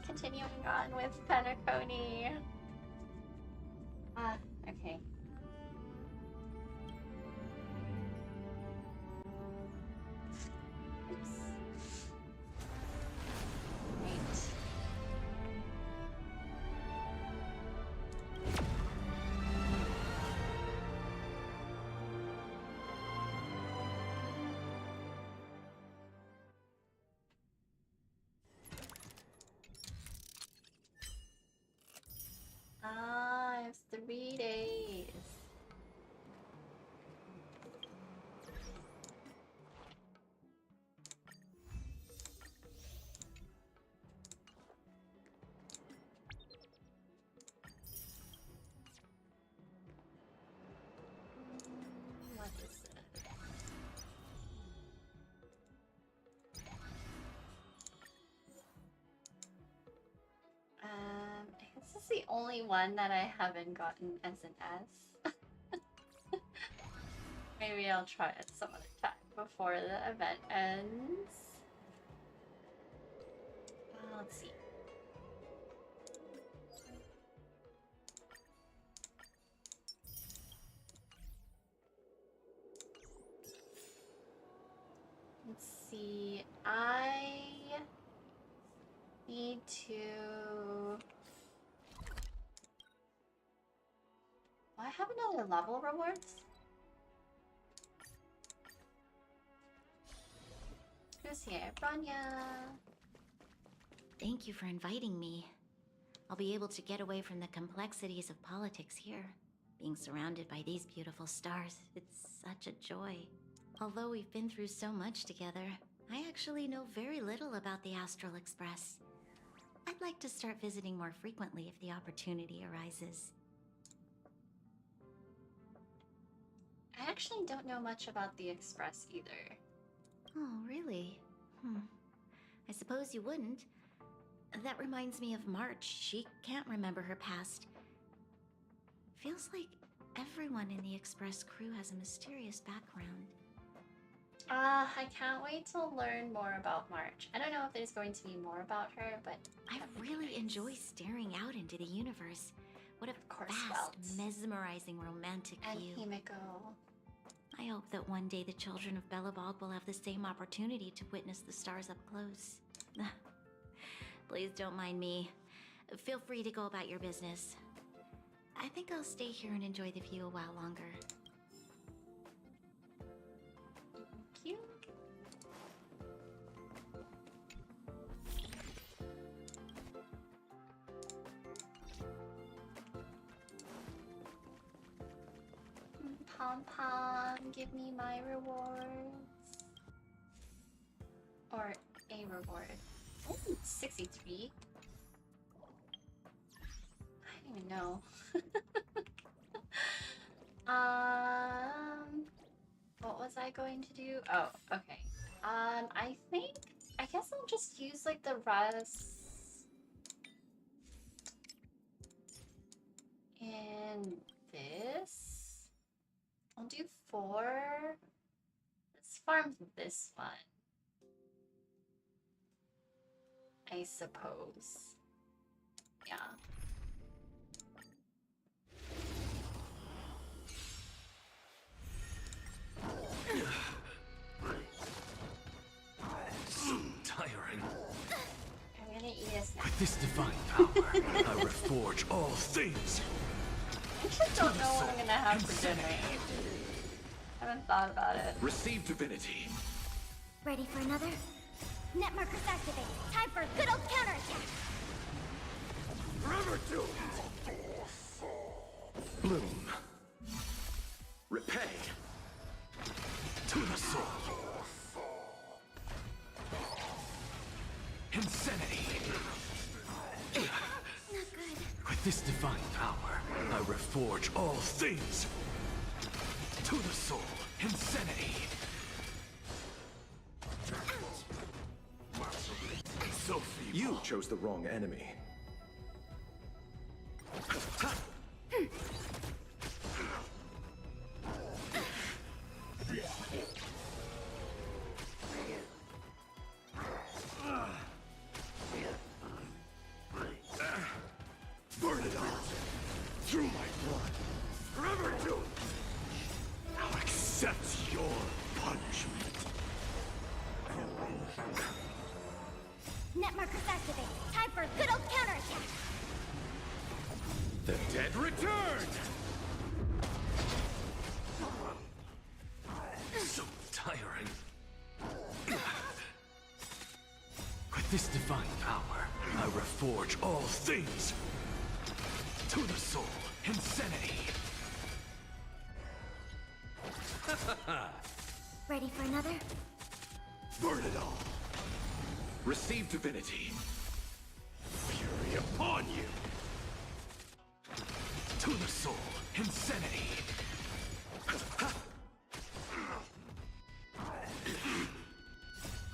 Continuing on with Penacony. Okay. Oops. Right. It's 3 days. What is it? This is the only one that I haven't gotten as an S. Maybe I'll try it some other time before the event ends. Let's see. Let's see. I need to... Do I have another level rewards? Who's here? Bronya. Thank you for inviting me. I'll be able to get away from the complexities of politics here. Being surrounded by these beautiful stars, it's such a joy. Although we've been through so much together, I actually know very little about the Astral Express. I'd like to start visiting more frequently if the opportunity arises. I actually don't know much about the Express either. Oh, really? I suppose you wouldn't. That reminds me of March. She can't remember her past. Feels like everyone in the Express crew has a mysterious background. I can't wait to learn more about March. I don't know if there's going to be more about her, but I that'd be really nice. enjoy staring out into the universe. What a Of course, vast, Welt. mesmerizing, romantic And view. Himiko. I hope that one day the children of Belobog will have the same opportunity to witness the stars up close. Please don't mind me. Feel free to go about your business. I think I'll stay here and enjoy the view a while longer. Cute. Pom Pom, give me my rewards. Or a reward. Ooh, 63. I don't even know. What was I going to do? Oh, okay. I guess I'll just use like the rest in this. I'll do 4. Let's farm this one. I suppose. Yeah. So tiring. I'm gonna eat a snack. With this divine power, I reforge all things. I actually don't know what I'm gonna have for dinner. I haven't thought about it. Receive divinity. Ready for another? Net markers activate. Time for a good old counterattack. Forever do. Bloom. Repay. To the soul. Insanity. Not good. With this divine power, I reforge all things. To the soul. Insanity. So feeble. You chose the wrong enemy. Burn it all through my blood. Forever doomed. Now accept your punishment. Net markers activate. Time for a good old counterattack. The dead returned. So tiring. With this divine power, I reforge all things. To the soul, insanity. Ready for another? Burn it all. Receive divinity. Fury upon you. To the soul, insanity.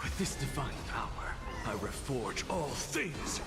With this divine power, I reforge all things.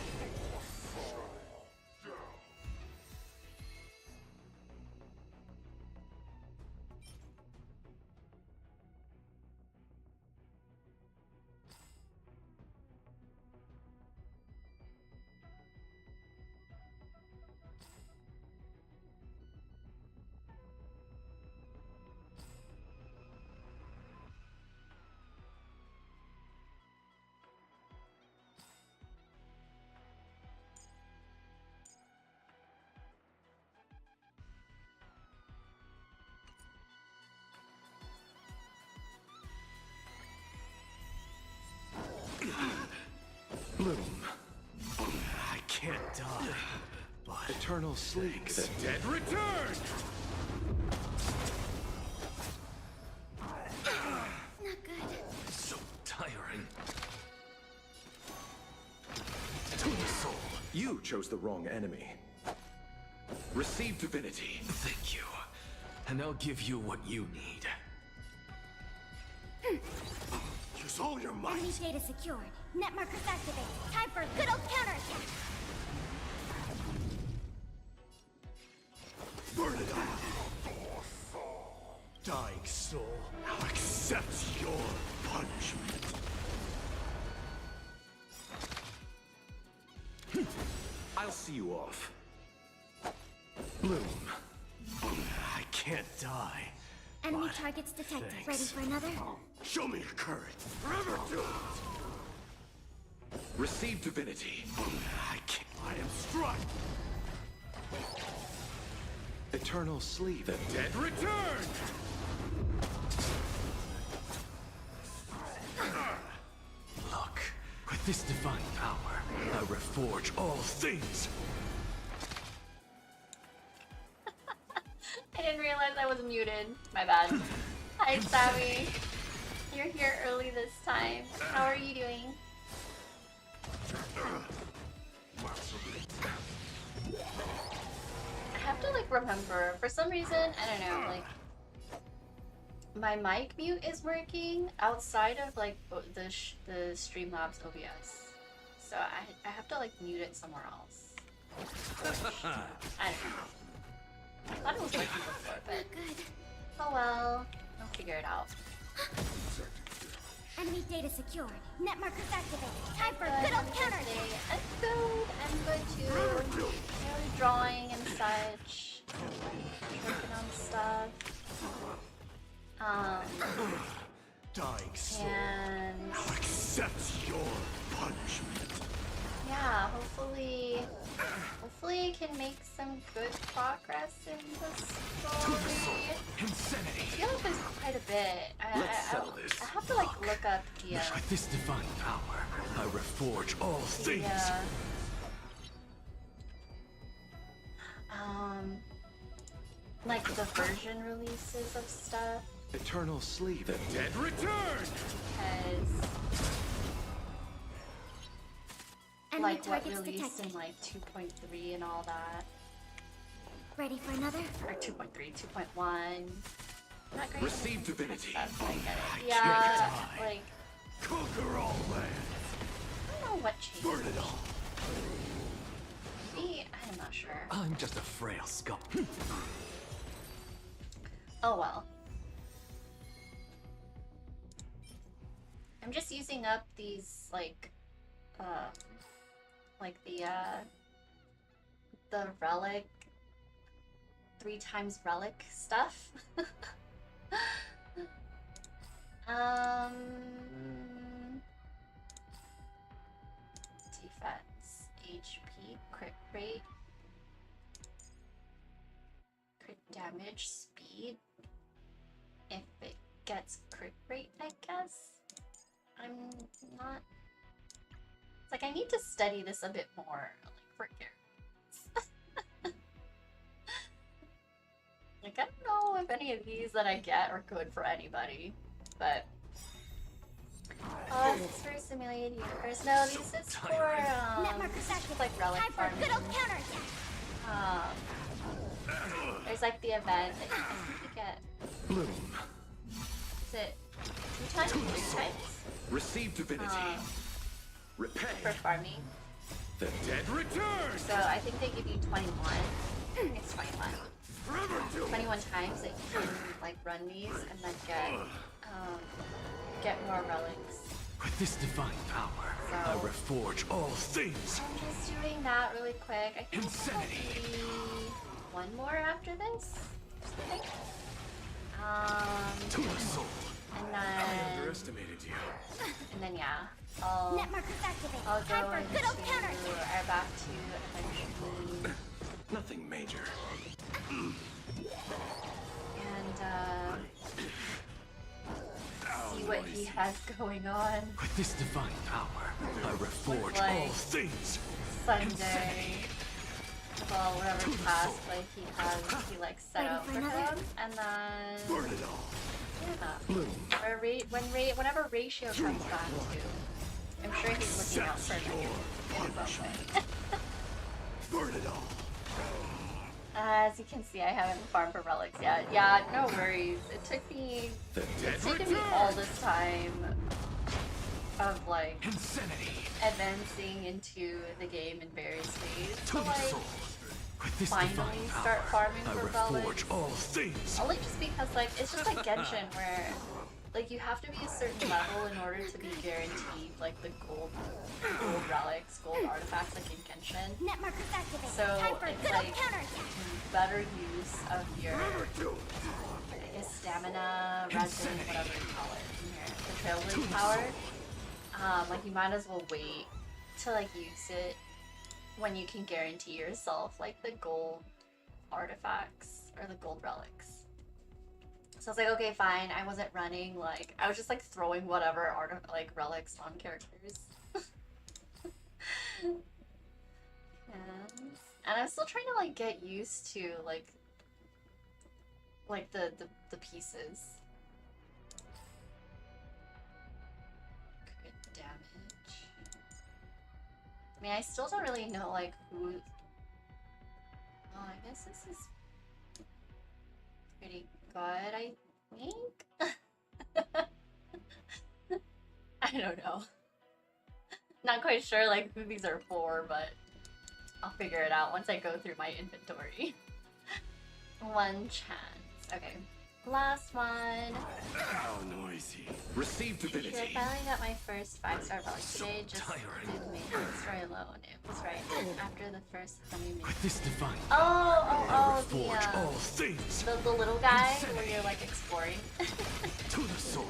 Bloom. I can't die, but Eternal sleep. the dead returned. Not good. So tiring. To the soul. You chose the wrong enemy. Receive divinity. Thank you. And I'll give you what you need. Use all your might. Enemy data secured. Net markers activate. Time for a good old counterattack. Burn it all. Dying soul, now accept your punishment. I'll see you off. Bloom. I can't die. Enemy But targets detected. thanks. Ready for another? Show me your courage. Forever do it. Receive divinity. I can't. I am struck. Eternal sleep. The dead return. Look, with this divine power, I reforge all things. I didn't realize I was muted. My bad. Hi, Sammy. You're here early this time. How are you doing? I have to like remember. For some reason, I don't know. Like my mic mute is working outside of like the Streamlabs OBS, so I have to like mute it somewhere else. I don't know. I thought it was working before, but oh well. I'll figure it out. Enemy data secured. Net markers activated. Time for a good old counter. I'm good. I'm good too. Drawing and such. Working on stuff. Dying soul, And now accept your punishment. yeah, hopefully I can make some good progress in the story. Insanity. I feel like there's quite a bit. Let's settle this. I have to like look up the With this divine power, I reforge all things. Like the version releases of stuff, Eternal sleep. The dead return. because Enemy like what targets released detected. in like 2.3 and all that, Ready for another? or 2.3, 2.1. Not great. Receive divinity. That's I get it. I Yeah, can't die. like Conquer all land. I don't know what changed. Burn it all. Maybe I'm not sure. I'm just a frail scum. Oh well. I'm just using up these like the relic 3 times relic stuff. Defense, HP, crit rate, crit damage, speed. If it gets crit rate, I guess. I'm not. It's like I need to study this a bit more, like for characters. Like I don't know if any of these that I get are good for anybody, but oh, this is for simulated universe. No, this is for Net markers activated. like relic Time for a farming. good old counter. There's like the event that you, I think you get. Bloom. Is it 2 times? 3 times? Receive divinity. Repay. For farming. The dead Return. So I think they give you 21. I think it's 21. Forever do it. 21 times that you can like run these and then get more relics. With this divine power, I reforge all things. I'm just doing that really quick. I think Insanity. maybe one more after this. I think. To the soul. And I then underestimated you. yeah, I'll Net markers activated. I'll Time go for a into good old counter. or back to aventurine Nothing major. and see what he has going on. With this divine power, I reforge like all things. Sunday. Well, whatever cosplay he has, he like set Ready out for for another? him, and then Burn it all. yeah. Bloom. Or whenever Ratio comes back too, I'm sure he's looking out for me in some way. Burn it all. As you can see, I haven't farmed for relics yet. Yeah, no worries. It took me. The dead It's taken me all this time of like Insanity. advancing into the game in various ways To to the like soul. With this finally divine start power, farming I for relics. reforge all things. Only just because like it's just like Genshin where like you have to be a certain level in order to be guaranteed like the gold relics, gold artifacts like in Genshin. Net markers activated. So Time for a it's good like old counterattack. better use of your I guess stamina, resin, whatever you call it in here. The trailblade power. Like you might as well wait to like use it when you can guarantee yourself like the gold artifacts or the gold relics. So I was like, okay, fine. I wasn't running, like I was just like throwing whatever like relics on characters. and I'm still trying to like get used to like the pieces. Crit damage. I mean, I still don't really know like who. Oh, I guess this is pretty good, I think. I don't know. Not quite sure like who these are for, but I'll figure it out once I go through my inventory. One chance. Okay. Last one. How noisy. Receive I divinity. finally got my first 5-star relic So today, just tiring. did main story alone. It was right after the first honeymoon. With this divine Oh, I the, reforge all things the little guy where you're like exploring. to the soul.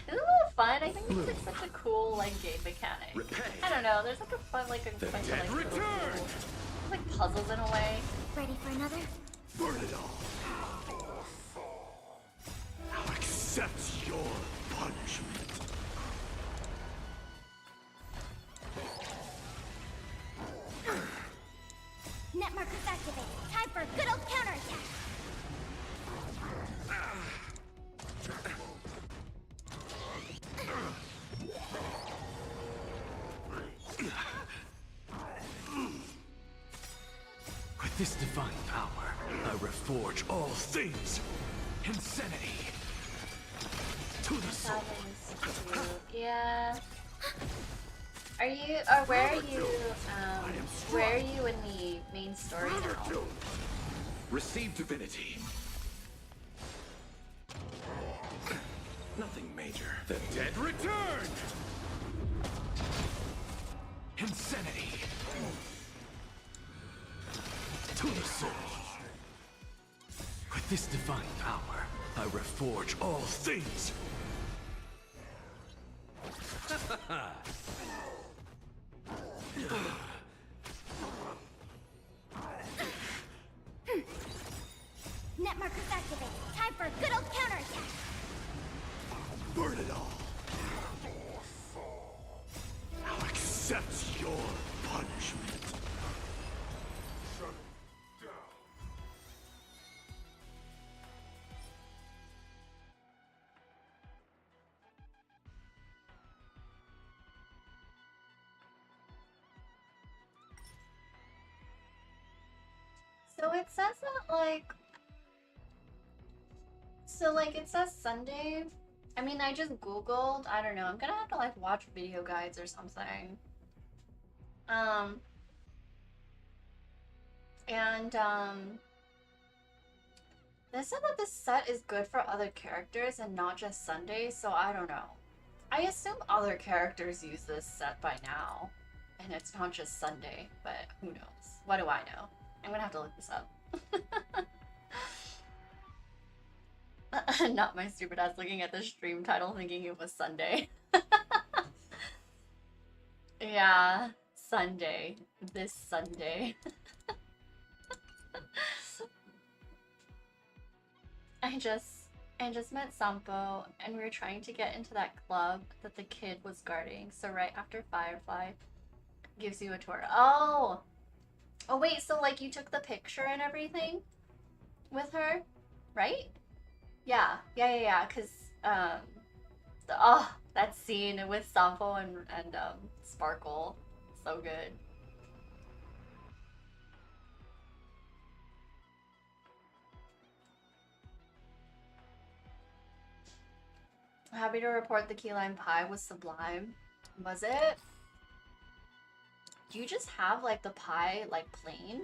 It's a little fun. I think it's like such a cool like game mechanic. Repay. I don't know. There's like a fun like a The bunch of dead like little return. cool, like puzzles in a way. Ready for another? Burn it all. Now accept your punishment. Net markers activated. Time for a good old counterattack. With this divine power, I reforge all things. Insanity to the soul. Yeah. Are you or where are you where are you in the main story now? Receive divinity. Nothing major. The dead return. Insanity to the soul. With this divine power, I reforge all things. Net markers activated. Time for a good old counterattack. Burn it all. Now accept your punishment. So it says that like it says Sunday. I mean, I just googled. I don't know. I'm gonna have to like watch video guides or something. They said that this set is good for other characters and not just Sunday, so I don't know. I assume other characters use this set by now, and it's not just Sunday, but who knows? What do I know? I'm gonna have to look this up. Not my stupid ass looking at the stream title thinking it was Sunday. Yeah, Sunday. This Sunday. I just met Sampo and we were trying to get into that club that the kid was guarding. So right after Firefly gives you a tour. Oh! Oh wait, so like you took the picture and everything with her, right? Yeah, cause that scene with Sampo and Sparkle, so good. Happy to report the key lime pie was sublime. Was it? Do you just have like the pie like plain?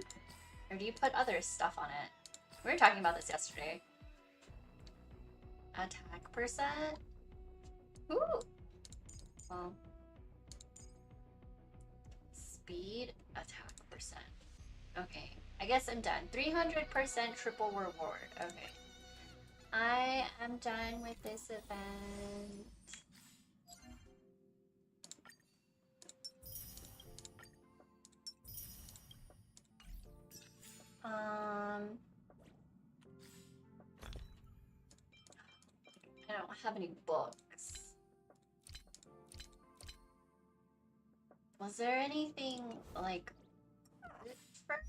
Or do you put other stuff on it? We were talking about this yesterday. Attack percent? Ooh! Well. Speed, attack percent. Okay. I guess I'm done. 300% triple reward. Okay. I am done with this event. I don't have any books. Was there anything like good for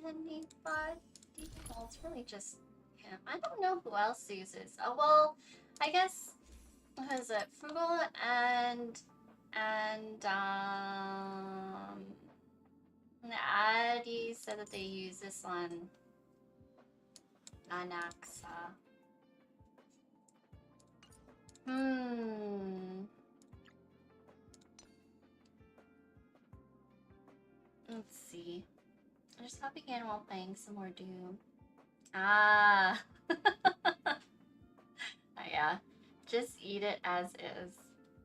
anybody? Well, it's really just him. I don't know who else uses. Oh well, I guess who is it? Frugal and Addie said that they use this on Anaxa. Let's see. I'm just hopping in while playing some more Doom. Ah. Yeah. Just eat it as is.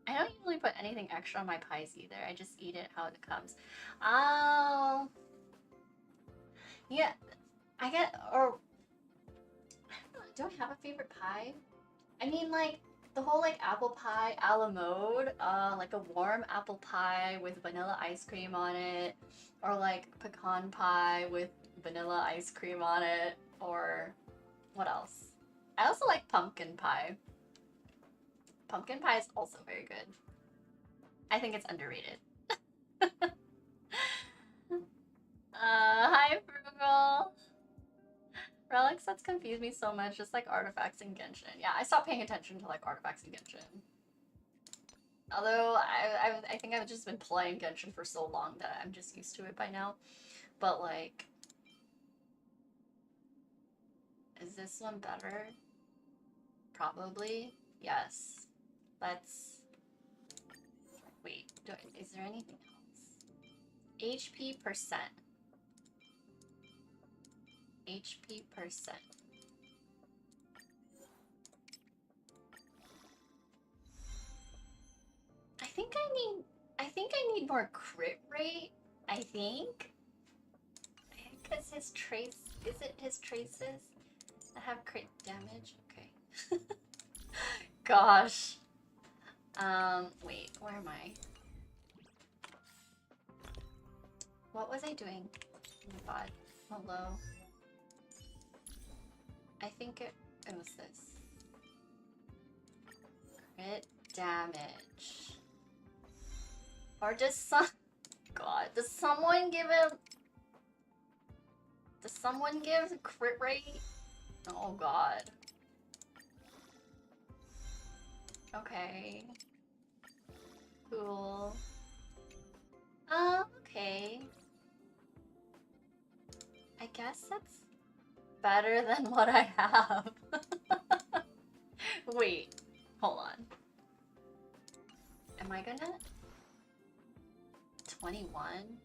I don't usually put anything extra on my pies either. I just eat it how it comes. Oh. Yeah. I get, or I don't have a favorite pie. I mean, like, the whole, like, apple pie a la mode, like a warm apple pie with vanilla ice cream on it, or, like, pecan pie with vanilla ice cream on it, or what else? I also like pumpkin pie. Pumpkin pie is also very good. I think it's underrated. Hi, Frugal. Relics, that's confused me so much, just like artifacts in Genshin. Yeah, I stopped paying attention to like artifacts in Genshin. Although I think I've just been playing Genshin for so long that I'm just used to it by now. But like, is this one better? Probably. Yes. Let's... Wait, is there anything else? HP percent. HP percent. I think I need more crit rate. I think. Because his trace, is it his traces that have crit damage? Okay. Gosh. Wait, where am I? What was I doing? Oh my god. Hello. I think it was this. Crit damage. Or does does someone give him... Does someone give crit rate? Oh god. Okay. Cool. Okay. I guess that's better than what I have. Wait, hold on. Am I gonna... 21?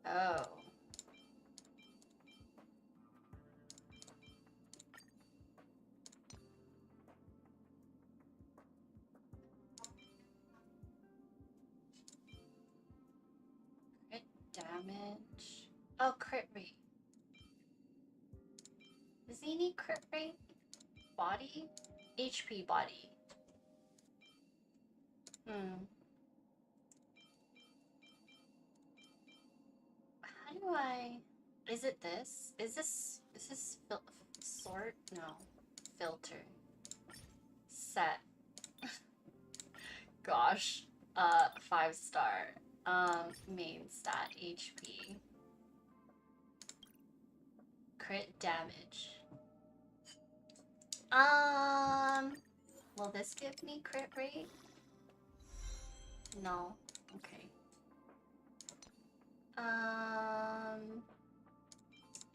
Oh. Crit damage. Oh, crit rate. Does he need crit rate? Body? HP body. How do I... Is it this? Is this sort? No. Filter. Set. Gosh. 5-star. Main stat HP. Crit damage. Will this give me crit rate? No. Okay.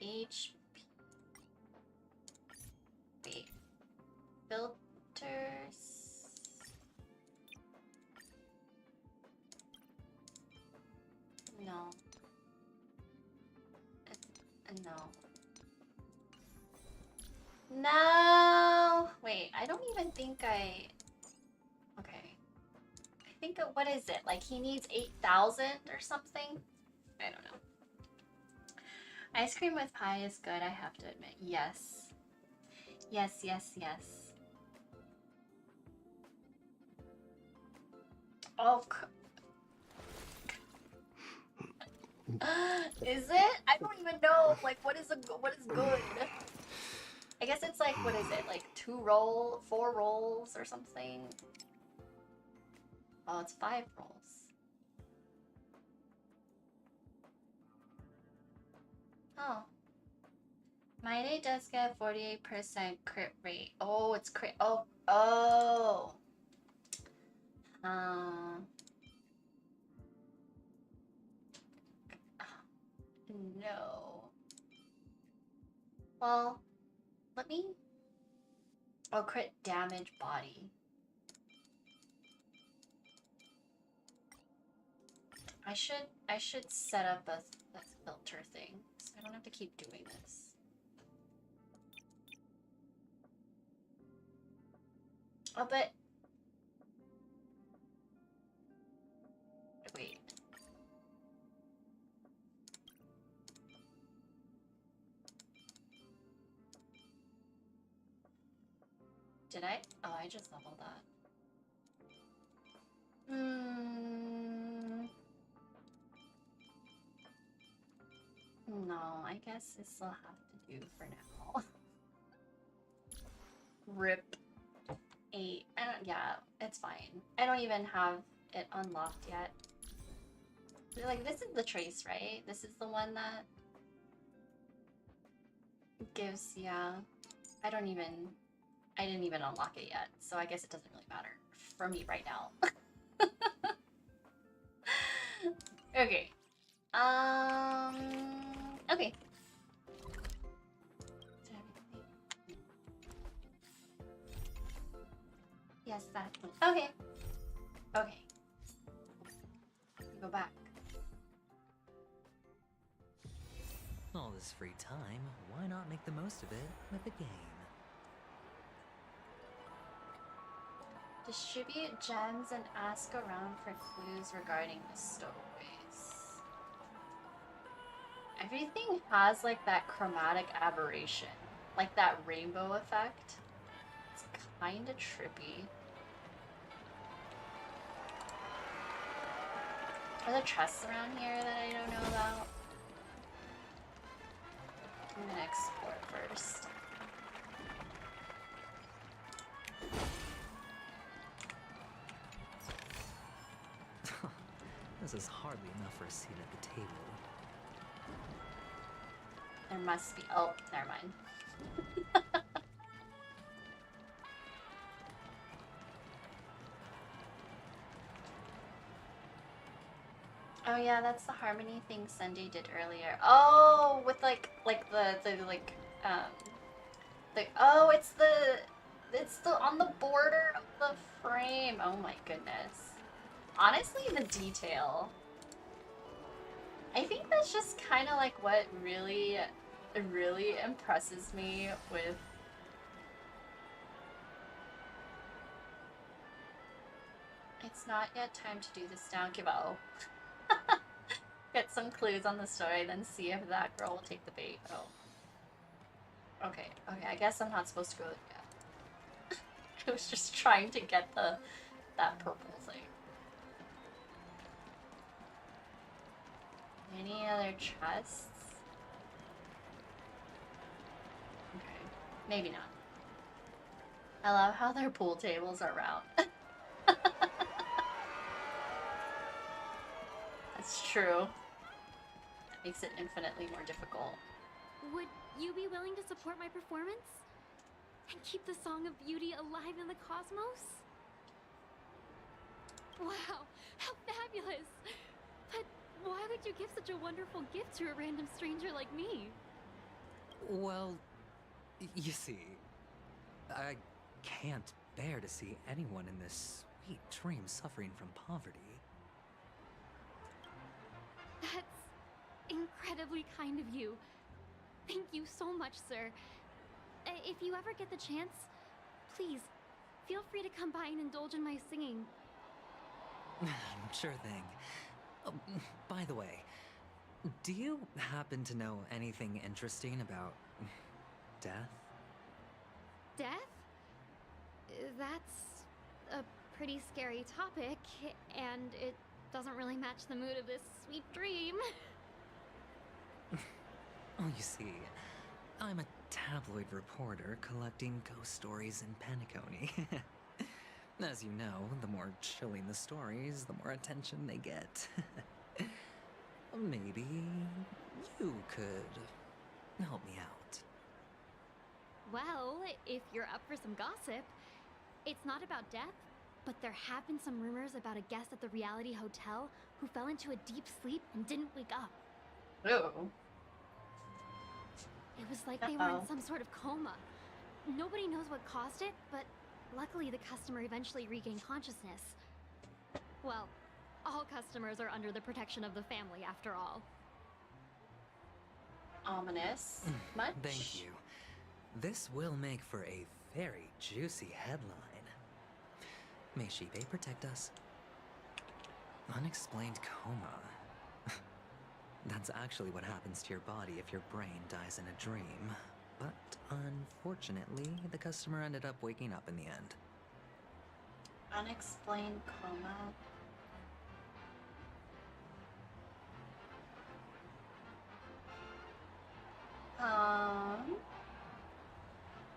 HP. Wait. Filters. No! Wait, I don't even think I... Okay. I think, what is it? Like, he needs 8,000 or something? I don't know. Ice cream with pie is good, I have to admit. Yes. Yes, yes, yes. Oh, is it? I don't even know. Like, what is good? I guess it's like, what is it? Like 4 rolls or something? Oh, it's 5 rolls. Oh. My day does get 48% crit rate. Oh, it's crit. Oh, oh. No. Well, let me. Oh, crit damage body. I should set up a filter thing so I don't have to keep doing this. Oh, but wait. Did I? Oh, I just leveled that. No, I guess this will have to do for now. Rip 8. I don't. Yeah, it's fine. I don't even have it unlocked yet. Like, this is the trace, right? This is the one that gives, yeah. I didn't even unlock it yet, so I guess it doesn't really matter for me right now. Okay. Okay. Yes, that's me. Okay. Okay. Go back. All this free time, why not make the most of it with a game? Distribute gems and ask around for clues regarding the stowaways. Everything has like that chromatic aberration, like that rainbow effect. It's kind of trippy. Are there chests around here that I don't know about? I'm gonna explore first. This is hardly enough for a seat at the table. There must be. Oh, never mind. Oh yeah, that's the harmony thing Sunday did earlier. Oh, with like oh, it's the on the border of the frame. Oh my goodness. Honestly, the detail. I think that's just kind of like what really impresses me with It's not yet time to do this now. Give up. Get some clues on the story, then see if that girl will take the bait. Oh. Okay, okay, I guess I'm not supposed to go yet. I was just trying to get that purple thing. Any other chests? Okay, maybe not. I love how their pool tables are round. That's true. That makes it infinitely more difficult. Would you be willing to support my performance? And keep the Song of Beauty alive in the cosmos? Wow, how fabulous! But why would you give such a wonderful gift to a random stranger like me? Well, you see, I can't bear to see anyone in this sweet dream suffering from poverty. That's incredibly kind of you. Thank you so much, sir. If you ever get the chance, please, feel free to come by and indulge in my singing. Sure thing. Oh, by the way, do you happen to know anything interesting about death? Death? That's a pretty scary topic, and it doesn't really match the mood of this sweet dream. Oh, you see, I'm a tabloid reporter collecting ghost stories in Penacony. As you know, the more chilling the stories, the more attention they get. Maybe you could help me out. Well, if you're up for some gossip, it's not about death, but there have been some rumors about a guest at the reality hotel who fell into a deep sleep and didn't wake up. Oh. It was like they were in some sort of coma. Nobody knows what caused it, but luckily the customer eventually regained consciousness. Well, all customers are under the protection of the family after all. Ominous. Much? Thank you. This will make for a very juicy headline. May Shibe protect us. Unexplained coma. That's actually what happens to your body if your brain dies in a dream. But unfortunately, the customer ended up waking up in the end. Unexplained coma.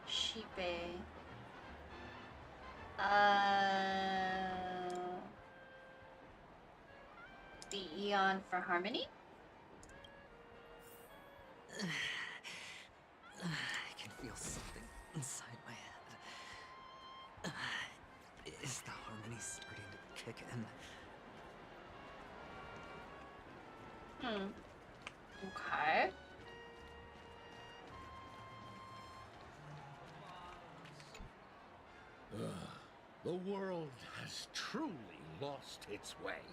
Shibe. The Eon for Harmony? I can feel something inside my head. Is the harmony starting to kick in? Okay. The world has truly lost its way.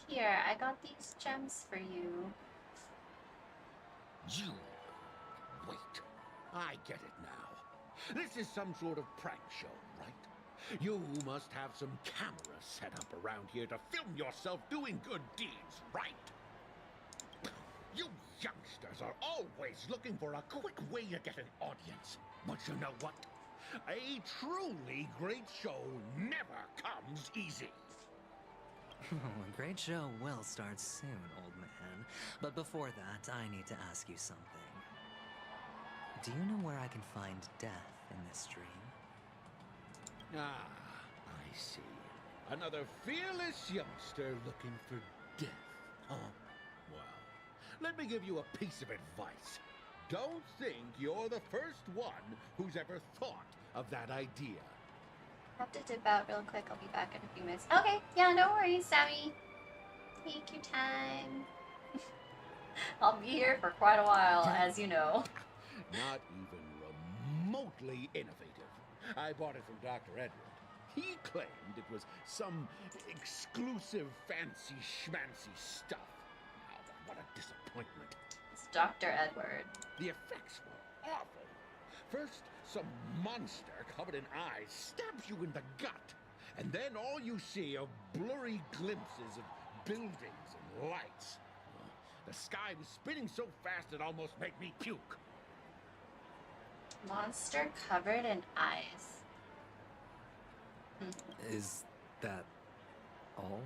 Here, I got these gems for you. You... Wait. I get it now. This is some sort of prank show, right? You must have some cameras set up around here to film yourself doing good deeds, right? You youngsters are always looking for a quick way to get an audience. But you know what? A truly great show never comes easy. A great show will start soon, old man. But before that, I need to ask you something. Do you know where I can find death in this dream? Ah, I see. Another fearless youngster looking for death, huh? Well, let me give you a piece of advice. Don't think you're the first one who's ever thought of that idea. I have to dip out real quick. I'll be back in a few minutes. Okay, yeah, no worries, Sammy. Take your time. I'll be here for quite a while, as you know. Not even remotely innovative. I bought it from Dr. Edward. He claimed it was some exclusive fancy schmancy stuff. Oh, what a disappointment. It's Dr. Edward. The effects were awful. First, some monster covered in eyes stabs you in the gut. And then all you see are blurry glimpses of buildings and lights. The sky was spinning so fast it almost made me puke. Monster covered in eyes. Is that all?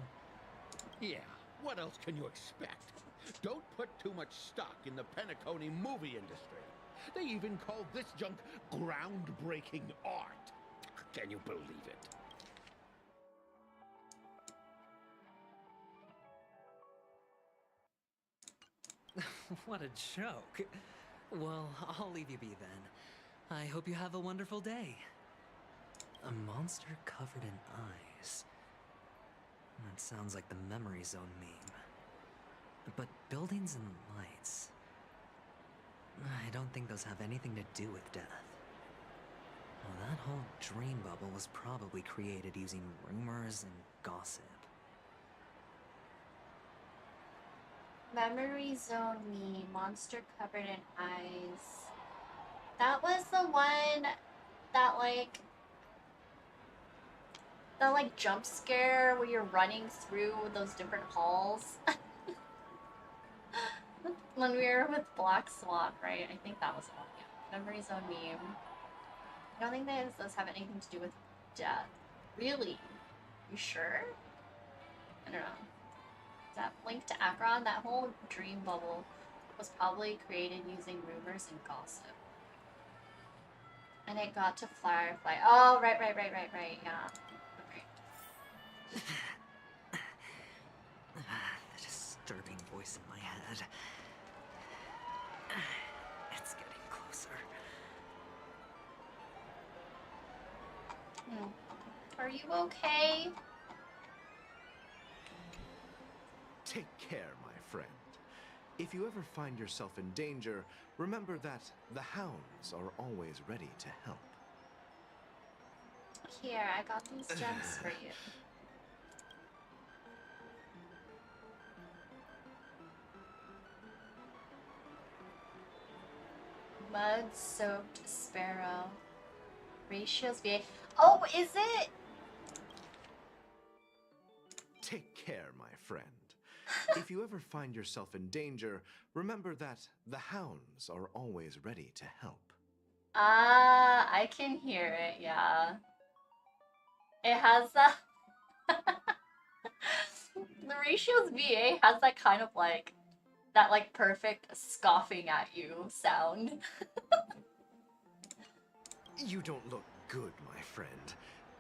Yeah, what else can you expect? Don't put too much stock in the Penacony movie industry. They even call this junk groundbreaking art. Can you believe it? What a joke. Well, I'll leave you be then. I hope you have a wonderful day. A monster covered in eyes. That sounds like the memory zone meme. But buildings and lights... I don't think those have anything to do with death. Well, that whole dream bubble was probably created using rumors and gossip. Memory zone me. Monster covered in eyes. That was the one that like jump scare where you're running through those different halls. When we were with Black Swan, right? I think that was the one. Yeah. Memory Zone meme. I don't think that those have anything to do with death. Really? You sure? I don't know. Is that linked to Acheron? That whole dream bubble was probably created using rumors and gossip. And it got to Firefly. Oh, right, yeah. Okay. The disturbing voice in my head. It's getting closer. Are you okay? Take care, my friend. If you ever find yourself in danger, remember that the hounds are always ready to help. Here, I got these gems for you. Mud-soaked sparrow. Ratios VA. Oh, is it? Take care, my friend. If you ever find yourself in danger, remember that the hounds are always ready to help. Ah, I can hear it, yeah. It has that. The Ratios VA has that kind of like, that like perfect scoffing at you sound. You don't look good, my friend.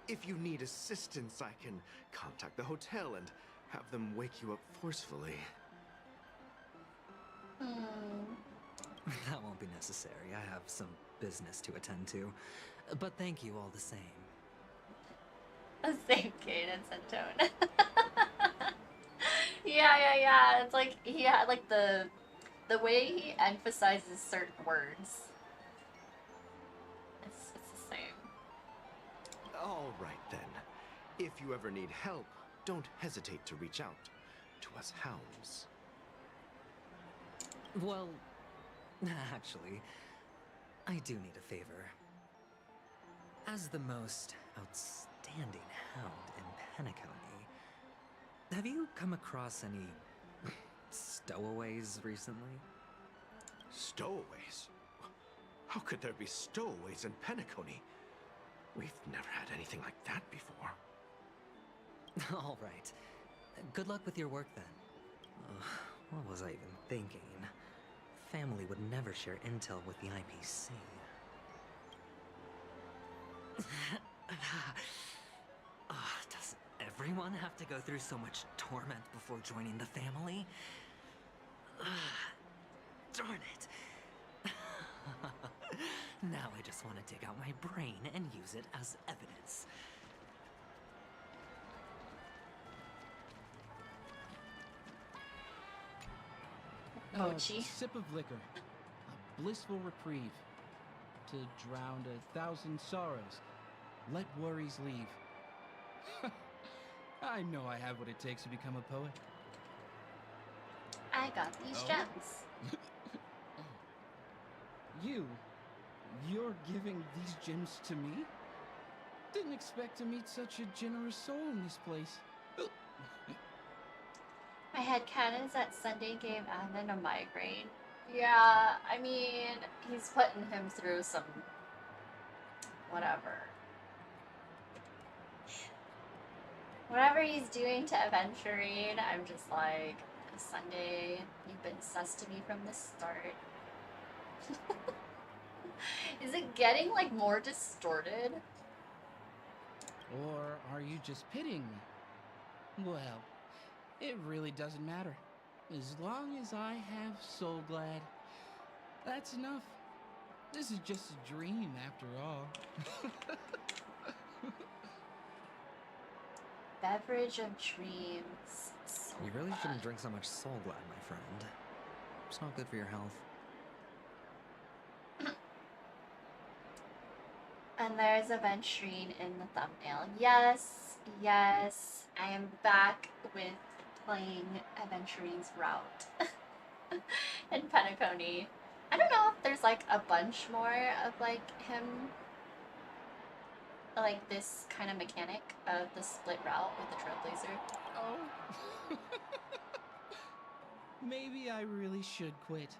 If you need assistance, I can contact the hotel and have them wake you up forcefully. That won't be necessary. I have some business to attend to. But thank you all the same. Same cadence and tone. Yeah. It's like he had like the way he emphasizes certain words. It's the same. All right then. If you ever need help, don't hesitate to reach out to us hounds. Well, actually, I do need a favor. As the most outstanding hound in Penacony, have you come across any stowaways recently? Stowaways? How could there be stowaways in Penacony? We've never had anything like that before. All right. Good luck with your work then. What was I even thinking? Family would never share intel with the IPC. Does everyone have to go through so much torment before joining the family? Darn it. Now I just want to dig out my brain and use it as evidence. Mochi. A sip of liquor, a blissful reprieve, to drown 1,000 sorrows. Let worries leave. I know I have what it takes to become a poet. I got these gems. You're giving these gems to me? Didn't expect to meet such a generous soul in this place. My headcanon is that Sunday gave Alan a migraine. Yeah, I mean, he's putting him through some... whatever. Whatever he's doing to Aventurine, I'm just like, Sunday, you've been sus to me from the start. Is it getting, like, more distorted? Or are you just pitying me? Well, it really doesn't matter. As long as I have Soul Glad, that's enough. This is just a dream after all. Beverage of dreams. Soul You really Glad. shouldn't drink so much Soul Glad, my friend. It's not good for your health. And there's Aventurine in the thumbnail. Yes, I am back with playing Aventurine's route in Penacony. I don't know if there's like a bunch more of like him, like this kind of mechanic of the split route with the trailblazer. Oh. Maybe I really should quit.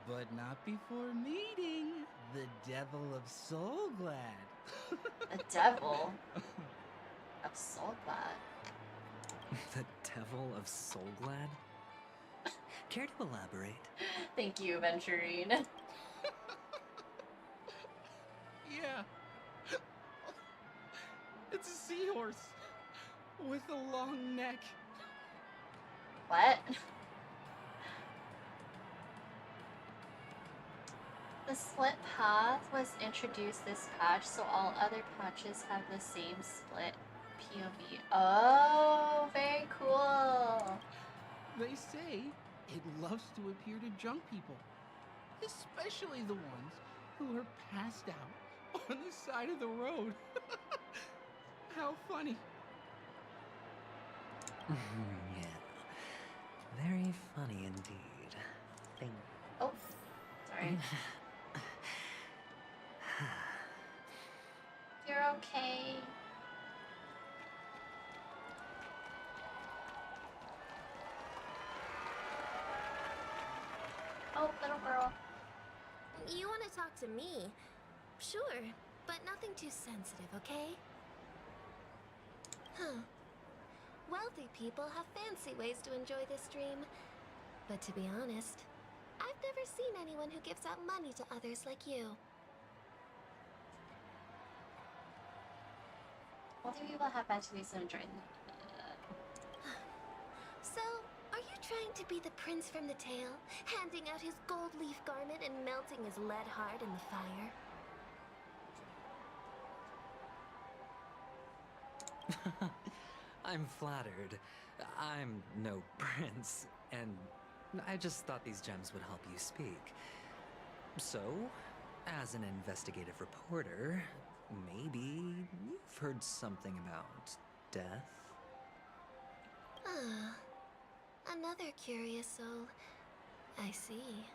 But not before meeting the Devil of Soulglad. The devil of Soulglad. The Devil of Soulglad? Care to elaborate? Thank you, aventurine. Yeah. It's a seahorse with a long neck. What? The split path was introduced this patch, so all other patches have the same split POV. Oh, very cool. They say it loves to appear to drunk people, especially the ones who are passed out on the side of the road. How funny. Yeah. Very funny indeed. Thank Oh, sorry. You're okay. Oh, little girl. You want to talk to me? Sure, but nothing too sensitive, okay? Huh. Wealthy people have fancy ways to enjoy this dream. But to be honest, I've never seen anyone who gives out money to others like you. Wealthy people have fancy ways to enjoy So, are you trying to be the prince from the tale, handing out his gold leaf garment and melting his lead heart in the fire? I'm flattered. I'm no prince, and I just thought these gems would help you speak. So, as an investigative reporter, maybe you've heard something about death? Ah, another curious soul. I see.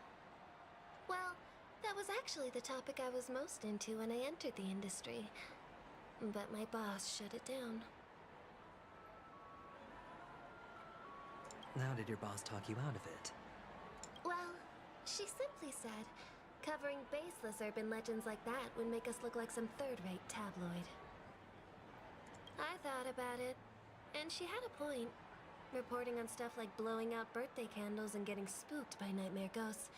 Well, that was actually the topic I was most into when I entered the industry. But my boss shut it down. How did your boss talk you out of it? Well, she simply said, covering baseless urban legends like that would make us look like some third-rate tabloid. I thought about it, and she had a point. Reporting on stuff like blowing out birthday candles and getting spooked by nightmare ghosts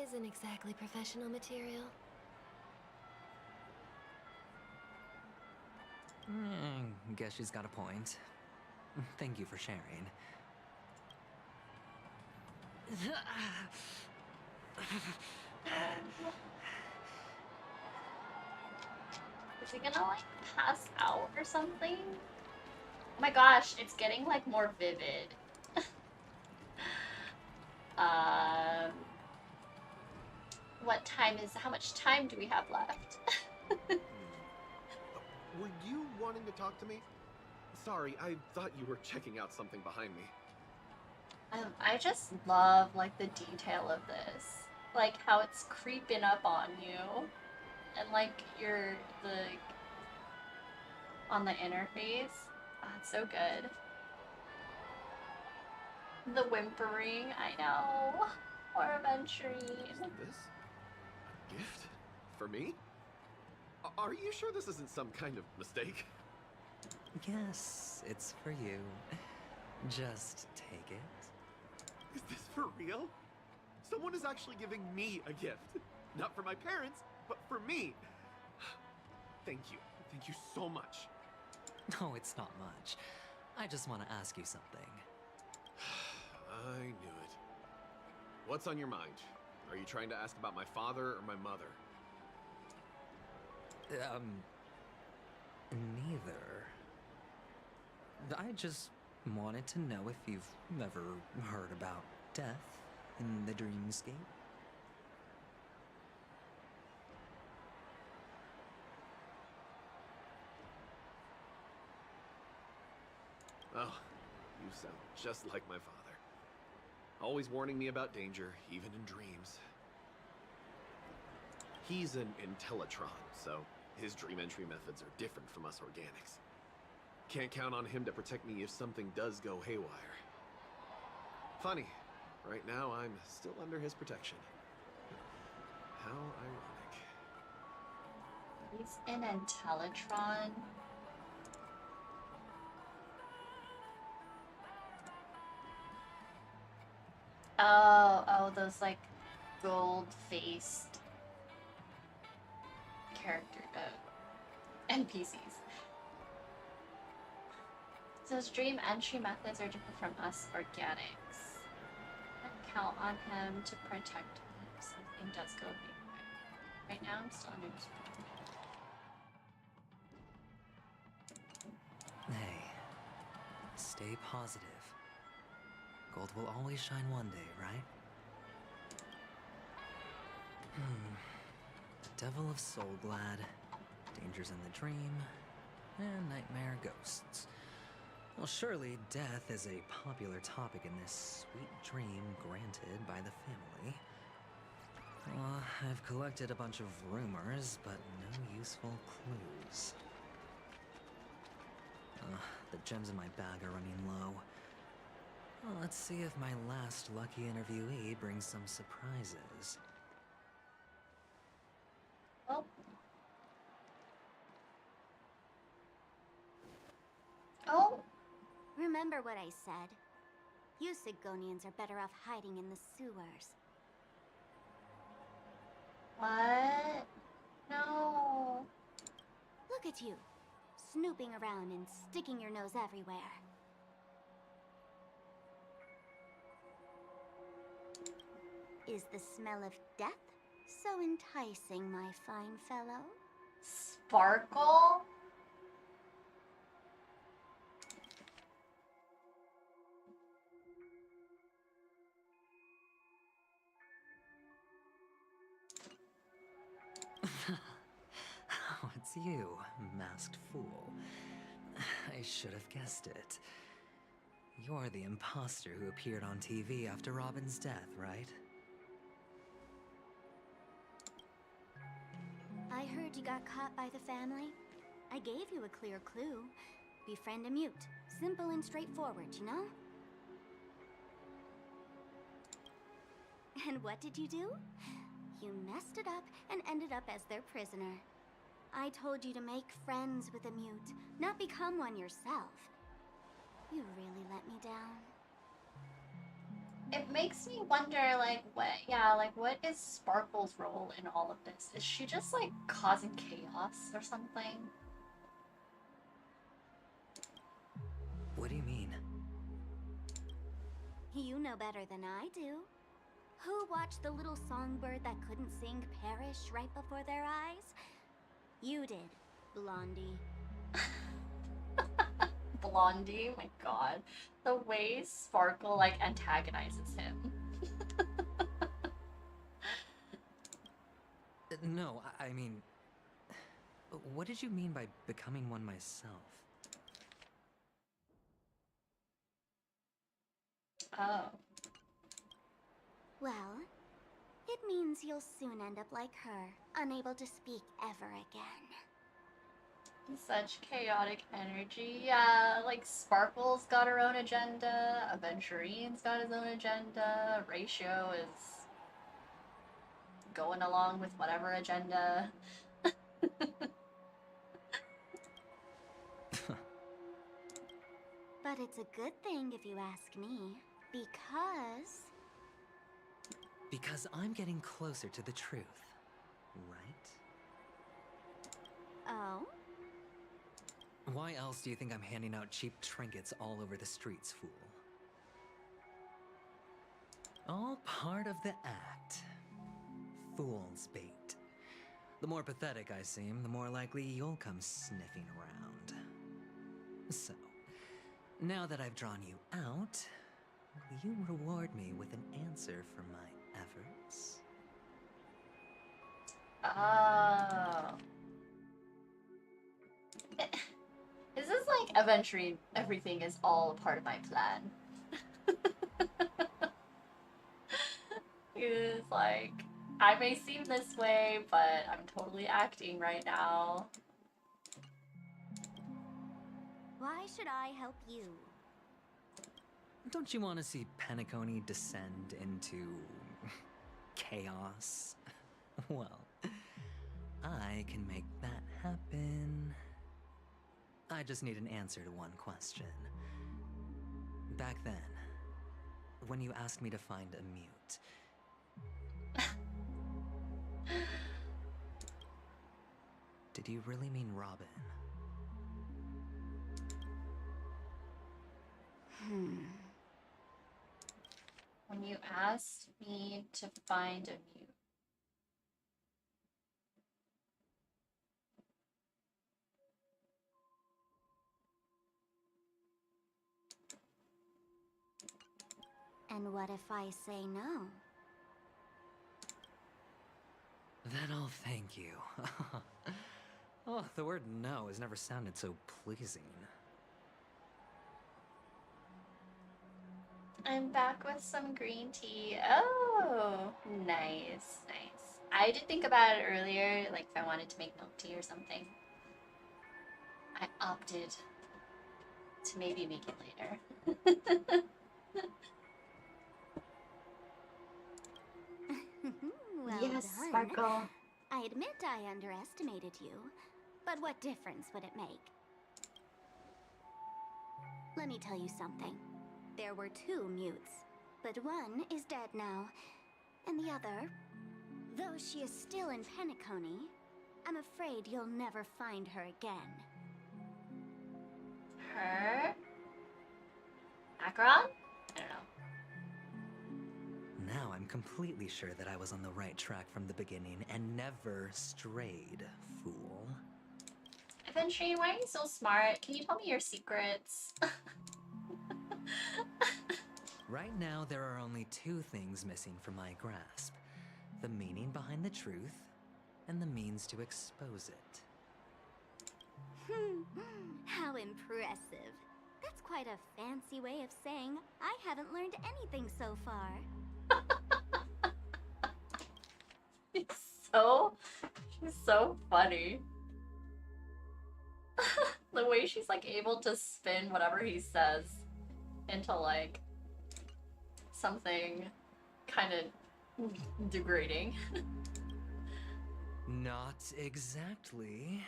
isn't exactly professional material. Guess she's got a point. Thank you for sharing. Is he gonna like pass out or something? Oh my gosh, it's getting like more vivid. What time is, how much time do we have left? Were you wanting to talk to me? Sorry, I thought you were checking out something behind me. I just love like the detail of this. Like how it's creeping up on you. And like on the interface. Oh, it's so good. The whimpering, I know. Or aventurine. Is this a gift? For me? Are you sure this isn't some kind of mistake? Yes, it's for you. Just take it. Is this for real? Someone is actually giving me a gift. Not for my parents, but for me. Thank you. Thank you so much. No, it's not much. I just want to ask you something. I knew it. What's on your mind? Are you trying to ask about my father or my mother? Neither. I just wanted to know if you've ever heard about death in the dreamscape. Oh, you sound just like my father. Always warning me about danger, even in dreams. He's an Intellitron, so his dream entry methods are different from us organics. Can't count on him to protect me if something does go haywire. Funny, right now I'm still under his protection. How ironic. He's an Intellitron. Oh, those like gold-faced character NPCs. So his dream entry methods are different from us organics. Can't count on him to protect me if something does go haywire. Right now I'm still under his protection. Hey, stay positive. Gold will always shine one day, right? The Devil of Soulglad, Dangers in the Dream, and Nightmare Ghosts. Well, surely death is a popular topic in this sweet dream granted by the family. Well, I've collected a bunch of rumors, but no useful clues. The gems in my bag are running low. Well, let's see if my last lucky interviewee brings some surprises. Oh. Remember what I said. You Sigonians are better off hiding in the sewers. What? No. Look at you, snooping around and sticking your nose everywhere. Is the smell of death so enticing, my fine fellow? Sparkle? Oh, it's you, masked fool. I should have guessed it. You're the imposter who appeared on TV after Robin's death, right? I heard you got caught by the family. I gave you a clear clue. Befriend a mute. Simple and straightforward, you know? And what did you do? You messed it up and ended up as their prisoner. I told you to make friends with a mute, not become one yourself. You really let me down. It makes me wonder, like, what is Sparkle's role in all of this? Is she just, like, causing chaos or something? What do you mean? You know better than I do. Who watched the little songbird that couldn't sing perish right before their eyes? You did, Blondie. Blondie? My god. The way Sparkle, like, antagonizes him. No, I mean... What did you mean by becoming one myself? Oh. Well, it means you'll soon end up like her, unable to speak ever again. Such chaotic energy. Yeah, like Sparkle's got her own agenda, Aventurine's got his own agenda, Ratio is going along with whatever agenda. But it's a good thing if you ask me, because... Because I'm getting closer to the truth, right? Oh? Why else do you think I'm handing out cheap trinkets all over the streets, fool? All part of the act. Fool's bait. The more pathetic I seem, the more likely you'll come sniffing around. So, now that I've drawn you out, will you reward me with an answer for my efforts? Oh. Is this like Aventurine? Everything is all a part of my plan. It's like, I may seem this way, but I'm totally acting right now. Why should I help you? Don't you want to see Penacony descend into chaos? Well, I can make that happen. I just need an answer to one question. Back then, when you asked me to find a mute, did you really mean Robin? When you asked me to find a mute. And what if I say no? Then I'll thank you. Oh, the word no has never sounded so pleasing. I'm back with some green tea. Oh, nice, nice. I did think about it earlier, like if I wanted to make milk tea or something. I opted to maybe make it later. Well Yes, done. Sparkle. I admit I underestimated you, but what difference would it make? Let me tell you something. There were 2 mutes, but one is dead now, and the other, though she is still in Penacony, I'm afraid you'll never find her again. Her? Acheron? I don't know. Now I'm completely sure that I was on the right track from the beginning and never strayed, fool. Aventurine, why are you so smart? Can you tell me your secrets? Right now, there are only 2 things missing from my grasp. The meaning behind the truth, and the means to expose it. How impressive. That's quite a fancy way of saying I haven't learned anything so far. She's so funny. The way she's like able to spin whatever he says into like something kind of degrading. Not exactly.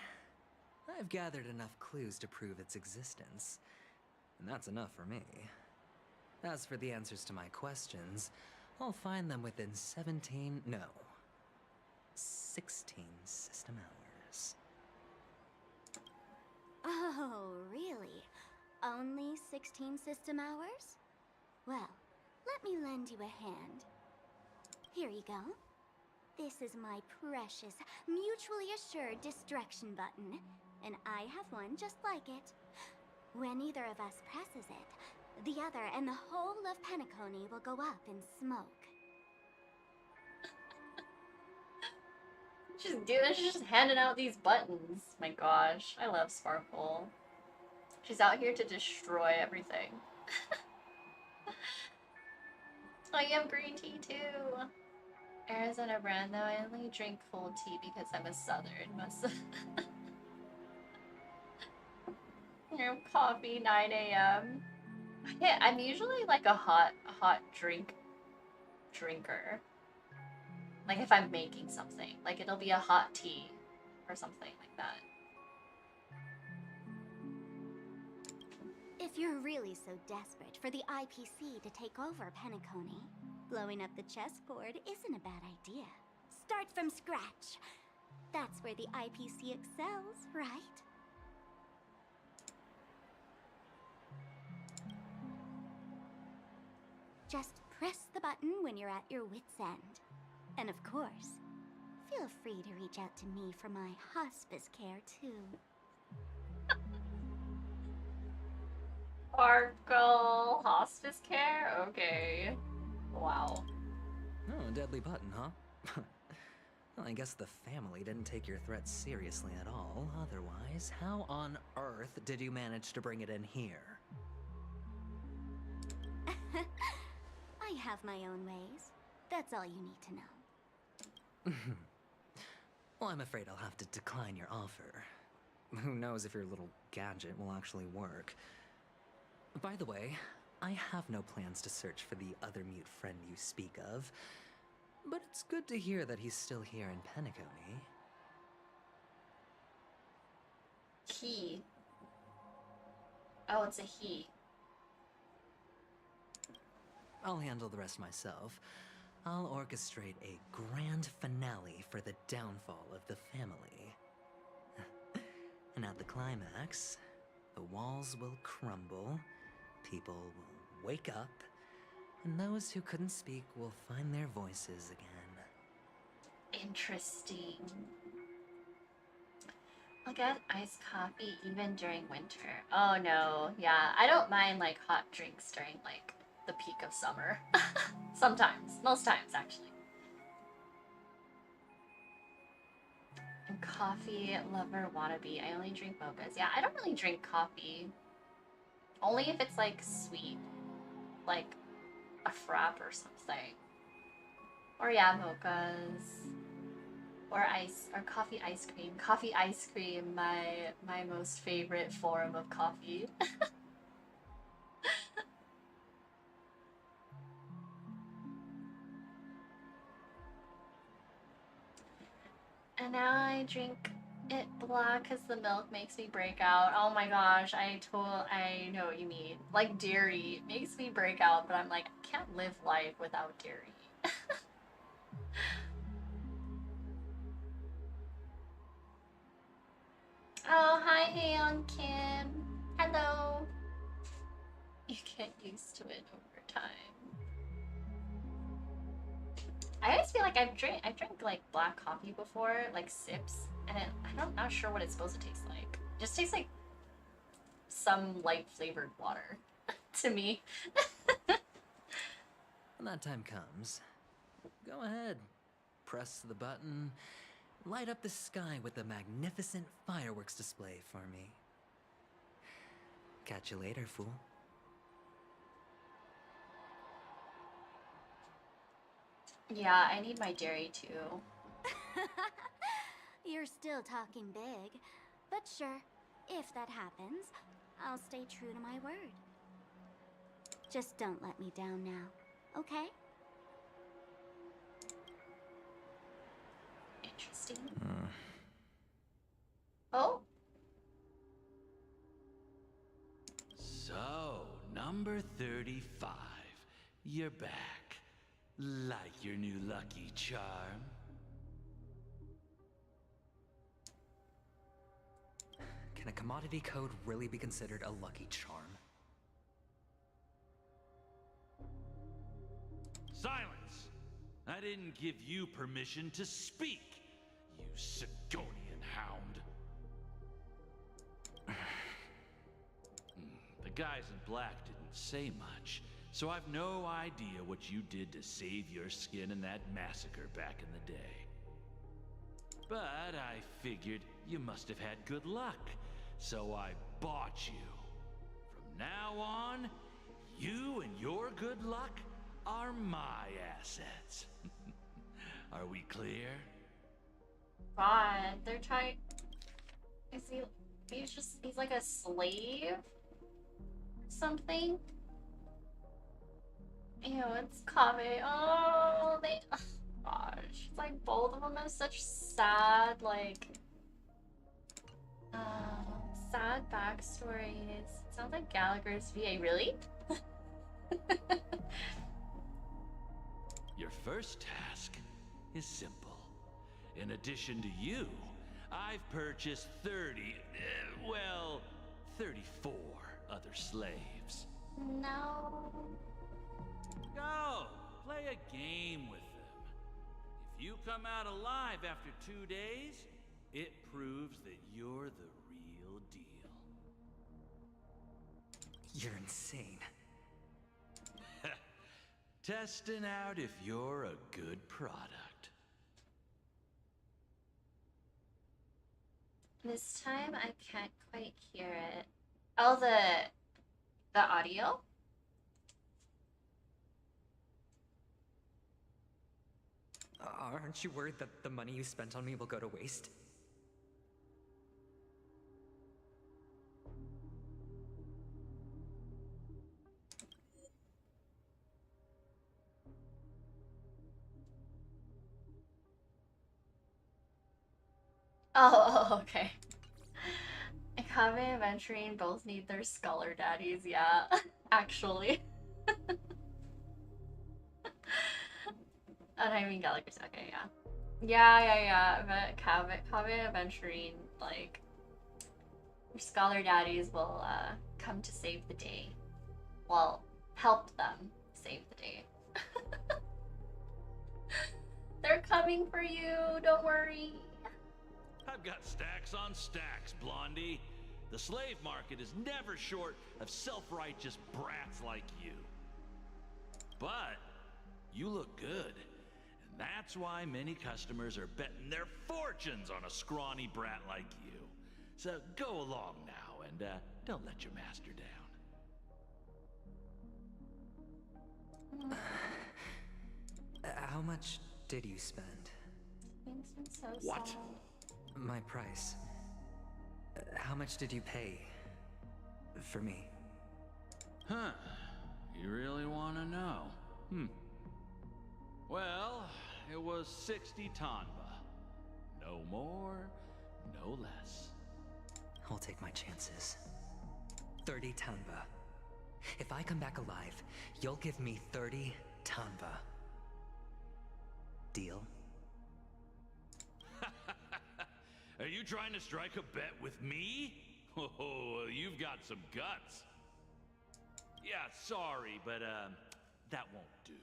I've gathered enough clues to prove its existence, and that's enough for me. As for the answers to my questions, I'll find them within 16 system hours. Oh, really? Only 16 system hours? Well, let me lend you a hand. Here you go. This is my precious, mutually assured distraction button, and I have one just like it. When either of us presses it, the other and the whole of Penacony will go up in smoke. She's just handing out these buttons. My gosh, I love Sparkle. She's out here to destroy everything. Oh, you have green tea too. Arizona brand though, I only drink cold tea because I'm a southern. You know, coffee 9 a.m. Yeah, I'm usually like a hot drinker. Like if I'm making something, like it'll be a hot tea or something like that. If you're really so desperate for the IPC to take over Penacony, blowing up the chessboard isn't a bad idea. Start from scratch. That's where the IPC excels, right? Just press the button when you're at your wit's end. And of course, feel free to reach out to me for my hospice care too. Sparkle hospice care? Okay. Wow. Oh, a deadly button, huh? Well, I guess the family didn't take your threat seriously at all. Otherwise, how on earth did you manage to bring it in here? I have my own ways. That's all you need to know. Well, I'm afraid I'll have to decline your offer. Who knows if your little gadget will actually work. By the way, I have no plans to search for the other mute friend you speak of, but it's good to hear that he's still here in Penacony. He. Oh, it's a he. I'll handle the rest myself. I'll orchestrate a grand finale for the downfall of the family. And at the climax, the walls will crumble, people will wake up, and those who couldn't speak will find their voices again. Interesting. I'll get iced coffee even during winter. Oh no, yeah, I don't mind like hot drinks during like the peak of summer. Sometimes, most times actually. And coffee lover wannabe. I only drink mochas. Yeah, I don't really drink coffee. Only if it's like sweet, like a frap or something. Or yeah, mochas. Or ice, or coffee ice cream. Coffee ice cream, my most favorite form of coffee. And now I drink it black because the milk makes me break out. Oh my gosh, I know what you mean. Like dairy makes me break out, but I'm like, I can't live life without dairy. Oh, hi, Haeon Kim. Hello. You get used to it over time. I always feel like I've drank like black coffee before, like sips, and I'm not sure what it's supposed to taste like. It just tastes like some light flavored water to me. When that time comes, go ahead, press the button, light up the sky with a magnificent fireworks display for me. Catch you later, fool. Yeah, I need my dairy too. You're still talking big. But sure, if that happens, I'll stay true to my word. Just don't let me down now, okay? Interesting. Oh? So, number 35. You're back. Like your new lucky charm? Can a commodity code really be considered a lucky charm? Silence! I didn't give you permission to speak, you Sidonian hound. The guys in black didn't say much, so I've no idea what you did to save your skin in that massacre back in the day. But I figured you must have had good luck, so I bought you. From now on, you and your good luck are my assets. Are we clear? God, they're trying. He's like a slave? Something? Ew, it's Kame. Oh, gosh. It's like both of them have such sad, like, sad backstories. It sounds like Gallagher's VA. Really? Your first task is simple. In addition to you, I've purchased 34 other slaves. No. Go, play a game with them. If you come out alive after 2 days, it proves that you're the real deal. You're insane. Testing out if you're a good product. This time I can't quite hear it. Oh, the audio? Aren't you worried that the money you spent on me will go to waste? Oh, okay. Akame and Aventurine both need their scholar daddies, yeah. Actually. And I mean Gallagher's okay, yeah. Yeah. But Kave and Aventurine, like, your scholar daddies will come to save the day. Well, help them save the day. They're coming for you, don't worry. I've got stacks on stacks, Blondie. The slave market is never short of self-righteous brats like you. But you look good, and that's why many customers are betting their fortunes on a scrawny brat like you. So go along now, and don't let your master down. How much did you spend? So What? sad. My price. How much did you pay for me? Huh. You really want to know? Well, it was 60 tanba. No more, no less. I'll take my chances. 30 tanba. If I come back alive, you'll give me 30 tanba. Deal? Are you trying to strike a bet with me? Oh, you've got some guts. Yeah, sorry, but that won't do.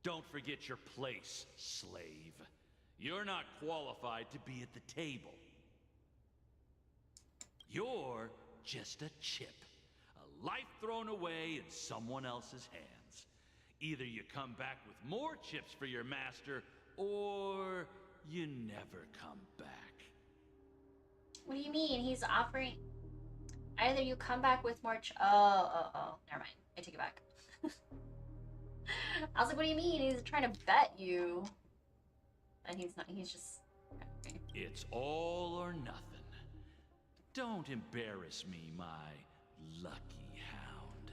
Don't forget your place, slave. You're not qualified to be at the table. You're just a chip. A life thrown away in someone else's hands. Either you come back with more chips for your master, or you never come back. What do you mean? He's offering... Either you come back with more Oh, never mind. I take it back. I was like, what do you mean? He's trying to bet you. And he's not, he's just... Okay. It's all or nothing. Don't embarrass me, my lucky hound.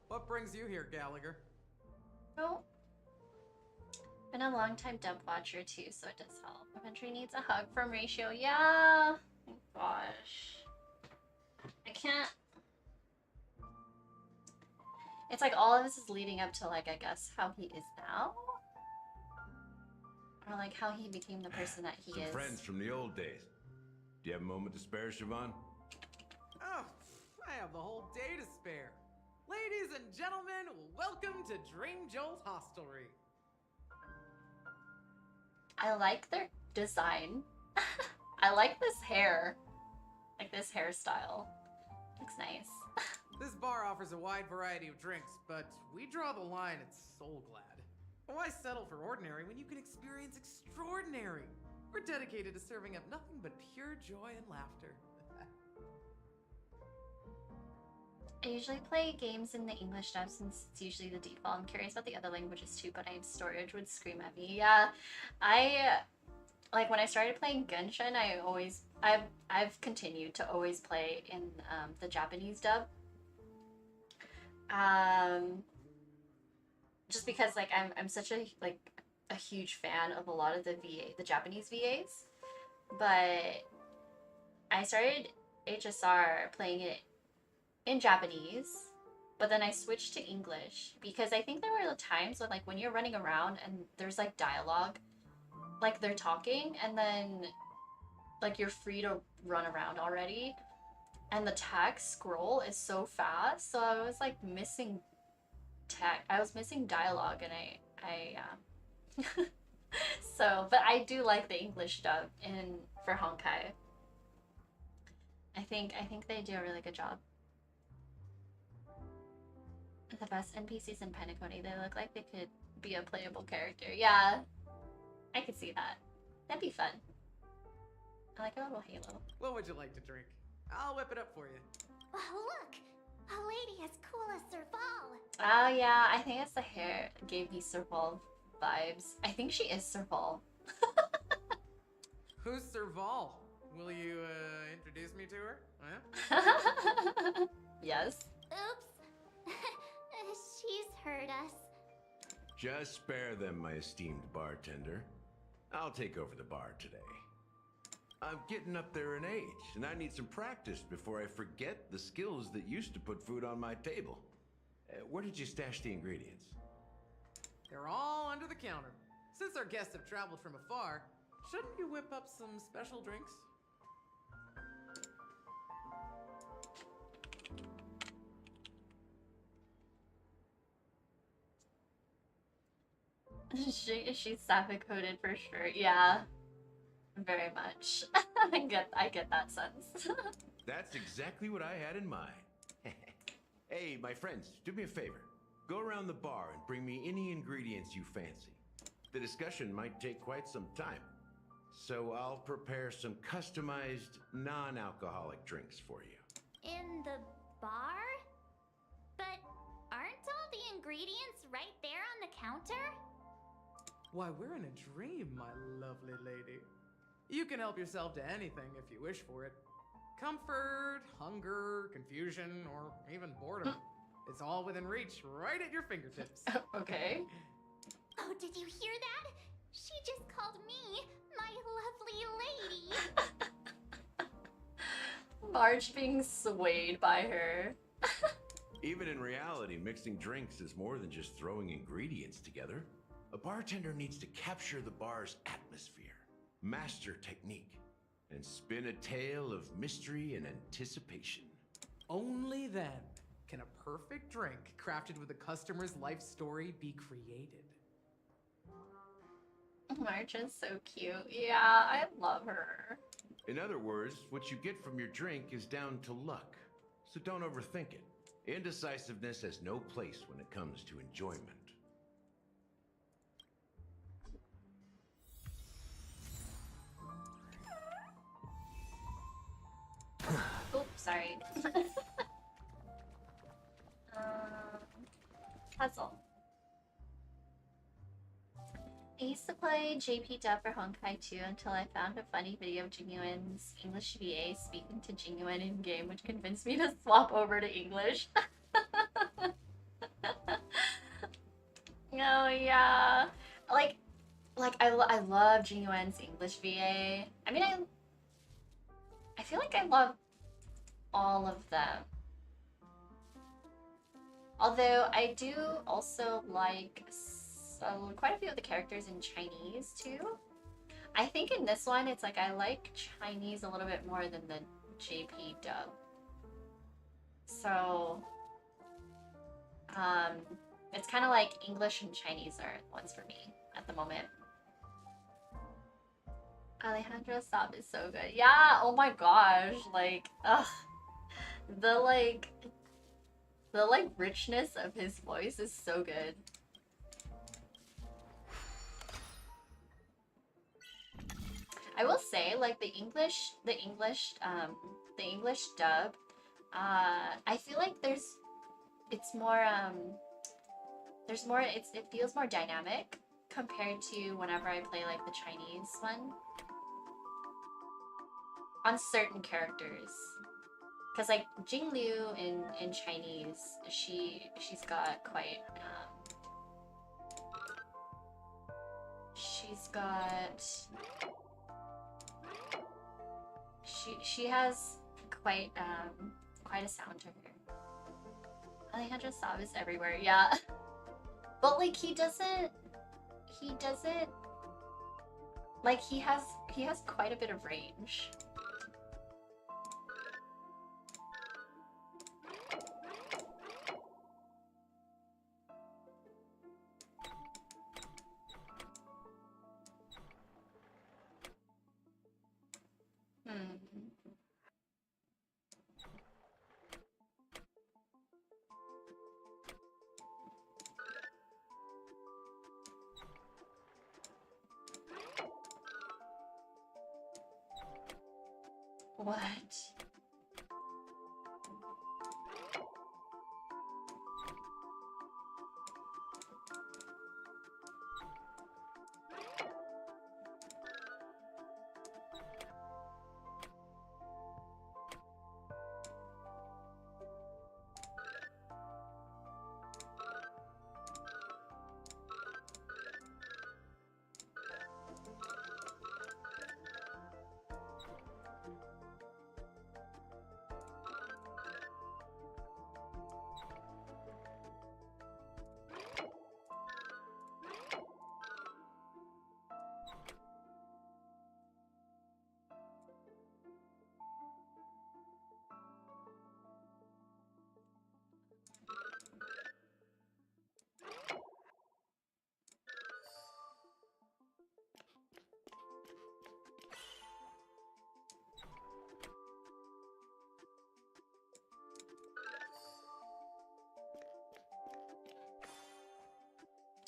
What brings you here, Gallagher? Oh. Been a long time dub watcher too, so it does help. Aventurine needs a hug from Ratio. Yeah. Oh my gosh. I can't. It's like all of this is leading up to, like, I guess how he is now, or like how he became the person that he Some is. friends from the old days. Do you have a moment to spare, Siobhan? Oh, I have the whole day to spare. Ladies and gentlemen, welcome to Dream Jolt Hostelry. I like their design. I like this hair. Like this hairstyle. Looks nice. This bar offers a wide variety of drinks, but we draw the line at Soul Glad. Why settle for ordinary when you can experience extraordinary? We're dedicated to serving up nothing but pure joy and laughter. I usually play games in the English dub since it's usually the default. I'm curious about the other languages too, but storage would scream at me. Yeah, like when I started playing Genshin, I've continued to always play in the Japanese dub. Just because like I'm such a huge fan of a lot of the Japanese VAs, but I started HSR playing it in Japanese, but then I switched to English because I think there were times when like when you're running around and there's like dialogue, like they're talking and then like you're free to run around already, and the text scroll is so fast, so I was like missing I was missing dialogue, and I so, but I do like the English dub for Honkai. I think they do a really good job. The best NPCs in Penacony, they look like they could be a playable character. Yeah, I could see that. That'd be fun. I like a little halo. What would you like to drink? I'll whip it up for you. Oh, look! A lady as cool as Serval! Oh yeah, I think it's the hair gave me Serval vibes. I think she is Serval. Who's Serval? Will you, introduce me to her? Huh? Yes. Oops. She's heard us. Just spare them, my esteemed bartender. I'll take over the bar today. I'm getting up there in age, and I need some practice before I forget the skills that used to put food on my table. Where did you stash the ingredients? They're all under the counter. Since our guests have traveled from afar, shouldn't you whip up some special drinks? She's sapphic coded for sure. Yeah, very much. I get that sense. That's exactly what I had in mind. Hey, my friends, do me a favor. Go around the bar and bring me any ingredients you fancy. The discussion might take quite some time, so I'll prepare some customized, non-alcoholic drinks for you. In the bar? But aren't all the ingredients right there on the counter? Why, we're in a dream, my lovely lady. You can help yourself to anything if you wish for it. Comfort, hunger, confusion, or even boredom. It's all within reach, right at your fingertips. Okay. Oh, did you hear that? She just called me my lovely lady. Marge being swayed by her. Even in reality, mixing drinks is more than just throwing ingredients together. A bartender needs to capture the bar's atmosphere, master technique, and spin a tale of mystery and anticipation. Only then can a perfect drink crafted with a customer's life story be created. Marge is so cute. Yeah, I love her. In other words, what you get from your drink is down to luck, so don't overthink it. Indecisiveness has no place when it comes to enjoyment. Oops, sorry. Puzzle. I used to play JP Dub for Honkai 2 until I found a funny video of Jinyuen's English VA speaking to Jinyuen in game, which convinced me to swap over to English. Oh yeah, like I love Jinyuen's English VA. I mean, I feel like I love all of them. Although I do also like quite a few of the characters in Chinese too. I think in this one it's like I like Chinese a little bit more than the JP dub. So it's kind of like English and Chinese are ones for me at the moment. Alejandro Saab is so good. Yeah, oh my gosh, like the richness of his voice is so good. I will say, like the English dub, I feel like it feels more dynamic compared to whenever I play like the Chinese one. On certain characters. Cause like Jinglu in Chinese, she's got quite she has quite a sound to her. Alejandro Saab is everywhere, yeah. But like he doesn't like he has quite a bit of range. What?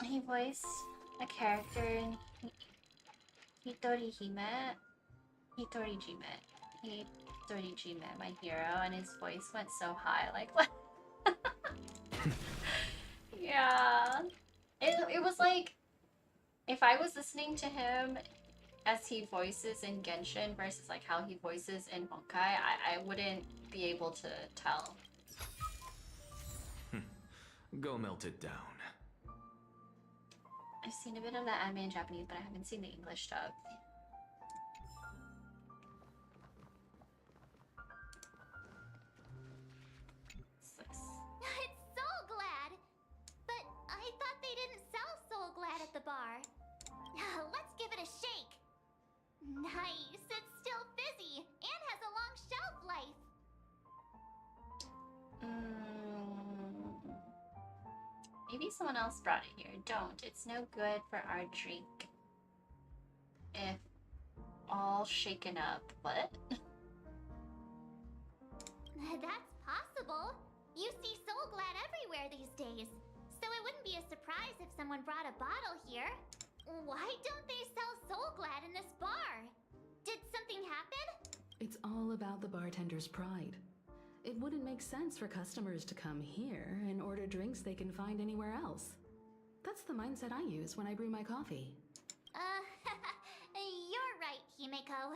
He voiced a character in Hitorihime, Hitorijime, my hero, and his voice went so high, like what? Yeah, it was like if I was listening to him as he voices in Genshin versus like how he voices in Honkai, I wouldn't be able to tell. Go melt it down. I've seen a bit of that anime in Japanese, but I haven't seen the English dub. It's Soul Glad! But I thought they didn't sell Soul Glad at the bar. Let's give it a shake. Nice, it's still fizzy and has a long shelf life. Maybe someone else brought it here. Don't. It's no good for our drink. If all shaken up. What? That's possible. You see Soul Glad everywhere these days. So it wouldn't be a surprise if someone brought a bottle here. Why don't they sell Soul Glad in this bar? Did something happen? It's all about the bartender's pride. It wouldn't make sense for customers to come here and order drinks they can find anywhere else. That's the mindset I use when I brew my coffee. You're right, Himeko.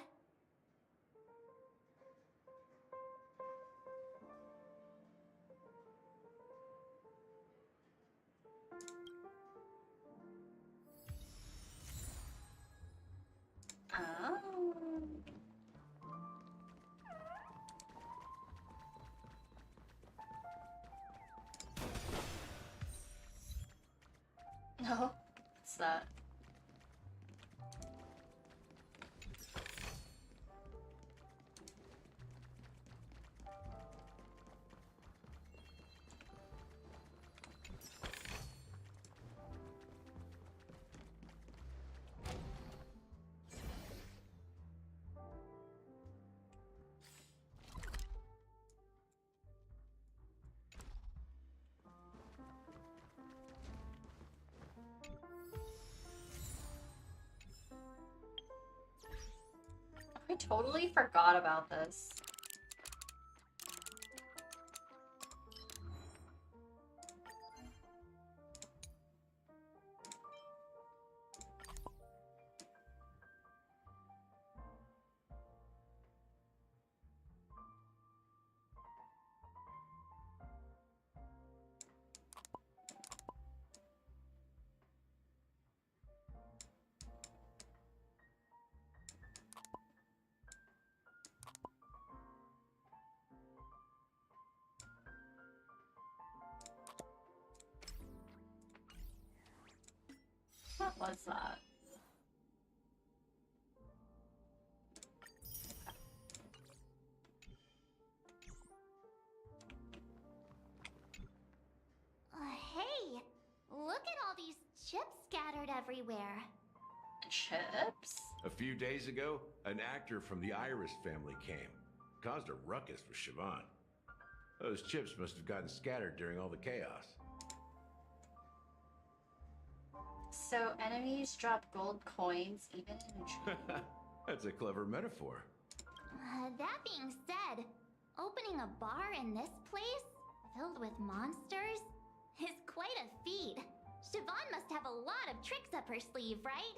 No. What's that? I totally forgot about this. What was that? Hey, look at all these chips scattered everywhere. Chips? A few days ago, an actor from the Iris family came. Caused a ruckus with Siobhan. Those chips must have gotten scattered during all the chaos. So enemies drop gold coins even in a dream? That's a clever metaphor. That being said, opening a bar in this place, filled with monsters, is quite a feat. Siobhan must have a lot of tricks up her sleeve, right?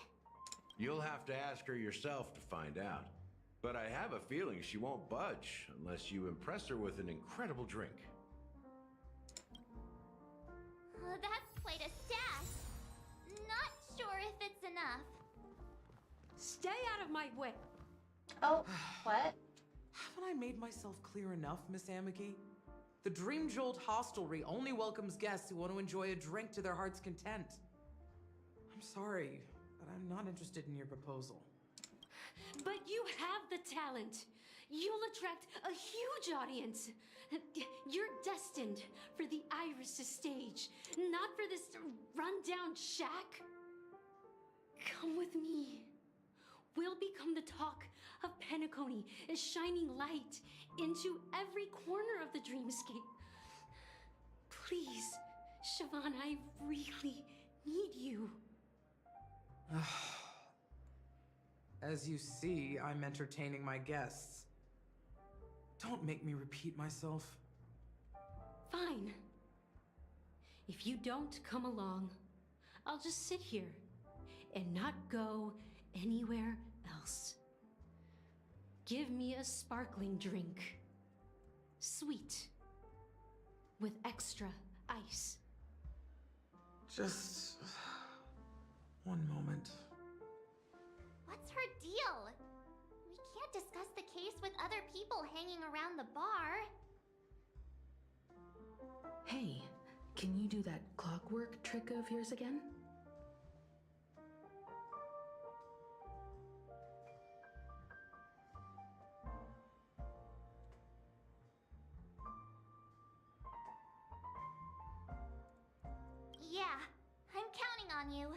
You'll have to ask her yourself to find out. But I have a feeling she won't budge unless you impress her with an incredible drink. That's quite a stash. Not sure if it's enough. Stay out of my way. Oh, what? Haven't I made myself clear enough, Miss Amiki? The Dream Jolt Hostelry only welcomes guests who want to enjoy a drink to their heart's content. I'm sorry, but I'm not interested in your proposal. But you have the talent. You'll attract a huge audience. You're destined for the Iris stage, not for this rundown shack. Come with me. We'll become the talk of Penacony, a shining light into every corner of the dreamscape. Please, Siobhan, I really need you. As you see, I'm entertaining my guests. Don't make me repeat myself. Fine. If you don't come along, I'll just sit here and not go anywhere else. Give me a sparkling drink. Sweet. With extra ice. Just one moment. What's her deal? We can't discuss the case with other people hanging around the bar. Hey, can you do that clockwork trick of yours again? Yeah, I'm counting on you.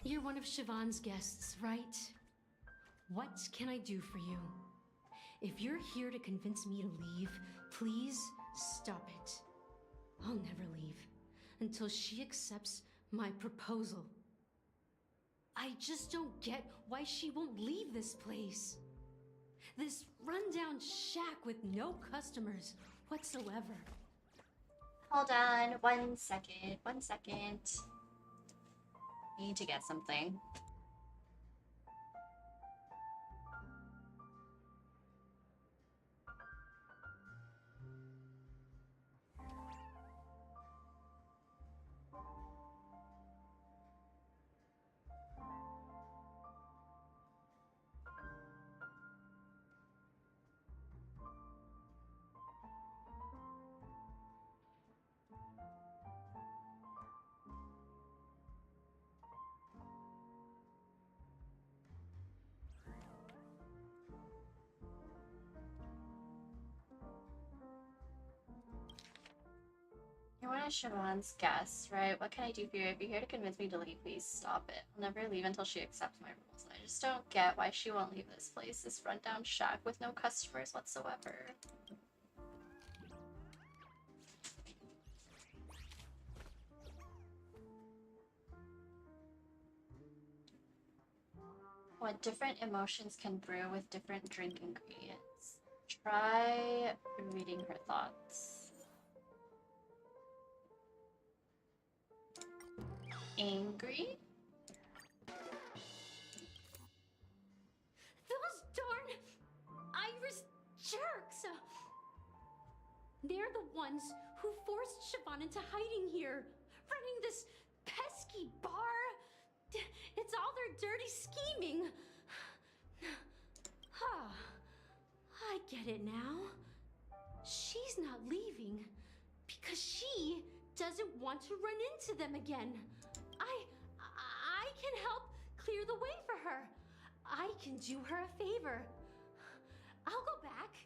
You're one of Siobhan's guests, right? What can I do for you? If you're here to convince me to leave, please stop it. I'll never leave until she accepts my proposal. I just don't get why she won't leave this place. This rundown shack with no customers whatsoever. Hold on, 1 second, 1 second. Need to get something. You're one of Siobhan's guests, right? What can I do for you? If you're here to convince me to leave, please stop it. I'll never leave until she accepts my rules. I just don't get why she won't leave this place, this rundown shack with no customers whatsoever. What different emotions can brew with different drink ingredients? Try reading her thoughts. Angry? Those darn Iris jerks! They're the ones who forced Siobhan into hiding here, running this pesky bar. It's all their dirty scheming. I get it now. She's not leaving because she doesn't want to run into them again. I can help clear the way for her. I can do her a favor. I'll go back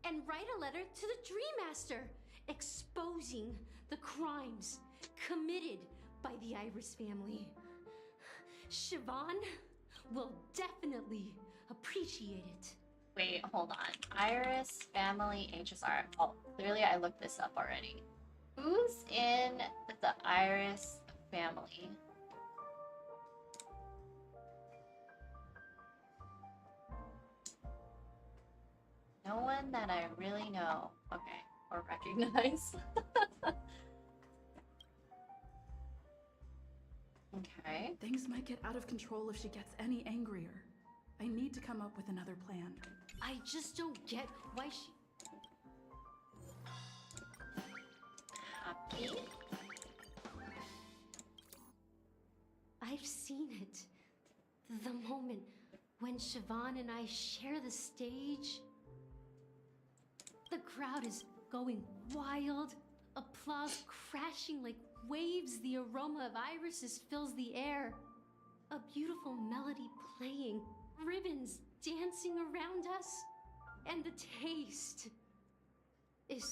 and write a letter to the Dream Master exposing the crimes committed by the Iris family. Siobhan will definitely appreciate it. Wait, hold on. Iris, family, HSR. Oh, clearly I looked this up already. Who's in the Iris family? No one that I really know. Okay. Or recognize. Okay. Things might get out of control if she gets any angrier. I need to come up with another plan. I just don't get why she... Happy? I've seen it. The moment when Siobhan and I share the stage. The crowd is going wild. Applause crashing like waves. The aroma of irises fills the air. A beautiful melody playing. Ribbons dancing around us. And the taste is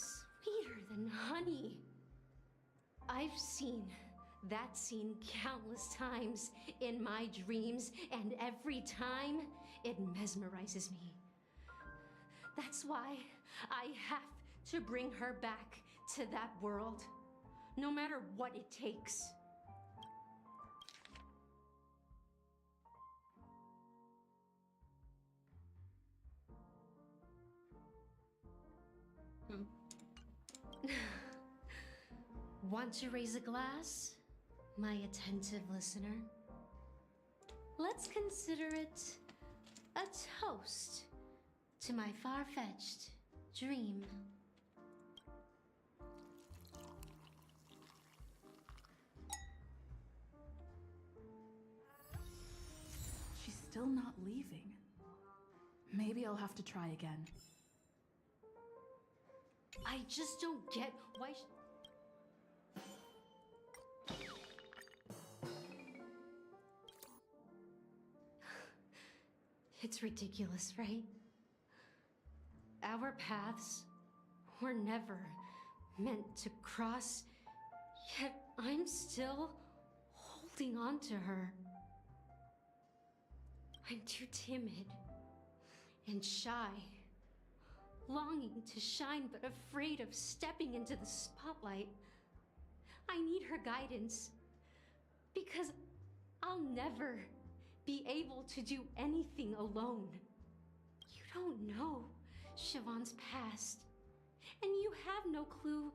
sweeter than honey. I've seen that scene countless times in my dreams, and every time it mesmerizes me. That's why I have to bring her back to that world, no matter what it takes. Want to raise a glass, my attentive listener? Let's consider it a toast to my far-fetched dream. She's still not leaving. Maybe I'll have to try again. I just don't get why It's ridiculous, right? Our paths were never meant to cross, yet I'm still holding on to her. I'm too timid and shy, longing to shine but afraid of stepping into the spotlight. I need her guidance because I'll never be able to do anything alone. You don't know Siobhan's past, and you have no clue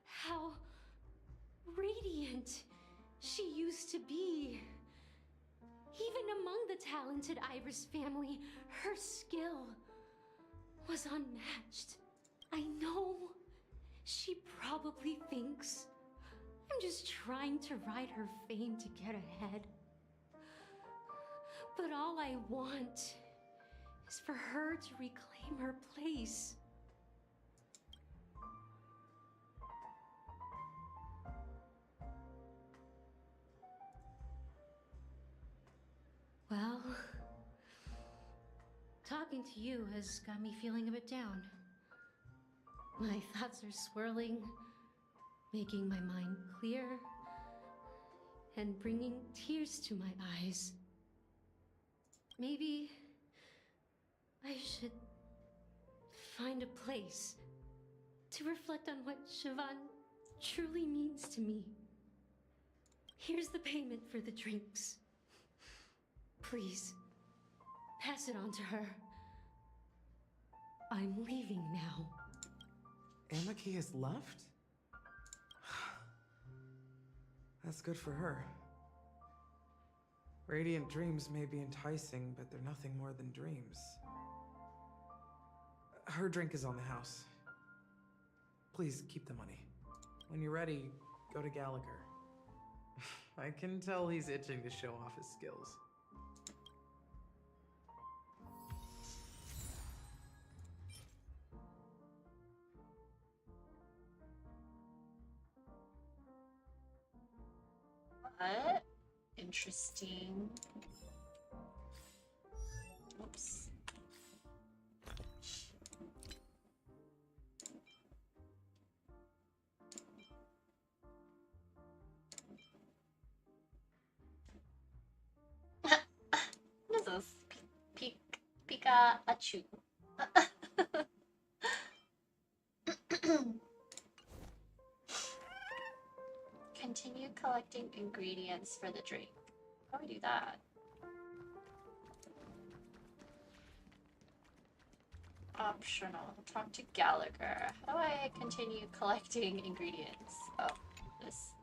how radiant she used to be. Even among the talented Iris family, her skill was unmatched. I know she probably thinks I'm just trying to ride her fame to get ahead. But all I want is for her to reclaim her place. Well, talking to you has got me feeling a bit down. My thoughts are swirling, making my mind clear, and bringing tears to my eyes. Maybe I should find a place to reflect on what Siobhan truly means to me. Here's the payment for the drinks. Please, pass it on to her. I'm leaving now. Amaki has left? That's good for her. Radiant dreams may be enticing, but they're nothing more than dreams. Her drink is on the house. Please keep the money. When you're ready, go to Gallagher. I can tell he's itching to show off his skills. What? Interesting. Oops. What is this? Pikachu. Continue collecting ingredients for the drink. How do we do that? Optional. Talk to Gallagher. How do I continue collecting ingredients? Oh, this.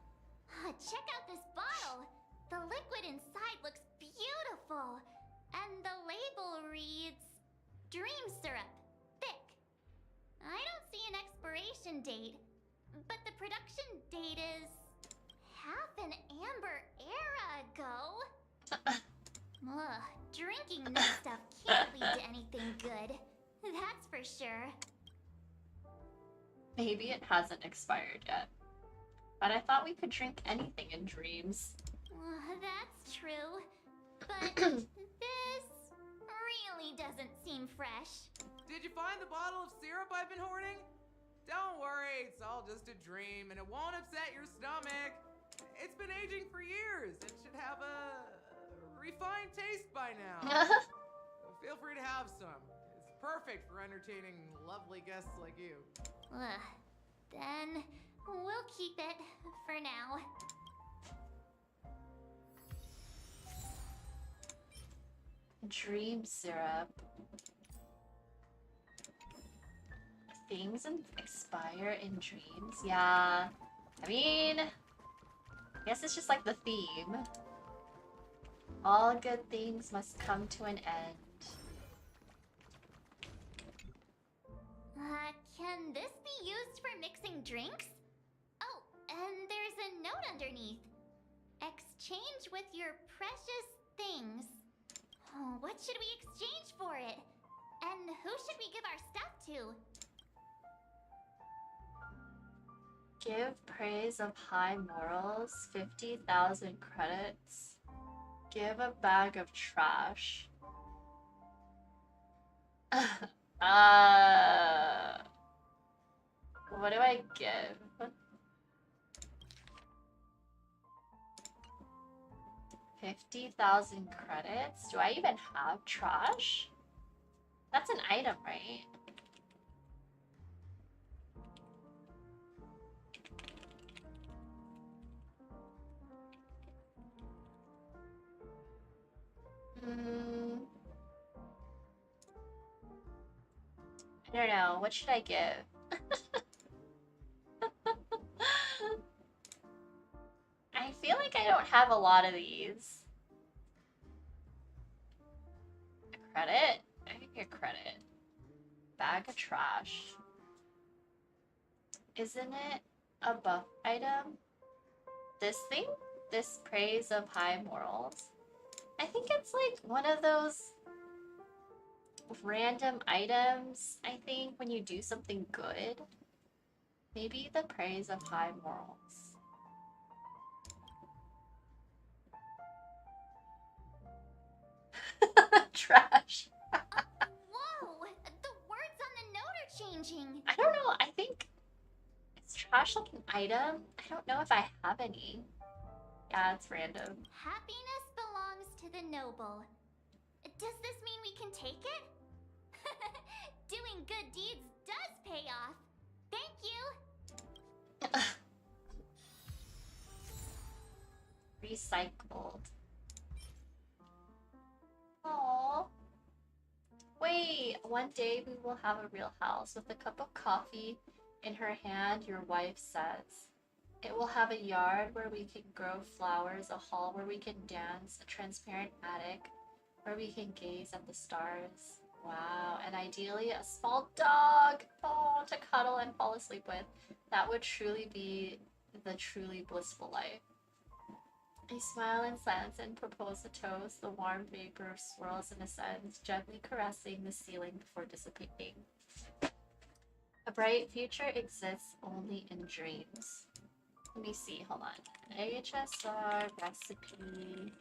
Check out this bottle! The liquid inside looks beautiful! And the label reads... Dream syrup. Thick. I don't see an expiration date, but the production date is... half an amber era ago. Ugh, drinking this stuff can't lead to anything good. That's for sure. Maybe it hasn't expired yet. But I thought we could drink anything in dreams. That's true. But this really doesn't seem fresh. Did you find the bottle of syrup I've been hoarding? Don't worry, it's all just a dream and it won't upset your stomach. It's been aging for years and should have a refined taste by now. Feel free to have some. It's perfect for entertaining lovely guests like you. Then we'll keep it for now. Dream syrup. Things expire in dreams? Yeah. I mean, I guess it's just like the theme. All good things must come to an end. Can this be used for mixing drinks? Oh, and there's a note underneath. Exchange with your precious things. Oh, what should we exchange for it? And who should we give our stuff to? Give praise of high morals, 50,000 credits. Give a bag of trash. What do I give? 50,000 credits? Do I even have trash? That's an item, right? I don't know. What should I give? I feel like I don't have a lot of these. A credit? I can get credit. Bag of trash. Isn't it a buff item? This thing? This praise of high morals? I think it's like one of those random items, I think, when you do something good. Maybe the praise of high morals. Trash. Whoa! The words on the note are changing. I don't know. I think it's trash like an item. I don't know if I have any. Yeah, it's random. Happiness belongs to the noble. Does this mean we can take it? Doing good deeds does pay off. Thank you. Recycled. Aww. Wait, one day we will have a real house with a cup of coffee in her hand, your wife says. It will have a yard where we can grow flowers, a hall where we can dance, a transparent attic where we can gaze at the stars. Wow, and ideally a small dog, to cuddle and fall asleep with. That would truly be the truly blissful life. I smile in silence and propose a toast. The warm vapor swirls and ascends, gently caressing the ceiling before dissipating. A bright future exists only in dreams. Let me see, hold on. HSR recipe,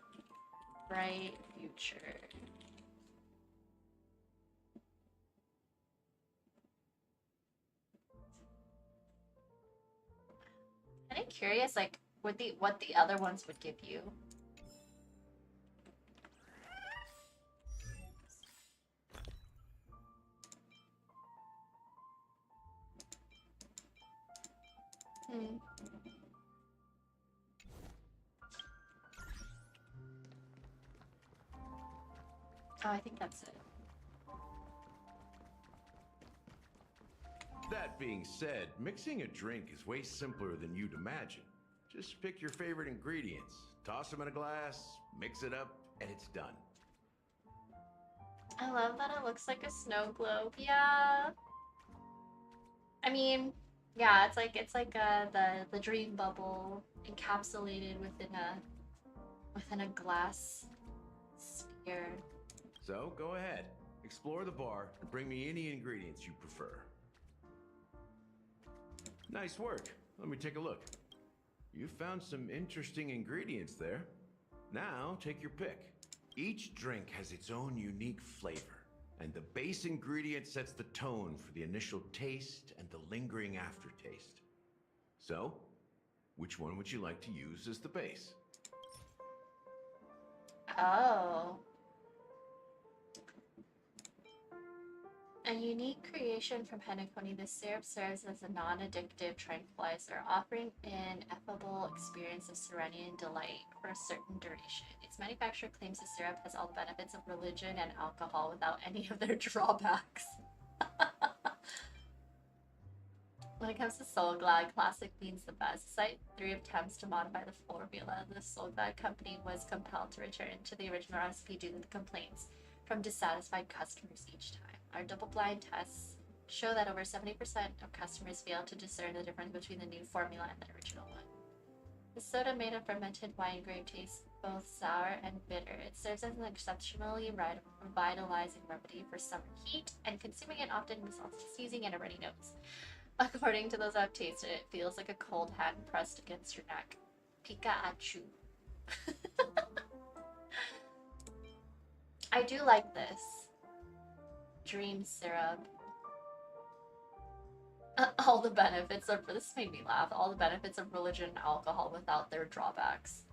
bright future. I'm curious, like, what the other ones would give you. Oh, I think that's it. That being said, mixing a drink is way simpler than you'd imagine. Just pick your favorite ingredients, toss them in a glass, mix it up, and it's done. I love that it looks like a snow globe. Yeah. I mean, yeah, it's like the dream bubble encapsulated within a glass sphere. So go ahead, explore the bar and bring me any ingredients you prefer. Nice work. Let me take a look. You found some interesting ingredients there. Now take your pick. Each drink has its own unique flavor, and the base ingredient sets the tone for the initial taste and the lingering aftertaste. So, which one would you like to use as the base? Oh. A unique creation from Penacony, this syrup serves as a non-addictive tranquilizer, offering an effable experience of serenity and delight for a certain duration. Its manufacturer claims the syrup has all the benefits of religion and alcohol without any of their drawbacks. When it comes to Soul Glad, classic means the best. Despite 3 attempts to modify the formula, the Soul Glad company was compelled to return to the original recipe due to the complaints from dissatisfied customers each time. Our double-blind tests show that over 70% of customers fail to discern the difference between the new formula and the original one. The soda made of fermented wine grape tastes both sour and bitter. It serves as an exceptionally revitalizing remedy for summer heat, and consuming it often results in sneezing and a runny nose. According to those I've tasted, it feels like a cold hand pressed against your neck. Pika-achu. I do like this. Dream syrup. All the benefits of this made me laugh. All the benefits of religion and alcohol without their drawbacks.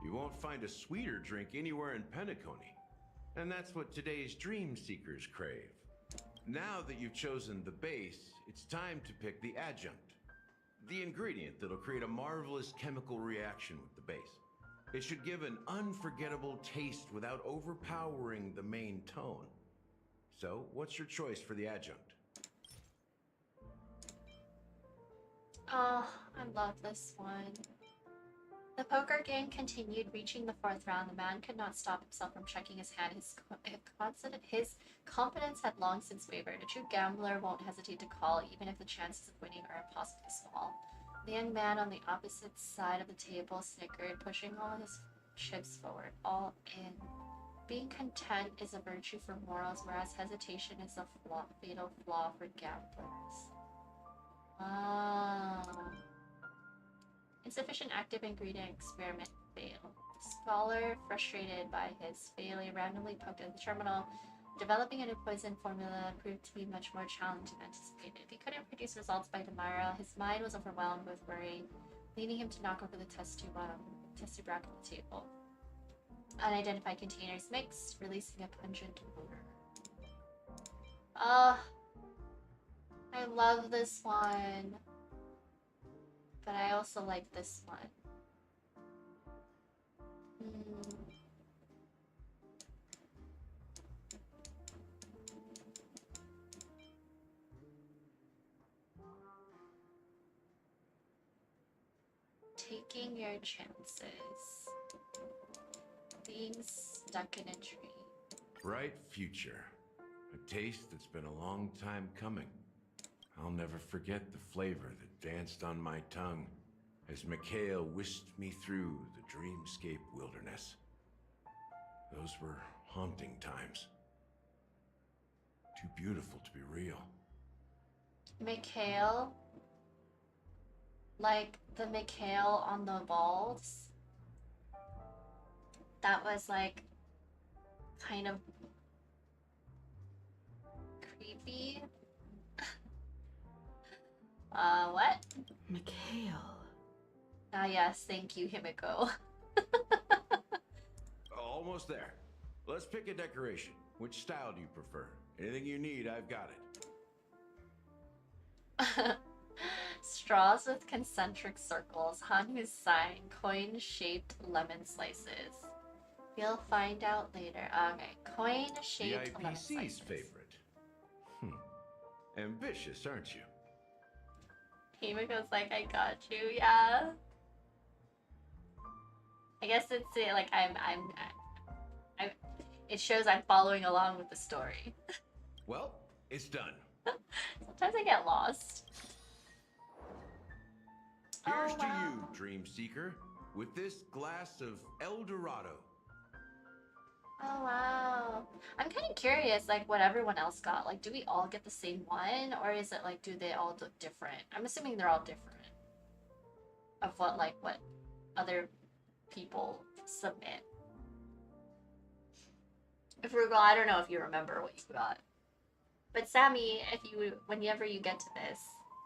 You won't find a sweeter drink anywhere in Penacony. And that's what today's dream seekers crave. Now that you've chosen the base, it's time to pick the adjunct. The ingredient that'll create a marvelous chemical reaction with the base. It should give an unforgettable taste without overpowering the main tone. So, what's your choice for the adjunct? Oh, I love this one. The poker game continued, reaching the 4th round. The man could not stop himself from checking his hand. His confidence had long since wavered. A true gambler won't hesitate to call, even if the chances of winning are impossibly small. The young man on the opposite side of the table snickered, pushing all his chips forward, all in. Being content is a virtue for mortals, whereas hesitation is a fatal flaw for gamblers. Ah. Insufficient active ingredient experiment failed. The scholar, frustrated by his failure, randomly poked at the terminal. Developing a new poison formula proved to be much more challenging than anticipated. If he couldn't produce results by tomorrow, his mind was overwhelmed with worry, leading him to knock over the test tube rack on the table. Unidentified containers mixed, releasing a pungent odor. I love this one. But I also like this one. Taking your chances. Being stuck in a tree. Bright future. A taste that's been a long time coming. I'll never forget the flavor that danced on my tongue as Mikhail whisked me through the dreamscape wilderness. Those were haunting times. Too beautiful to be real. Mikhail? Like the Mikhail on the balls? That was like kind of creepy. What? Mikhail. Ah, yes, thank you, Himiko. Almost there. Let's pick a decoration. Which style do you prefer? Anything you need, I've got it. Straws with concentric circles, Hanu's sign, coin-shaped lemon slices. We'll find out later. Okay, coin-shaped The lemon IPC's slices. favorite. Ambitious, aren't you? Himiko's like, I got you, yeah. I guess it's like it shows I'm following along with the story. Well, it's done. Sometimes I get lost. Here's Oh, to wow. you, Dream Seeker, with this glass of El Dorado. Oh wow. I'm kind of curious, like what everyone else got. Like, do we all get the same one, or is it like, do they all look different? I'm assuming they're all different. Of what other people submit. Frugal, I don't know if you remember what you got. But Sammy, whenever you get to this,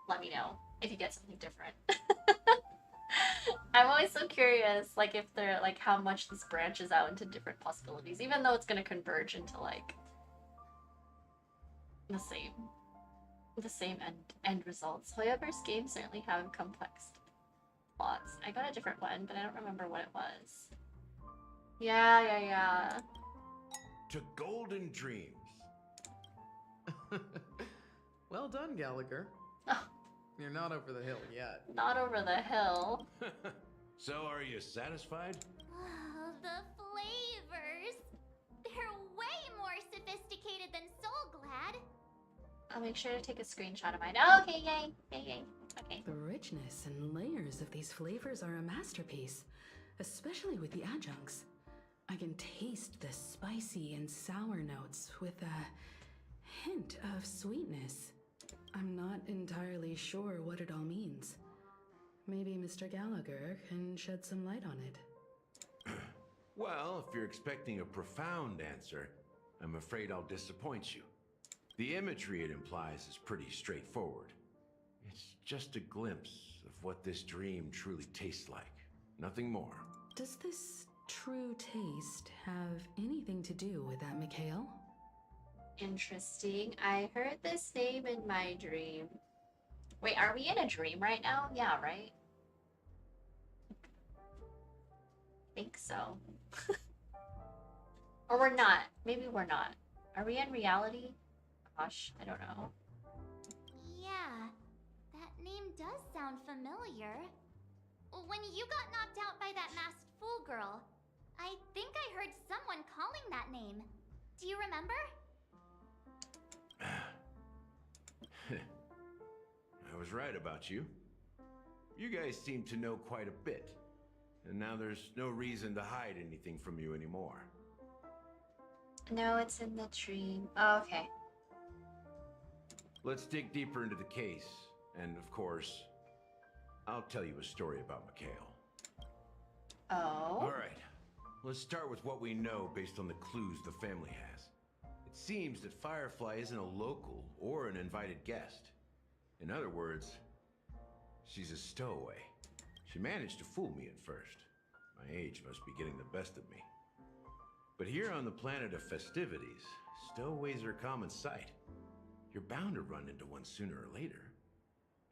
let me know if you get something different. I'm always so curious, like if they're like how much this branches out into different possibilities, even though it's gonna converge into like the same end results. However's games certainly have complex plots. I got a different one, but I don't remember what it was. Yeah. To Golden Dreams. Well done, Gallagher. Oh. You're not over the hill yet. Not over the hill. So, are you satisfied? Oh, the flavors! They're way more sophisticated than Soul Glad. I'll make sure to take a screenshot of mine. Okay, yay. Okay. The richness and layers of these flavors are a masterpiece, especially with the adjuncts. I can taste the spicy and sour notes with a hint of sweetness. I'm not entirely sure what it all means. Maybe Mr. Gallagher can shed some light on it. Well, if you're expecting a profound answer, I'm afraid I'll disappoint you. The imagery it implies is pretty straightforward. It's just a glimpse of what this dream truly tastes like. Nothing more. Does this true taste have anything to do with that, Mikhail? Interesting. I heard this name in my dream. Wait, are we in a dream right now? Yeah, right? I think so. Or we're not. Maybe we're not. Are we in reality? Gosh, I don't know. Yeah, that name does sound familiar. When you got knocked out by that masked fool girl, I think I heard someone calling that name. Do you remember? I was right about you. You guys seem to know quite a bit. And now there's no reason to hide anything from you anymore. No, it's in the dream. Oh, okay. Let's dig deeper into the case. And of course, I'll tell you a story about Mikhail. Oh? Alright, let's start with what we know based on the clues the family has. It seems that Firefly isn't a local or an invited guest. In other words, she's a stowaway. She managed to fool me at first. My age must be getting the best of me. But here on the planet of festivities, stowaways are a common sight. You're bound to run into one sooner or later.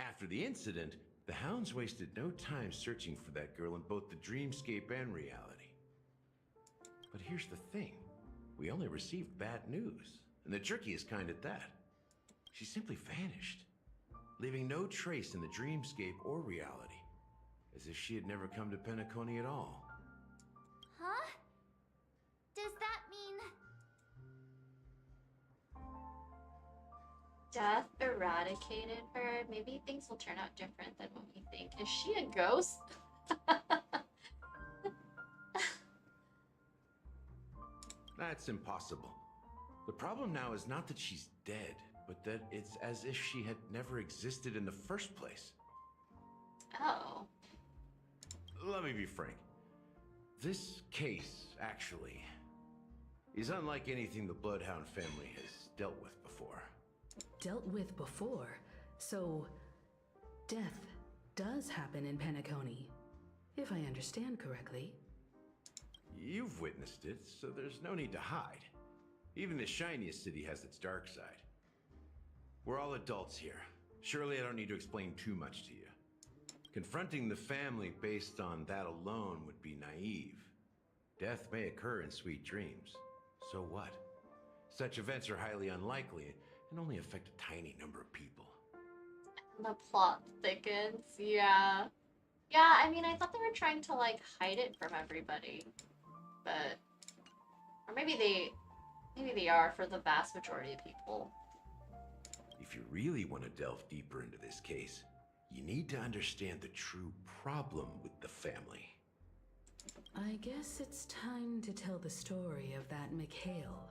After the incident, the hounds wasted no time searching for that girl in both the dreamscape and reality. But here's the thing. We only received bad news, and the trickiest kind at that. She simply vanished, leaving no trace in the dreamscape or reality, as if she had never come to Penacony at all. Huh? Does that mean... Death eradicated her. Maybe things will turn out different than what we think. Is she a ghost? That's impossible. The problem now is not that she's dead, but that it's as if she had never existed in the first place. Oh. Let me be frank. This case, actually, is unlike anything the Bloodhound family has dealt with before. Dealt with before? So, death does happen in Penacony, if I understand correctly. You've witnessed it, so there's no need to hide. Even the shiniest city has its dark side. We're all adults here. Surely I don't need to explain too much to you. Confronting the family based on that alone would be naive. Death may occur in sweet dreams. So what? Such events are highly unlikely, and only affect a tiny number of people. The plot thickens, yeah. Yeah, I mean, I thought they were trying to, like, hide it from everybody. But... Or maybe they are for the vast majority of people. If you really want to delve deeper into this case, you need to understand the true problem with the family. I guess it's time to tell the story of that Mikhail.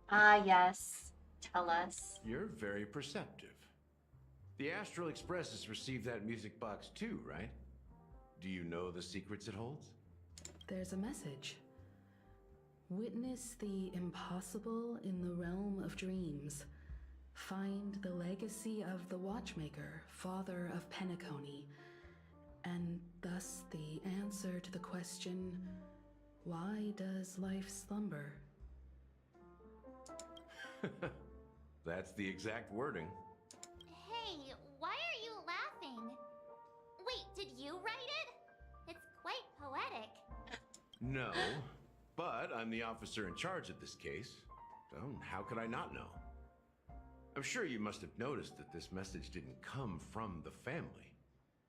Ah, yes. Tell us. You're very perceptive. The Astral Express has received that music box too, right? Do you know the secrets it holds? There's a message. Witness the impossible in the realm of dreams. Find the legacy of the Watchmaker, father of Penacony, and thus the answer to the question, why does life slumber? That's the exact wording. Hey, why are you laughing? Wait, did you write it? It's quite poetic. No, but I'm the officer in charge of this case. So how could I not know? I'm sure you must have noticed that this message didn't come from the family.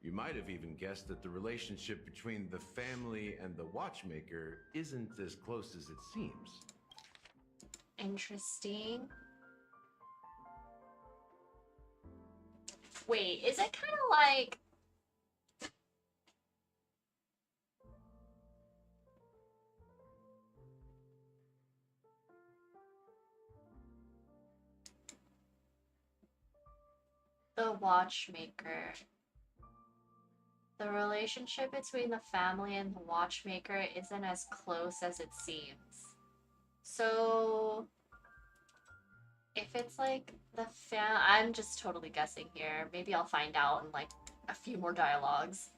You might have even guessed that the relationship between the family and the Watchmaker isn't as close as it seems. Interesting. Wait, is it kind of like... The Watchmaker. The relationship between the family and the Watchmaker isn't as close as it seems. So... if it's like the I'm just totally guessing here. Maybe I'll find out in like a few more dialogues.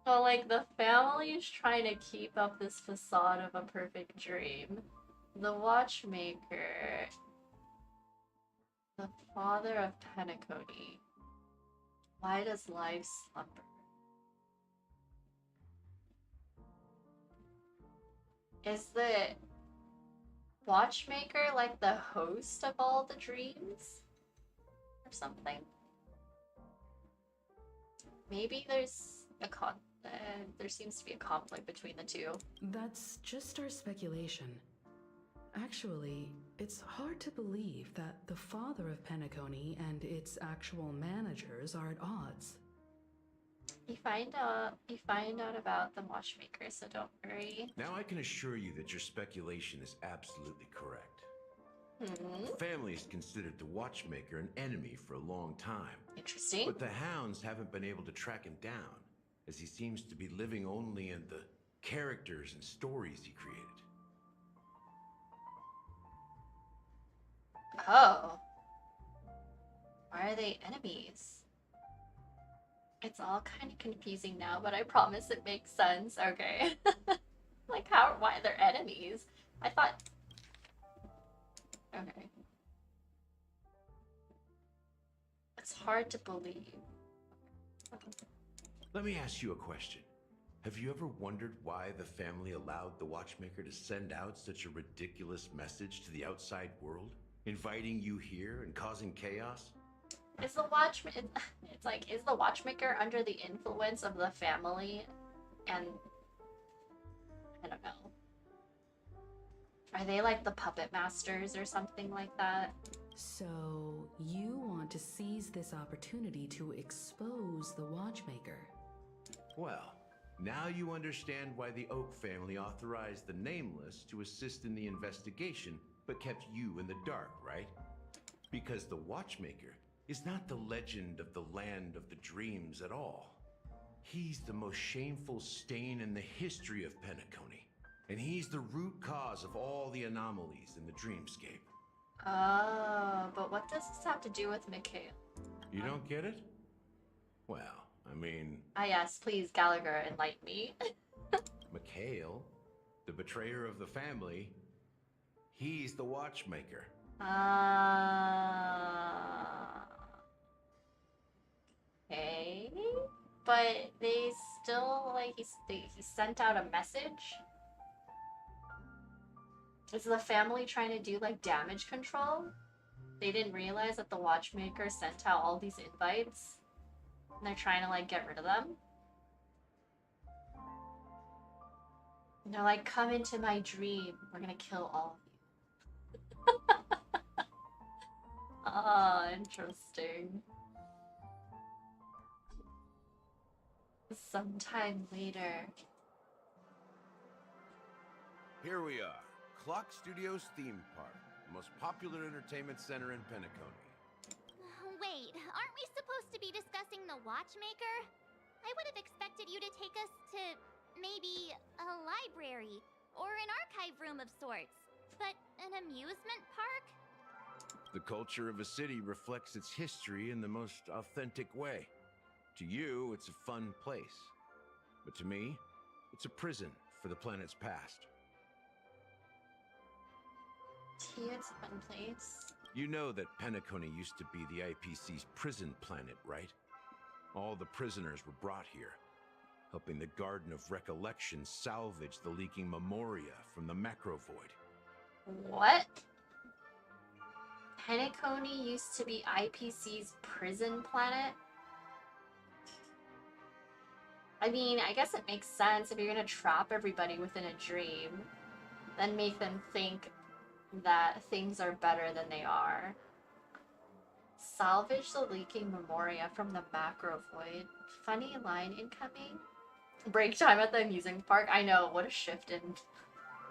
But like the family is trying to keep up this facade of a perfect dream. The Watchmaker, the father of Penacony. Why does life slumber? Is the Watchmaker like the host of all the dreams? Or something? Maybe there's a there seems to be a conflict between the two. That's just our speculation. Actually, it's hard to believe that the father of Penacony and its actual managers are at odds. You find out about the Watchmaker, so don't worry. Now I can assure you that your speculation is absolutely correct. The family has considered the Watchmaker an enemy for a long time. Interesting. But the hounds haven't been able to track him down, as he seems to be living only in the characters and stories he created. Oh. Why are they enemies? It's all kind of confusing now, but I promise it makes sense. Okay. Like why they're enemies? I thought... Okay. It's hard to believe. Let me ask you a question. Have you ever wondered why the family allowed the Watchmaker to send out such a ridiculous message to the outside world? Inviting you here and causing chaos? Is the it's like, is the Watchmaker under the influence of the family? And I don't know. Are they like the puppet masters or something like that? So, you want to seize this opportunity to expose the Watchmaker? Well, now you understand why the Oak family authorized the Nameless to assist in the investigation, but kept you in the dark, right? Because the Watchmaker is not the legend of the land of the dreams at all. He's the most shameful stain in the history of Penacony, and he's the root cause of all the anomalies in the dreamscape. Oh, but what does this have to do with Mikhail? You don't get it? Well, I mean... Ah yes, please, Gallagher, enlighten me. Mikhail, the betrayer of the family, he's the Watchmaker. Okay. But they still, like, he sent out a message Is the family trying to do like damage control? They didn't realize that the watchmaker sent out all these invites and they're trying to like get rid of them. And they're like, come into my dream. We're gonna kill all of you. Ah, interesting. Sometime later. Here we are, Clock Studios theme park, the most popular entertainment center in Penacony. Wait, aren't we supposed to be discussing the watchmaker? I would have expected you to take us to maybe a library or an archive room of sorts. But an amusement park? The culture of a city reflects its history in the most authentic way. To you, it's a fun place. But to me, it's a prison for the planet's past. To you, it's a fun place. You know that Penacony used to be the IPC's prison planet, right? All the prisoners were brought here, helping the Garden of Recollection salvage the leaking memoria from the macro void. What? Penacony used to be IPC's prison planet? I mean, I guess it makes sense if you're gonna trap everybody within a dream, then make them think that things are better than they are. Salvage the leaking memoria from the macro void. Funny line incoming. Break time at the amusement park. I know, what a shift in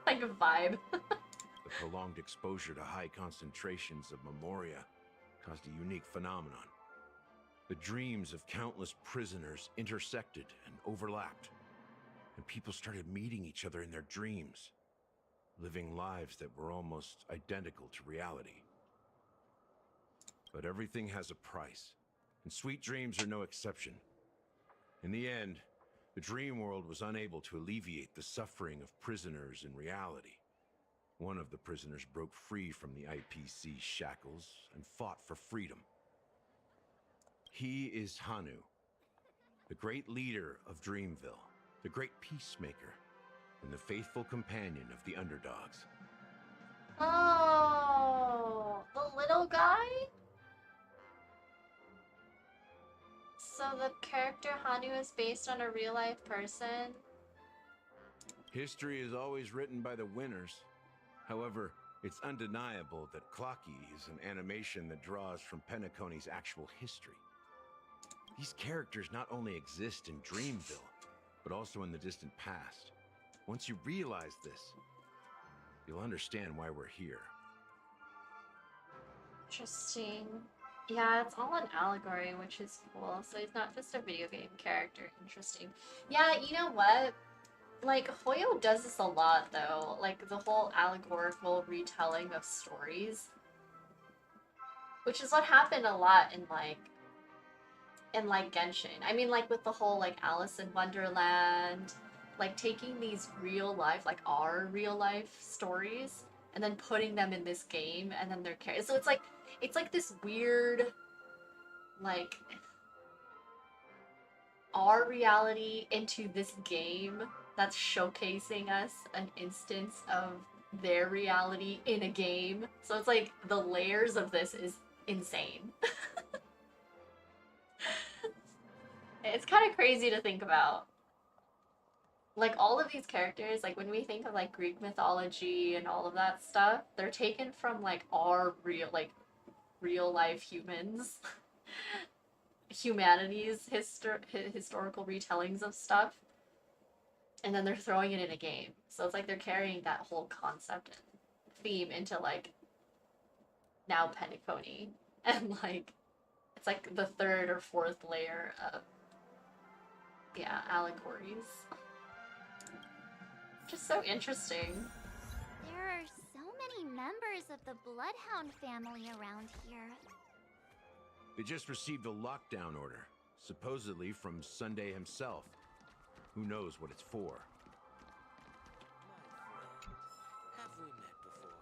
like vibe. The prolonged exposure to high concentrations of memoria caused a unique phenomenon. The dreams of countless prisoners intersected and overlapped, and people started meeting each other in their dreams, living lives that were almost identical to reality. But everything has a price, and sweet dreams are no exception. In the end, the dream world was unable to alleviate the suffering of prisoners in reality. One of the prisoners broke free from the IPC shackles and fought for freedom. He is Hanu, the great leader of Dreamville, the great peacemaker, and the faithful companion of the underdogs. Oh, the little guy? So the character Hanu is based on a real-life person? History is always written by the winners. However, it's undeniable that Clocky is an animation that draws from Penacony's actual history. These characters not only exist in Dreamville, but also in the distant past. Once you realize this, you'll understand why we're here. Interesting. Yeah, it's all an allegory, which is cool. So he's not just a video game character. Interesting. Yeah, you know what? Like, Hoyo does this a lot, though. Like, the whole allegorical retelling of stories. Which is what happened a lot in, Genshin. I mean, like, with the whole, like, Alice in Wonderland. Like, taking these real life, like, our real life stories, and then putting them in this game, and then they're characters. So it's like this weird, like, our reality into this game that's showcasing us an instance of their reality in a game. So it's like the layers of this is insane. It's kind of crazy to think about. Like, all of these characters, like, when we think of, like, Greek mythology and all of that stuff, they're taken from, like, our real life humans. Humanity's historical retellings of stuff. And then they're throwing it in a game. So it's like they're carrying that whole concept and theme into, like, now Penacony. And, like, it's like the third or fourth layer of, yeah, allegories. Just so interesting. There are so many members of the Bloodhound family around here. They just received a lockdown order, supposedly from Susday himself. Who knows what it's for? Have we met before?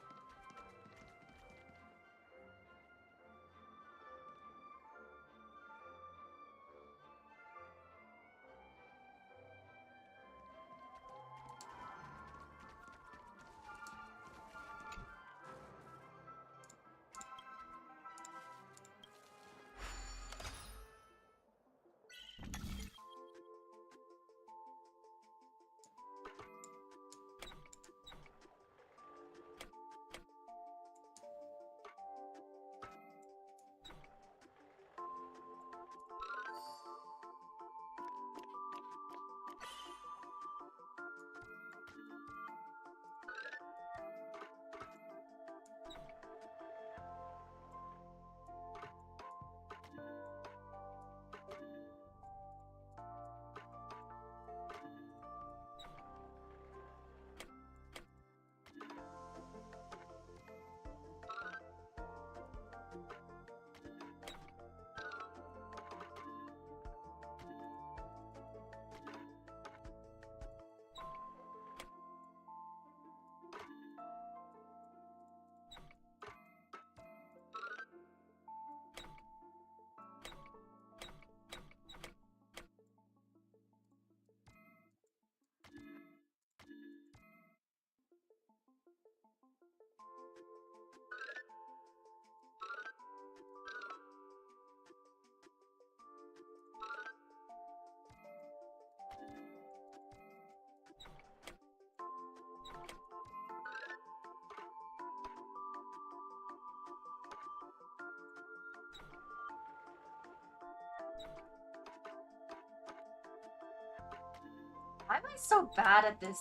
Why am I so bad at this?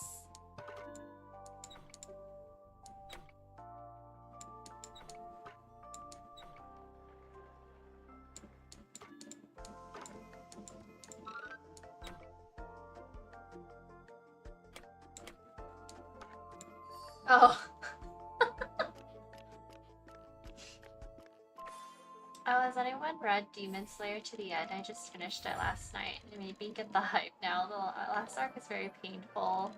Oh. Oh, has anyone read Demon Slayer to the end? I just finished it last night. It made me get the hype now. The last arc is very painful.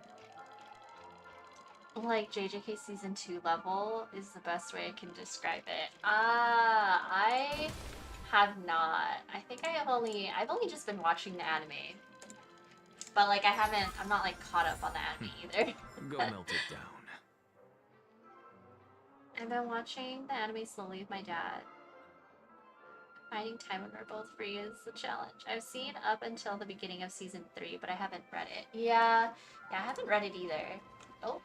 Like JJK season 2 level is the best way I can describe it. I have not. I think I've only just been watching the anime. But like I'm not like caught up on the anime either. Go melt it down. I've been watching the anime slowly with my dad. Finding time when we're both free is a challenge. I've seen up until the beginning of season 3, but I haven't read it. Yeah, I haven't read it either. Oh.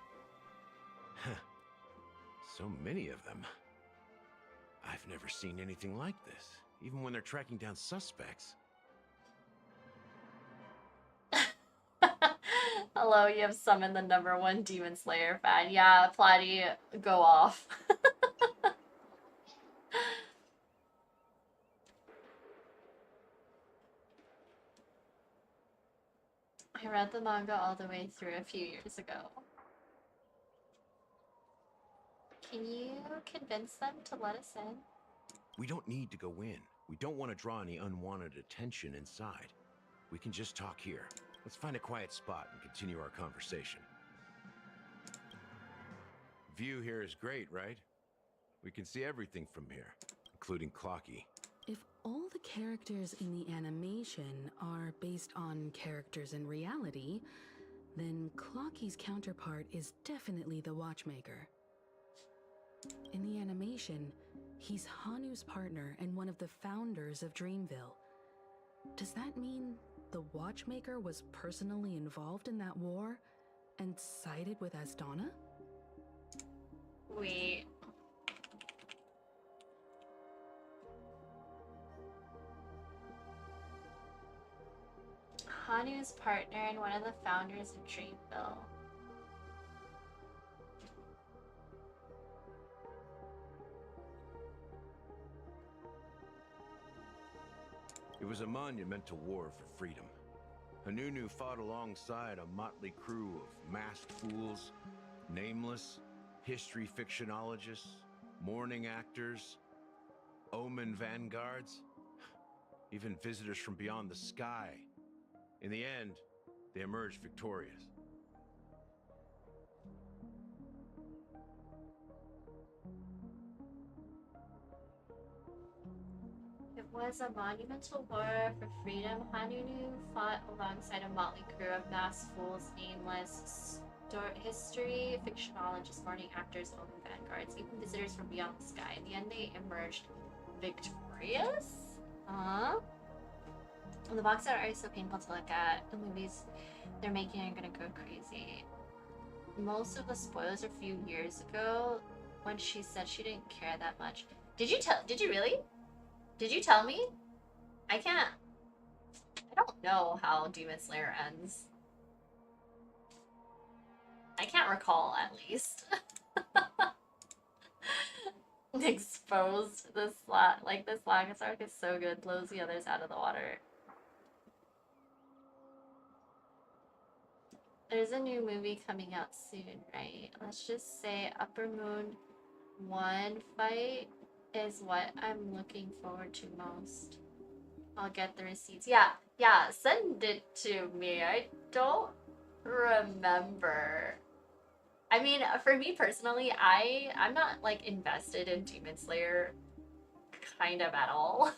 So many of them. I've never seen anything like this, even when they're tracking down suspects. Hello, you have summoned the #1 Demon Slayer fan. Yeah, Platy, go off. I read the manga all the way through a few years ago. Can you convince them to let us in? We don't need to go in. We don't want to draw any unwanted attention inside. We can just talk here. Let's find a quiet spot and continue our conversation. View here is great, right? We can see everything from here, including Clocky. If all the characters in the animation are based on characters in reality, then Clocky's counterpart is definitely the Watchmaker. In the animation, he's Hanu's partner and one of the founders of Dreamville. Does that mean the Watchmaker was personally involved in that war and sided with Asdana? Wait. Hanu's partner and one of the founders of Dreamville. It was a monumental war for freedom. Hanunu fought alongside a motley crew of masked fools, nameless, history fictionologists, mourning actors, omen vanguards, even visitors from beyond the sky. In the end, they emerged victorious. It was a monumental war for freedom. Hanunu fought alongside a motley crew of masked fools, nameless, history fictionologists, mourning actors, omen vanguards, even visitors from beyond the sky. In the end, they emerged victorious? The box art is so painful to look at. The movies they're making are gonna go crazy. Most of the spoilers a few years ago when she said she didn't care that much. Did you really? Did you tell me? I don't know how Demon Slayer ends. I can't recall, at least. Exposed. This Lagos arc is so good. Blows the others out of the water. There's a new movie coming out soon, right? Let's just say Upper Moon 1 fight is what I'm looking forward to most. I'll get the receipts. Yeah, send it to me. I don't remember. I mean, for me personally, I'm not like invested in Demon Slayer kind of at all.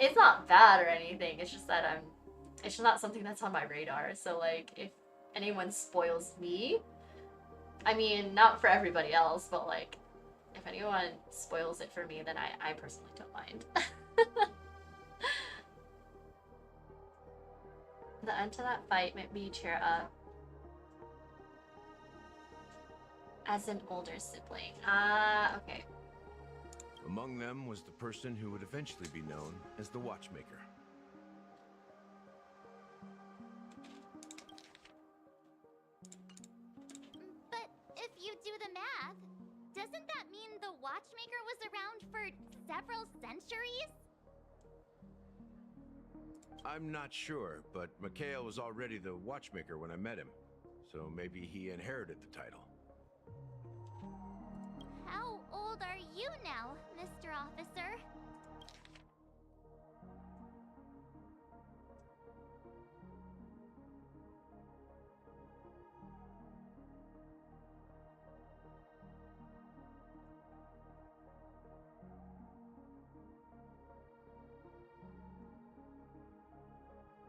It's not bad or anything. It's just that it's not something that's on my radar. So like if anyone spoils me, I mean, not for everybody else, but like if anyone spoils it for me, then I personally don't mind. The end to that fight made me cheer up. As an older sibling. Okay. Among them was the person who would eventually be known as the Watchmaker. doesn't that mean the watchmaker was around for several centuries? I'm not sure, but Mikhail was already the watchmaker when I met him. So maybe he inherited the title. How old are you now, Mr. Officer?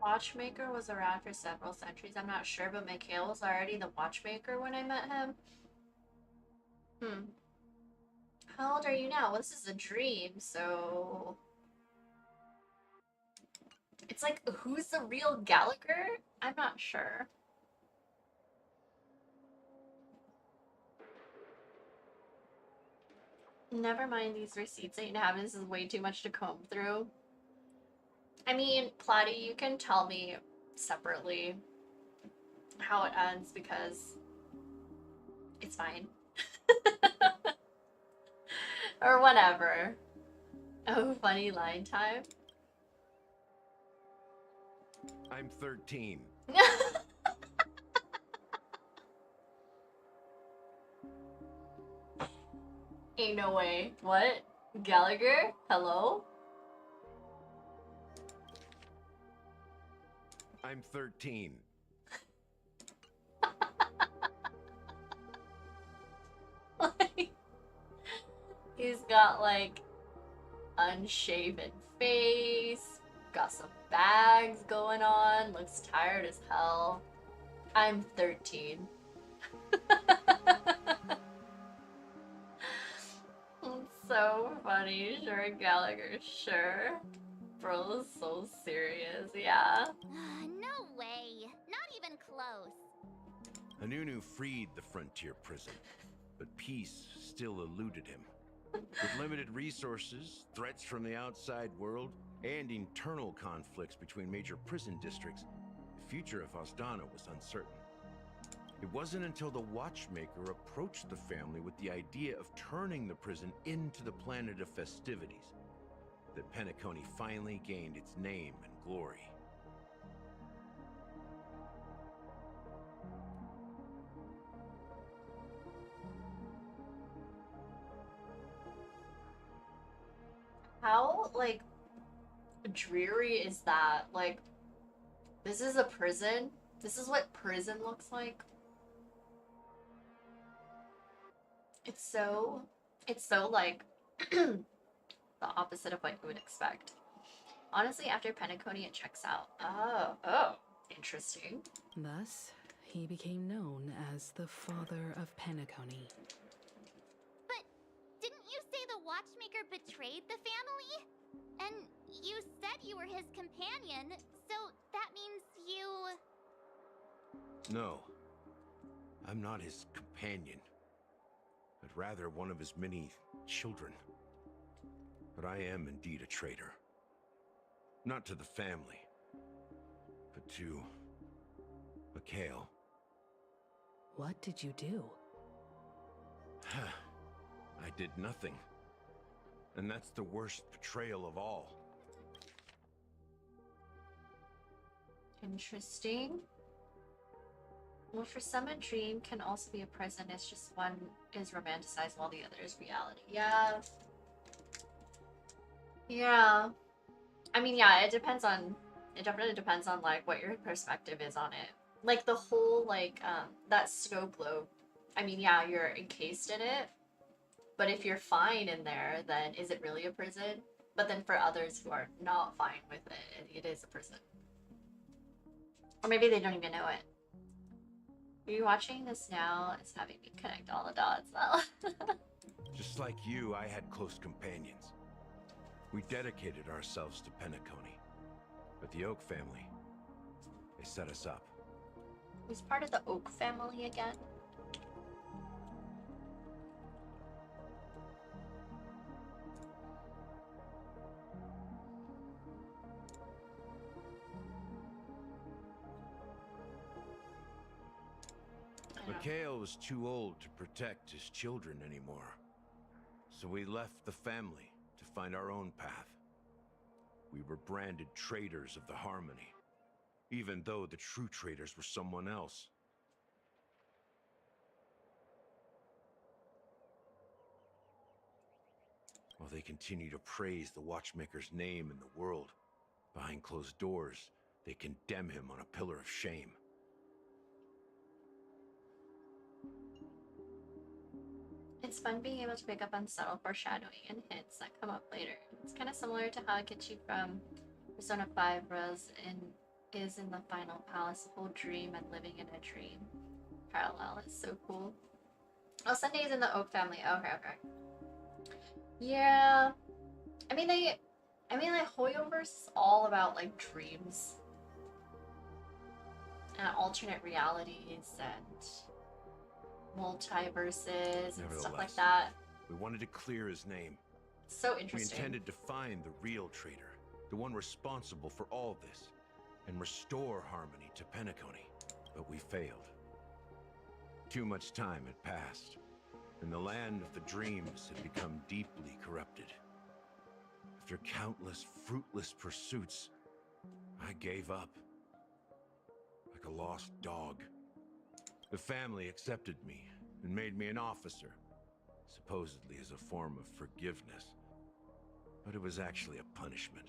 Watchmaker was around for several centuries. I'm not sure, but Mikhail was already the watchmaker when I met him. How old are you now? Well, this is a dream, so... It's like, who's the real Gallagher? I'm not sure. Never mind these receipts that you have. This is way too much to comb through. I mean, Platy, you can tell me separately how it ends because it's fine. Or whatever. Oh, funny line time. I'm 13. Ain't no way. What? Gallagher? Hello? I'm 13. He's got like unshaven face, got some bags going on, looks tired as hell. I'm 13. It's so funny, sure, Gallagher, sure. Bro's so serious, yeah. No way. Not even close. Anunu freed the frontier prison, but peace still eluded him. With limited resources, threats from the outside world, and internal conflicts between major prison districts, the future of Osdana was uncertain. It wasn't until the watchmaker approached the family with the idea of turning the prison into the planet of festivities that Penacony finally gained its name and glory. How, like, dreary is that? Like, this is a prison? This is what prison looks like? It's so, like, the opposite of what you would expect. Honestly, after Penacony, it checks out. Oh, interesting. Thus, he became known as the father of Penacony. But didn't you say the watchmaker betrayed the family? And you said you were his companion, so that means you... No, I'm not his companion, but rather one of his many children. But I am indeed a traitor. Not to the family, but to Mikhail. What did you do? I did nothing. And that's the worst betrayal of all. Interesting. Well, for some, a dream can also be a prison. It's just one is romanticized while the other is reality. Yeah. Yeah. I mean, yeah, it definitely depends on, like, what your perspective is on it. Like, the whole, like, that snow globe. I mean, yeah, you're encased in it. But if you're fine in there, then is it really a prison? But then for others who are not fine with it, it is a prison. Or maybe they don't even know it. Are you watching this now? It's having me connect all the dots now. Just like you, I had close companions. We dedicated ourselves to Penacony. But the Oak family, they set us up. Who's part of the Oak family again? Mikhail was too old to protect his children anymore. So we left the family to find our own path. We were branded traitors of the Harmony, even though the true traitors were someone else. While they continue to praise the Watchmaker's name in the world, behind closed doors, they condemn him on a pillar of shame. It's fun being able to pick up on subtle foreshadowing and hints that come up later. It's kind of similar to how Akechi from Persona 5 is in the final palace, a whole dream and living in a dream. Parallel is so cool. Oh, Sunday's in the Oak family. Okay. Yeah. I mean, like Hoyoverse is all about like dreams and alternate realities and multiverses and stuff like that. We wanted to clear his name. So interesting. We intended to find the real traitor, the one responsible for all this, and restore harmony to Penacony. But we failed. Too much time had passed, and the land of the dreams had become deeply corrupted. After countless fruitless pursuits, I gave up. Like a lost dog. The family accepted me and made me an officer, supposedly as a form of forgiveness. But it was actually a punishment.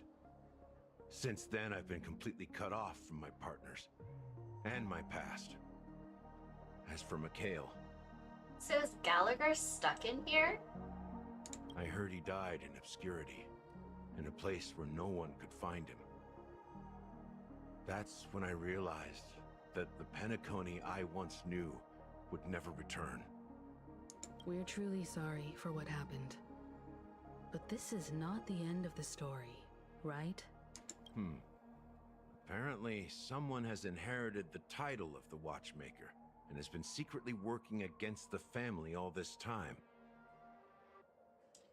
Since then, I've been completely cut off from my partners and my past. As for Mikhail... So is Gallagher stuck in here? I heard he died in obscurity, in a place where no one could find him. That's when I realized that the Penacony I once knew would never return. We're truly sorry for what happened. But this is not the end of the story, right? Apparently, someone has inherited the title of the Watchmaker and has been secretly working against the family all this time.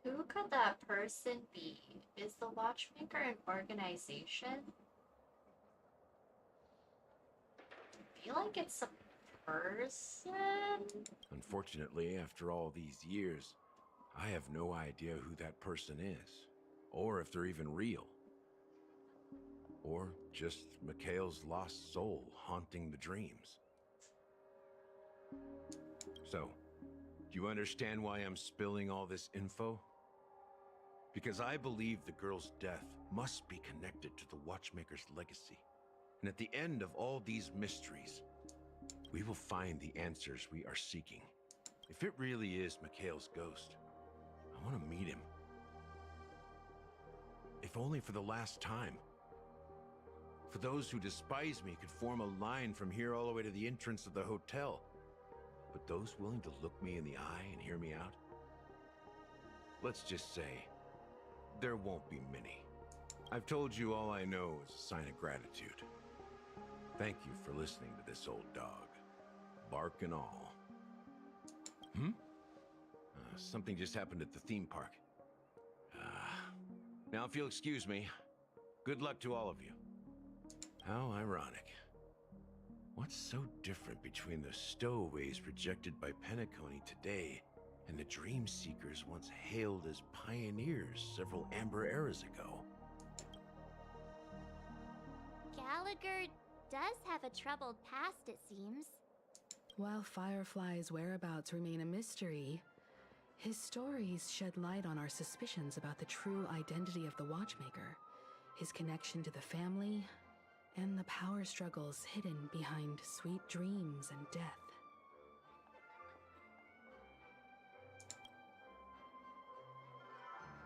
Who could that person be? Is the Watchmaker an organization? I feel like it's a person? Unfortunately, after all these years, I have no idea who that person is, or if they're even real. Or just Mikhail's lost soul haunting the dreams. So, do you understand why I'm spilling all this info? Because I believe the girl's death must be connected to the Watchmaker's legacy. And at the end of all these mysteries, we will find the answers we are seeking. If it really is Mikhail's ghost, I want to meet him. If only for the last time. For those who despise me could form a line from here all the way to the entrance of the hotel. But those willing to look me in the eye and hear me out? Let's just say, there won't be many. I've told you all I know is a sign of gratitude. Thank you for listening to this old dog. Bark and all. Something just happened at the theme park. Now if you'll excuse me, good luck to all of you. How ironic. What's so different between the stowaways rejected by Penacony today and the dream seekers once hailed as pioneers several amber eras ago? Gallagher does have a troubled past, it seems. While Firefly's whereabouts remain a mystery, his stories shed light on our suspicions about the true identity of the Watchmaker, his connection to the family, and the power struggles hidden behind sweet dreams and death.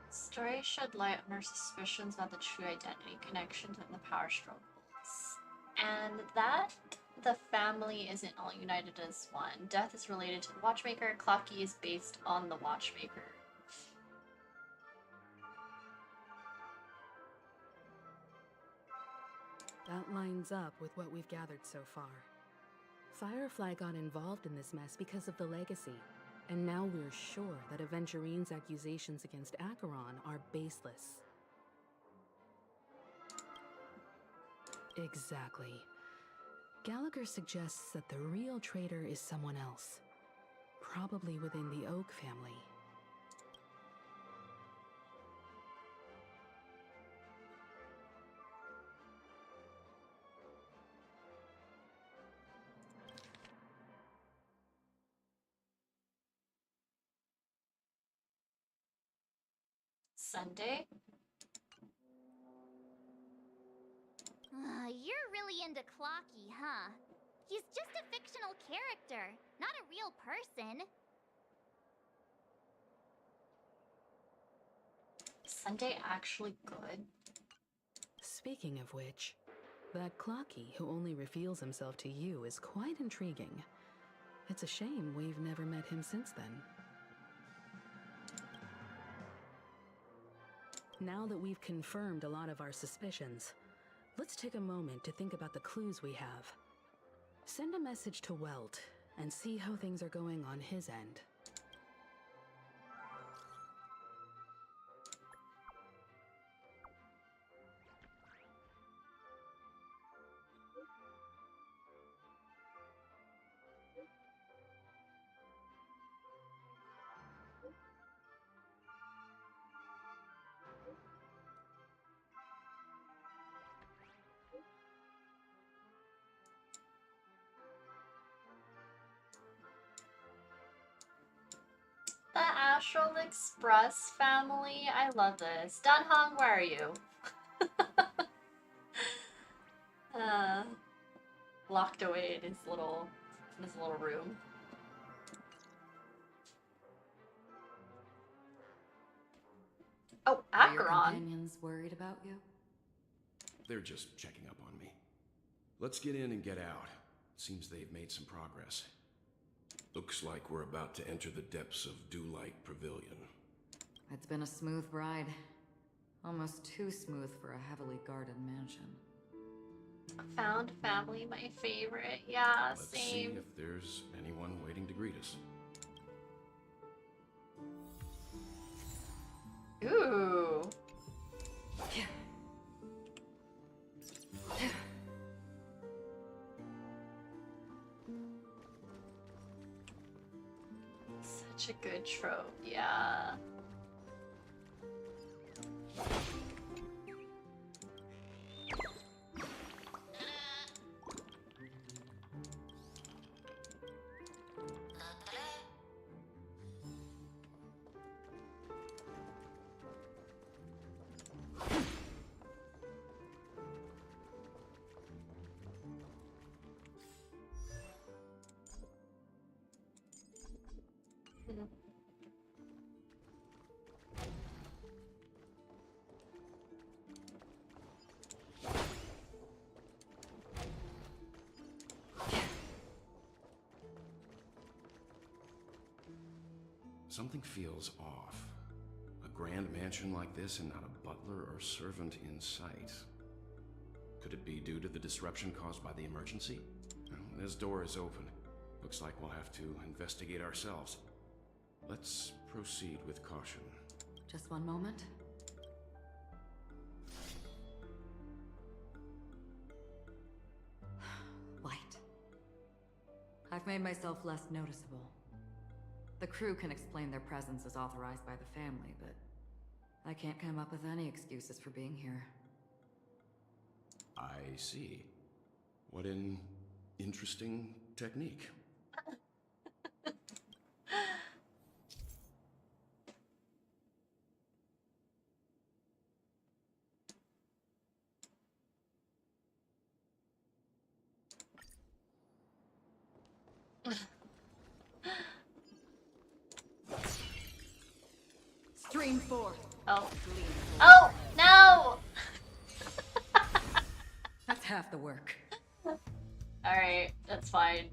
Stories shed light on our suspicions about the true identity, connections, and the power struggles. And that the family isn't all united as one. Death is related to the Watchmaker. Clocky is based on the Watchmaker. That lines up with what we've gathered so far. Firefly got involved in this mess because of the legacy, and now we're sure that Aventurine's accusations against Acheron are baseless. Exactly. Gallagher suggests that the real traitor is someone else, probably within the Oak family. Sunday? You're really into Clocky, huh? He's just a fictional character, not a real person. Sunday actually good? Speaking of which, that Clocky who only reveals himself to you is quite intriguing. It's a shame we've never met him since then. Now that we've confirmed a lot of our suspicions, let's take a moment to think about the clues we have. Send a message to Welt and see how things are going on his end. The Astral Express family. I love this. Dunhong, where are you? Locked away in his little room. Oh, Are your acheron. companions worried about you? They're just checking up on me. Let's get in and get out. Seems they've made some progress. Looks like we're about to enter the depths of Dewlight Pavilion. It's been a smooth ride. Almost too smooth for a heavily guarded mansion. Found family, my favorite. Yeah, Let's see same. if there's anyone waiting to greet us. Ooh. Such a good trope, yeah. Something feels off. A grand mansion like this and not a butler or servant in sight. Could it be due to the disruption caused by the emergency? Well, this door is open. Looks like we'll have to investigate ourselves. Let's proceed with caution. Just one moment. Light. I've made myself less noticeable. The crew can explain their presence as authorized by the family, but I can't come up with any excuses for being here. I see. What an interesting technique. Stream 4. Oh. Oh, no! That's half the work. Alright, that's fine.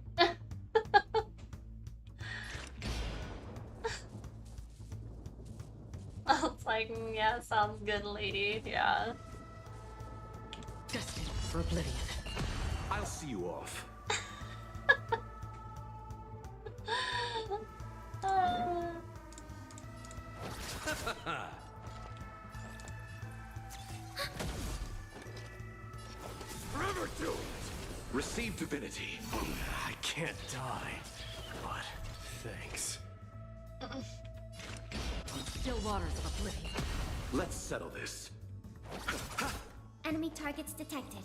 I was like, yeah, sounds good, lady. Yeah. Destined for oblivion. I'll see you off. Forever do it! Receive divinity. I can't die, but thanks. Still waters of oblivion. Let's settle this. Enemy targets detected.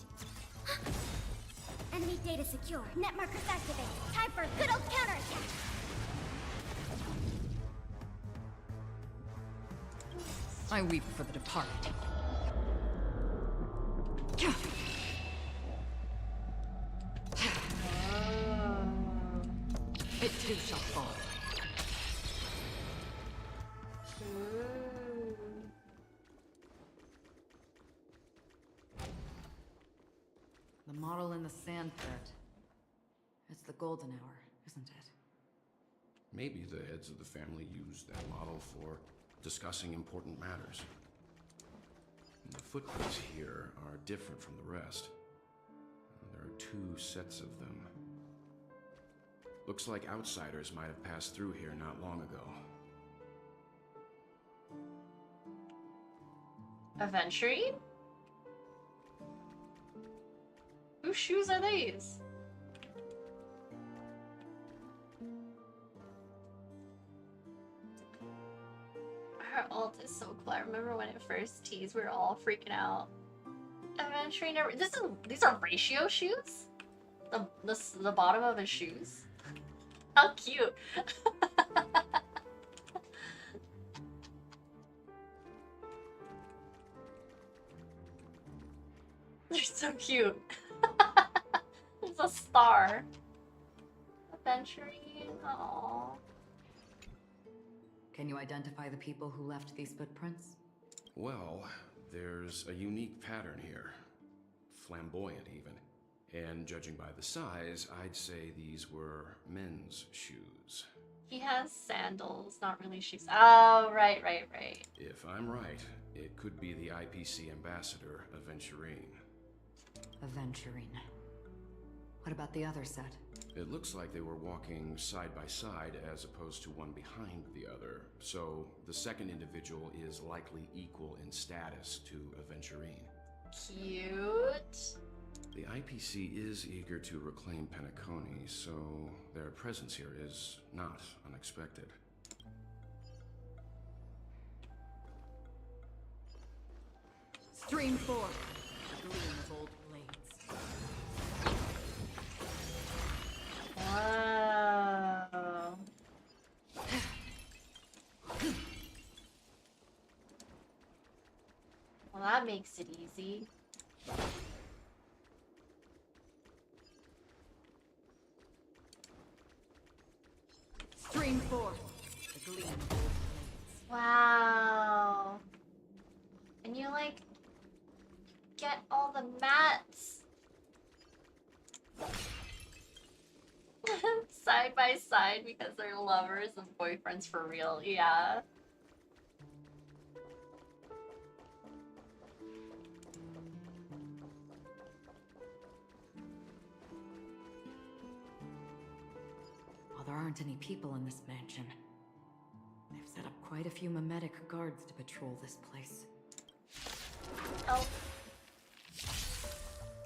Enemy data secure. Net markers activate. Time for a good old counterattack. I weep for the departed. It too shall fall. The model in the sand pit. It's the golden hour, isn't it? Maybe the heads of the family used that model for discussing important matters. The footprints here are different from the rest. There are 2 sets of them. Looks like outsiders might have passed through here not long ago. Aventurine? Whose shoes are these? Her alt is so cool. I remember when it first teased, we were all freaking out. Aventurine, these are ratio shoes? The bottom of his shoes? How cute. They're so cute. It's a star. Aventurine. Aww. Can you identify the people who left these footprints? Well, there's a unique pattern here. Flamboyant, even. And judging by the size, I'd say these were men's shoes. He has sandals, not really shoes. Oh, right. If I'm right, it could be the IPC ambassador, Aventurine. Aventurine. What about the other set? It looks like they were walking side by side as opposed to one behind the other, so the second individual is likely equal in status to Aventurine. Cute. The IPC is eager to reclaim Penacony, so their presence here is not unexpected. Stream 4. The gleam of old blades. Wow. Well, that makes it easy. Stream 4. The gleam of old blades. Wow. And you like get all the mats side by side because they're lovers and boyfriends for real. Yeah. While there aren't any people in this mansion, they've set up quite a few mimetic guards to patrol this place. Oh.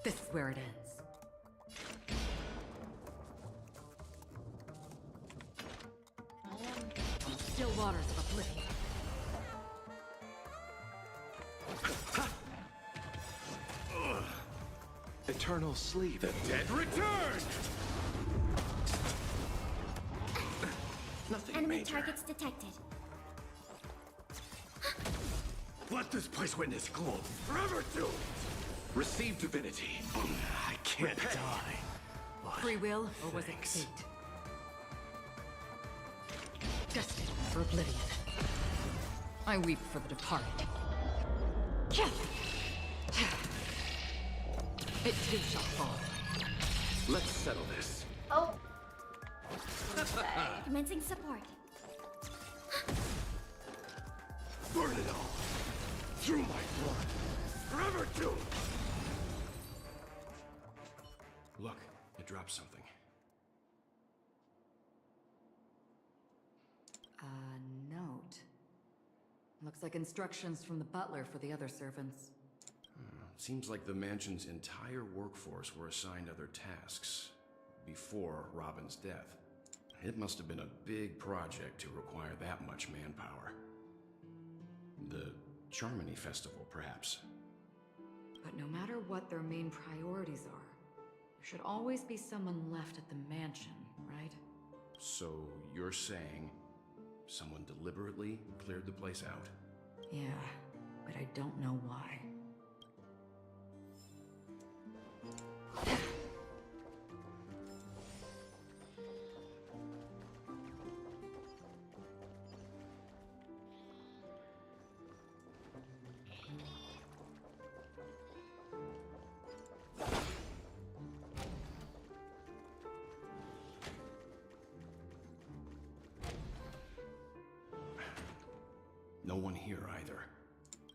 This is where it ends. Still waters of oblivion. Eternal sleep. The dead return! Nothing Enemy major. targets detected. Let this place witness gloom. Forever doomed. Receive divinity. I can't die. But Free will, or was it fate? Destined for oblivion. I weep for the departed. It too shall fall. Let's settle this. Oh. Commencing support. Burn it all. Through my blood. Forever doomed. Look, it dropped something. A note. Looks like instructions from the butler for the other servants. Seems like the mansion's entire workforce were assigned other tasks before Robin's death. It must have been a big project to require that much manpower. The Charmony Festival, perhaps. But no matter what their main priorities are, there should always be someone left at the mansion, right? So you're saying someone deliberately cleared the place out? Yeah, but I don't know why. No one here either.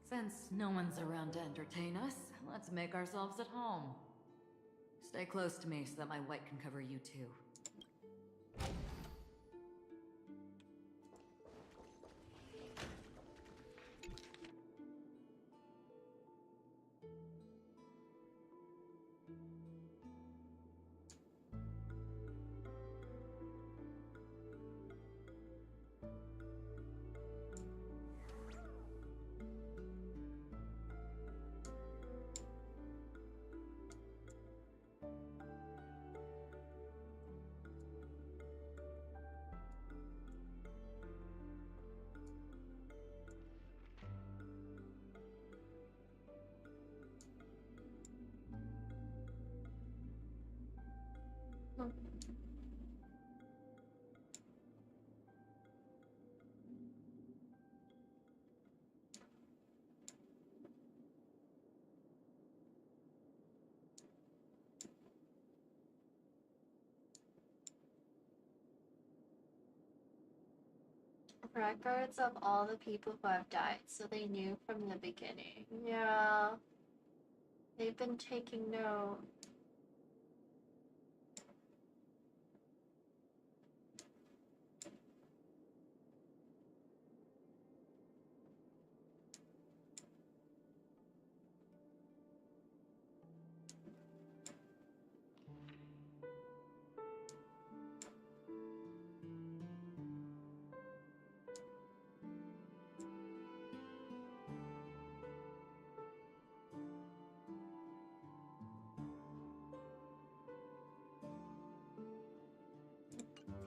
Since no one's around to entertain us, let's make ourselves at home. Stay close to me so that my white can cover you too. Records of all the people who have died, so they knew from the beginning. Yeah. They've been taking note.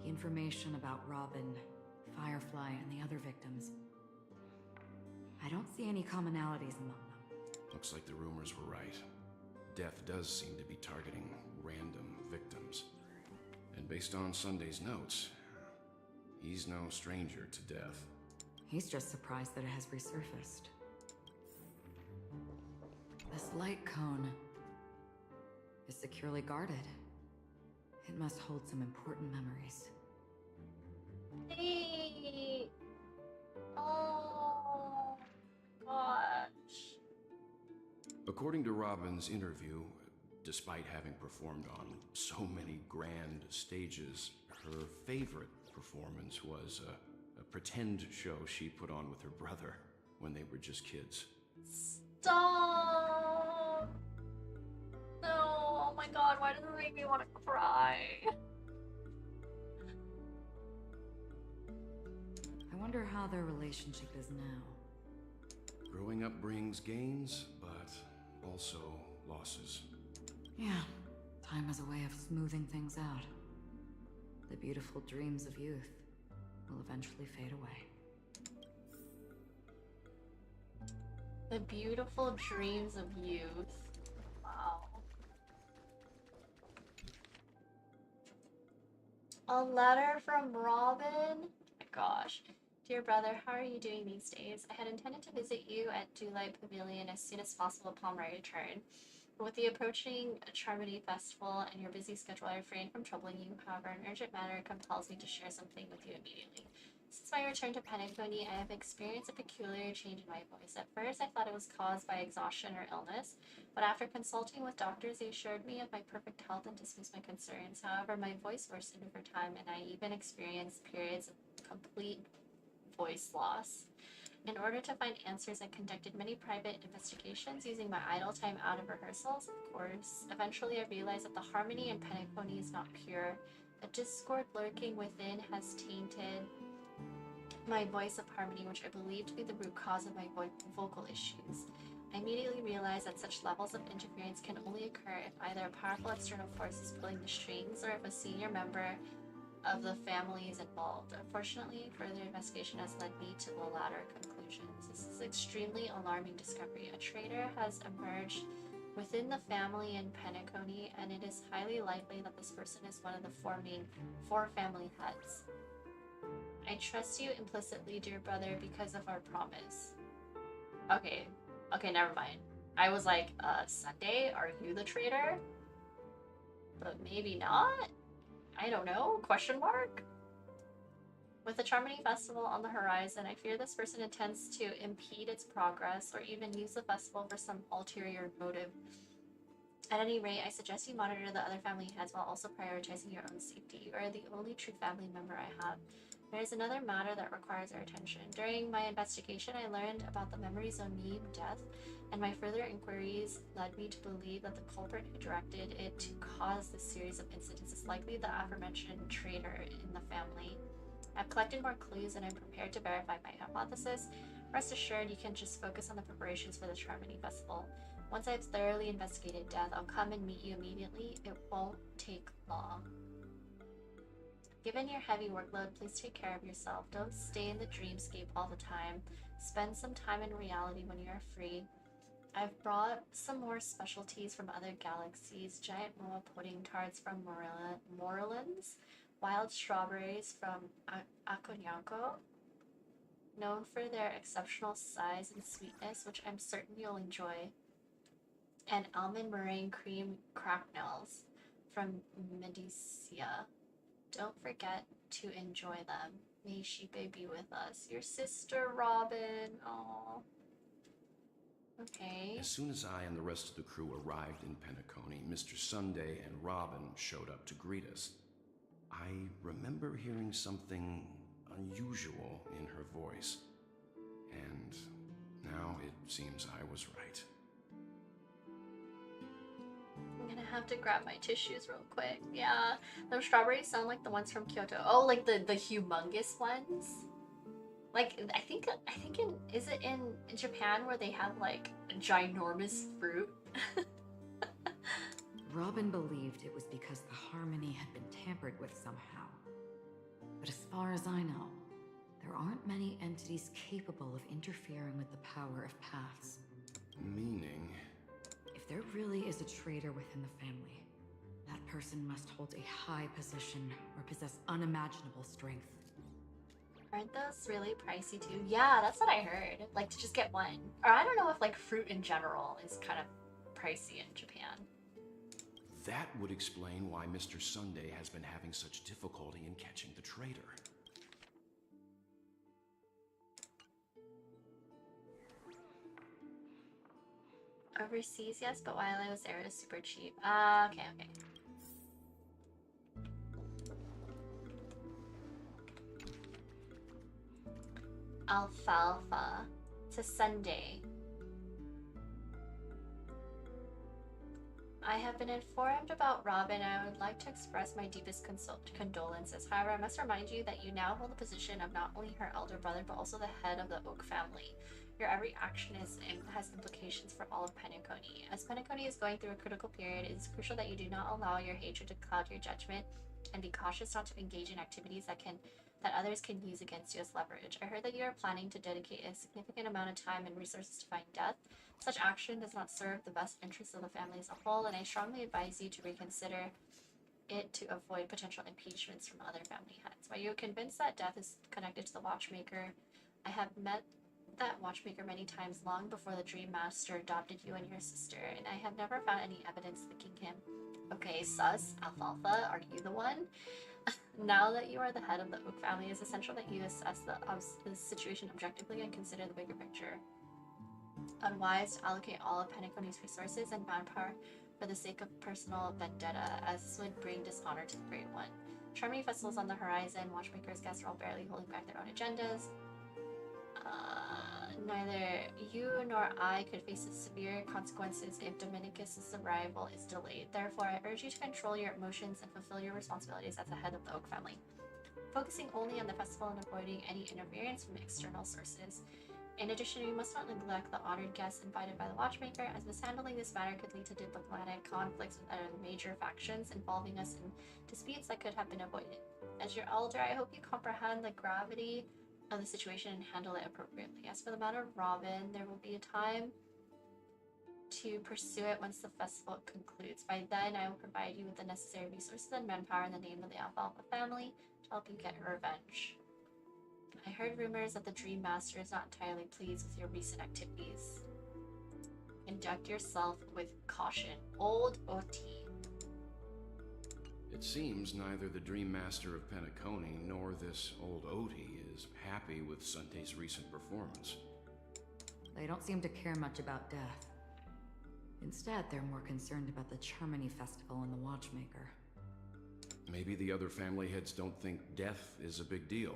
The information about Robin, Firefly, and the other victims. I don't see any commonalities among them. Looks like the rumors were right. Death does seem to be targeting random victims. And based on Sunday's notes, he's no stranger to death. He's just surprised that it has resurfaced. This light cone is securely guarded. It must hold some important memories. Hey. Oh gosh. According to Robin's interview, despite having performed on so many grand stages, her favorite performance was a pretend show she put on with her brother when they were just kids. Stop! No, oh my god, why does it make me want to cry? I wonder how their relationship is now. Growing up brings gains, but also losses. Yeah, time has a way of smoothing things out. The beautiful dreams of youth will eventually fade away. The beautiful dreams of youth. Wow. A letter from Robin? Oh my gosh. Dear brother, how are you doing these days? I had intended to visit you at Dewlight Pavilion as soon as possible upon my return. But with the approaching TsukiMarine festival and your busy schedule, I refrain from troubling you. However, an urgent matter compels me to share something with you immediately. Since my return to Penacony, I have experienced a peculiar change in my voice. At first, I thought it was caused by exhaustion or illness, but after consulting with doctors, they assured me of my perfect health and dismissed my concerns. However, my voice worsened over time, and I even experienced periods of complete voice loss. In order to find answers, I conducted many private investigations using my idle time out of rehearsals, of course. Eventually, I realized that the harmony in Penacony is not pure. A discord lurking within has tainted my voice of harmony, which I believe to be the root cause of my vocal issues. I immediately realized that such levels of interference can only occur if either a powerful external force is pulling the strings or if a senior member of the family is involved. Unfortunately, further investigation has led me to the latter conclusions. This is extremely alarming discovery. A traitor has emerged within the family in Penacony, and it is highly likely that this person is one of the four family heads. I trust you implicitly, dear brother, because of our promise. Okay, never mind. I was like, Sunday, are you the traitor? But maybe not? I don't know, question mark? With the Charmony Festival on the horizon, I fear this person intends to impede its progress or even use the festival for some ulterior motive. At any rate, I suggest you monitor the other family heads while also prioritizing your own safety. You are the only true family member I have. There is another matter that requires our attention. During my investigation, I learned about the Memory Zone meme death, and my further inquiries led me to believe that the culprit who directed it to cause this series of incidents is likely the aforementioned traitor in the family. I've collected more clues and I'm prepared to verify my hypothesis. Rest assured, you can just focus on the preparations for the Charmony Festival. Once I've thoroughly investigated death, I'll come and meet you immediately. It won't take long. Given your heavy workload, please take care of yourself. Don't stay in the dreamscape all the time. Spend some time in reality when you are free. I've brought some more specialties from other galaxies. Giant moa pudding tarts from Morelands. Wild strawberries from Akonyanko, known for their exceptional size and sweetness, which I'm certain you'll enjoy. And almond meringue cream cracknels from Medicia. Don't forget to enjoy them. May Shipe be with us. Your sister, Robin. Aww. Okay. As soon as I and the rest of the crew arrived in Penacony, Mr. Sunday and Robin showed up to greet us. I remember hearing something unusual in her voice, and now it seems I was right. I'm gonna have to grab my tissues real quick. Yeah, those strawberries sound like the ones from Kyoto. Oh, like the humongous ones? Like, I think is it in Japan where they have like ginormous fruit? Robin believed it was because the harmony had been tampered with somehow. But as far as I know, there aren't many entities capable of interfering with the power of paths. Meaning? If there really is a traitor within the family, that person must hold a high position or possess unimaginable strength. Aren't those really pricey too? Yeah, that's what I heard. Like, to just get one. Or I don't know if like fruit in general is kind of pricey in Japan. That would explain why Mr. Sunday has been having such difficulty in catching the traitor. Overseas, yes, but while I was there, it was super cheap. Okay. Alfalfa to Sunday. I have been informed about Robin. I would like to express my deepest condolences. However, I must remind you that you now hold the position of not only her elder brother, but also the head of the Oak family. Your every action has implications for all of Penacony. As Penacony is going through a critical period, it is crucial that you do not allow your hatred to cloud your judgment, and be cautious not to engage in activities that others can use against you as leverage. I heard that you are planning to dedicate a significant amount of time and resources to find death. Such action does not serve the best interests of the family as a whole, and I strongly advise you to reconsider it to avoid potential impeachments from other family heads. While you are convinced that death is connected to the Watchmaker, I have met that Watchmaker many times long before the Dream Master adopted you and your sister, and I have never found any evidence linking him. Okay, sus, Alfalfa, are you the one? Now that you are the head of the Oak family, it is essential that you assess the situation objectively and consider the bigger picture. Unwise to allocate all of Penacony's resources and manpower for the sake of personal vendetta, as this would bring dishonor to the Great One. Charming festivals on the horizon, Watchmaker's guests are all barely holding back their own agendas. Neither you nor I could face severe consequences if Dominicus's arrival is delayed. Therefore, I urge you to control your emotions and fulfill your responsibilities as the head of the Oak family, focusing only on the festival and avoiding any interference from external sources. In addition, you must not neglect the honored guests invited by the Watchmaker, as mishandling this matter could lead to diplomatic conflicts with other major factions, involving us in disputes that could have been avoided. As your elder, I hope you comprehend the gravity of the situation and handle it appropriately. As for the matter of Robin, there will be a time to pursue it once the festival concludes. By then, I will provide you with the necessary resources and manpower in the name of the Alfalfa family to help you get her revenge. I heard rumors that the Dream Master is not entirely pleased with your recent activities. Conduct yourself with caution. Old OT. It seems neither the Dream Master of Penacony nor this old Oti is happy with Sunday's recent performance. They don't seem to care much about death. Instead, they're more concerned about the Charmony Festival and the Watchmaker. Maybe the other family heads don't think death is a big deal.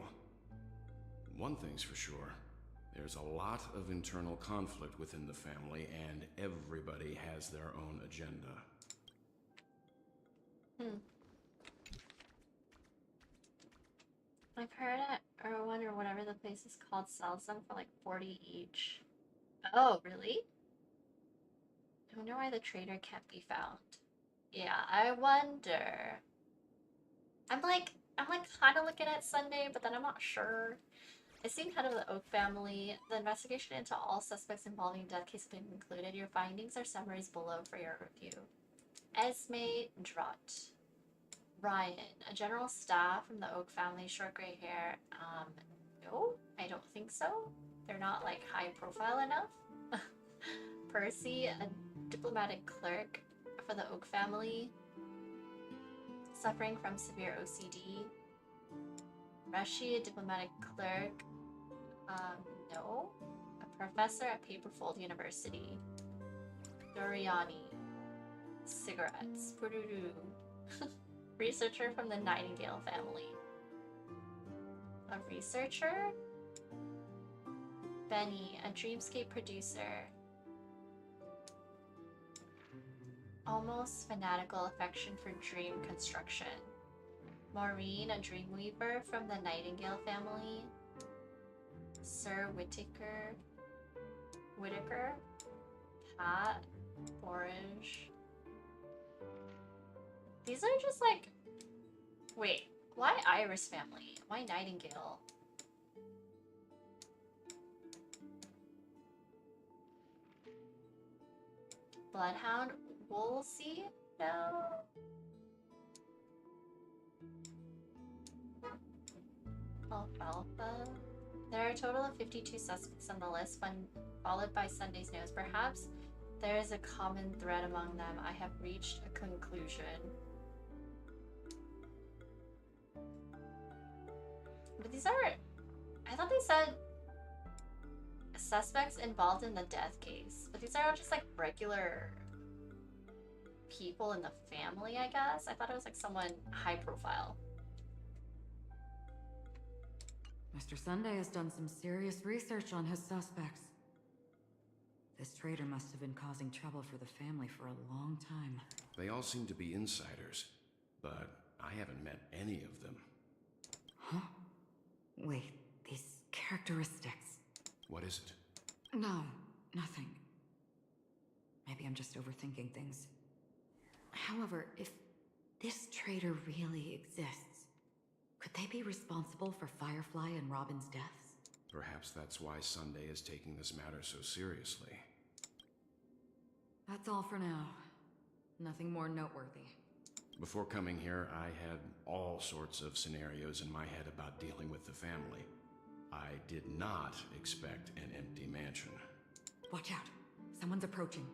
One thing's for sure. There's a lot of internal conflict within the family, and everybody has their own agenda. I've heard at Erewhon or whatever the place is called sells them for like 40 each. Oh, really? I wonder why the trader can't be found. Yeah, I wonder. I'm like kind of looking at Sunday, but then I'm not sure. As seen head of the Oak family, the investigation into all suspects involving death case have been concluded. Your findings are summaries below for your review. Esme Drott. Ryan, a general staff from the Oak family, short gray hair. No, I don't think so. They're not like high profile enough. Percy, a diplomatic clerk for the Oak family, suffering from severe OCD. Rashi, a diplomatic clerk. No. A professor at Paperfold University. Doriani. Cigarettes. Pururu. Researcher from the Nightingale family. A researcher? Benny, a dreamscape producer. Almost fanatical affection for dream construction. Maureen, a dreamweaver from the Nightingale family. Sir Whittaker. Pat. Orange. These are just like... Wait, why Iris family? Why Nightingale? Bloodhound? Woolsey? No. Alfalfa. There are a total of 52 suspects on the list, when followed by Sunday's nose. Perhaps there is a common thread among them. I have reached a conclusion. But these are... I thought they said suspects involved in the death case. But these are all just like regular people in the family, I guess. I thought it was like someone high profile. Mr. Sunday has done some serious research on his suspects. This traitor must have been causing trouble for the family for a long time. They all seem to be insiders, but I haven't met any of them. Huh? Wait, these characteristics. What is it? No, nothing. Maybe I'm just overthinking things. However, if this traitor really exists, could they be responsible for Firefly and Robin's deaths? Perhaps that's why Sunday is taking this matter so seriously. That's all for now. Nothing more noteworthy. Before coming here, I had all sorts of scenarios in my head about dealing with the family. I did not expect an empty mansion. Watch out. Someone's approaching.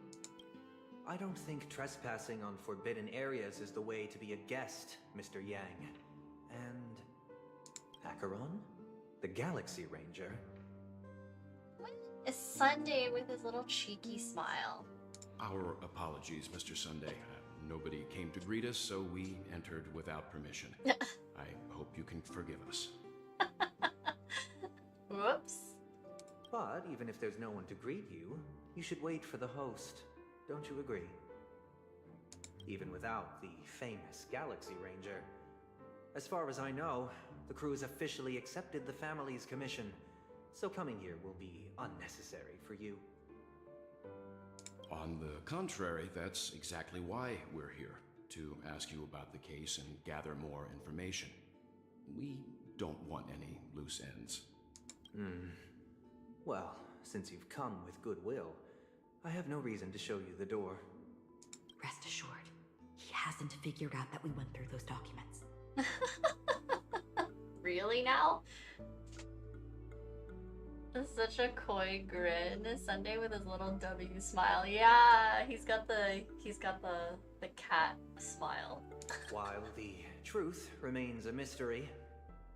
I don't think trespassing on forbidden areas is the way to be a guest, Mr. Yang. And... Acheron? The Galaxy Ranger? What is Sunday with his little cheeky smile? Our apologies, Mr. Sunday. Nobody came to greet us, so we entered without permission. I hope you can forgive us. Whoops. But even if there's no one to greet you, you should wait for the host. Don't you agree? Even without the famous Galaxy Ranger. As far as I know, the crew has officially accepted the family's commission, so coming here will be unnecessary for you. On the contrary, that's exactly why we're here, to ask you about the case and gather more information. We don't want any loose ends. Well, since you've come with goodwill, I have no reason to show you the door. Rest assured, he hasn't figured out that we went through those documents. Really now? Such a coy grin. Sunday with his little W smile. Yeah, he's got the cat smile. While the truth remains a mystery,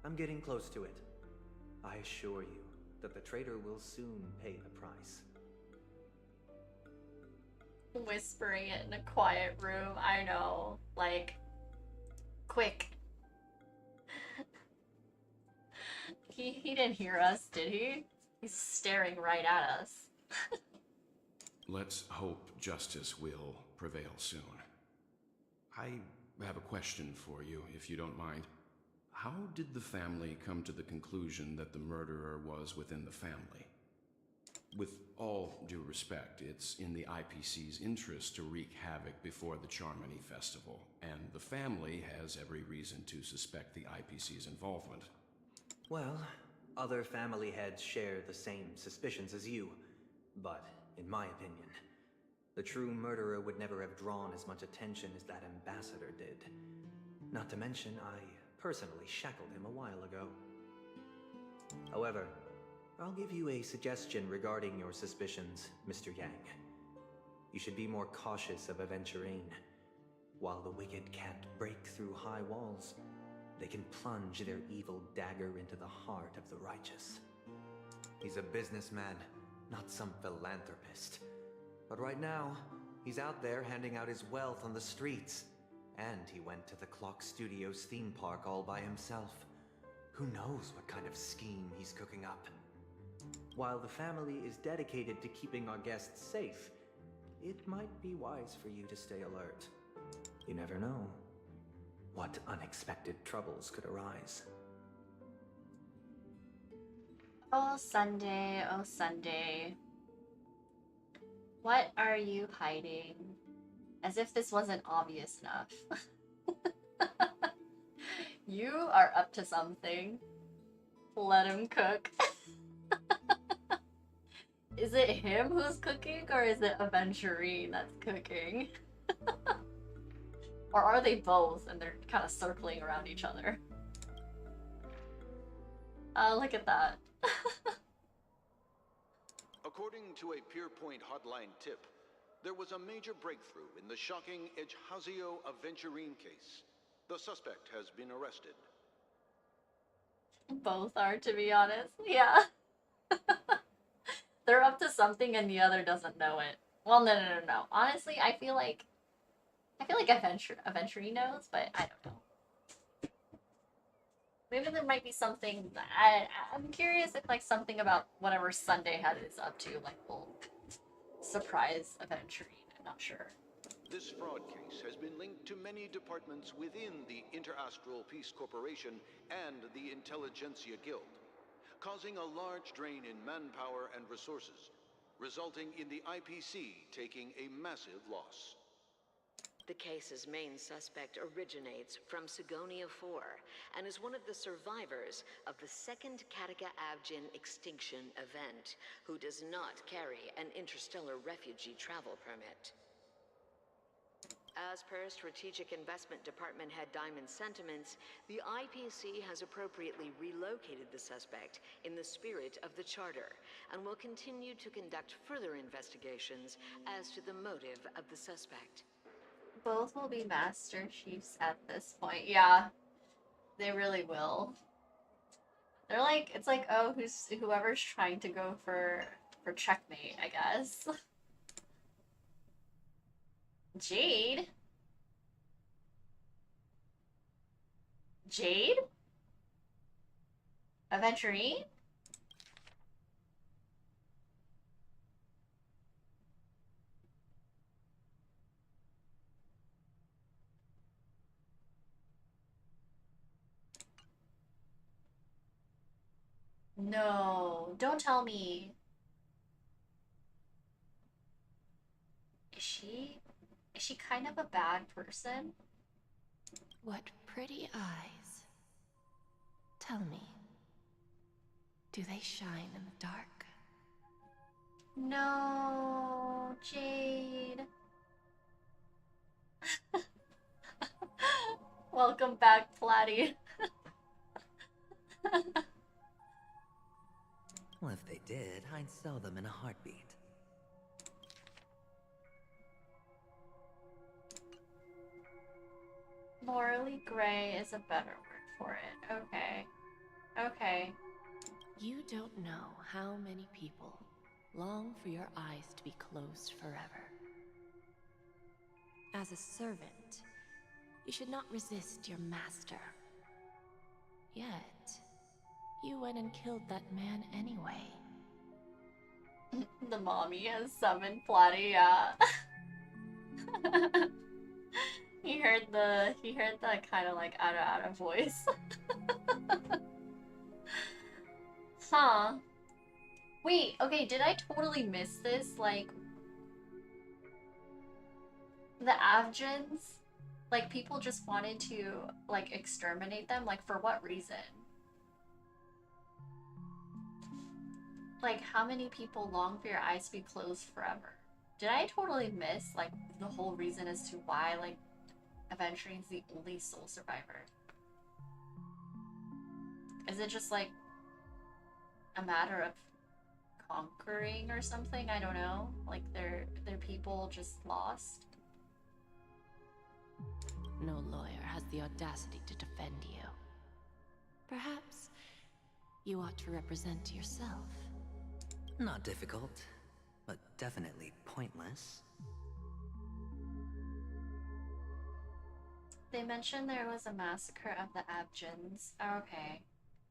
I'm getting close to it. I assure you that the traitor will soon pay the price. Whispering it in a quiet room. I know. Like, quick. He didn't hear us, did he? He's staring right at us. Let's hope justice will prevail soon. I have a question for you, if you don't mind. How did the family come to the conclusion that the murderer was within the family? With all due respect, it's in the IPC's interest to wreak havoc before the Charmony Festival, and the family has every reason to suspect the IPC's involvement. Well, other family heads share the same suspicions as you, but in my opinion, the true murderer would never have drawn as much attention as that ambassador did. Not to mention, I personally shackled him a while ago. However, I'll give you a suggestion regarding your suspicions, Mr. Yang. You should be more cautious of aventurine. While the wicked can't break through high walls, they can plunge their evil dagger into the heart of the righteous. He's a businessman, not some philanthropist. But right now, he's out there handing out his wealth on the streets. And he went to the Clock Studios theme park all by himself. Who knows what kind of scheme he's cooking up? While the family is dedicated to keeping our guests safe, it might be wise for you to stay alert. You never know what unexpected troubles could arise. Oh, Sunday. Oh, Sunday. What are you hiding? As if this wasn't obvious enough. You are up to something. Let him cook. Is it him who's cooking, or is it Aventurine that's cooking? Or are they both and they're kind of circling around each other? Look at that. According to a Pierpoint hotline tip, there was a major breakthrough in the shocking Ejhazio Aventurine case. The suspect has been arrested. Both are, to be honest. Yeah. They're up to something and the other doesn't know it. Well, no. Honestly, I feel like Aventurine knows, but I don't know. Maybe there might be something. I'm curious if like something about whatever Sunday had is up to like will surprise Aventurine. I'm not sure. This fraud case has been linked to many departments within the Interastral Peace Corporation and the Intelligentsia Guild, causing a large drain in manpower and resources, resulting in the IPC taking a massive loss. The case's main suspect originates from Sigonia 4 and is one of the survivors of the second Kataka Abjin extinction event, who does not carry an interstellar refugee travel permit. As per Strategic Investment Department Head Diamond's sentiments, the IPC has appropriately relocated the suspect in the spirit of the Charter and will continue to conduct further investigations as to the motive of the suspect. Both will be Master Chiefs at this point. Yeah, they really will. They're like, it's like, oh, whoever's trying to go for checkmate, I guess. Jade? Jade? Aventurine? No, don't tell me. Is she kind of a bad person? What pretty eyes. Tell me, Do they shine in the dark? No, Jade. Welcome back, Platty. Well, if they did, I'd sell them in a heartbeat. Morally gray is a better word for it. Okay. Okay. You don't know how many people long for your eyes to be closed forever. As a servant, you should not resist your master. Yet, you went and killed that man anyway. The mommy has summoned Platty, yeah. He heard that kind of like out of voice. Huh. Wait, okay, did I totally miss this? Like, the Avgens, like, people just wanted to, like, exterminate them? Like, for what reason? Like, how many people long for your eyes to be closed forever? Did I totally miss, like, the whole reason as to why, like, Aventurine's the only sole survivor? Is it just, like, a matter of conquering or something? I don't know. Like, their people just lost? No lawyer has the audacity to defend you. Perhaps you ought to represent yourself. Not difficult, but definitely pointless. They mentioned there was a massacre of the Avgens. Okay.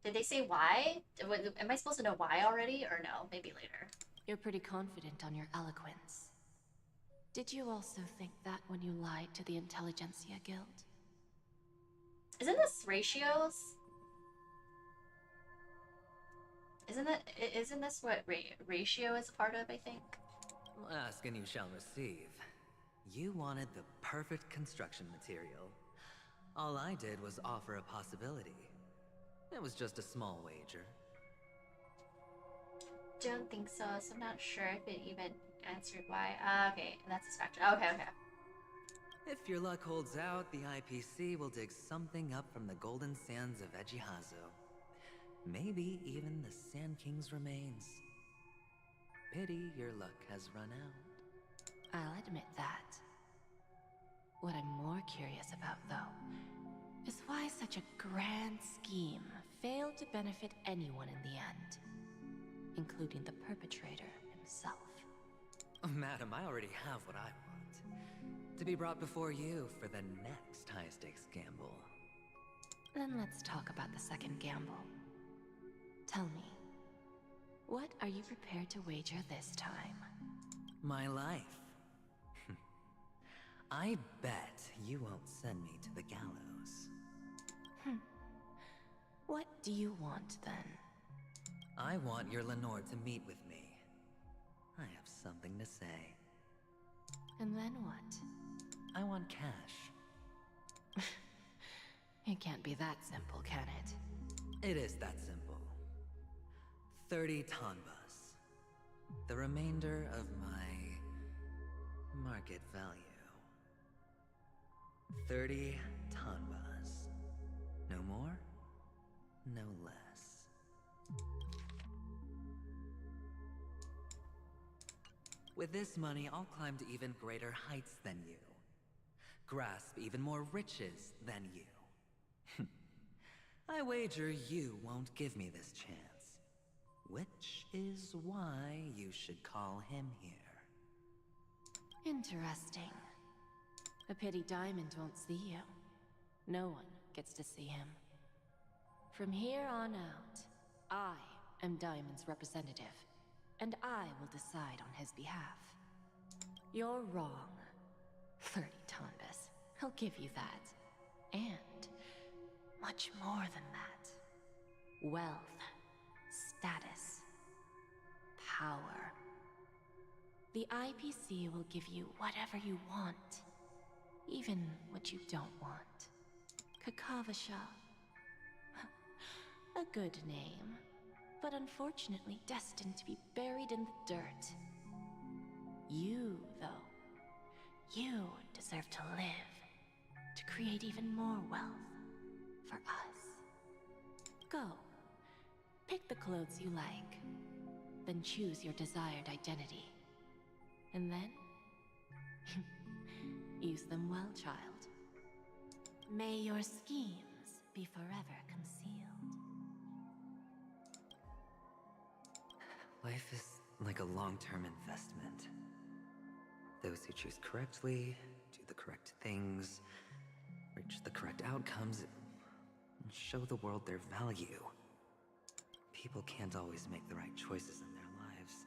Did they say why? Am I supposed to know why already, or no? Maybe later. You're pretty confident on your eloquence. Did you also think that when you lied to the Intelligentsia Guild? Isn't this ratios? Isn't this what ratio is part of, I think? Ask and you shall receive. You wanted the perfect construction material. All I did was offer a possibility. It was just a small wager. Don't think so, so I'm not sure if it even answered why. Okay, that's a factor. Okay. If your luck holds out, the IPC will dig something up from the golden sands of Ejihazo. Maybe even the Sand King's remains. Pity your luck has run out. I'll admit that. What I'm more curious about, though, is why such a grand scheme failed to benefit anyone in the end, including the perpetrator himself. Madam, I already have what I want. To be brought before you for the next high-stakes gamble. Then let's talk about the second gamble. Tell me, what are you prepared to wager this time? My life. I bet you won't send me to the gallows. What do you want, then? I want your Lenore to meet with me. I have something to say. And then what? I want cash. It can't be that simple, can it? It is that simple. 30 tanbas. The remainder of my market value. 30 tanbas. No more, no less. With this money, I'll climb to even greater heights than you. Grasp even more riches than you. I wager you won't give me this chance. Which is why you should call him here. Interesting. A pity Diamond won't see you. No one gets to see him. From here on out, I am Diamond's representative, and I will decide on his behalf. You're wrong. 30 tanbas. I'll give you that. And much more than that. Wealth, status, power. The IPC will give you whatever you want. Even what you don't want. Kakavasha. A good name, but unfortunately destined to be buried in the dirt. You, though, you deserve to live, to create even more wealth for us. Go, pick the clothes you like, then choose your desired identity. And then, use them well, child. May your schemes be forever concealed. Life is like a long-term investment. Those who choose correctly, do the correct things, reach the correct outcomes, and show the world their value. People can't always make the right choices in their lives.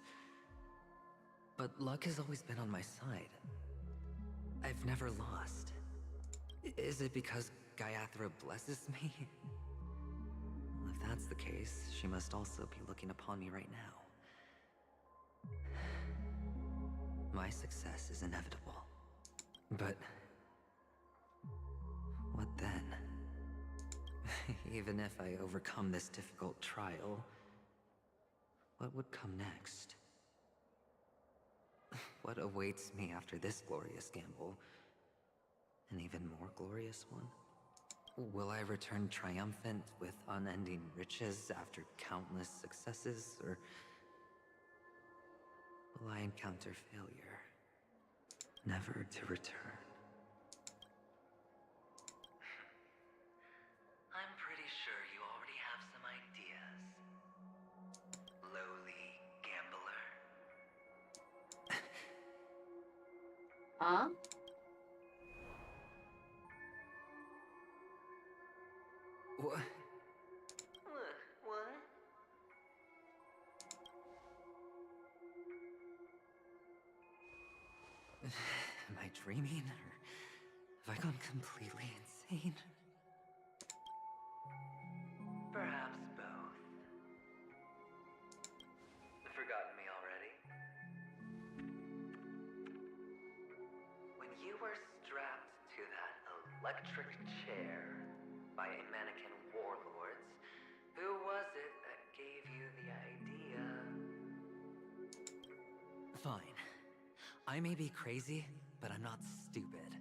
But luck has always been on my side. I've never lost. Is it because Gaiathra blesses me? Well, if that's the case, she must also be looking upon me right now. My success is inevitable. But what then? Even if I overcome this difficult trial, what would come next? What awaits me after this glorious gamble? An even more glorious one? Will I return triumphant with unending riches after countless successes, or will I encounter failure, never to return? I'm pretty sure you already have some ideas, lowly gambler. Huh? What? What? Am I dreaming, or have I gone completely insane? Perhaps both. Forgotten me already? When you were strapped to that electric chair by a mannequin warlords, who was it that gave you the idea? Fine. I may be crazy, but I'm not stupid.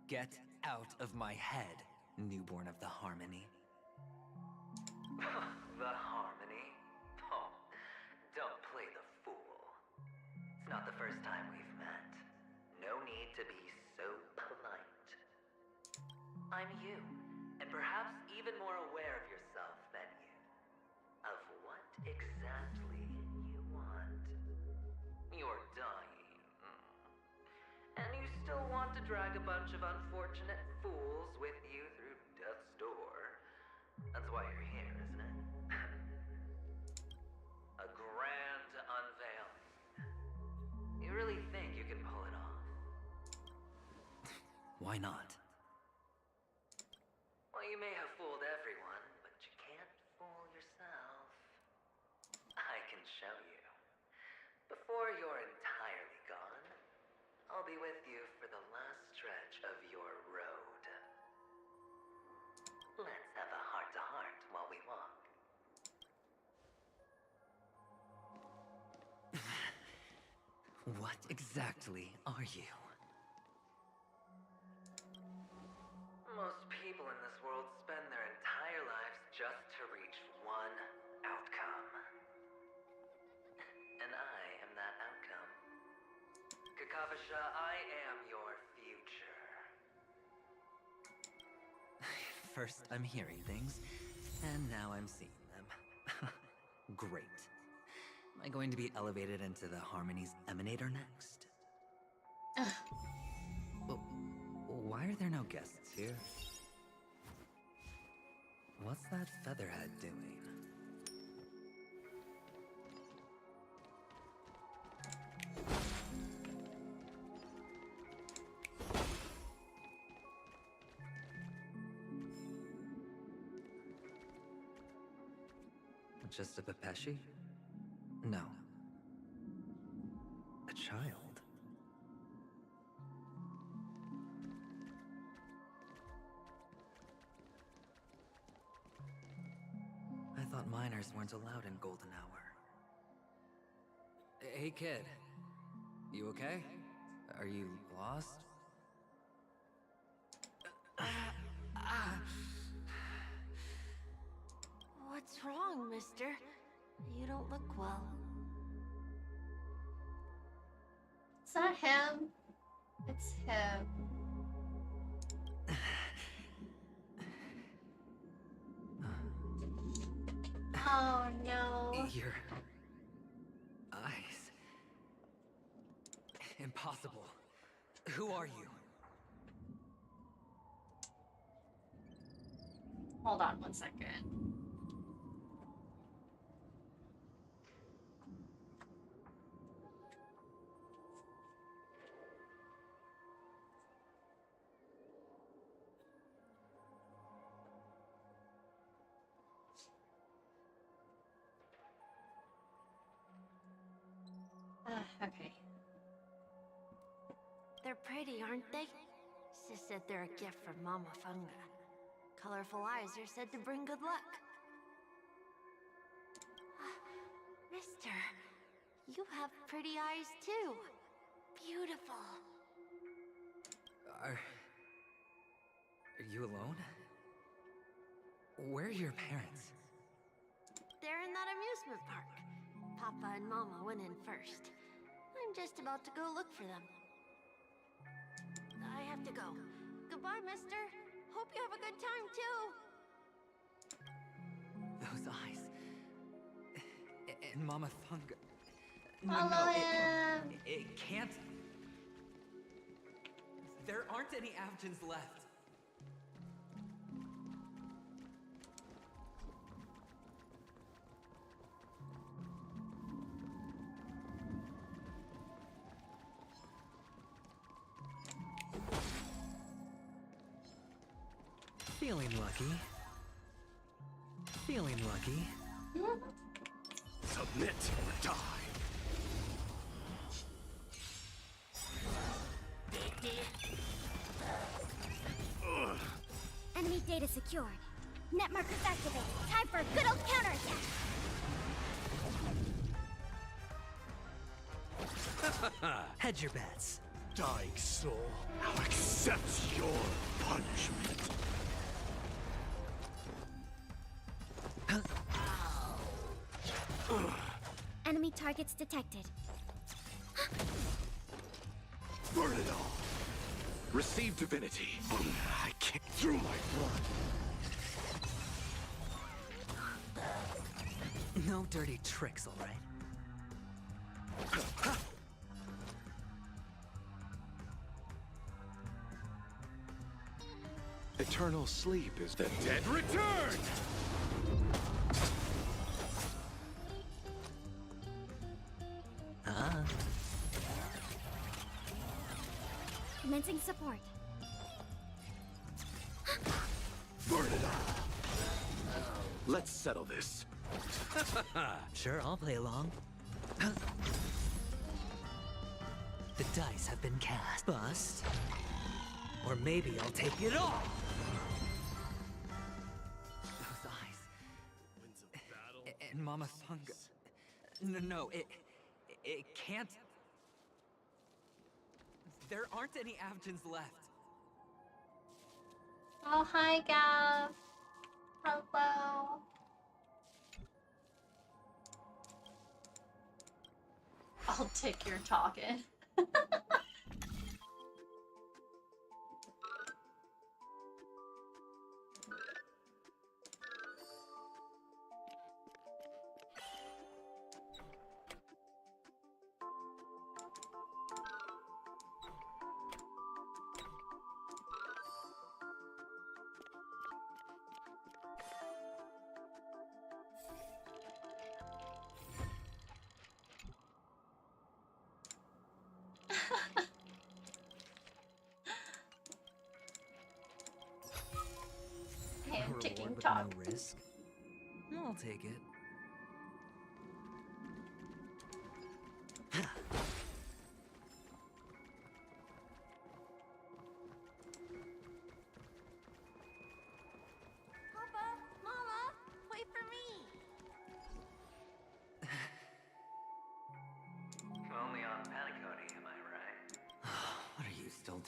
Get out of my head, newborn of the Harmony. The Harmony? Oh, don't play the fool. It's not the first time we've met. No need to be so polite. I'm you, and perhaps even more aware of yourself than you. Of what exactly you want. You're dying. And you still want to drag a bunch of unfortunate fools with you through death's door. That's why you're here, isn't it? A grand unveiling. You really think you can pull it off? Why not? Well, you may have fooled everyone, but you can't fool yourself. I can show you. Before you're entirely gone, I'll be with you for the last stretch of your road. Let's have a heart-to-heart while we walk. What exactly are you? Most people in this world spend their entire lives just to reach one outcome. And I am that outcome. Kakavasha, I am your future. First, I'm hearing things, and now I'm seeing them. Great. Am I going to be elevated into the Harmony's Emanator next? Why are there no guests here? What's that featherhead doing? Just a Pepeshi? No. A child. I thought mine minors weren't allowed in Golden Hour. Hey kid, you okay? Are you lost? What's wrong, mister? You don't look well. It's not him. It's him. Oh no. Your eyes. Impossible. Who are you? Hold on 1 second. Okay. They're pretty, aren't they? Sis said they're a gift from Mama Funga. Colorful eyes are said to bring good luck. Mister, you have pretty eyes too. Beautiful. Are you alone? Where are your parents? They're in that amusement park. Papa and Mama went in first. I'm just about to go look for them. I have to go. Goodbye, mister. Hope you have a good time, too. Those eyes. And Mama Thunga. Follow it can't. There aren't any Avgens left. Feeling lucky. Feeling lucky. Submit or die. Enemy data secured. Net markers activated. Time for a good old counterattack. Hedge your bets. Dying soul, I'll accept your punishment. Enemy targets detected. Burn it all. Receive divinity. I can't through my blood. No dirty tricks, all right? Eternal sleep is the dead return! Commencing support. Burn it all. Let's settle this. Sure, I'll play along. The dice have been cast. Bust. Or maybe I'll take it all! Those eyes. Winds of battle. And Mama Thunga. No, it can't. There aren't any Avgens left. Oh, hi, Gav. Hello. I'll take your talking. Hey, I'm taking Reward with talk. no risk. I'll take it. Papa, Mama, wait for me.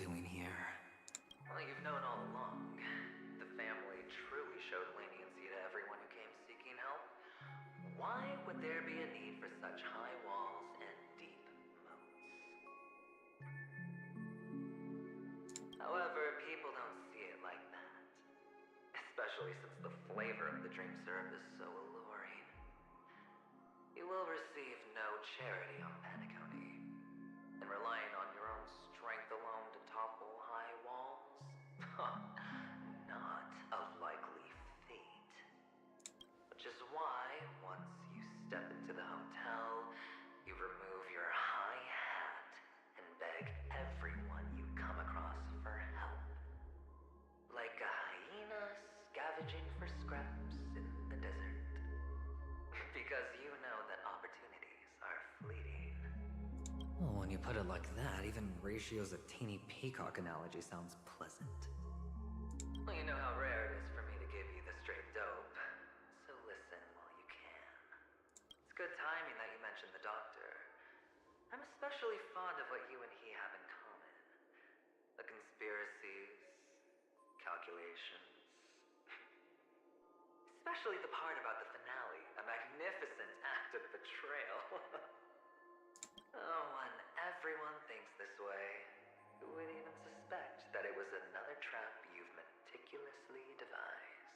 doing here? Well, you've known all along. The family truly showed leniency to everyone who came seeking help. Why would there be a need for such high walls and deep moats? However, people don't see it like that. Especially since the flavor of the dream syrup is so alluring. You will receive no charity on Paniconi. And relying on your own strength alone to topple high walls? Not a likely fate. Which is why, once you step into the hotel, you remove your high hat and beg everyone you come across for help. Like a hyena scavenging for scraps in the desert. Because you know that opportunities are fleeting. Well, when you put it like that, even Ratio's a teeny peacock analogy sounds pleasant. Well, you know how rare it is for me to give you the straight dope. So listen while you can. It's good timing that you mentioned the doctor. I'm especially fond of what you and he have in common. The conspiracies, calculations. Especially the part about the finale, a magnificent act of betrayal. Oh, when everyone thinks this way, who would even suspect that it was another trap you've meticulously devised?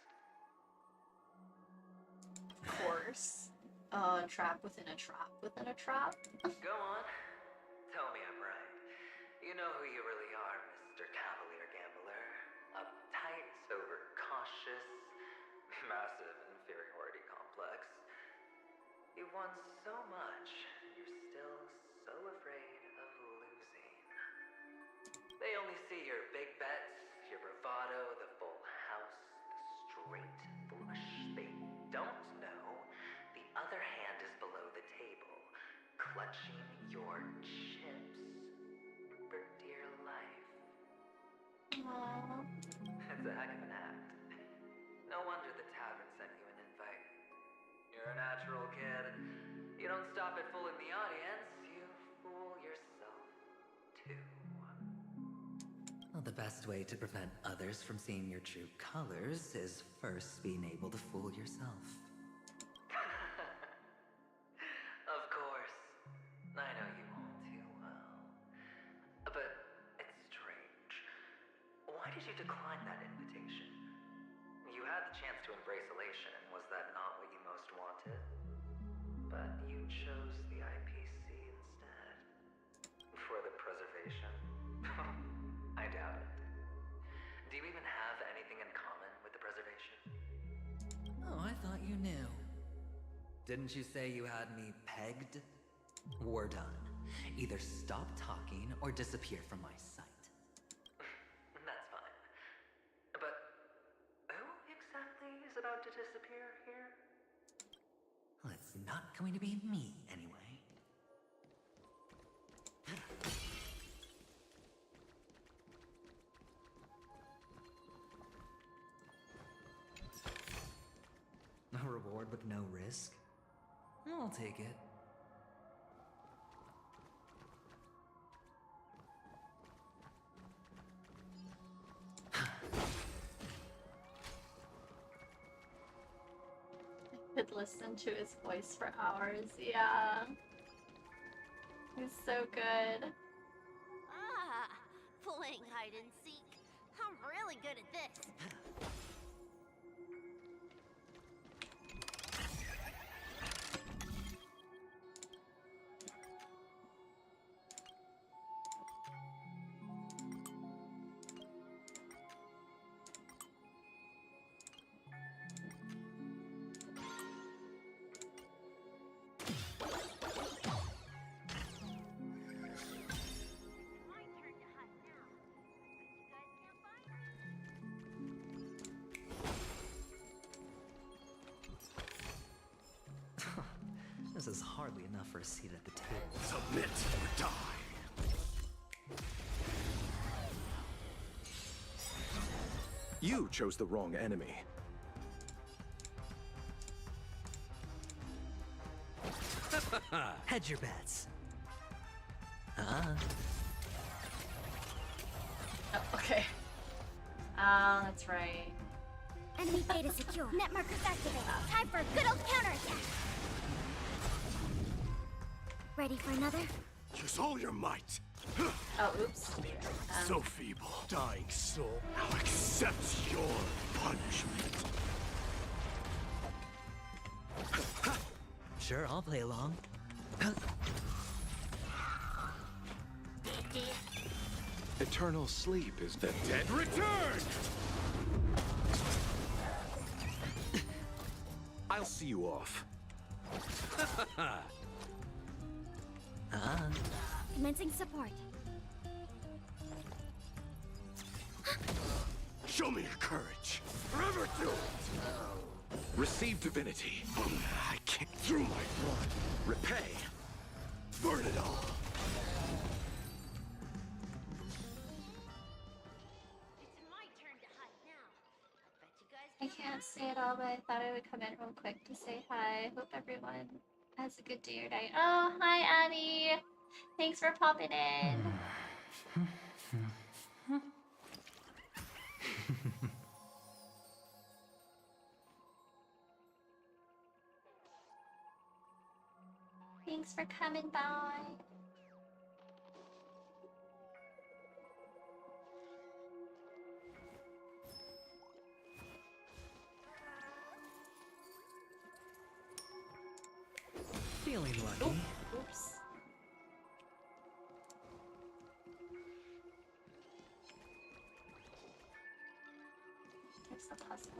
Of course. Trap within a trap within a trap. Go on. Tell me I'm right. You know who you really are, Mr. Cavalier Gambler. Uptight, overcautious, massive inferiority complex. You've won so much, you're still so afraid of losing. They only see your big bets, your bravado, the full house, the straight flush. They don't know the other hand is below the table, clutching your chips for dear life. Aww. It's a heck of an act. No wonder the tavern sent you an invite. You're a natural kid. You don't stop at fooling the audience, you fool yourself too. Well, the best way to prevent others from seeing your true colors is first being able to fool yourself. Of course. I know you all too well. But it's strange. Why did you decline that invitation? You had the chance to embrace elation. Was that not what you most wanted? But you chose the IPC instead. For the preservation? I doubt it. Do you even have anything in common with the preservation? Oh, I thought you knew. Didn't you say you had me pegged? We're done. Either stop talking or disappear from my sight. That's fine. But who exactly is about to disappear here? Well, it's not going to be me, anyway. A reward with no risk? I'll take it. Could listen to his voice for hours. Yeah. He's so good. Ah, playing hide and seek. I'm really good at this. This is hardly enough for a seat at the table. Submit or die. You chose the wrong enemy. Hedge your bets. Okay. That's right. Enemy data secure. Net markers activated. Time for a good old counterattack. Ready for another? Use all your might. Oh, oops. So feeble. Dying soul. Now accept your punishment. Sure, I'll play along. Eternal sleep is the dead return! I'll see you off. Commencing support. Show me your courage. Forever do it! Receive divinity. I can't through my blood. Repay. Burn it all. I can't say it all, but I thought I would come in real quick to say hi. Hope everyone has a good day or night. Oh, hi, Annie. Thanks for popping in. Thanks for coming by. Feeling lucky. Oops. There's the puzzle.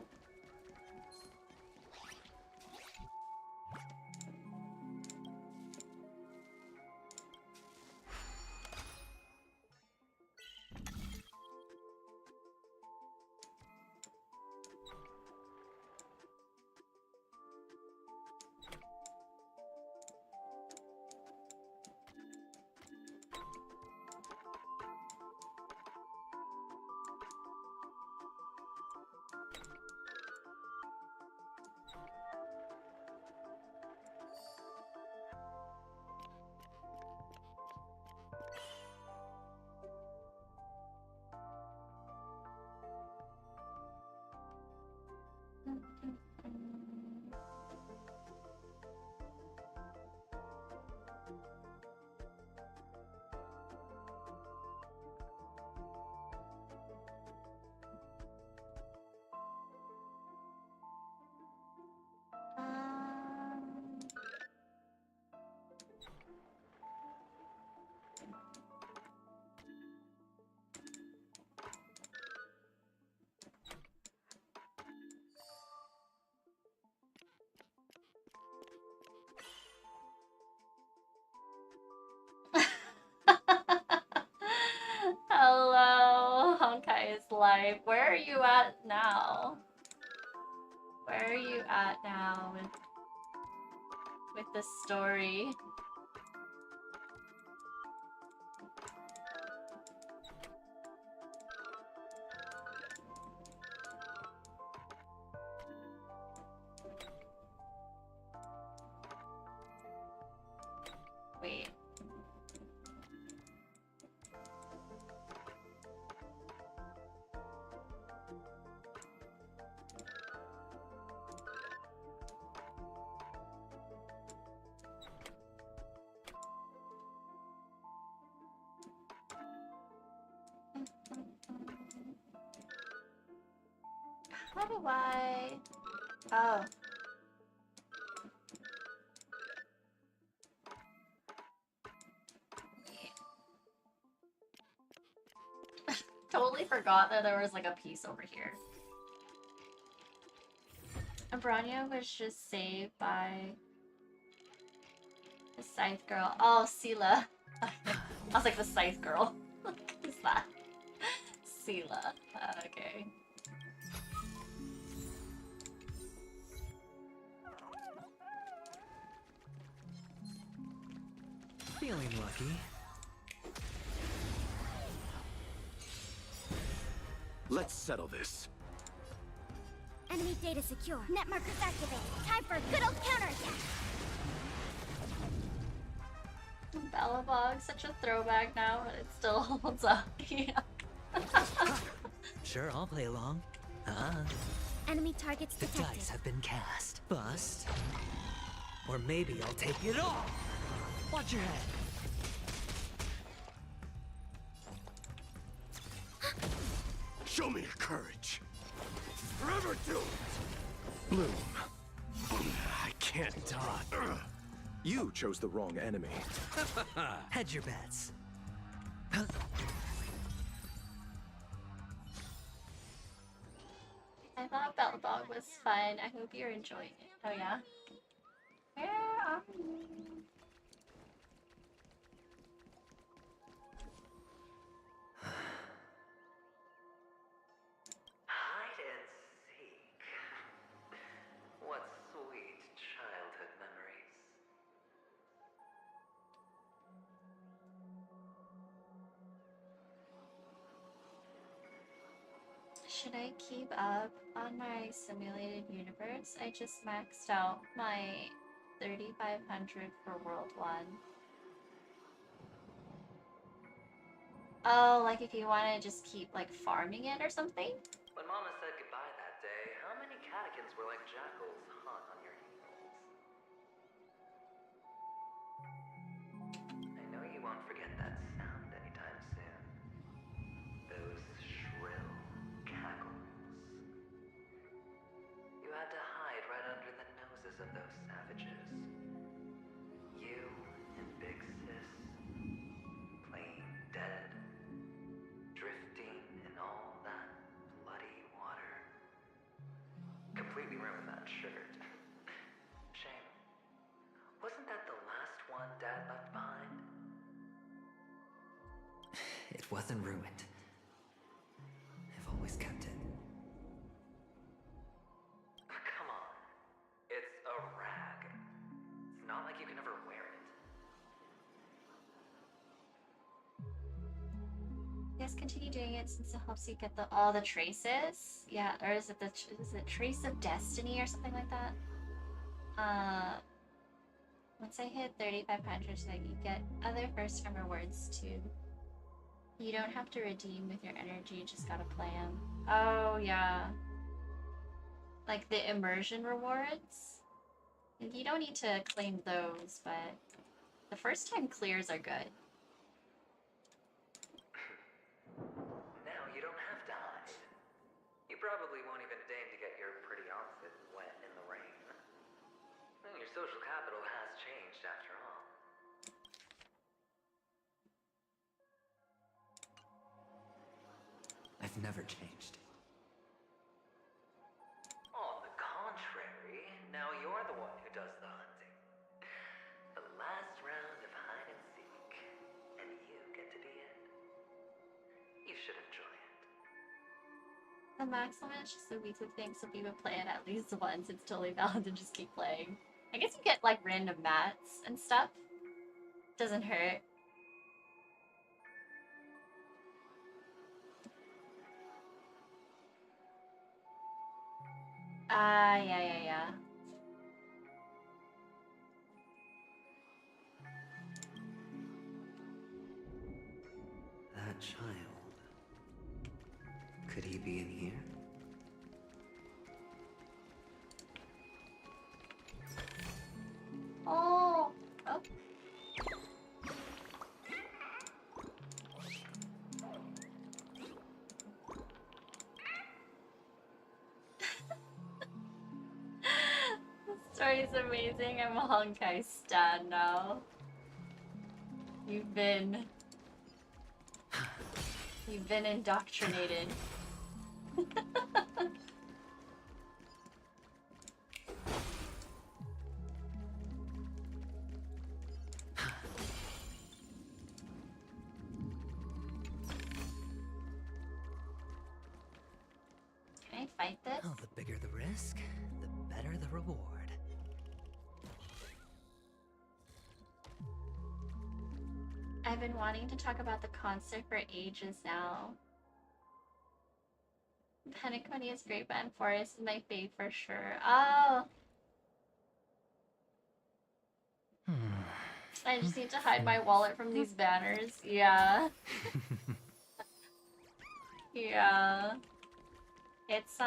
Hello, Honkai is live. Where are you at now? Where are you at now with the story? Wait. How do I... Oh. Totally forgot that there was like a piece over here. Abrania was just saved by the scythe girl. Oh, Sela. I was like the scythe girl. Who's that? Sela. Okay. Feeling lucky. Let's settle this. Enemy data secure. Net markers activated. Time for a good old counterattack. Bellabog, such a throwback now, but it still holds up. Yeah. Sure, I'll play along. Enemy targets The detected. dice have been cast. Bust. Or maybe I'll take it all. Watch your head. Show me your courage. Forever do it. Bloom. I can't dodge. You chose the wrong enemy. Hedge your bets. I thought Bell Dog was fun. I hope you're enjoying it. Oh yeah? Where are you? Hide and seek. What sweet childhood memories. Should I keep up on my simulated universe? I just maxed out my 3,500 for World 1. Oh, like if you want to just keep like farming it or something? When Mama said goodbye that day, how many catechins were like jackals hot on your heels? I know you won't forget that sound anytime soon. Those shrill cackles. You had to hide right under the noses of those savages. You and Big Sis, playing dead, drifting in all that bloody water. Completely ruined that shirt. Shame. Wasn't that the last one Dad left behind? It wasn't ruined. I've always kept it. Come on. It's a rag. It's not like you can ever wear it. Yes, continue doing it since it helps you get all the traces. Yeah, or is it is it Trace of Destiny or something like that? Once I hit 3,500, so I can get other first time rewards too. You don't have to redeem with your energy, you just gotta play them. Oh yeah, like the immersion rewards. You don't need to claim those, but the first time clears are good. Now you don't have to hide. You probably won't even deign to get your pretty outfit wet in the rain. Your social capital has changed after all. I've never changed. On the contrary, now you're the one who does the hunting. The last round of hide and seek, and you get to be it. You should enjoy it. The maximum is just a weekly thing, so if you would play it at least once, it's totally valid to just keep playing. I guess you get like random mats and stuff. Doesn't hurt. Yeah. That child. Could he be in here? Oh. This story is amazing. I'm a Honkai stan now. You've been indoctrinated. Can I fight this? Oh, the bigger the risk, the better the reward. I've been wanting to talk about the concert for ages now. Penaconia's Great Band Forest is my fave for sure. Oh! I just need to hide my wallet from these banners. Yeah. Yeah. It's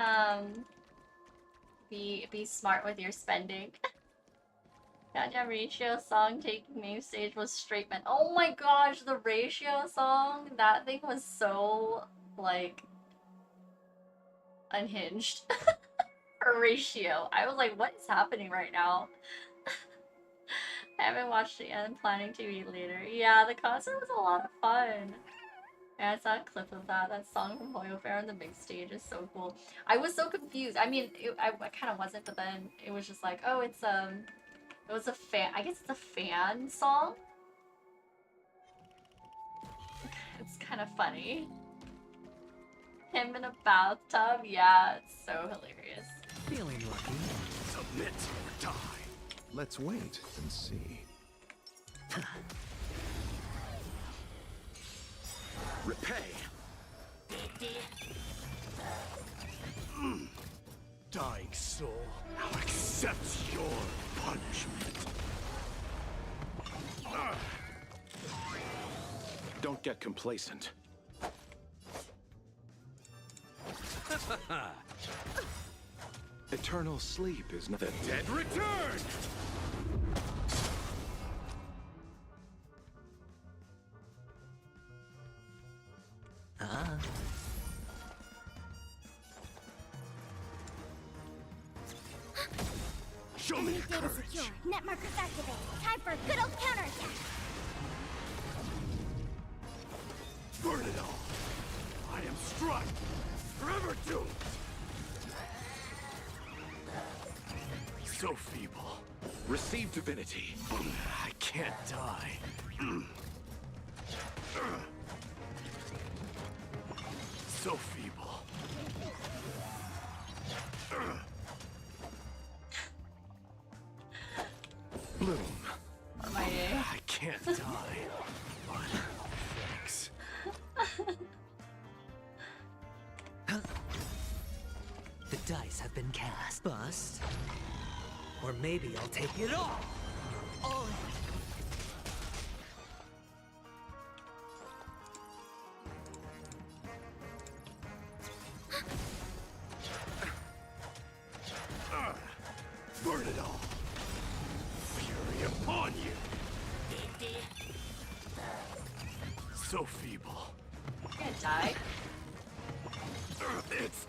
be smart with your spending. Goddamn ratio song taking main stage was straight man. Oh my gosh, the ratio song, that thing was so like unhinged. Ratio. I was like, what is happening right now? I haven't watched it yet. I'm planning to eat later. Yeah, the concert was a lot of fun. Yeah, I saw a clip of that. That song from Hoyo Fair on the big stage is so cool. I was so confused. I mean, I kind of wasn't, but then it was just like, oh, it's it was a fan. I guess it's a fan song. It's kind of funny. Him in a bathtub. Yeah, it's so hilarious. Feeling lucky. Submit or die. Let's wait and see. Repay. Dying soul, I'll accept your punishment. Don't get complacent. Eternal sleep is not the dead return! Show me Data courage. secure. Net markers activated. Time for a good old counterattack. Burn it all. I am struck. Forever doomed. So feeble. Receive divinity. I can't die. So feeble. Bloom. I can't die. But thanks. The dice have been cast. Bust. Or maybe I'll take it all. All in. Burn it all. Fury upon you. So feeble. You're gonna die. It's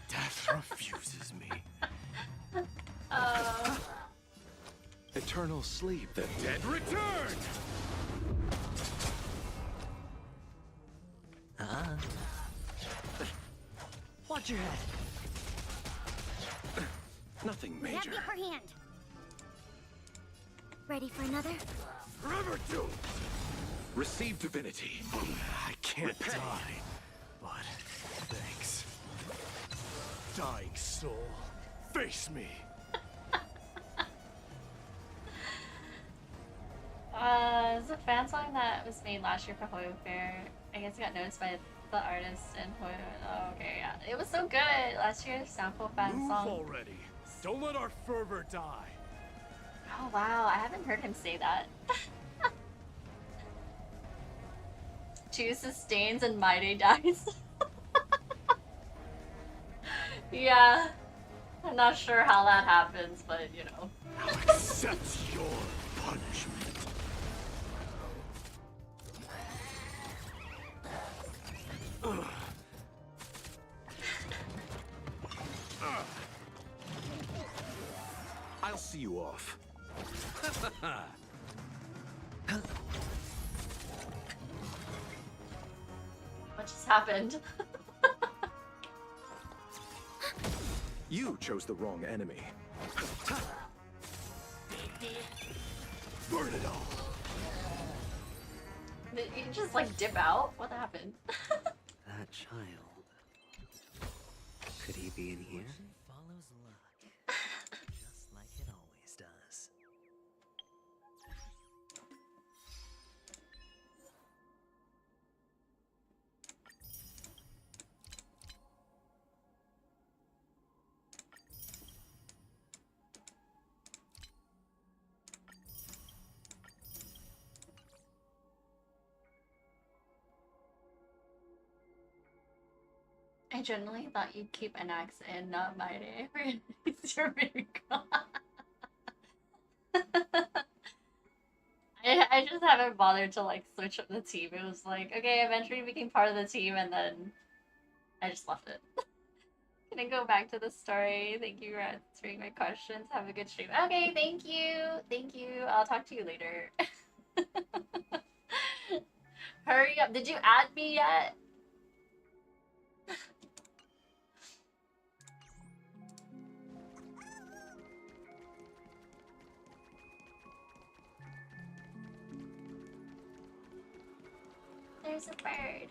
death refuses me. Eternal sleep, the dead return. Watch your head. Nothing We have the major. upper hand. Ready for another? Forever doomed. Receive divinity. I can't die. But thanks. Dying soul, face me. It's a fan song that was made last year for Hoyo Fair. I guess it got noticed by the artist and Hoyo. Oh, okay, yeah. It was so good. Last year's sample fan Move song. already. Don't let our fervor die. Oh, wow. I haven't heard him say that. 2 sustains and Maide dies. Yeah. I'm not sure how that happens, but you know. I'll accept your punishment. I'll see you off. What just happened? You chose the wrong enemy. Burn it all. Did you just like dip out? What happened? That child. Could he be in here? Follows luck. Just like it always does. I genuinely thought you'd keep an axe in, not my name. It's your miracle. I just haven't bothered to like switch up the team. It was like, okay, eventually became part of the team, and then I just left it. Can I go back to the story? Thank you for answering my questions. Have a good stream. Okay, thank you. Thank you. I'll talk to you later. Hurry up. Did you add me yet? There's a bird.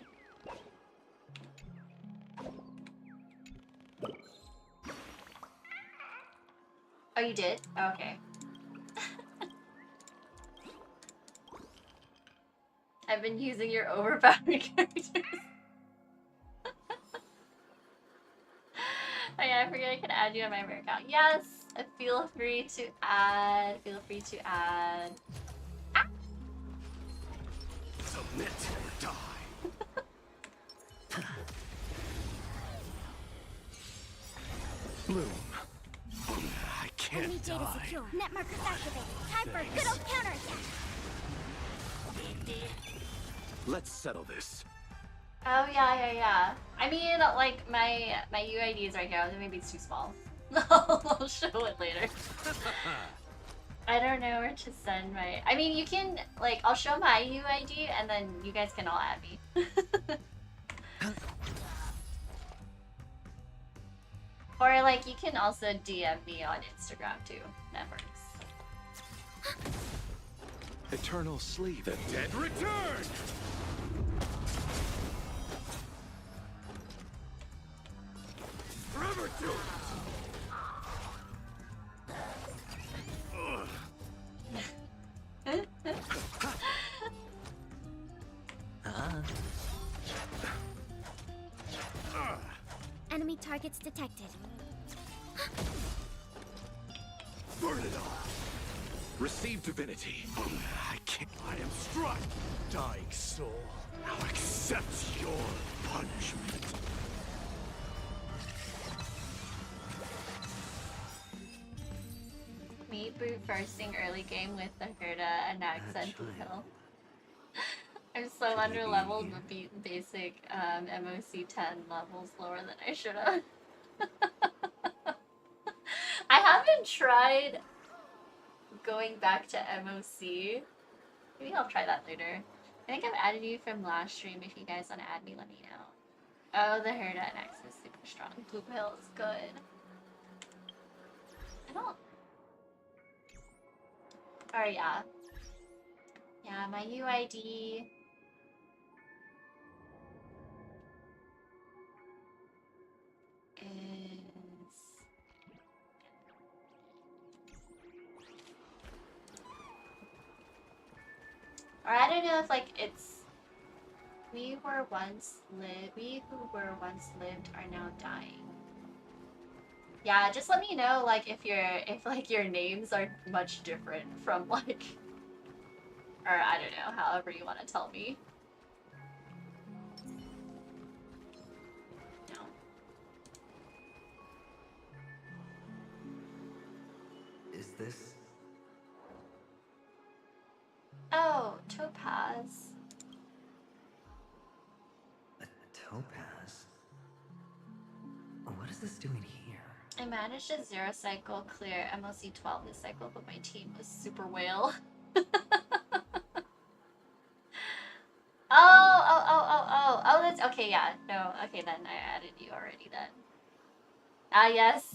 Oh, you did? Oh, okay. I've been using your overpowered characters. Oh yeah, I forget I can add you on my account. Yes! Feel free to add. Feel free to add. Ah! Submit or die. Bloom. I can't Enemy data die. secure. Net markers activated. Time for a good old counterattack. Let's settle this. Oh yeah. I mean, like my UID is right here. Maybe it's too small. I'll show it later. I don't know where to send my. I mean, you can like I'll show my UID and then you guys can all add me. Or like you can also DM me on Instagram too. That works. Eternal sleep. The dead return! Forever doomed! Enemy targets detected. Burn it all! Receive divinity. I can't. I am struck. Dying soul. Now accept your punishment. Me brute firsting early game with the Herda and accent hill. I'm so underleveled with basic MOC 10 levels lower than I should have. I haven't tried going back to MOC. Maybe I'll try that later. I think I've added you from last stream. If you guys want to add me, let me know. Oh, the Herda and X is super strong. Blue Pill is good. I don't... Oh, yeah. Yeah, my UID... is... Or I don't know if, like, it's... We who were once lived are now dying. Yeah, just let me know, like, if your names are much different from, like... Or, I don't know, however you want to tell me. No. Is this? Oh, Topaz. A topaz? What is this doing here? I managed a 0 cycle clear MLC 12 this cycle, but my team was super whale. Oh, that's okay, yeah. No, okay then, I added you already then. Ah, yes.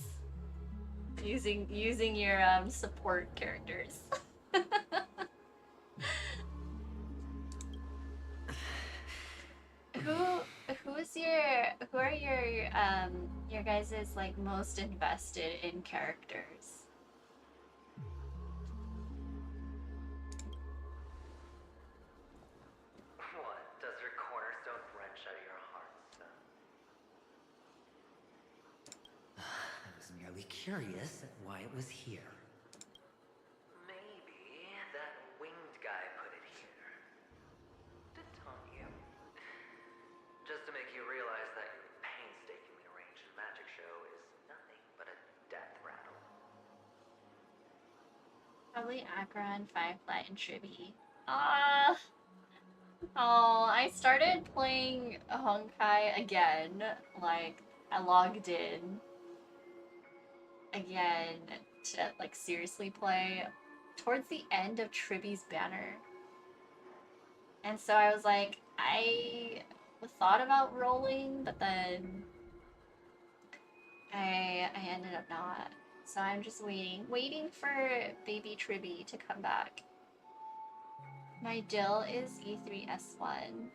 Using your support characters. Who are your guys' like most invested in characters? What? Does your cornerstone wrench out of your heart, son? I was merely curious at why it was here. Maybe that winged guy put it here. To taunt you. Just to make you realize that your painstaking Probably acheron, firefly, and Tribby. Ah. Oh, I started playing Honkai again. Like, I logged in again to like seriously play towards the end of Tribby's banner. And so I was like, I thought about rolling, but then I ended up not. So I'm just waiting for baby Tribby to come back. My dill is E3S1.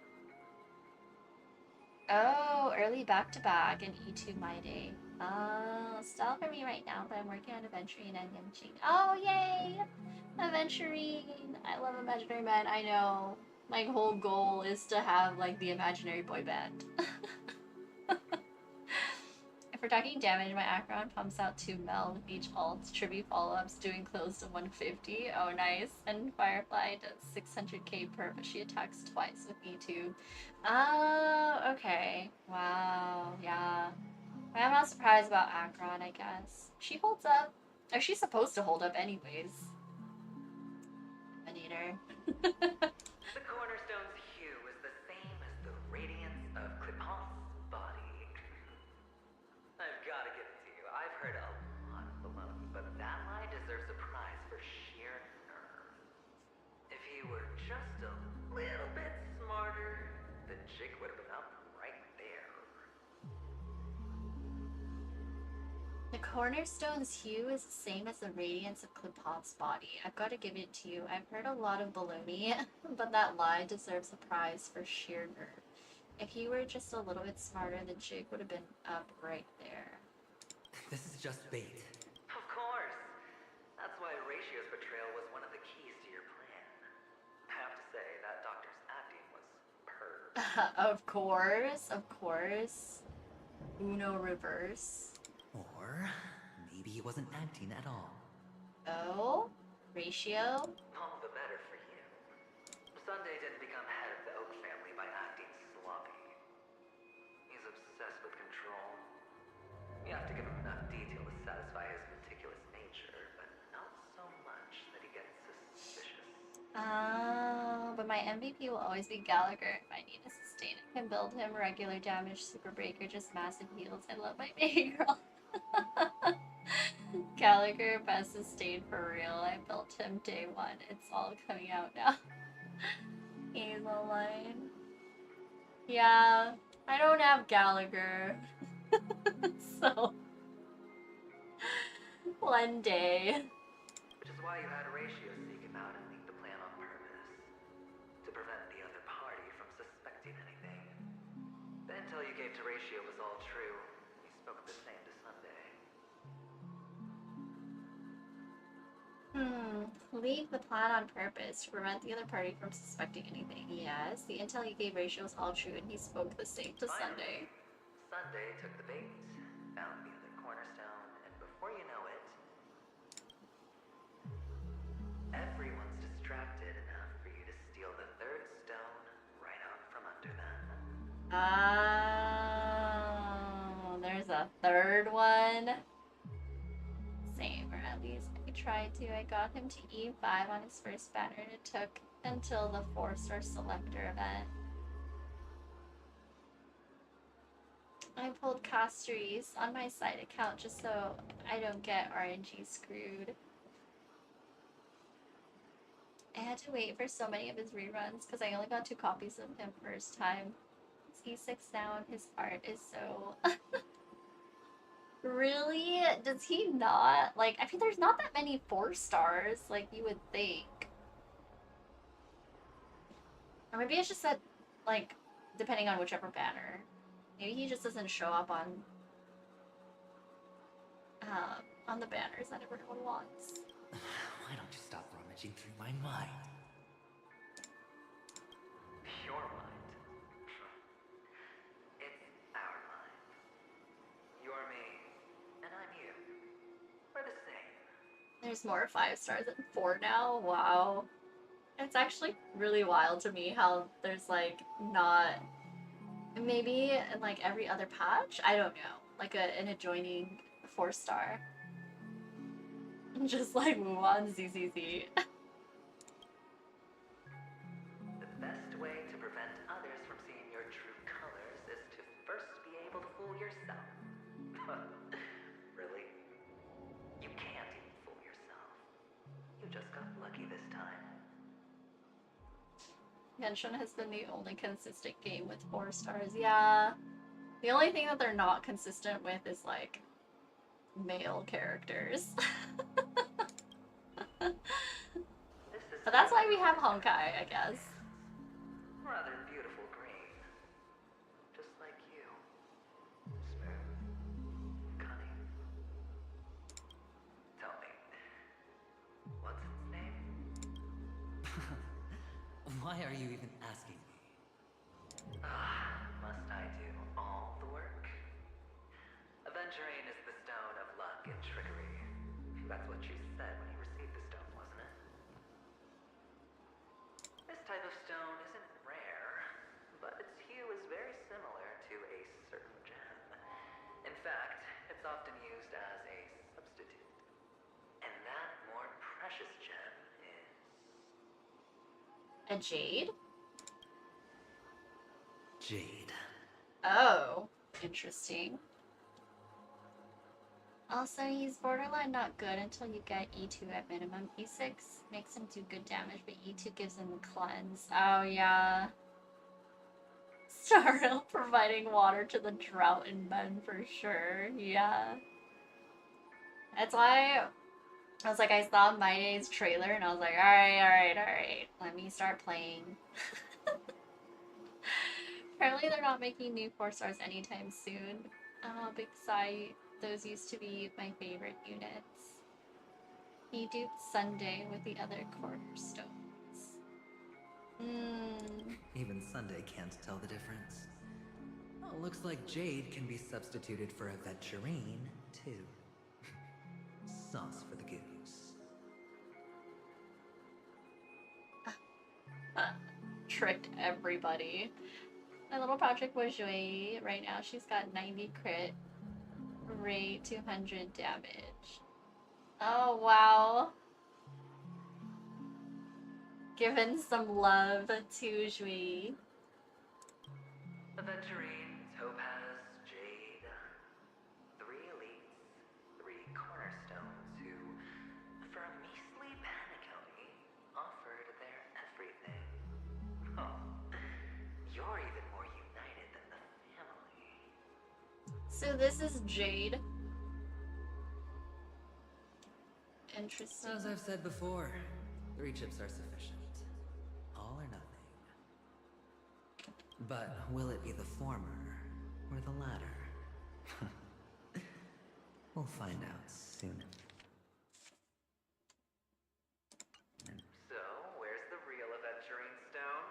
Oh, early back-to-back and E2 my day. Oh, stall for me right now, but I'm working on aventurine and yamching. Oh, yay! Aventurine! I love imaginary men, I know. My whole goal is to have, like, the imaginary boy band. If we're talking damage, my acheron pumps out 2 mel with each ult. Tribute follow-ups doing close to 150. Oh, nice. And Firefly does 600k per, but she attacks twice with E2. Oh, okay. Wow, yeah. I'm not surprised about acheron, I guess. She holds up. Or she's supposed to hold up anyways. Maneater. The cornerstone's hue is the same as the radiance of Clipant's body. I've got to give it to you. I've heard a lot of baloney, but that lie deserves a prize for sheer nerve. If he were just a little bit smarter, the jig would have been up right there. The cornerstone's hue is the same as the radiance of Clipant's body. I've got to give it to you. I've heard a lot of baloney, but that lie deserves a prize for sheer nerve. If you were just a little bit smarter, the jig would have been up right there. This is just bait. Of course. That's why Ratio's betrayal was one of the keys to your plan. I have to say, that doctor's acting was superb. Of course. Uno reverse. Or maybe he wasn't acting at all. Oh? Ratio? All the better for you. Sunday didn't become head of the Oak family by acting sloppy. He's obsessed with control. You have to give him enough detail to satisfy his meticulous nature, but not so much that he gets suspicious. Oh, but my MVP will always be Gallagher if I need to sustain it. Can build him regular damage, super breaker, just massive heals. I love my baby girl. Gallagher best sustain for real. I built him day 1. It's all coming out now. He's a line. Yeah, I don't have Gallagher. So one day. Which is why you had Ratio seek him out and leak the plan on purpose. To prevent the other party from suspecting anything. The intel you gave to Ratio was all true. You spoke the same to Sunday. Leave the plan on purpose to prevent the other party from suspecting anything. Yes, the intel you gave Ratio was all true and he spoke the same to Sunday. Sunday took the bait, found the other cornerstone, and before you know it, everyone's distracted enough for you to steal the third stone right out from under them. Oh, there's a third one. Same, or at least I tried to. I got him to E5 on his first banner and it took until the 4-star selector event. I pulled Casteries on my side account just so I don't get RNG screwed. I had to wait for so many of his reruns because I only got 2 copies of him first time. He's E6 now and his art is so... Really? Does he not? Like, I mean, there's not that many 4-stars, like you would think. Or maybe it's just that, like, depending on whichever banner. Maybe he just doesn't show up on the banners that everyone wants. Why don't you stop rummaging through my mind? Your mind. It's our mind. You're me, and I'm you. We're the same. There's more 5-stars than 4 now? Wow. It's actually really wild to me how there's, like, not... Maybe in, like, every other patch? I don't know. Like, an adjoining 4-star. Just like Mulan ZZZ. The best way to prevent others from seeing your true colors is to first be able to fool yourself. Really? You can't even fool yourself. You just got lucky this time. Genshin has been the only consistent game with 4 stars. Yeah. The only thing that they're not consistent with is like male characters. But that's why we have Honkai, I guess. Rather beautiful green. Just like you. Smooth. Cunning. Tell me. What's its name? Why are you even asking me? Must I do all the work? Aventurine is the stone of luck and trickery. That's what you said when you received the stone, wasn't it? This type of stone isn't rare, but its hue is very similar to a certain gem. In fact, it's often used as a substitute. And that more precious gem is... A jade? Jade. Oh, interesting. Also, he's borderline not good until you get E2 at minimum. E6 makes him do good damage, but E2 gives him the cleanse. Oh, yeah. Starrel providing water to the drought in men for sure. Yeah. That's why I was like, I saw My Day's trailer and I was like, alright. Let me start playing. Apparently they're not making new 4 stars anytime soon. Big sigh. Those used to be my favorite units. He duped Sunday with the other cornerstones. Even Sunday can't tell the difference. Oh, looks like Jade can be substituted for aventurine, too. Sauce for the goose. Tricked everybody. My little project was Jui. Right now she's got 90 crit rate, 200 damage. Oh, wow. Giving some love to Jui. Aventurine, Topaz, Jade. 3 elites, 3 cornerstones who, for a measly penny, offered their everything. Oh, you're even more united than the family. So this is Jade. Interesting. As I've said before, 3 chips are sufficient. All or nothing. But will it be the former or the latter? We'll find out soon. So, where's the real aventurine stone?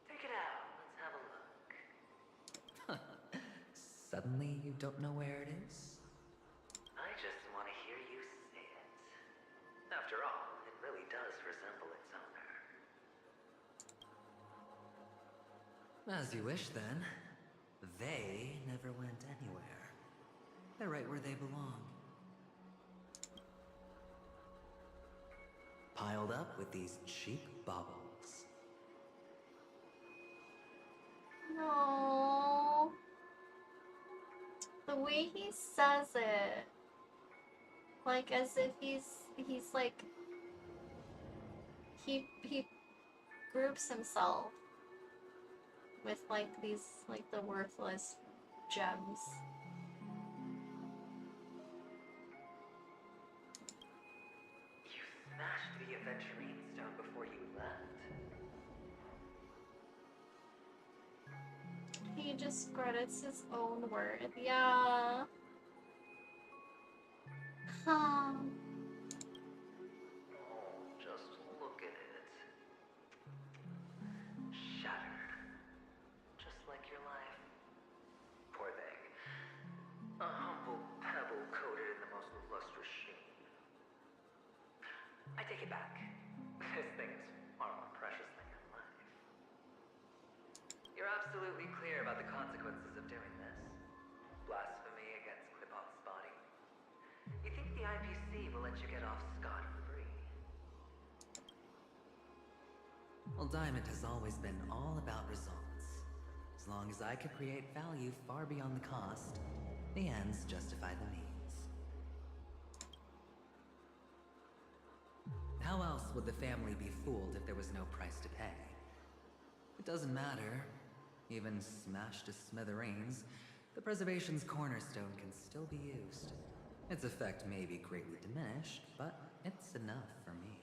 Take it out, let's have a look. Suddenly you don't know where it is? I just want to hear you say it. After all, it really does resemble its owner. As you wish, then. They never went anywhere. They're right where they belong. Piled up with these cheap baubles. No. The way he says it, like as if he's like he groups himself with like these like the worthless gems. You smashed the aventurine stone before you left. He just credits his own word. Yeah. Oh, just look at it. Shattered. Just like your life. Poor thing. A humble pebble coated in the most lustrous sheen. I take it back. This thing is far more precious than your life. You're absolutely clear about the consequences of doing this. Blasphemy against Clipot's body. You think the IPC IPC will let you get off scot-free. Well, Diamond has always been all about results. As long as I can create value far beyond the cost, the ends justify the means. How else would the family be fooled if there was no price to pay? It doesn't matter. Even smashed to smithereens, the preservation's cornerstone can still be used. Its effect may be greatly diminished, but it's enough for me.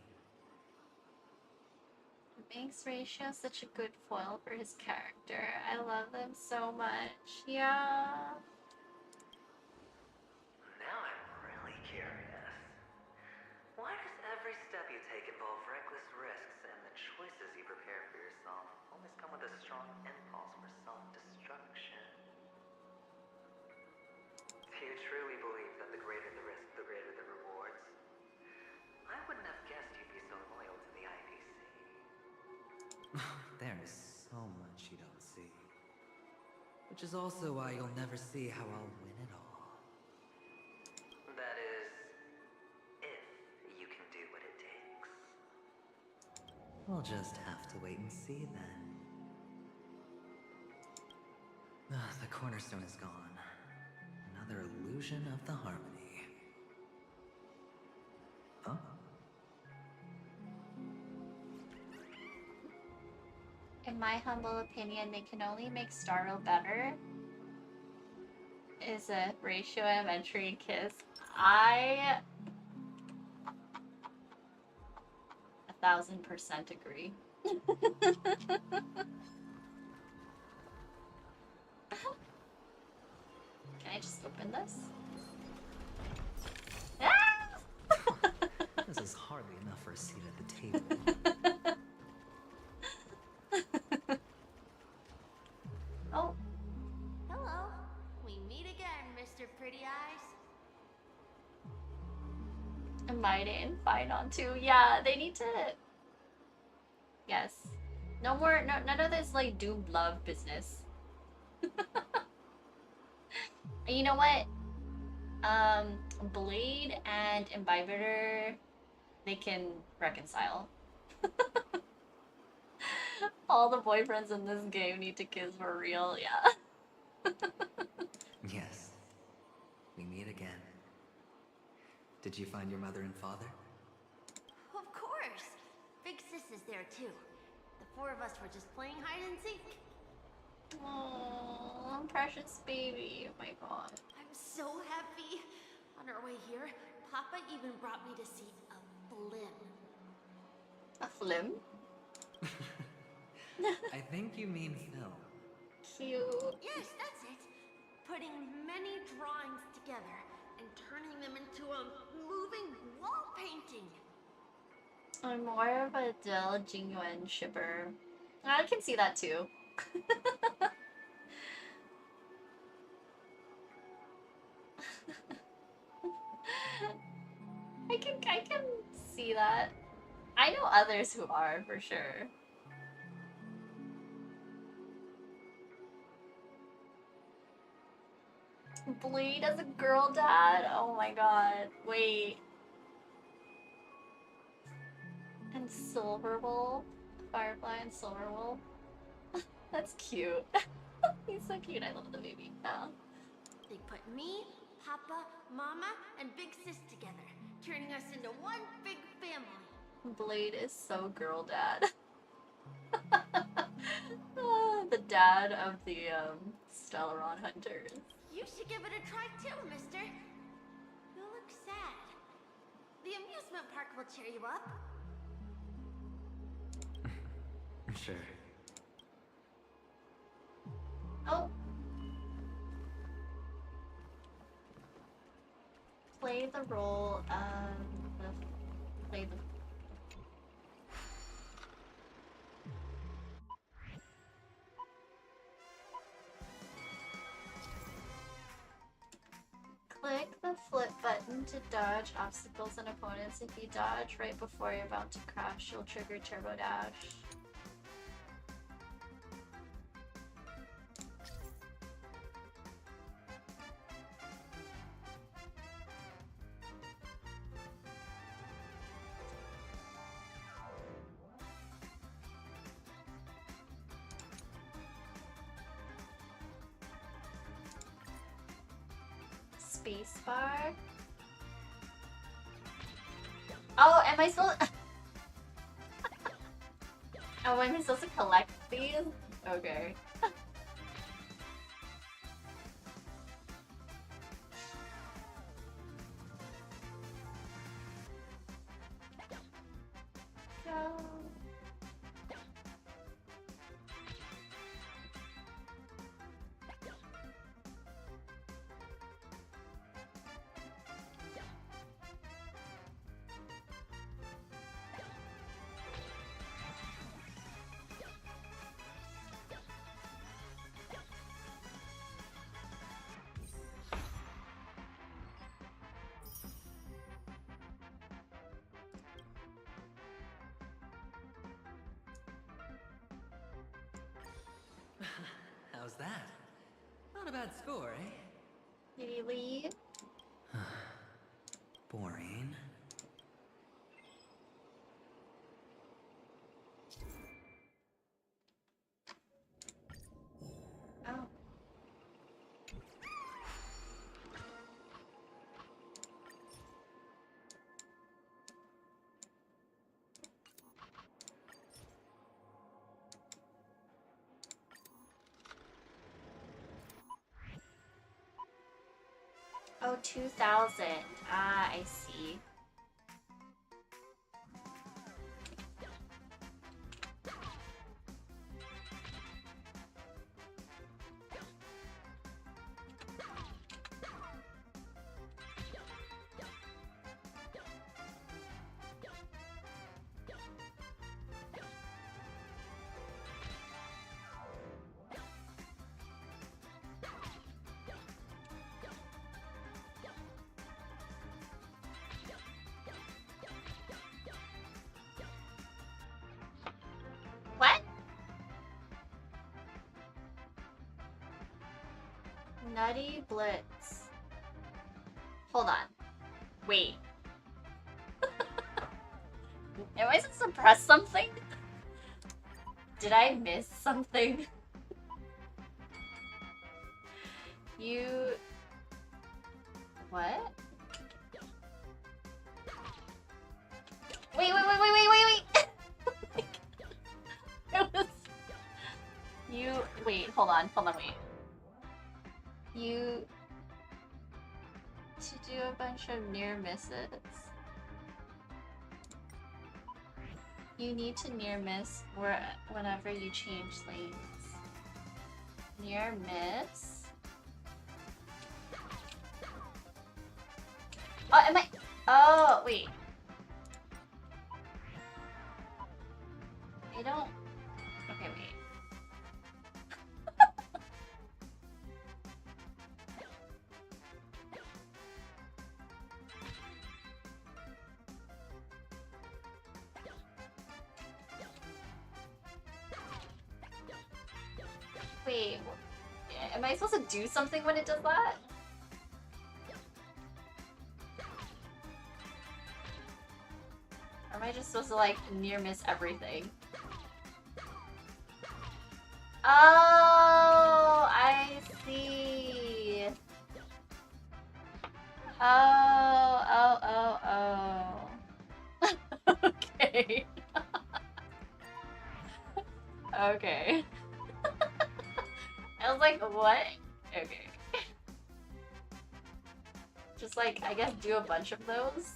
Makes Ratio such a good foil for his character. I love them so much. Yeah. Now I'm really curious. Why does every step you take involve reckless risks, and the choices you prepare for yourself always come with a strong impulse for self-destruction? Do you truly believe that the greater the risk, the greater the rewards? I wouldn't have guessed you'd be so loyal to the IPC. There is so much you don't see. Which is also why you'll never see how I'll win it all. That is, if you can do what it takes. We'll just have to wait and see then. The cornerstone is gone. Another illusion of the harmony. Huh? In my humble opinion, they can only make Starro better. Is a Ratio aventurine kiss. I 1000% agree. Can I just open this? This is hardly enough for a seat at the table. Oh. Hello. We meet again, Mr. Pretty Eyes. Amide and Fine on too. Yeah, they need to. Yes. No more. No, none of this like doomed love business. And you know what? Blade and Imbibitor, they can reconcile. All the boyfriends in this game need to kiss for real. Yeah. Yes. We meet again. Did you find your mother and father? Of course. Big Sis is there too. The four of us were just playing hide and seek. Oh, precious baby. Oh my god. I'm so happy. On our way here, Papa even brought me to see a flim. A flim? I think you mean film. Cute. Yes, that's it. Putting many drawings together and turning them into a moving wall painting. I'm more of a Del Jingyuan shipper. I can see that too. I can see that. I know others who are for sure. Blade as a girl dad? Oh my god. Wait. And Silverwool. Firefly and Silverwool. That's cute. He's so cute. I love the baby. Yeah. They put me, Papa, Mama, and Big Sis together, turning us into one big family. Blade is so girl dad. The dad of the Stellaron hunters. You should give it a try too, mister. You look sad. The amusement park will cheer you up. Sure. Oh. Play the role of play the Click the flip button to dodge obstacles and opponents. If you dodge right before you're about to crash, you'll trigger Turbo Dash. spacebar. Oh, am I supposed? Oh, am I supposed to collect these? Okay. Go. How's that? Not a bad score, eh? Did he leave? Boring. Oh. Oh, 2,000. Ah, I see. What? Nutty Blitz. Hold on. Wait. Am I supposed to press something? Did I miss something? You... What? Wait. It was... You... Wait, hold on, wait. You... To do a bunch of near misses. You need to near miss whenever you change lanes. Near miss? Oh, am I... Oh, wait. I don't... Okay, wait. Wait, am I supposed to do something when it does that? Or am I just supposed to like near miss everything? Oh, I see. Oh. Okay. Okay. I was like, what? Okay. Just like, I guess do a bunch of those.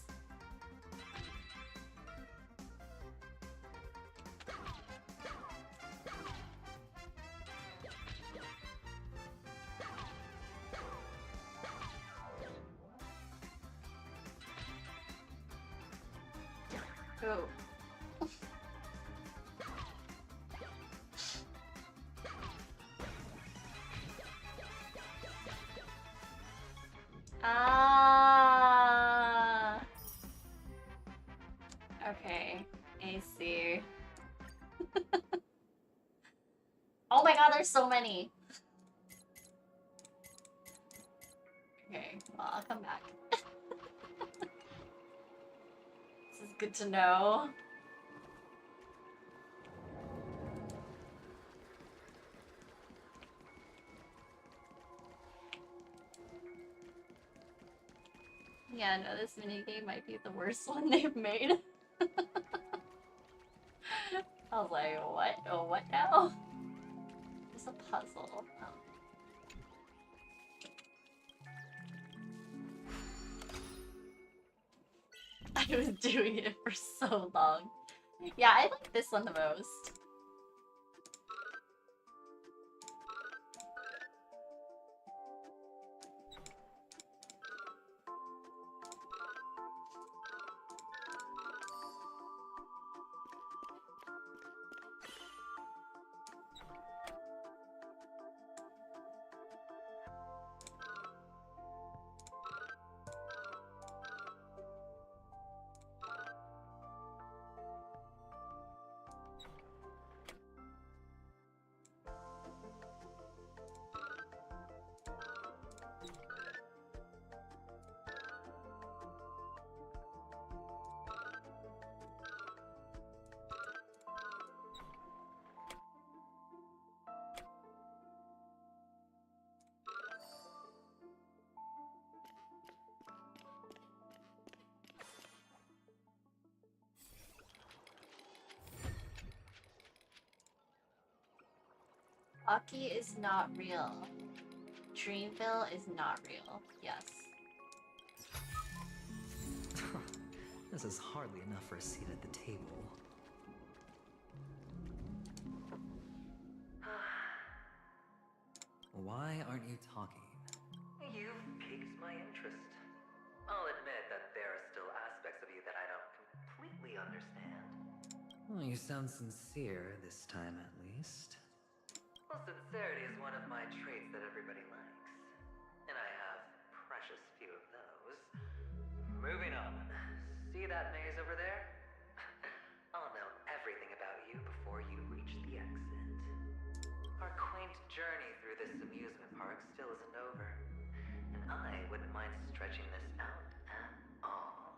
Ooh. Ah. Okay, I see. Oh my god, there's so many. Okay, well, I'll come back. This is good to know. Yeah, no, this minigame might be the worst one they've made. I was like, what? Oh, what now? It's a puzzle. Oh. I was doing it for so long. Yeah, I like this one the most. Aki is not real. Dreamville is not real. Yes. This is hardly enough for a seat at the table. Why aren't you talking? You've piqued my interest. I'll admit that there are still aspects of you that I don't completely understand. Well, you sound sincere this time, at least. Well, sincerity is one of my traits that everybody likes. And I have precious few of those. Moving on. See that maze over there? I'll know everything about you before you reach the exit. Our quaint journey through this amusement park still isn't over. And I wouldn't mind stretching this out at all.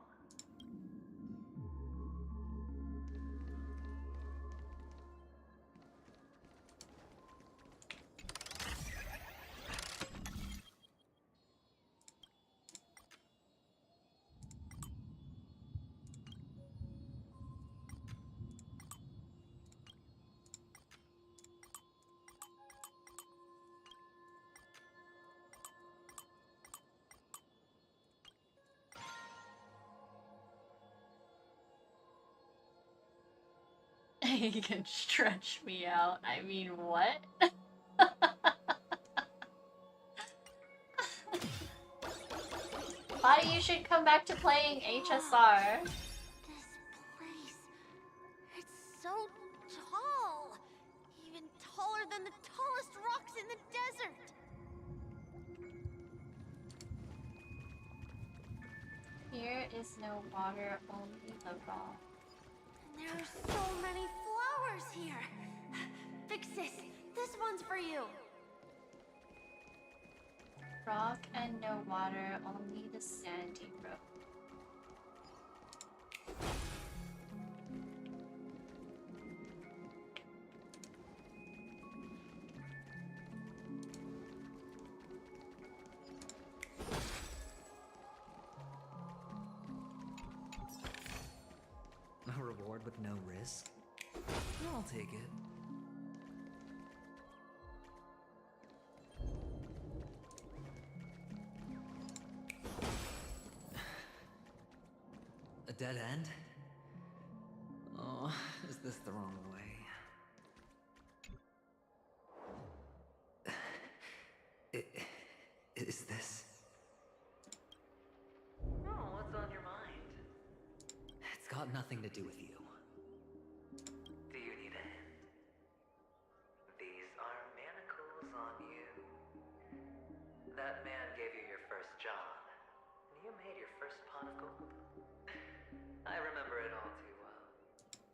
You can stretch me out. I mean, what? Why you should come back to playing HSR? This place. It's so tall. Even taller than the tallest rocks in the desert. Here is no water, only the rock. And there are so many flowers here. Vixis, this one's for you. Rock and no water, only the sandy road. A reward with no risk? I'll take it. A dead end? Oh, is this the wrong way? Is this? Oh, what's on your mind? It's got nothing to do with you. Do you need a hand? These are manacles on you. That man gave you your first job, and you made your first pot of gold. I remember it all too well.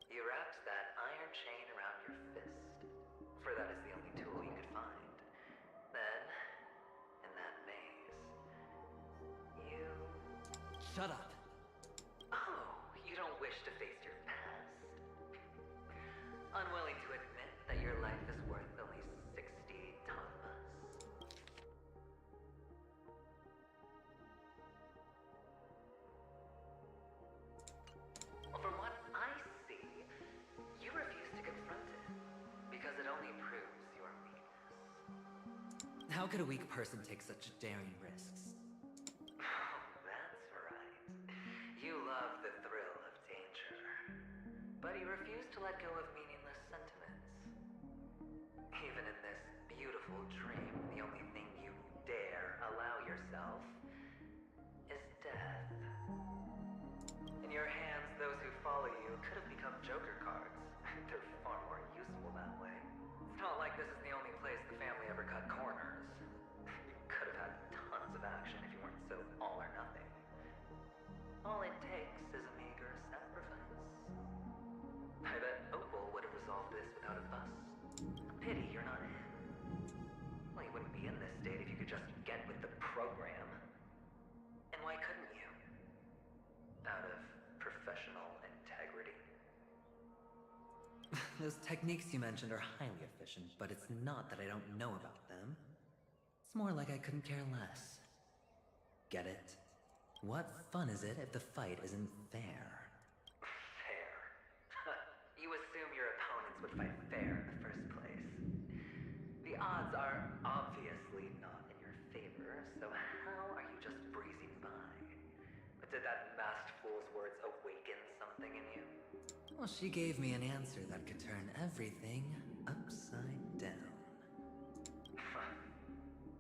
You wrapped that iron chain around your fist, for that is the only tool you could find. Then, in that maze, you... Shut up. Oh, you don't wish to face your past? Unwilling to admit that your life is worth only 60 tonmas? How could a weak person take such daring risks? That's right. You love the thrill of danger. But you refuse to let go of meaningless sentiments. Even in this beautiful dream, the only thing you dare allow yourself is death. In your hands, those who follow you could have become Joker cards. They're far more useful that way. It's not like this is the only place the family ever cut corners. You could have had tons of action if you weren't so all or nothing. All it takes is a meager sacrifice. I bet Opal would have resolved this without a fuss. A pity you're not him. Well, you wouldn't be in this state if you could just get with the program. And why couldn't you? Out of professional integrity. Those techniques you mentioned are highly efficient, but it's not that I don't know about them. It's more like I couldn't care less. Get it? What fun is it if the fight isn't fair? Fair? You assume your opponents would fight fair in the first place. The odds are obviously not in your favor, so how are you just breezing by? But did that masked fool's words awaken something in you? Well, she gave me an answer that could turn everything upside down.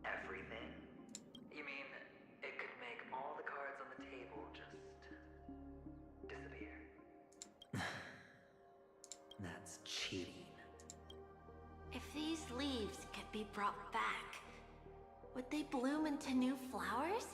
Everything? You mean it could make all the cards on the table just disappear? That's cheating. If these leaves could be brought back, would they bloom into new flowers?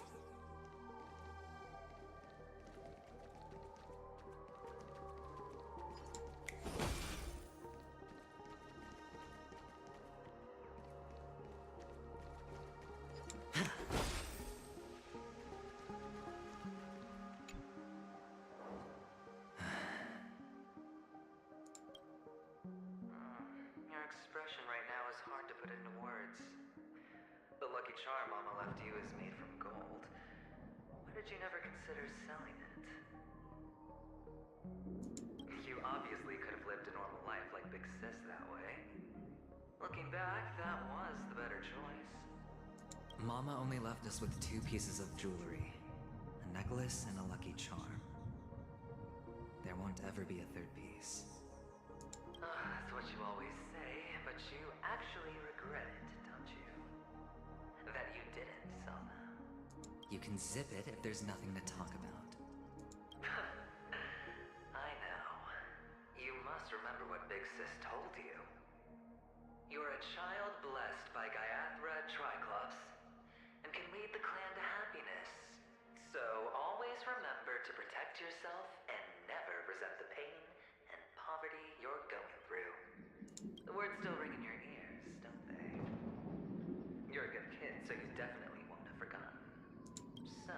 Your expression right now is hard to put into words. The lucky charm Mama left you is made from gold. Why did you never consider selling it? You obviously could have lived a normal life like Big Sis that way. Looking back, that was the better choice. Mama only left us with 2 pieces of jewelry. A necklace and a lucky charm. There won't ever be a 3rd piece. That's what you always say, but you actually regret it, don't you? That you didn't sell them. You can zip it if there's nothing to talk about. I know. You must remember what Big Sis told you. You're a child blessed by Gaiathra Triclops and can lead the clan to happiness. So always remember to protect yourself and never resent the pain and poverty you're going through. The words still ring in your ears, don't they? You're a good kid, so you definitely won't have forgotten. So,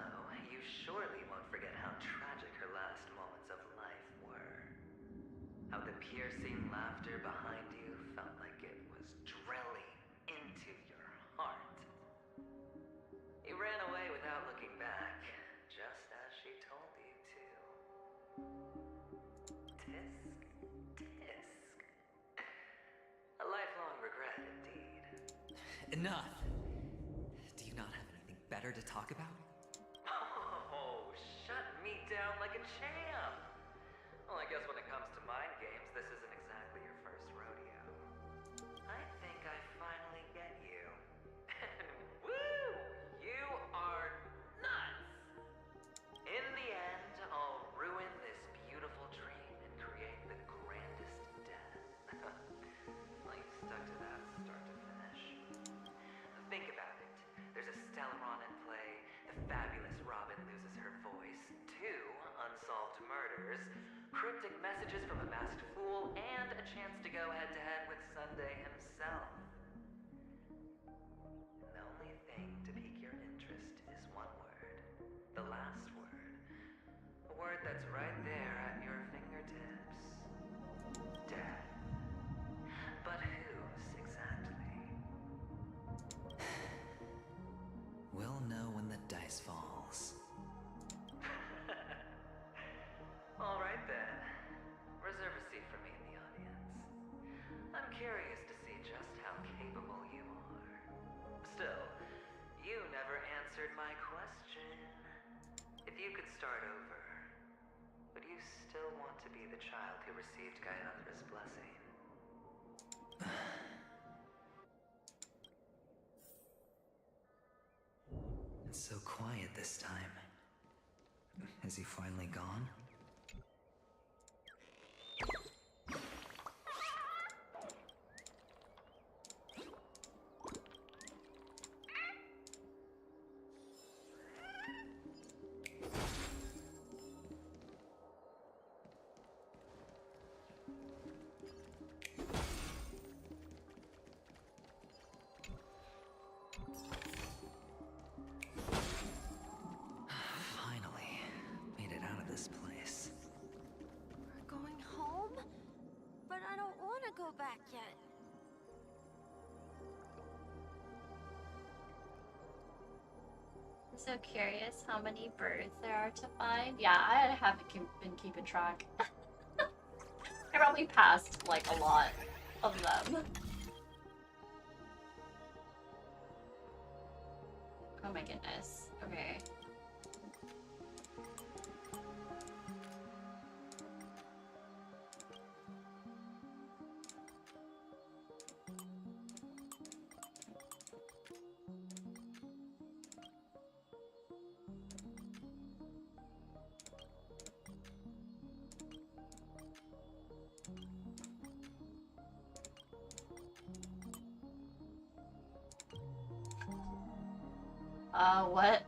you surely won't forget how tragic her last moments of life were. How the piercing laughter behind you felt like it was drilling into your heart. You ran away without looking back, just as she told you to. Tisk, tisk. A lifelong regret, indeed. Enough! Do you not have anything better to talk about? Oh, shut me down like a champ! Well, I guess when it comes to mind games, this isn't exactly your first rodeo. I think I finally get you. Woo! You are nuts! In the end, I'll ruin this beautiful dream and create the grandest death. Well, you stuck to that start to finish. Think about it. There's a Stellaron in play, the fabulous Robin loses her voice, 2 unsolved murders, cryptic messages from a masked fool, and a chance to go head-to-head with Susday himself. And the only thing to pique your interest is one word. The last word. A word that's right there at your fingertips. Death. But whose exactly? We'll know when the dice falls. All right then. Reserve a seat for me in the audience. I'm curious to see just how capable you are. Still, answered my question. If you could start over, would you still want to be the child who received Gayandra's blessing? It's so quiet this time. Is he finally gone? Finally, made it out of this place. We're going home? But I don't want to go back yet. I'm so curious how many birds there are to find. Yeah, I haven't been keeping track. I probably passed like a lot of them. Oh my goodness. Okay. What?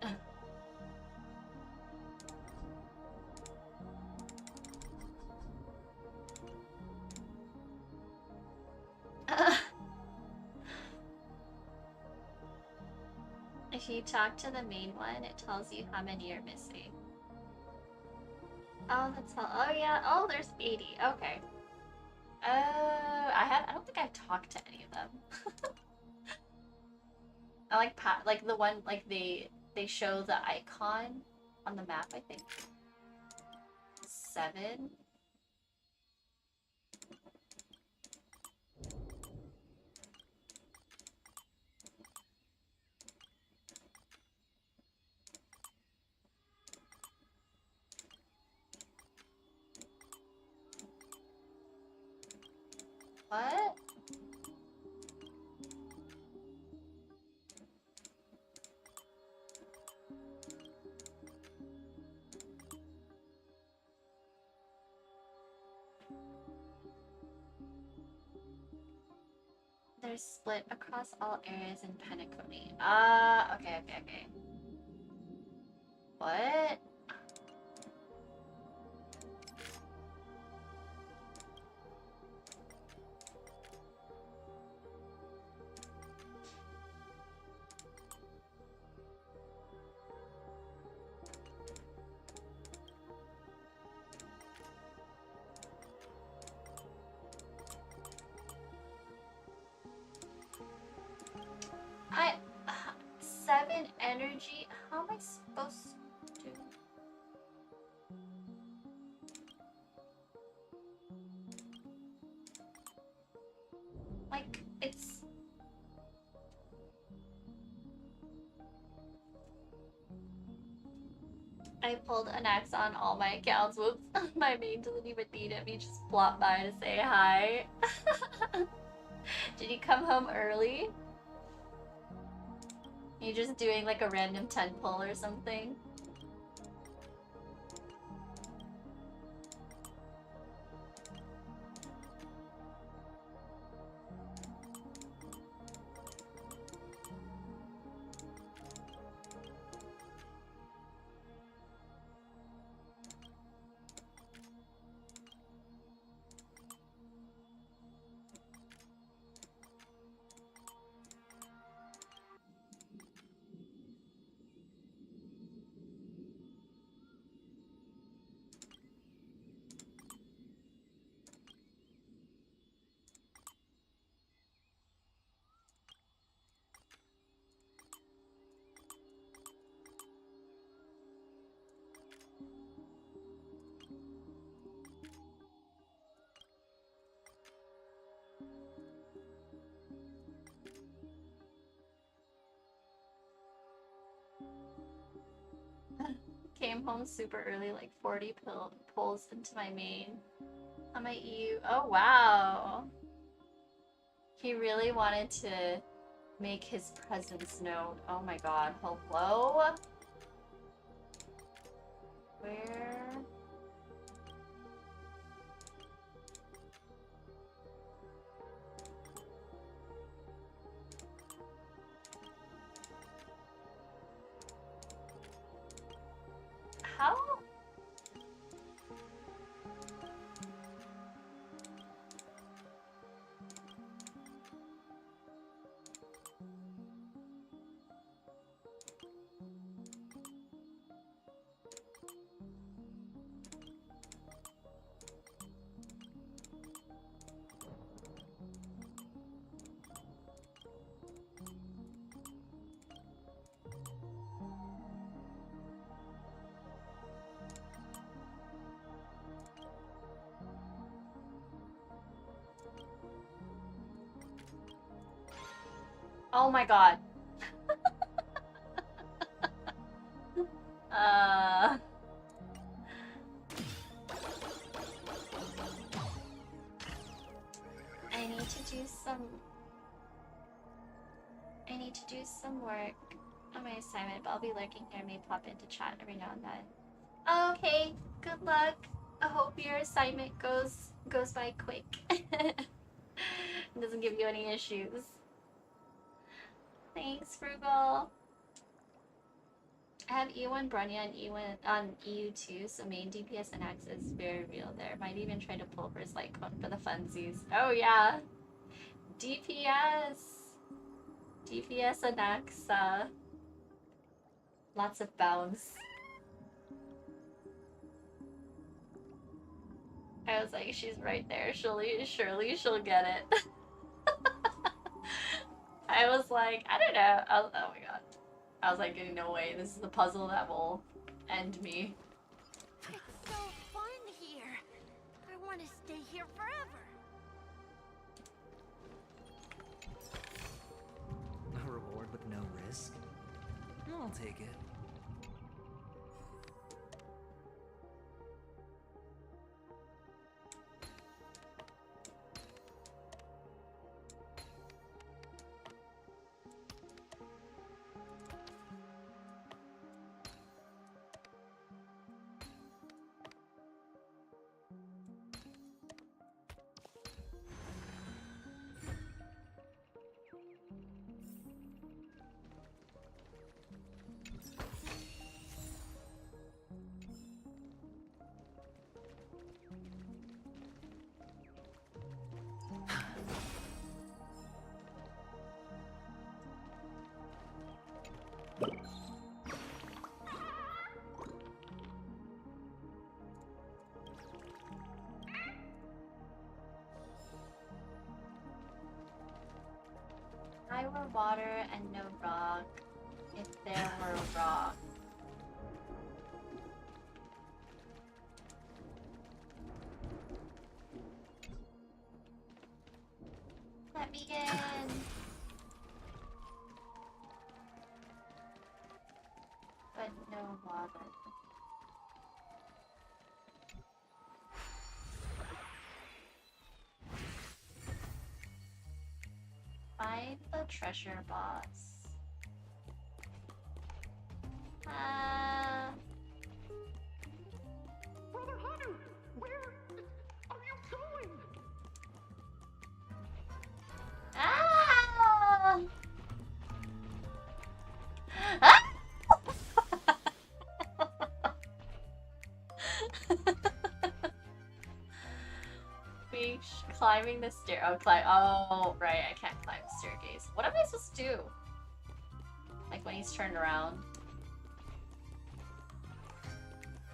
If you talk to the main one, it tells you how many are missing. Oh, that's all. Oh yeah. Oh, there's 80. Okay. I don't think I've talked to any of them. I like the one like they show the icon on the map, I think. 7. What? They're split across all areas in Penacony. Okay. What? I 7 energy. How am I supposed to? Like it's. I pulled an X on all my accounts. Whoops, my main didn't even need him. He just flopped by to say hi. Did he come home early? You just doing like a random 10 pull or something? Came home super early, like 40 pulls into my main. On my EU. Oh, wow. He really wanted to make his presence known. Oh my god. Hello? Where? How? Oh my god. I need to do some... I need to do some work on my assignment, but I'll be lurking here. I may pop into chat every now and then. Okay, good luck. I hope your assignment goes by quick. Doesn't give you any issues. Thanks, Frugal. I have E1 Bronya and E1 on EU2, so main DPS and Axe is very real there. Might even try to pull for his light cone for the funsies. Oh yeah! DPS! DPS and Axe, lots of bounce. I was like, she's right there. Surely she'll get it. I was like, I don't know. Oh my god. I was like, no way. This is the puzzle that will end me. It's so fun here. I want to stay here forever. A reward with no risk? I'll take it. If I were water and no rock, if there were rock. Let me in. But no water. Find the treasure boss. Brother Hanu, where are you going? Ah! Ah! Climbing the stair. Oh, oh, right. I can't climb the staircase. What am I supposed to do? Like when he's turned around.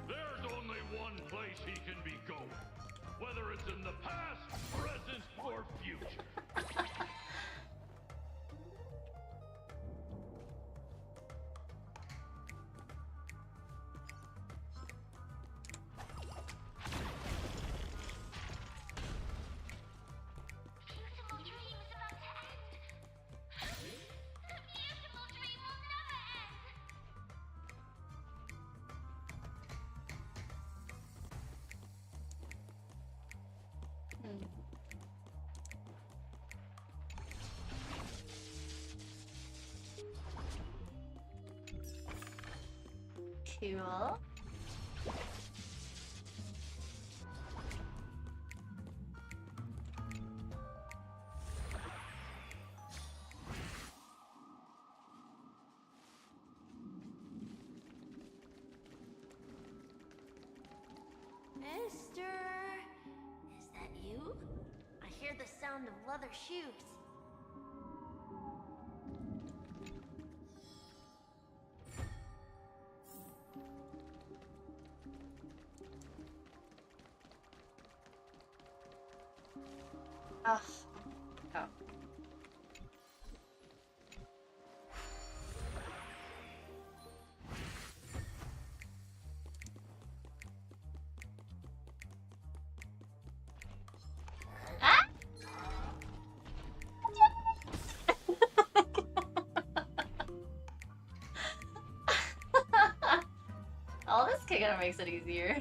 There's only one place he can be going, whether it's in the past, present, or future. Cool. Mister, is that you? I hear the sound of leather shoes. Ugh. Oh. Ah! All this kind of makes it easier.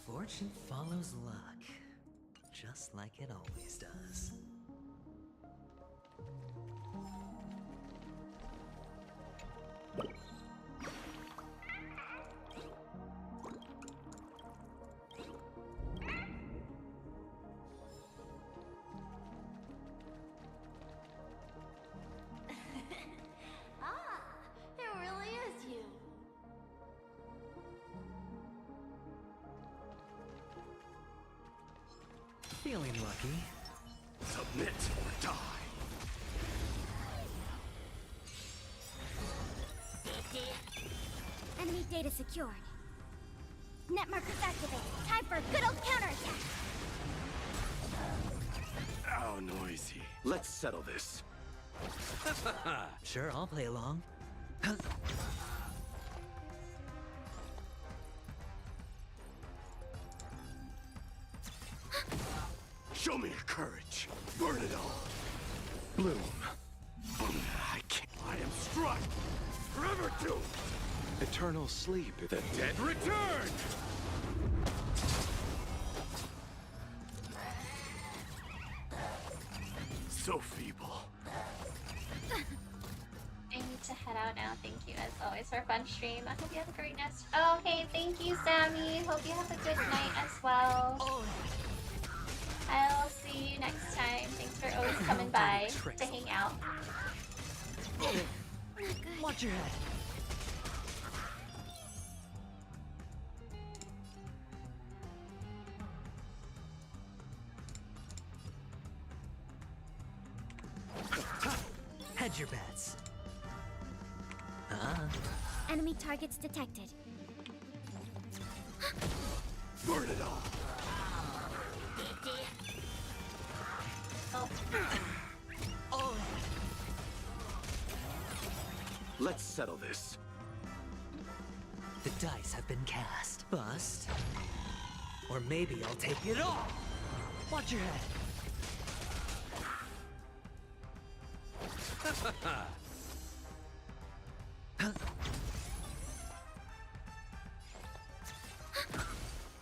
Fortune follows luck, just like it always does. Ah, it really is you. Feeling lucky. Submit or die. Enemy data secured. Net markers activated. Time for a good old counterattack. How noisy. Let's settle this. Sure, I'll play along. Show me your courage. Burn it all. Bloom. I can't. I am struck. Forever doomed. Eternal sleep. The dead return. So feeble. I need to head out now. Thank you as always for a fun stream. I hope you have a great nest. Oh, hey, thank you, Sammy. Hope you have a good night as well. I'll see you next time. Thanks for always coming by to hang out. Watch your head. Hedge your bets. Enemy targets detected. Burn it all. Oh. Let's settle this. The dice have been cast. Bust. Or maybe I'll take it all. Watch your head.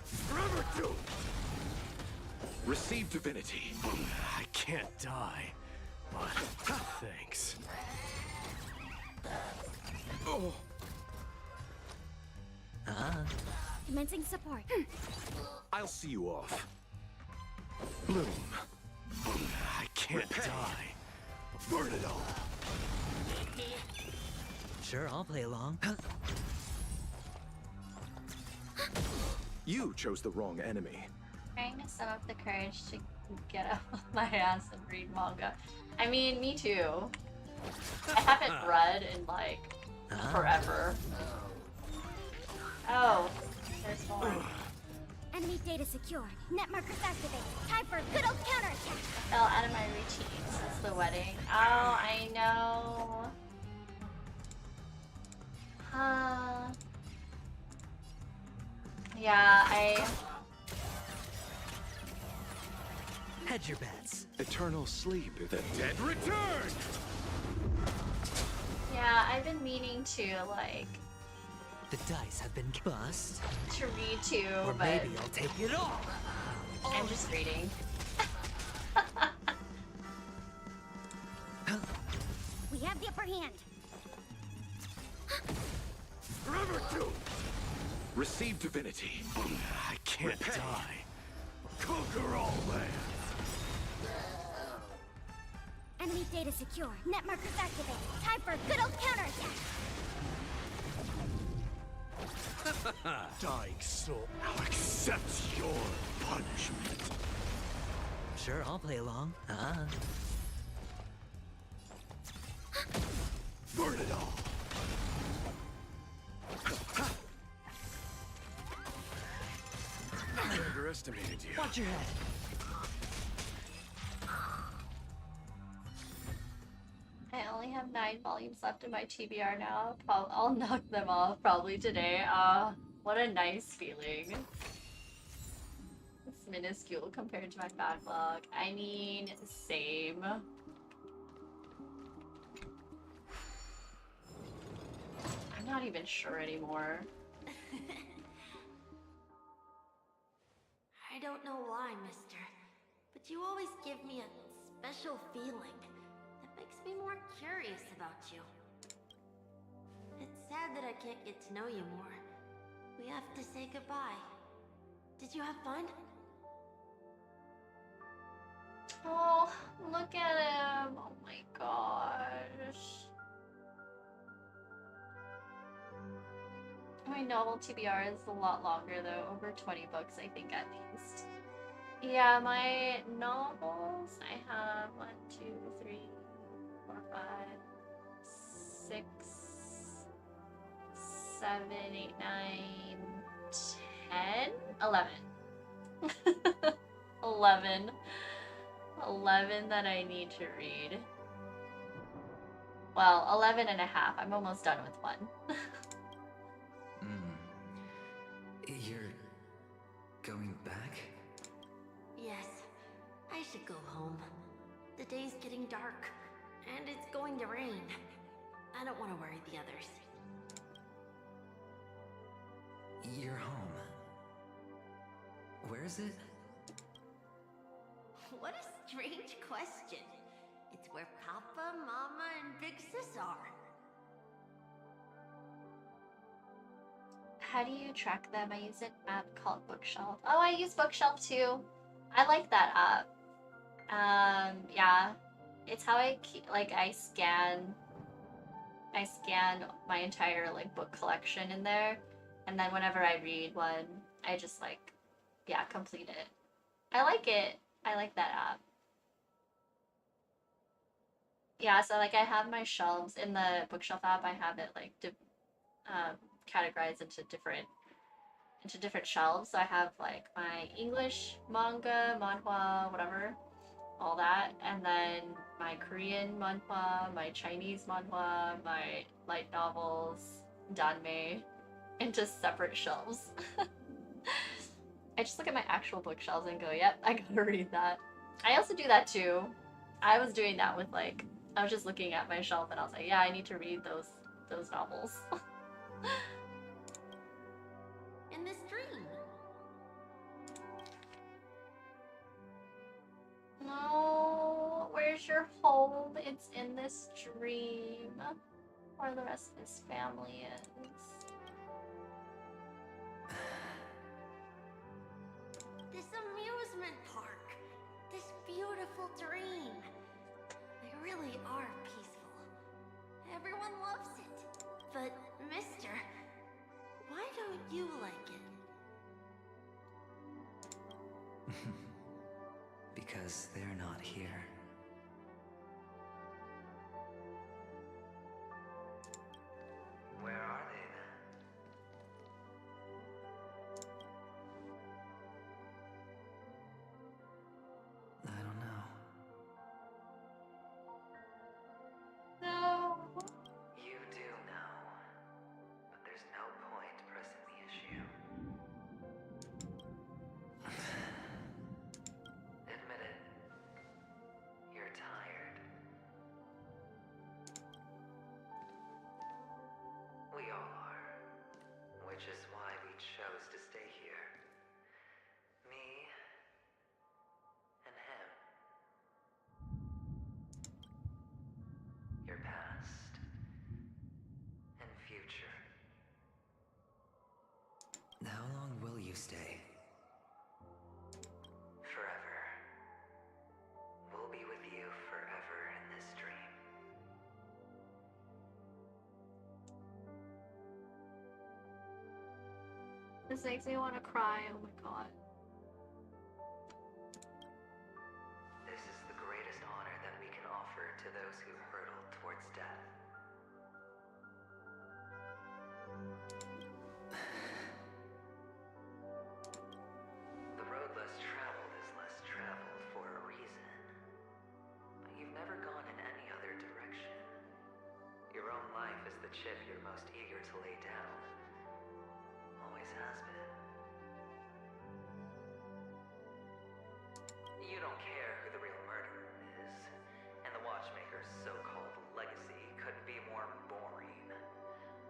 Forever doomed. Receive divinity. I can't die. What? Thanks. Oh. Commencing support. I'll see you off. Bloom. I can't die. Burn it all. Sure, I'll play along. You chose the wrong enemy. Trying to sum up the courage to get out of my ass and read manga. I mean, me too. I haven't read in like forever. Oh, there's more. Enemy data secure. Net markers activated. Time for a good old counterattack. Fell out of my routine since the wedding. Oh, I know. Yeah, Hedge your bets. Eternal sleep. The dead return. Yeah, I've been meaning to like The dice have been bust. to read too, Or but maybe I'll take it all. I'm just reading. We have the upper hand. Forever doomed. Receive divinity. I can't die. Conquer all lands. Enemy data secure. Net markers activated. Time for a good old counterattack. Dying soul, I'll accept your punishment. Sure, I'll play along. Burn it all. I underestimated you. Watch your head. I only have 9 volumes left in my TBR now. I'll knock them off probably today. What a nice feeling. It's minuscule compared to my backlog. I mean, same. I'm not even sure anymore. I don't know why, mister, but you always give me a special feeling that makes me more curious about you. It's sad that I can't get to know you more. We have to say goodbye. Did you have fun? Oh, look at him. Oh my gosh. My novel TBR is a lot longer though, over 20 books I think at least. Yeah, my novels, I have 1, 2, 3, 4, 5, 6, 7, 8, 9, 10, 11. 11. 11 that I need to read. Well, 11 and a half. I'm almost done with one. You're going back? Yes, I should go home. The day's getting dark, and it's going to rain. I don't want to worry the others. You're home. Where is it? What a strange question. It's where Papa, Mama, and Big Sis are. How do you track them? I use an app called Bookshelf. Oh, I use Bookshelf too. I like that app. Yeah. It's how I keep, like, I scan my entire, like, book collection in there. And then whenever I read one, I just, like, yeah, complete it. I like it. I like that app. Yeah, so, like, I have my shelves in the Bookshelf app. I have it, like, categorized into different shelves. So I have like my English manga, manhwa, whatever, all that, and then my Korean manhwa, my Chinese manhwa, my light novels, danmei, into separate shelves. I just look at my actual bookshelves and go, yep, I gotta read that. I also do that too. I was doing that with like, I was just looking at my shelf and I was like, yeah, I need to read those novels. In this dream. No, where's Where's your home? It's in this dream. Where the rest of his family is. This amusement park. This beautiful dream. They really are peaceful. Everyone loves it. But, mister, why don't you like it? Because they're not here. Where are they then? I don't know. No. You do know. But there's no point pressing the issue. Admit it. You're tired. We all are. Which is why we chose to stay here. Me and him. Your past and future. How long will you stay? Forever. We'll be with you forever in this dream. This makes me want to cry. Oh my god. This is the greatest honor that we can offer to those who hurtle towards death. The road less traveled is less traveled for a reason. But you've never gone in any other direction. Your own life is the chip you're most eager to lay down. Always has been. You don't care who the real murderer is, and the Watchmaker's so-called legacy couldn't be more boring.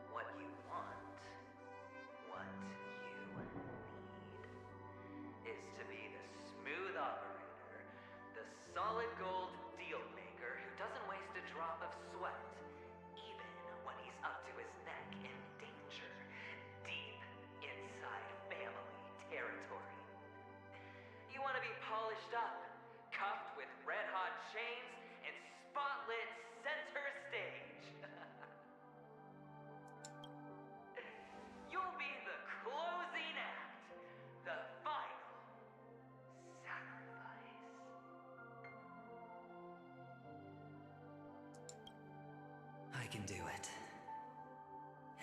What you want, what you need, is to be the smooth operator, the solid gold deal maker who doesn't waste a drop of sweat, even when he's up to his neck in danger, deep inside family territory. You want to be polished up, cuffed with red-hot chains, and spotlit center stage. You'll be the closing act, the final sacrifice. I can do it.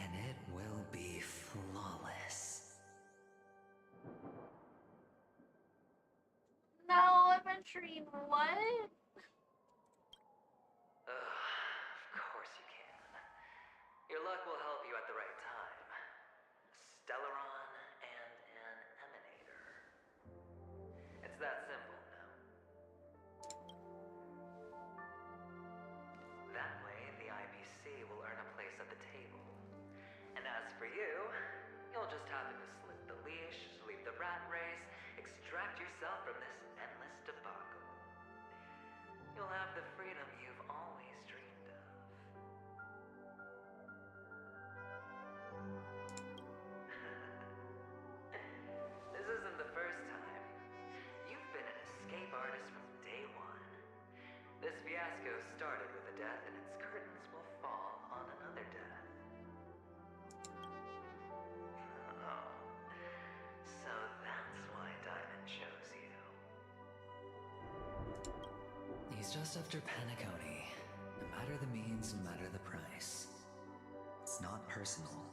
And it will be flawless. No, aventurine, what? Of course you can. Your luck will help you at the right time. Stellaron and an emanator. It's that simple now. That way, the IPC will earn a place at the table. And as for you, you'll just happen to slip the leash, leave the rat race, extract yourself from this endless debacle. You'll have the freedom you've always dreamed of. This isn't the first time. You've been an escape artist from day one. This fiasco started with a death, and its curtains will fall on another death. Oh. So that's why Diamond chose you. He's just after Paniconi. No matter the means, no matter the price. It's not personal.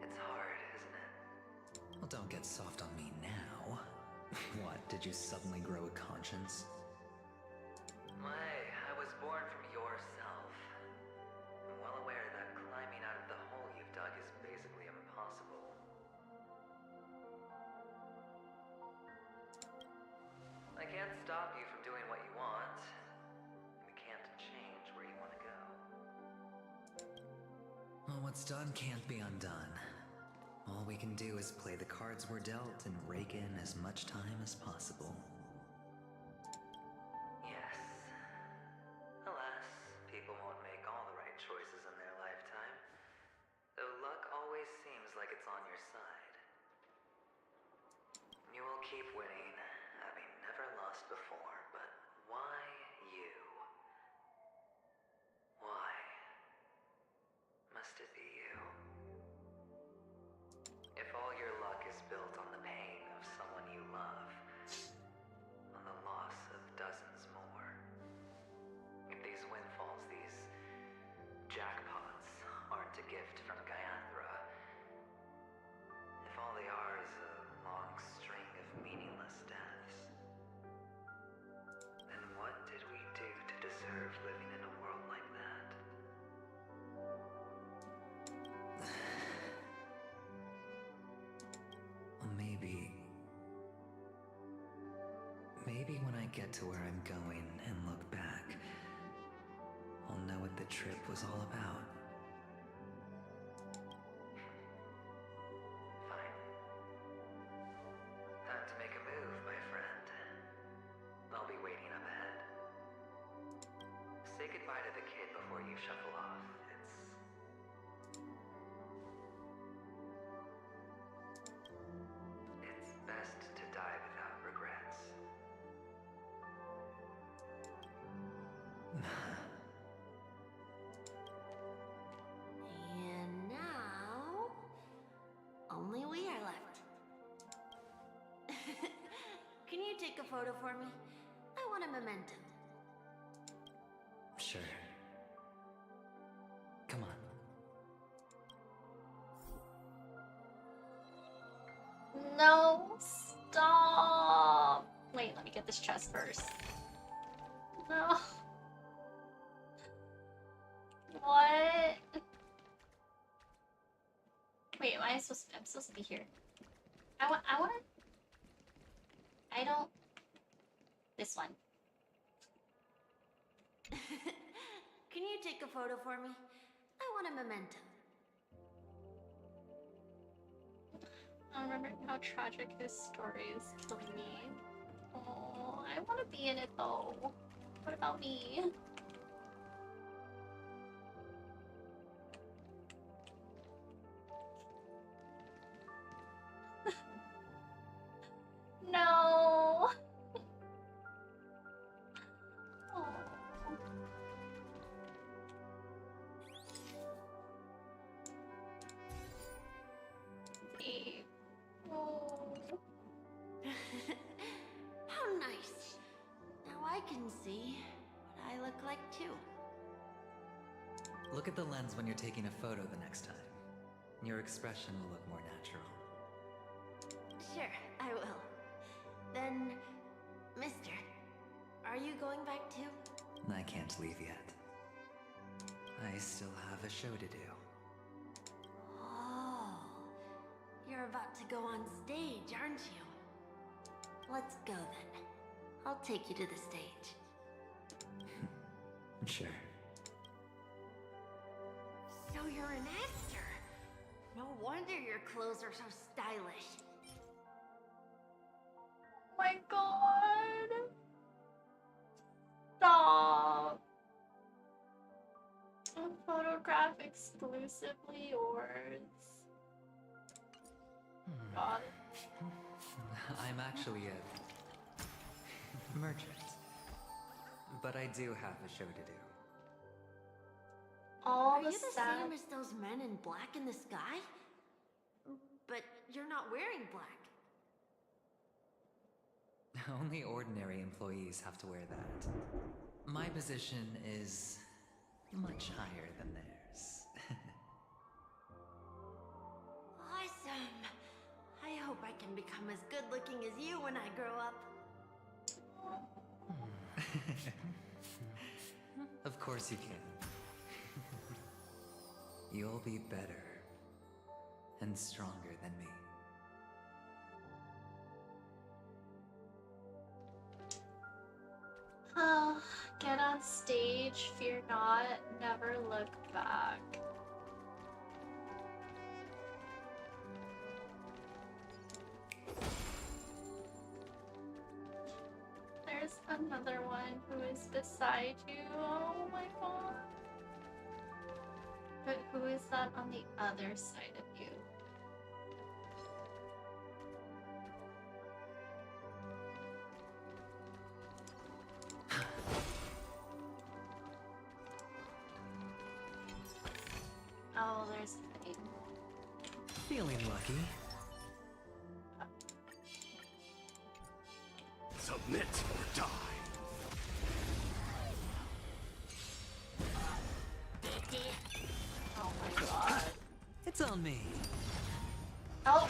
It's hard, isn't it? Well, don't get soft on me now. What, did you suddenly grow a conscience? I was born from yourself. I'm well aware that climbing out of the hole you've dug is basically impossible. I can't stop you from doing what you want. We can't change where you want to go. Well, what's done can't be undone. All we can do is play the cards we're dealt and rake in as much time as possible. Yes. Alas, people won't make all the right choices in their lifetime. Though luck always seems like it's on your side. You will keep winning, having never lost before, but why you? Why must it be you? If all your luck is built on the pain of someone you love, on the loss of dozens more, if these windfalls, these jackpots, aren't a gift from Gayandra, if all they are is a long string of meaningless deaths, then what did we do to deserve living in a world like that? Maybe when I get to where I'm going and look back, I'll know what the trip was all about. Fine. Time to make a move, my friend. I'll be waiting up ahead. Say goodbye to the kid before you shuffle off. It's best to die without regrets. And now, only we are left. Can you take a photo for me? I want a memento. Sure. Come on. No, stop. Wait, let me get this chest first. No. What? Wait, am I supposed to, I'm supposed to be here. I want I don't this one. Can you take a photo for me? I want a memento. I remember how tragic his story is killing me. Oh, I want to be in it though. What about me? No. Oh. Babe. Oh. How nice. Now I can see what I look like too. Look at the lens when you're taking a photo the next time. Your expression will look more natural. Sure, I will. Then, mister, are you going back too? I can't leave yet. I still have a show to do. Oh, you're about to go on stage, aren't you? Let's go then. I'll take you to the stage. Sure. So you're an actor. No wonder your clothes are so stylish. My god. Stop. A photograph exclusively yours. God. I'm actually a merchant. But I do have a show to do. All Are the you the sad... same as those men in black in the sky? But you're not wearing black. Only ordinary employees have to wear that. My position is much higher than theirs. Awesome. I hope I can become as good looking as you when I grow up. Of course you can. You'll be better and stronger than me. Oh, get on stage, fear not, never look back. there's another one who is beside you. Oh my god. But who is that on the other side of you? Oh, there's Fate. Feeling lucky. Submit or die. Oh my god. It's on me. Oh.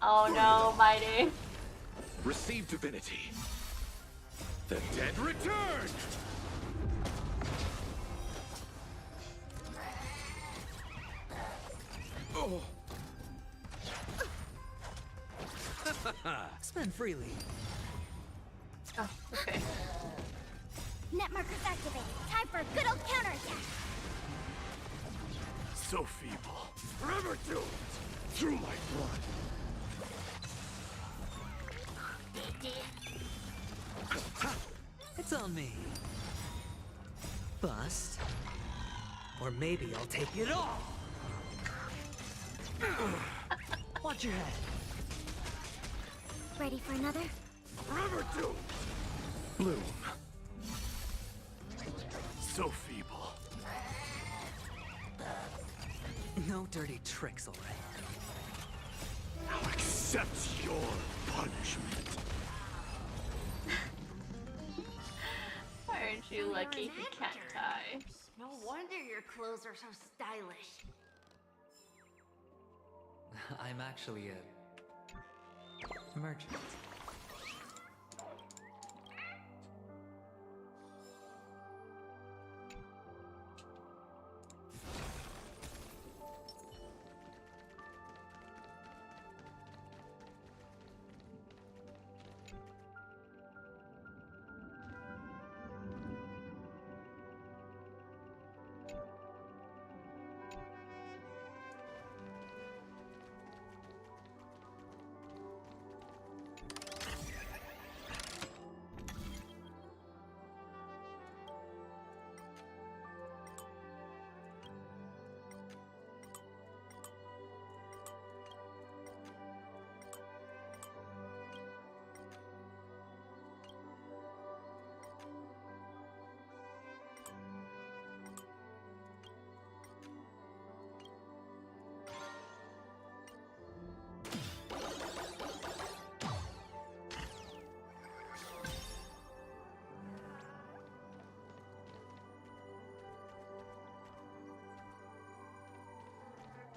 Oh no, Mighty. Receive divinity. The dead return! Oh. Spend freely. Oh, okay. Net markers activated. Time for a good old counterattack. So feeble. Forever doomed. Through my blood. It's on me. Bust. Or maybe I'll take it all. Watch your head. Ready for another? Forever doomed. Bloom. So feeble. No dirty tricks, alright. I'll accept your punishment. Aren't you lucky he can't die? No wonder your clothes are so stylish. I'm actually a merchant.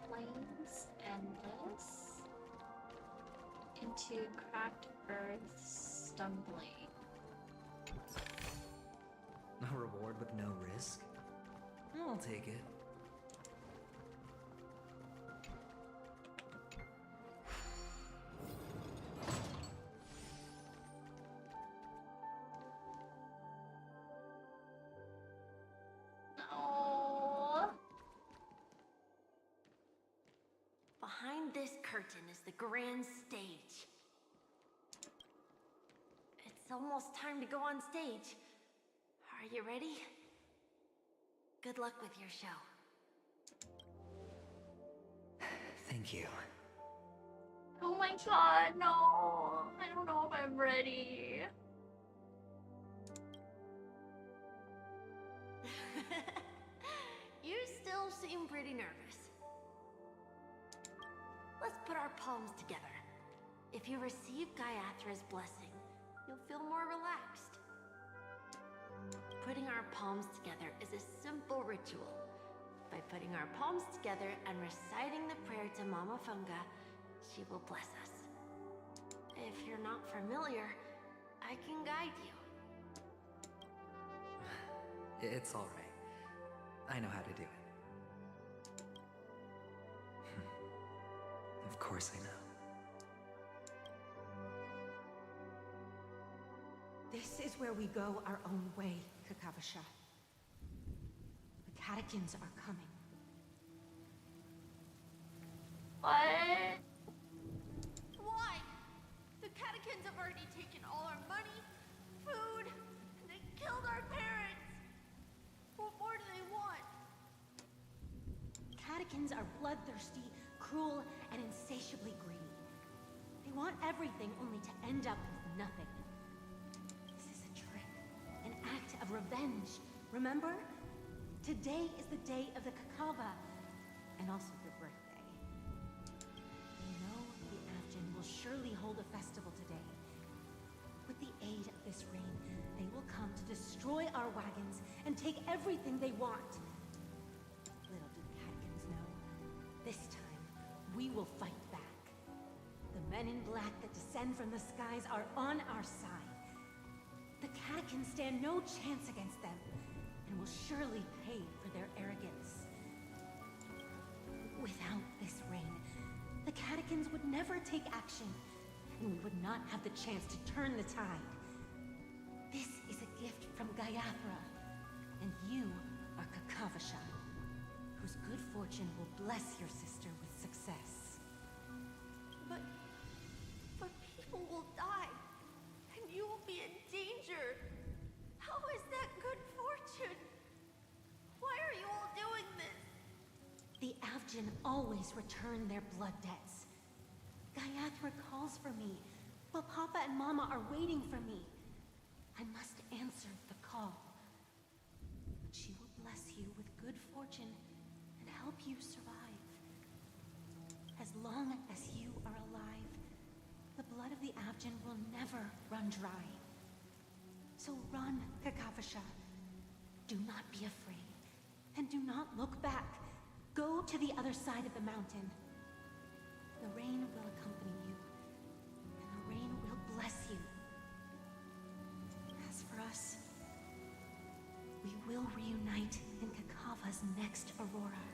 Flames endless into cracked earth stumbling. A reward with no risk? I'll take it. Behind this curtain is the grand stage. It's almost time to go on stage. Are you ready? Good luck with your show. Thank you. Oh my god, no! I don't know if I'm ready. You still seem pretty nervous. Let's put our palms together. If you receive Gaiathra's blessing, you'll feel more relaxed. Putting our palms together is a simple ritual. By putting our palms together and reciting the prayer to Mama Funga, she will bless us. If you're not familiar, I can guide you. It's alright. I know how to do it. Of course I know. This is where we go our own way, Kakavasha. The catechins are coming. What? Why? The catechins have already taken all are bloodthirsty, cruel, and insatiably greedy. They want everything only to end up with nothing. This is a trick, an act of revenge. Remember? Today is the day of the Kakava, and also your birthday. You know the Avgin will surely hold a festival today. With the aid of this rain, they will come to destroy our wagons and take everything they want. Little do the Catkins know, this time we will fight back. The men in black that descend from the skies are on our side. The Catkins stand no chance against them, and will surely pay for their arrogance. Without this rain, the Catkins would never take action, and we would not have the chance to turn the tide. This is a gift from Gaiathra, and you are Kakavasha, whose good fortune will bless your sister with success. But people will die, and you will be in danger. How is that good fortune? Why are you all doing this? The Avgin always return their blood debts. Gaiathra calls for me, but Papa and Mama are waiting for me. I must answer the call. But she will bless you with good fortune and help you survive. As long as you are alive, the blood of the Avgin will never run dry. So run, Kakavasha. Do not be afraid, and do not look back. Go to the other side of the mountain. The rain will accompany you, and the rain will bless you. As for us, we will reunite in Kakava's next aurora.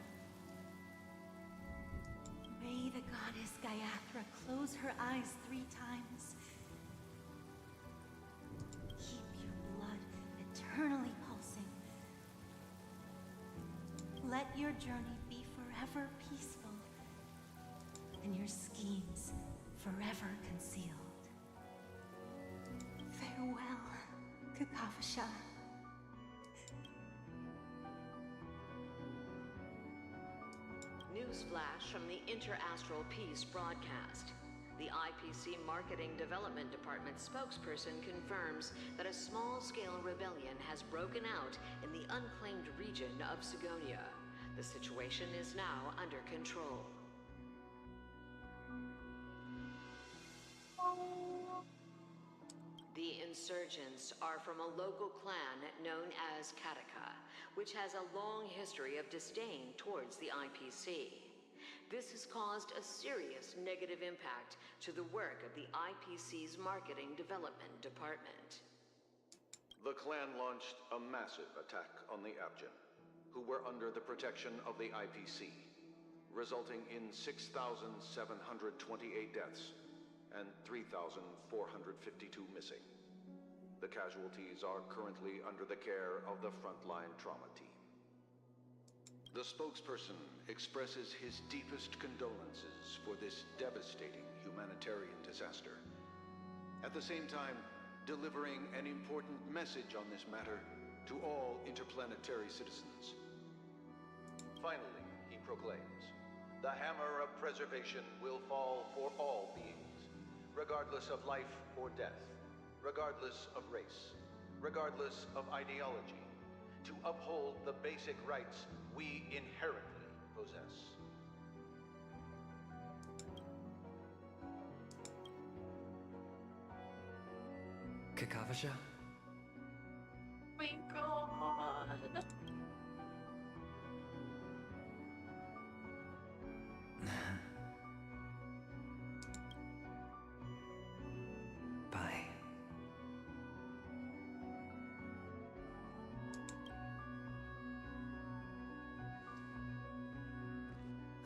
May the goddess Gaiathra close her eyes 3 times. Keep your blood eternally pulsing. Let your journey be forever peaceful, and your schemes forever concealed. Farewell, Kakavasha. Newsflash from the Interastral Peace broadcast. The IPC Marketing Development Department spokesperson confirms that a small-scale rebellion has broken out in the unclaimed region of Sigonia. The situation is now under control. The insurgents are from a local clan known as Kataka, which has a long history of disdain towards the IPC. This has caused a serious negative impact to the work of the IPC's Marketing Development Department. The clan launched a massive attack on the Avgin, who were under the protection of the IPC, resulting in 6,728 deaths and 3,452 missing. The casualties are currently under the care of the frontline trauma team. The spokesperson expresses his deepest condolences for this devastating humanitarian disaster. At the same time, delivering an important message on this matter to all interplanetary citizens. Finally, he proclaims, the hammer of preservation will fall for all beings, regardless of life or death, regardless of race, regardless of ideology, to uphold the basic rights we inherently possess. Kakavasha? Oh my god. Bye.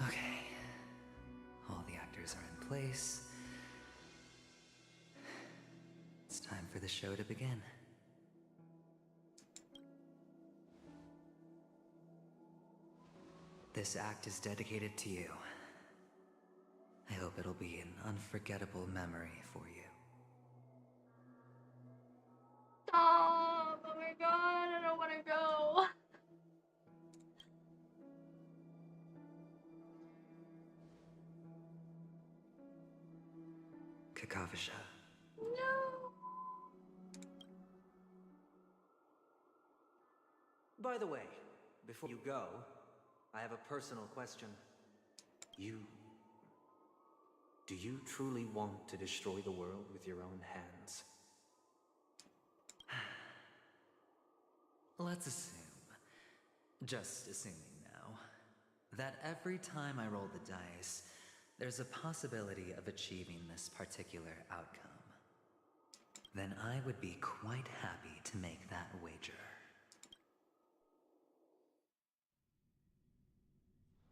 Okay. All the actors are in place. It's time for the show to begin. This act is dedicated to you. I hope it'll be an unforgettable memory for you. Stop! Oh my god, I don't want to go. Kakavasha. No. By the way, before you go, I have a personal question. Do you truly want to destroy the world with your own hands? Let's assume, just assuming now, that every time I roll the dice, there's a possibility of achieving this particular outcome. Then I would be quite happy to make that wager.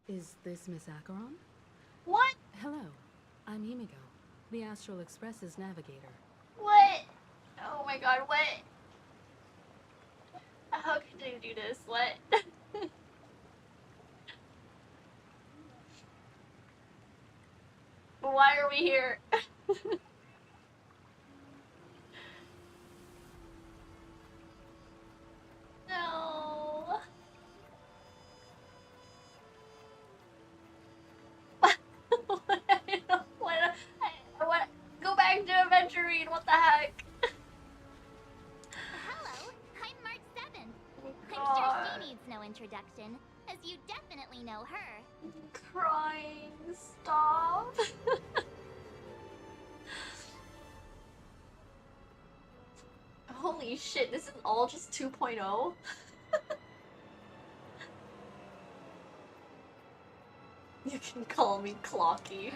Is this Miss Acheron? What? Hello, I'm Himiko, the Astral Express's navigator. What? Oh my god, what? How could they do this? What? Why are we here? No. I want go back to aventurine. What the heck? Hello, I'm March 7th. I'm God. sure she needs no introduction, as you definitely know her. Crying. Stop. Holy shit, this is all just 2.0? You can call me Clocky.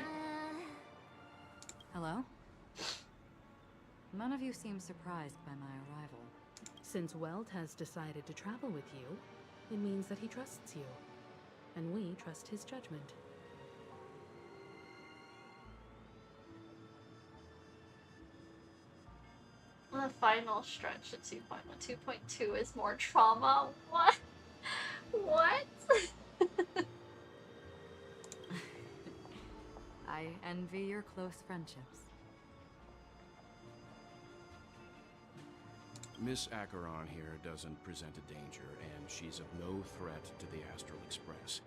Hello? None of you seem surprised by my arrival. Since Welt has decided to travel with you, it means that he trusts you. And we trust his judgment. The final stretch at 2.1. 2.2 is more trauma. What? What? I envy your close friendships. Miss Acheron here doesn't present a danger, and she's of no threat to the Astral Express.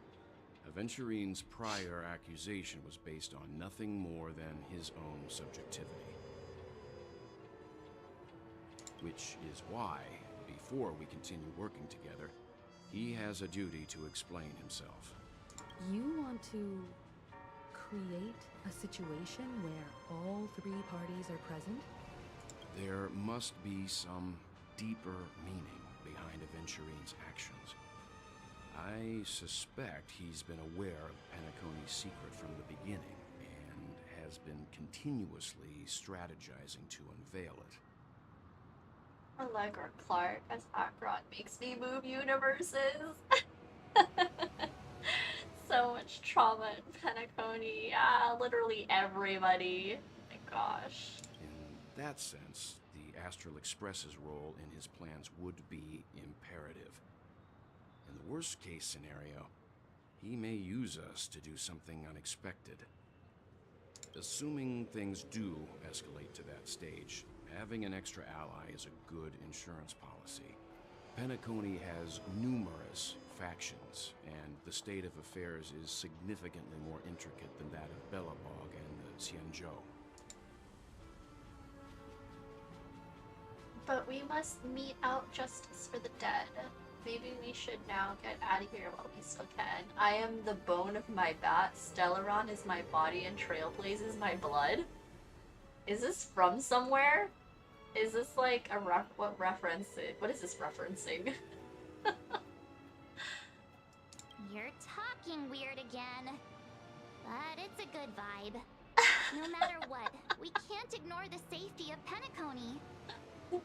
Aventurine's prior accusation was based on nothing more than his own subjectivity. Which is why, before we continue working together, he has a duty to explain himself. You want to create a situation where all three parties are present? There must be some deeper meaning behind Aventurine's actions. I suspect he's been aware of Penacony's secret from the beginning, and has been continuously strategizing to unveil it. Allegra Clark as Acheron makes me move universes. So much trauma in Penacony. Yeah, literally everybody. Oh my gosh. In that sense, the Astral Express's role in his plans would be imperative. In the worst case scenario, he may use us to do something unexpected. Assuming things do escalate to that stage, having an extra ally is a good insurance policy. Penacony has numerous factions, and the state of affairs is significantly more intricate than that of Bellabog and the Xianzhou. But we must mete out justice for the dead. Maybe we should now get out of here while we still can. I am the bone of my bat, Stellaron is my body, and Trailblaze is my blood. Is this from somewhere? Is this like a what reference? What is this referencing? You're talking weird again. But it's a good vibe. No matter what, we can't ignore the safety of Penacony.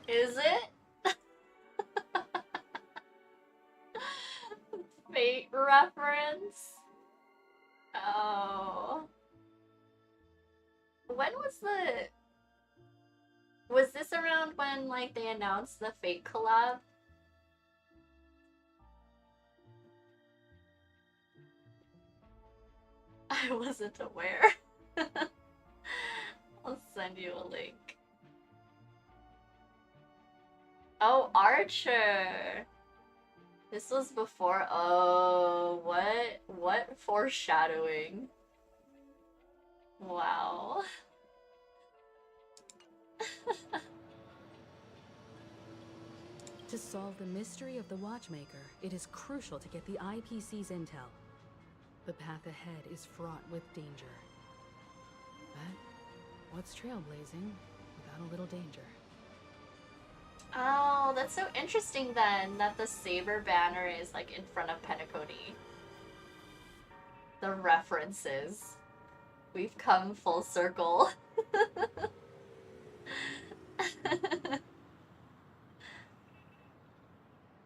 Is it? Fate reference? Oh. When was the... Was this around when, like, they announced the Fate collab? I wasn't aware. I'll send you a link. Oh, Archer! This was before. Oh, what foreshadowing? Wow. To solve the mystery of the Watchmaker, it is crucial to get the IPC's intel. The path ahead is fraught with danger. But what's trailblazing without a little danger? Oh, that's so interesting then, that the saber banner is like in front of Penacony. The references. We've come full circle.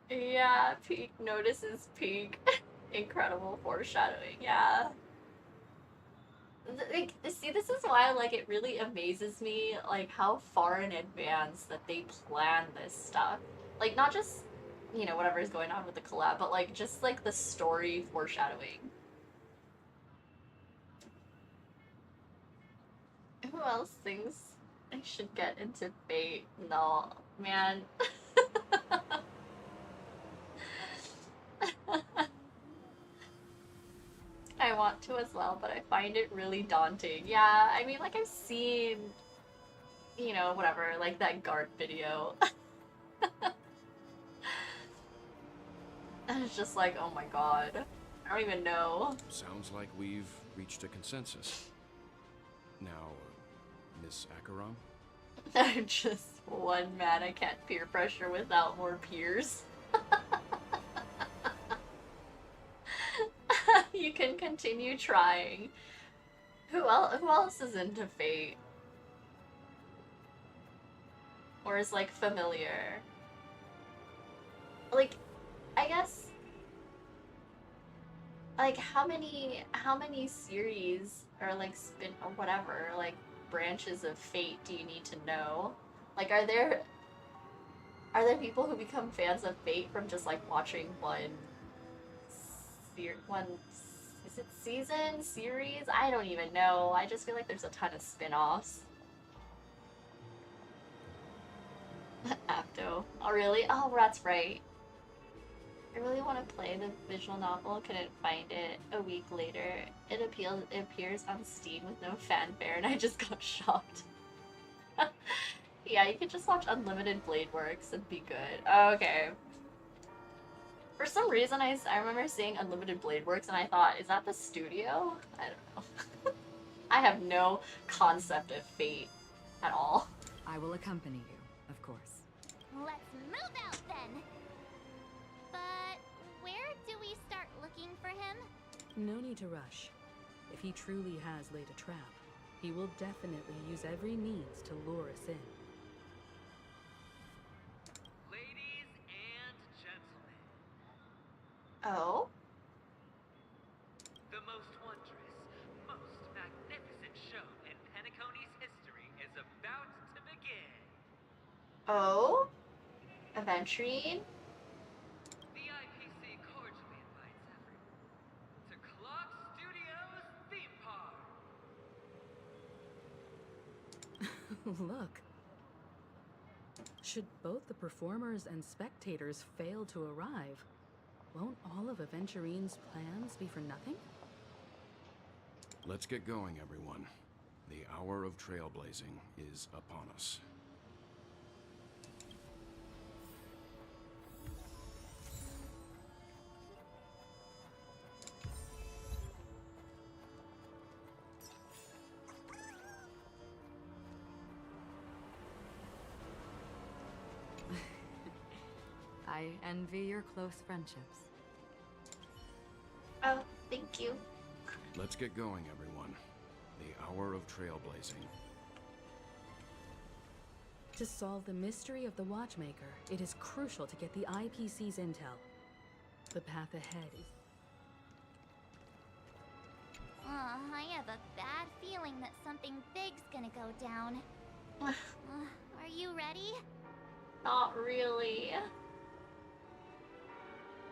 Yeah, Peak notices Peak. Incredible foreshadowing, yeah. Like, see, this is why, like, it really amazes me, like, how far in advance that they plan this stuff. Like, not just, you know, whatever is going on with the collab, but, like, just, like, the story foreshadowing. Who else thinks I should get into Fate? No, man. I want to as well, but I find it really daunting. Yeah, I mean, like, I've seen, you know, whatever, like that guard video. And it's just like, oh my god. I don't even know. Sounds like we've reached a consensus. Now, Miss Acheron? I'm just one man. I can't peer pressure without more peers. You can continue trying. Who else is into Fate? Or is like familiar? Like, I guess, like, how many series or like spin or whatever, like, branches of Fate do you need to know? Like, are there people who become fans of Fate from just like watching one is it season, series? I don't even know. I just feel like there's a ton of spin-offs. Apto. Oh really? Oh, that's right. I really want to play the visual novel, couldn't find it. A week later, it appears on Steam with no fanfare, and I just got shocked. Yeah, you could just watch Unlimited Blade Works and be good. Okay. For some reason, I remember seeing Unlimited Blade Works, and I thought, is that the studio? I don't know. I have no concept of Fate at all. I will accompany you, of course. Let's move out then! But where do we start looking for him? No need to rush. If he truly has laid a trap, he will definitely use every means to lure us in. Ladies and gentlemen. Oh? The most wondrous, most magnificent show in Penacony's history is about to begin. Oh? Aventurine? The IPC cordially invites everyone to Clock Studios Theme Park. Look. Should both the performers and spectators fail to arrive, won't all of Aventurine's plans be for nothing? Let's get going, everyone. The hour of trailblazing is upon us. I envy your close friendships. Oh, thank you. Let's get going, everyone. The hour of trailblazing. To solve the mystery of the Watchmaker, it is crucial to get the IPC's intel. The path ahead is... I have a bad feeling that something big's gonna go down. Are you ready? Not really.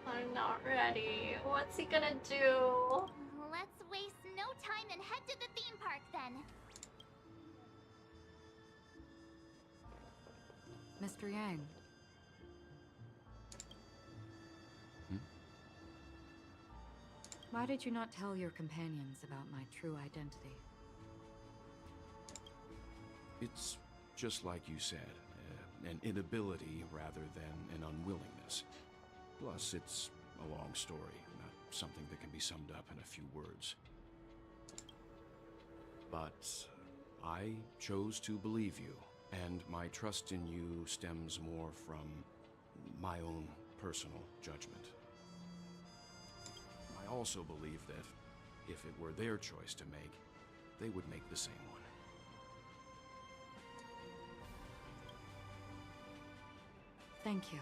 I'm not ready. What's he gonna do? Let's waste no time and head to the theme park then. Mr. Yang. Why did you not tell your companions about my true identity? It's just like you said. an inability rather than an unwillingness. Plus, it's a long story, not something that can be summed up in a few words. But I chose to believe you, and my trust in you stems more from my own personal judgment. I also believe that if it were their choice to make, they would make the same one. Thank you.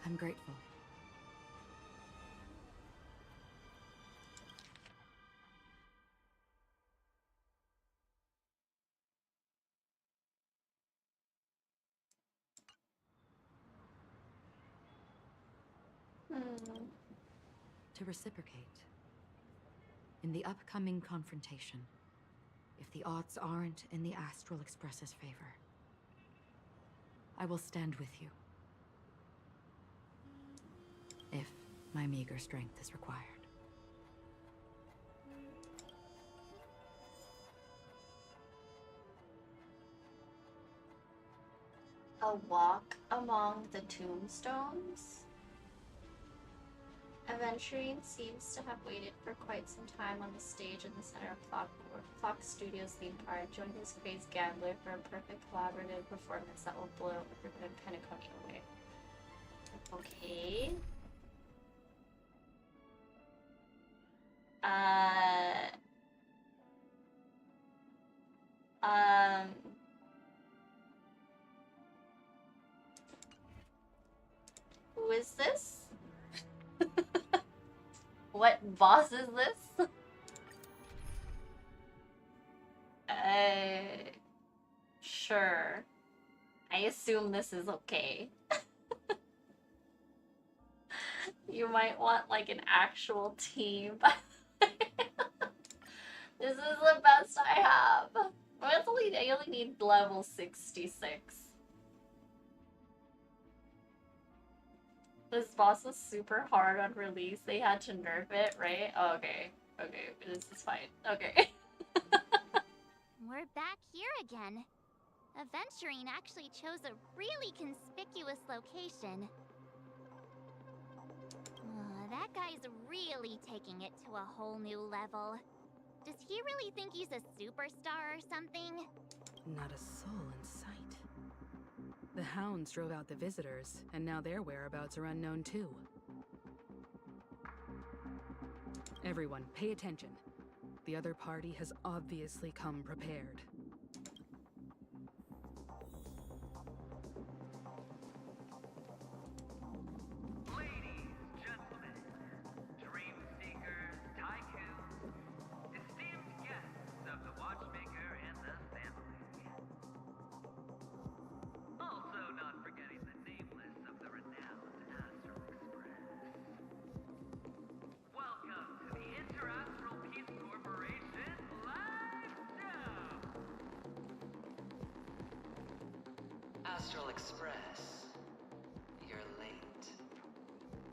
I'm grateful. To reciprocate. In the upcoming confrontation, if the odds aren't in the Astral Express's favor, I will stand with you. If my meager strength is required. A walk among the tombstones? Aventurine seems to have waited for quite some time on the stage in the center of Clock Studios theme park, joined his crazed gambler for a perfect collaborative performance that will blow everyone in Penacony away. Okay. Who is this? What boss is this? Sure. I assume this is okay. You might want like an actual team. This is the best I have. I only need level 66. This boss was super hard on release. They had to nerf it, right? Oh, okay. Okay, this is fine. Okay. We're back here again. Aventurine actually chose a really conspicuous location. That guy's really taking it to a whole new level. Does he really think he's a superstar or something? Not a soul in sight. The hounds drove out the visitors, and now their whereabouts are unknown too. Everyone, pay attention. The other party has obviously come prepared. Ladies, gentlemen, dream seekers, tycoons, esteemed guests of the Watchmaker and the family. Also not forgetting the nameless of the renowned Astral Express. Welcome to the Interastral Peace Corporation live show! Astral Express, you're late.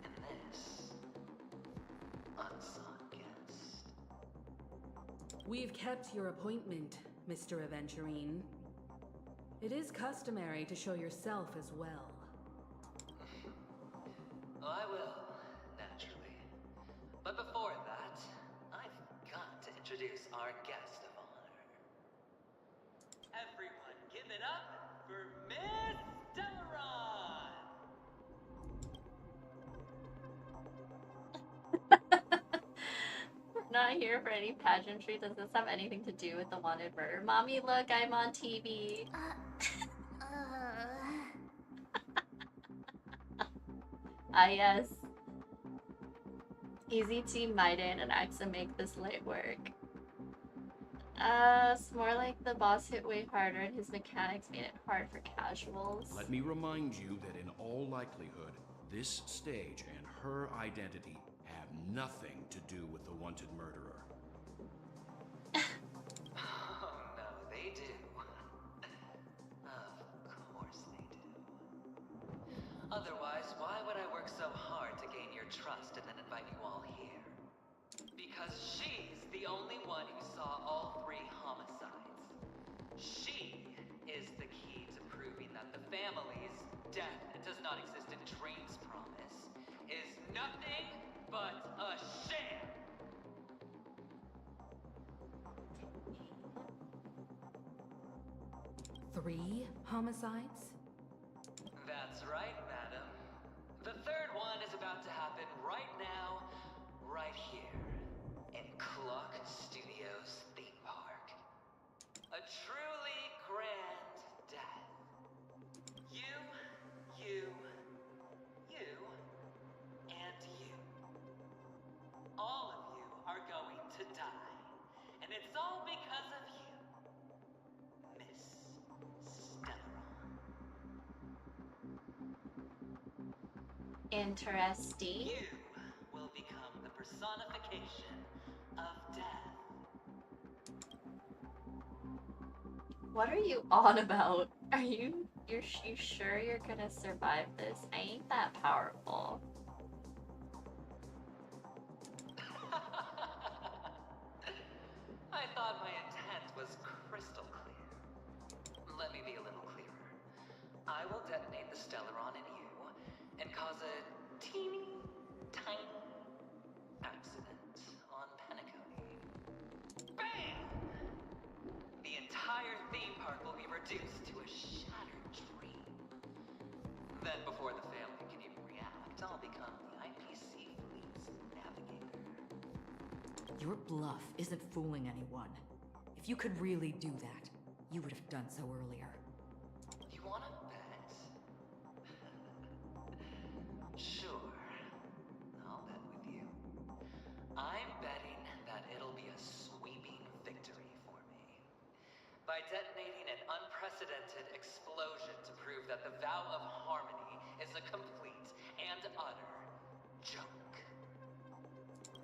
And this, unsought guest. We've kept your appointment, Mr. Aventurine. It is customary to show yourself as well. I will, naturally. But before that, I've got to introduce our guest of honor. Everyone, give it up for Miss Delaron! We're not here for any pageantry. Does this have anything to do with the wanted murder? Mommy, look, I'm on TV. Ah, yes. Easy team Maiden and Axa make this light work. It's more like the boss hit way harder and his mechanics made it hard for casuals. Let me remind you that in all likelihood, this stage and her identity have nothing to do with the wanted murderer. Oh no, they do. Of course they do. Otherwise, why would I work so hard to gain your trust and then invite you all here? Because she's the only one who saw all 3 homicides. She is the key to proving that the non-existent dream's promise is nothing but a sham. 3 homicides? That's right, madam. The third one is about to happen right now, right here, in Clock Studios theme park. A truly grand death. You, and you. All of you are going to die. And it's all because of you, Miss Stellaron. Interesting. You will become the personification of death. What are you on about? Are you sure you're gonna survive this? I ain't that powerful. I thought my intent was crystal clear. Let me be a little clearer. I will detonate the Stellaron in you and cause a teeny, tiny accident on Penacony. Bam! The entire theme park will be reduced to a shattered dream. Then before the family can even react, I'll become the IPC fleet's navigator. Your bluff isn't fooling anyone. If you could really do that, you would have done so earlier. You wanna bet? Sure. I'll bet with you. I'm betting that it'll be a sweeping victory for me. By detonating an unprecedented explosion to prove that the vow of harmony is a complete and utter joke.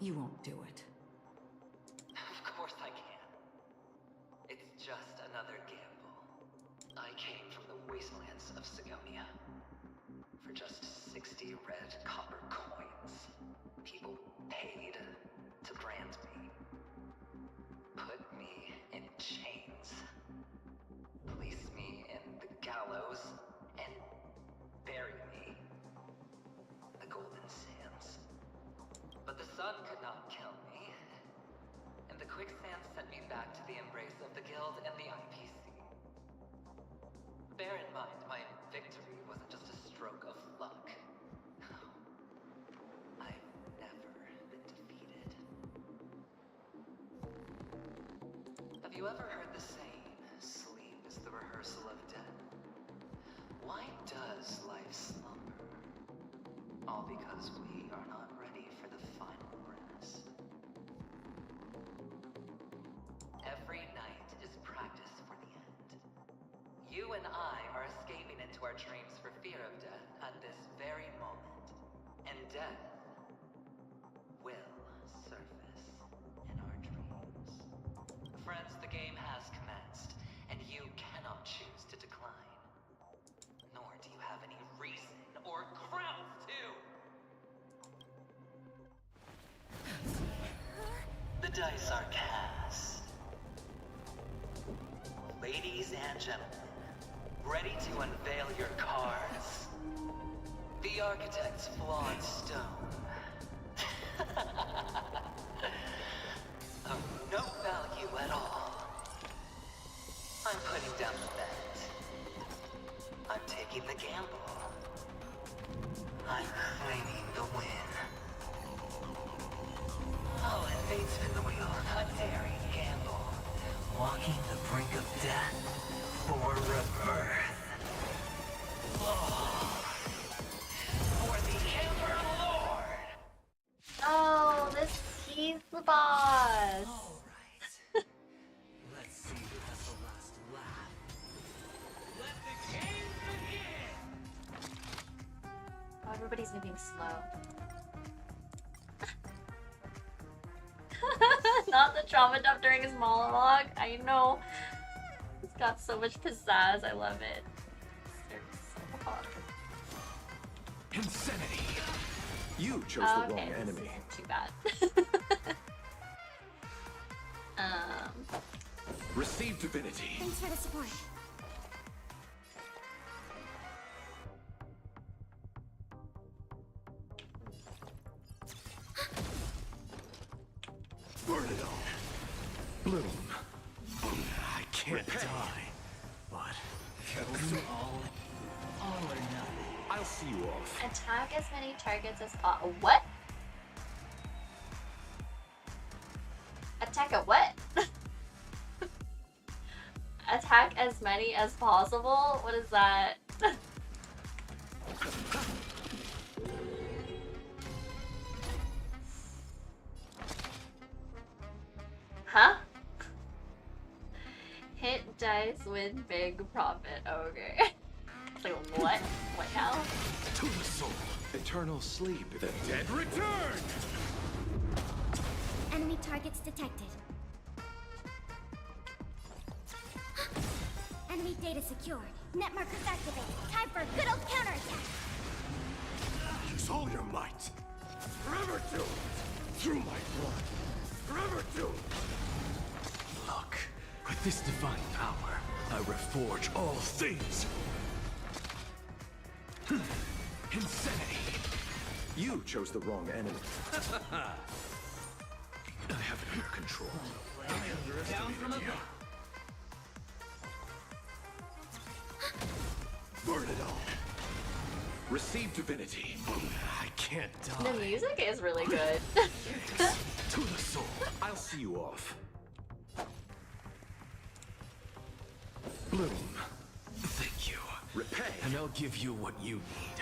You won't do it. Of course I can. It's just another gamble. I came from the wastelands of Sigonia. For just 60 red copper coins, people paid to brand me. Put me in chains. Place me in the gallows and bury me. The Golden Sands. But the sun could not kill me. And the quicksand sent me back to the embrace of the Guild and the IPC. Bear in mind, my victory wasn't just a stroke of luck. I've never been defeated. Have you ever heard the saying, sleep is the rehearsal of death? Why does life slumber? All because we are not ready for the final rest. Every night is practice for the end. You and I are escaping into our dreams for fear of death at this very moment. And death will surface in our dreams. Friends, the game has commenced, and you cannot choose to decline. Nor do you have any reason or grounds to. The dice are cast. Ladies and gentlemen, ready to unveil your cards? The architect's flawed stone. Of no value at all. I'm putting down the bet. I'm taking the gamble. I'm claiming the win. I'll invade spin the wheel, a daring gamble. Walking the brink of death for rebirth. Oh, for the Ember Lord! Oh, this he's the boss. Let's see who has the last laugh. Let the game begin! Oh, everybody's moving slow. Not the trauma dump during his monologue. I know. It's got so much pizzazz. I love it. They're so hot. Insanity! You chose Oh, the okay, wrong this enemy. isn't too bad. Receive divinity. Thanks for the support. Bloom. I can't die, but all or nothing. I'll see you off. Attack as many targets as possible. What? Attack a what? Attack as many as possible? What is that? Huh? Hit dice, win big profit. Okay. It's like, what? What now? To the soul. Eternal sleep. The dead return! Enemy targets detected. Enemy data secured. Net markers activated. Time for a good old counterattack. Use all your might. Forever doomed. Through my blood. Forever doomed. Look, with this divine power, I reforge all things. Insanity. You chose the wrong enemy. I have it under control. Down from above. Burn it all. Receive divinity. I can't die. The music is really good. To the soul. I'll see you off. Bloom. Thank you. Repay. And I'll give you what you need.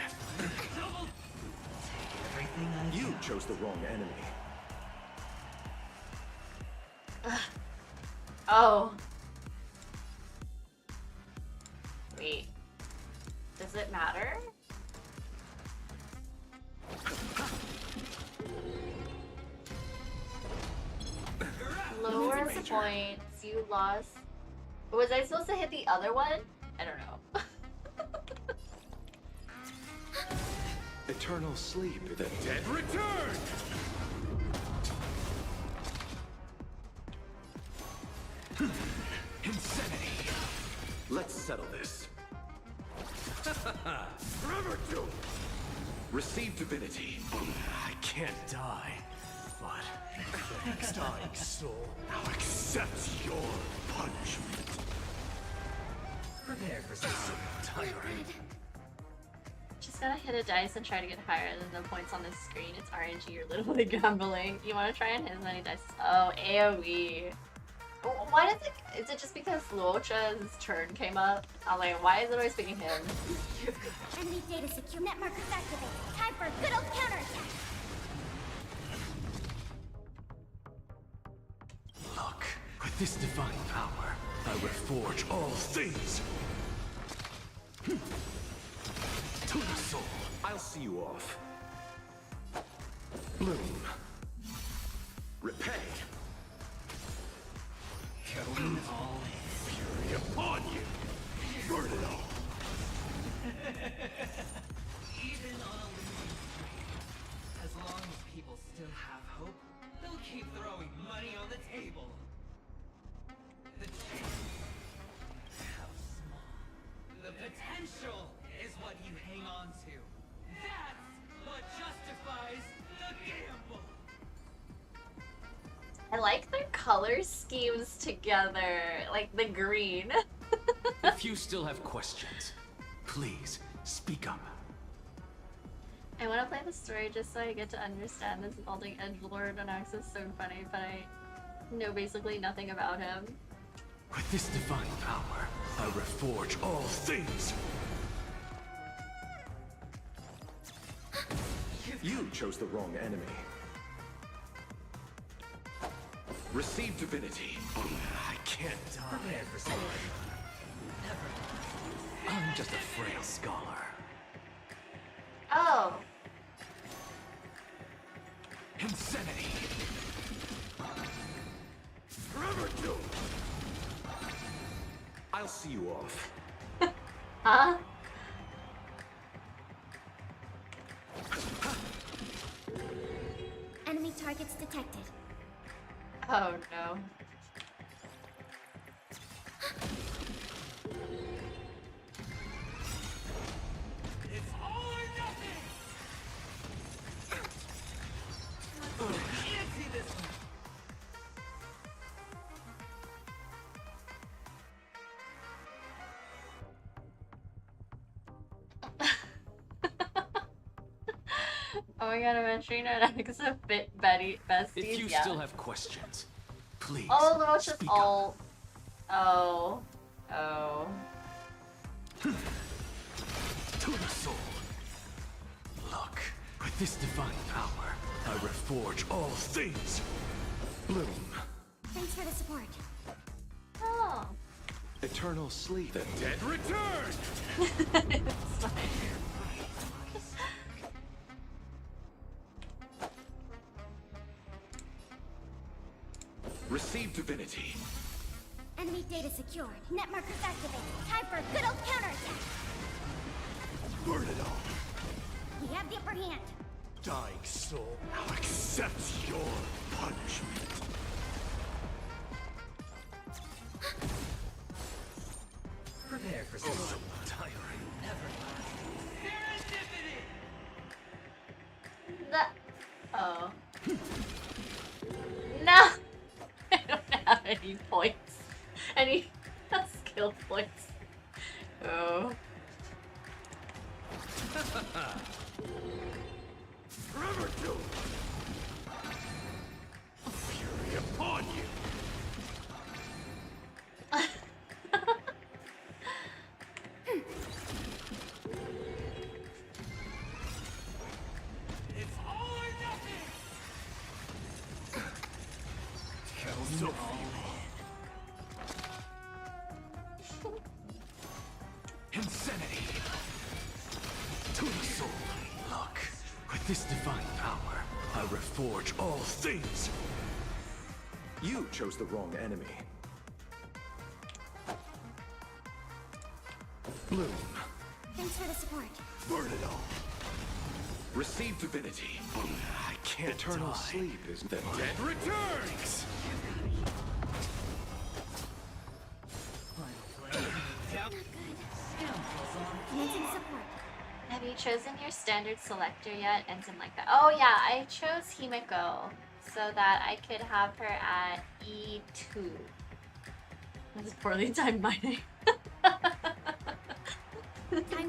Everything I You chose the wrong enemy. Oh. Wait. Does it matter? Lower points. You lost. Was I supposed to hit the other one? I don't know. Eternal sleep. The dead return! Insanity. Let's settle this. Forever doomed. Receive divinity. I can't die, but thanks, dying soul. I'll accept your punishment. Prepare for something tiring. Just gotta hit a dice and try to get higher than the points on the screen. It's RNG, you're literally gambling. You wanna try and hit as many dice? Oh, AoE. Why does it... Is it just because Luocha's turn came up? I'm like, why is it always picking him? Enemy data secure. Net markers activated. Time for a good old counterattack. Look, with this divine power, I reforge all things. To the soul. I'll see you off. Bloom. Repay. Going all Fury upon you. Burn it all. Even on a losing streak, as long as people still have hope, they'll keep throwing money on the table. The chance, how small. The potential is what you hang on to. That's what justifies the gamble. I like their color schemes together. Like the green. If you still have questions, please speak up. I want to play the story just so I get to understand this balding edgelord on Axe is so funny, but I know basically nothing about him. With this divine power, I reforge all things. You chose the wrong enemy. Receive divinity. I can't die. Prepare for something. I'm just a frail scholar. Oh. Insanity. Forever doomed. I'll see you off. Huh? Enemy targets detected. Oh no. It's all or nothing! Can't see this one. Oh my god, aventurine and Alex are besties. If you yeah. still have questions, please. Oh, no, it's just speak all. Oh. Oh. To the soul. Look, with this divine power, I reforge all things. Bloom. Thanks for the support. Oh. Eternal sleep. The dead return! It's fine. Receive divinity. Enemy data secured. Net markers activated. Time for a good old counterattack. Burn it all. We have the upper hand. Dying soul, now accept your punishment. Prepare for some tiring. That. Oh. No! I don't have any points. Any skill points. Oh. Forever do. Fury upon you. It's all or nothing. So insanity. To the soul. Look, with this divine power, I reforge all things. You chose the wrong enemy. Bloom. Thanks for the support. Burn it all. Receive divinity. I can't Eternal die. sleep is The dead returns. Commencing support. Have you chosen your standard selector yet? Ends in like that. Oh yeah, I chose Himiko so that I could have her at E2. That's poorly timed mining. Time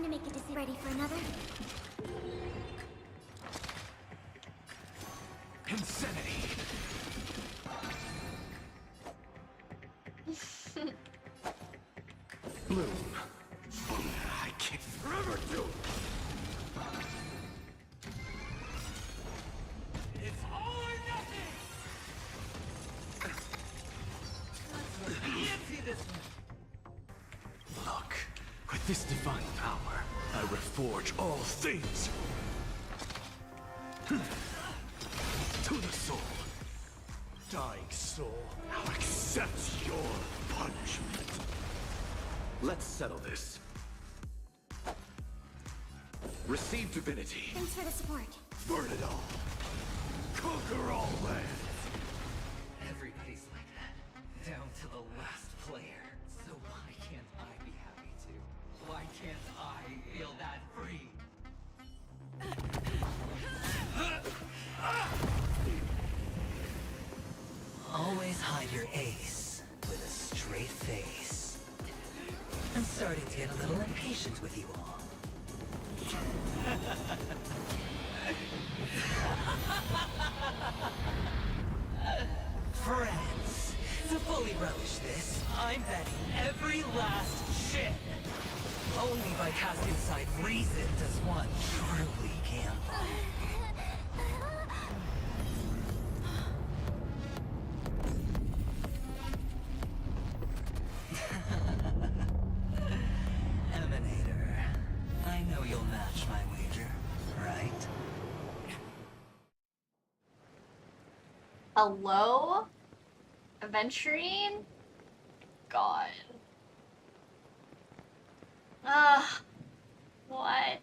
to make a decision. Ready for another? Insanity. Bloom. I can't forever do. It's all or nothing. Fancy this one. Look, with this divine power, I reforge all things. To the soul. Dying soul, now accept your punishment. Let's settle this. Receive divinity. Thanks for the support. Burn it all. Conquer all lands. Everybody's like that, down to the last player. So why can't I be happy too? Why can't I feel that free? Always hide your ace with a straight face. I'm starting to get a little impatient with you all. Friends, to fully relish this, I'm betting every last ship. Only by casting aside reason does one truly gamble. Emanator, I know you'll match my wager, right? Hello? Aventurine? God. What?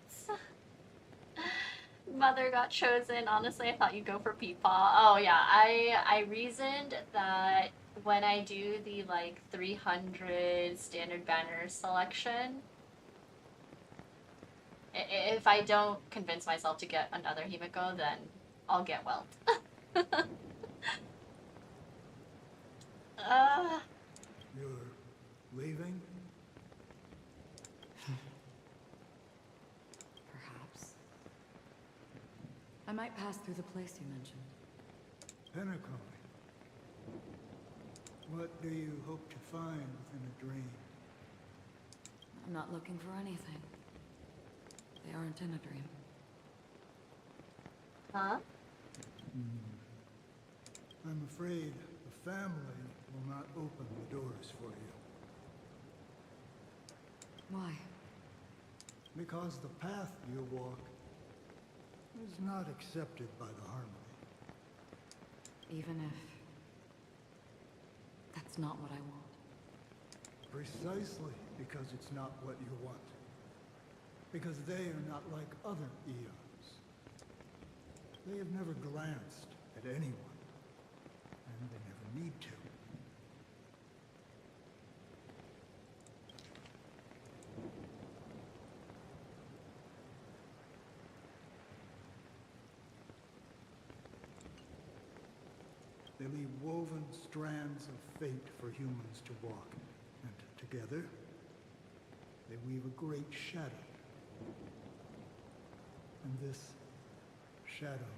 Mother got chosen. Honestly, I thought you'd go for Peepaw. Oh yeah, I reasoned that when I do the like 300 standard banner selection, if I don't convince myself to get another Himiko, then I'll get whelmed. You're leaving? Perhaps. I'm might pass through the place you mentioned. Pinnacle. What do you hope to find within a dream? I'm not looking for anything. They aren't in a dream. Huh? I'm afraid the family will not open the doors for you. Why? Because the path you walk is not accepted by the Harmony. Even if that's not what I want. Precisely because it's not what you want. Because they are not like other eons. They have never glanced at anyone, and they never need to. They leave woven strands of fate for humans to walk, and together, they weave a great shadow. And this shadow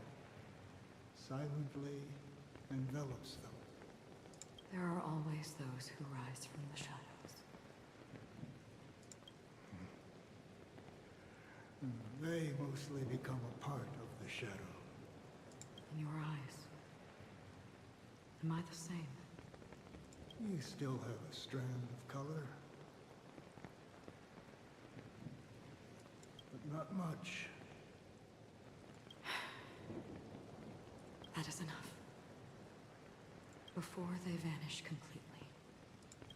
silently envelops them. There are always those who rise from the shadows. They mostly become a part of the shadow. In your eyes, am I the same? You still have a strand of color. But not much. That is enough. Before they vanish completely,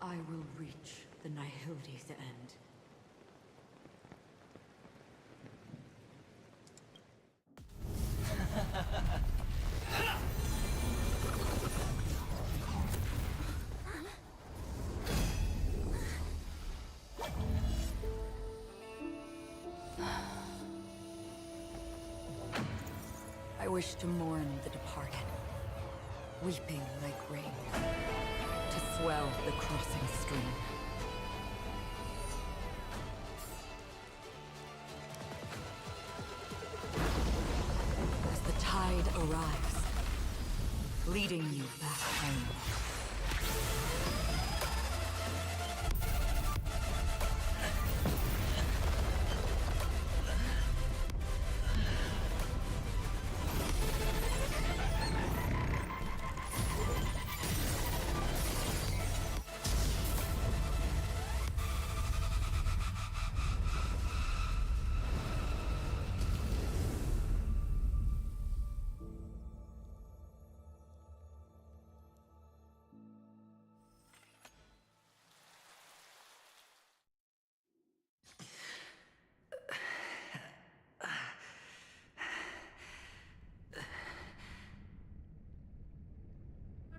I will reach the Nihility's end. I wish to mourn the departed, weeping like rain, to swell the crossing stream. As the tide arrives, leading you back home.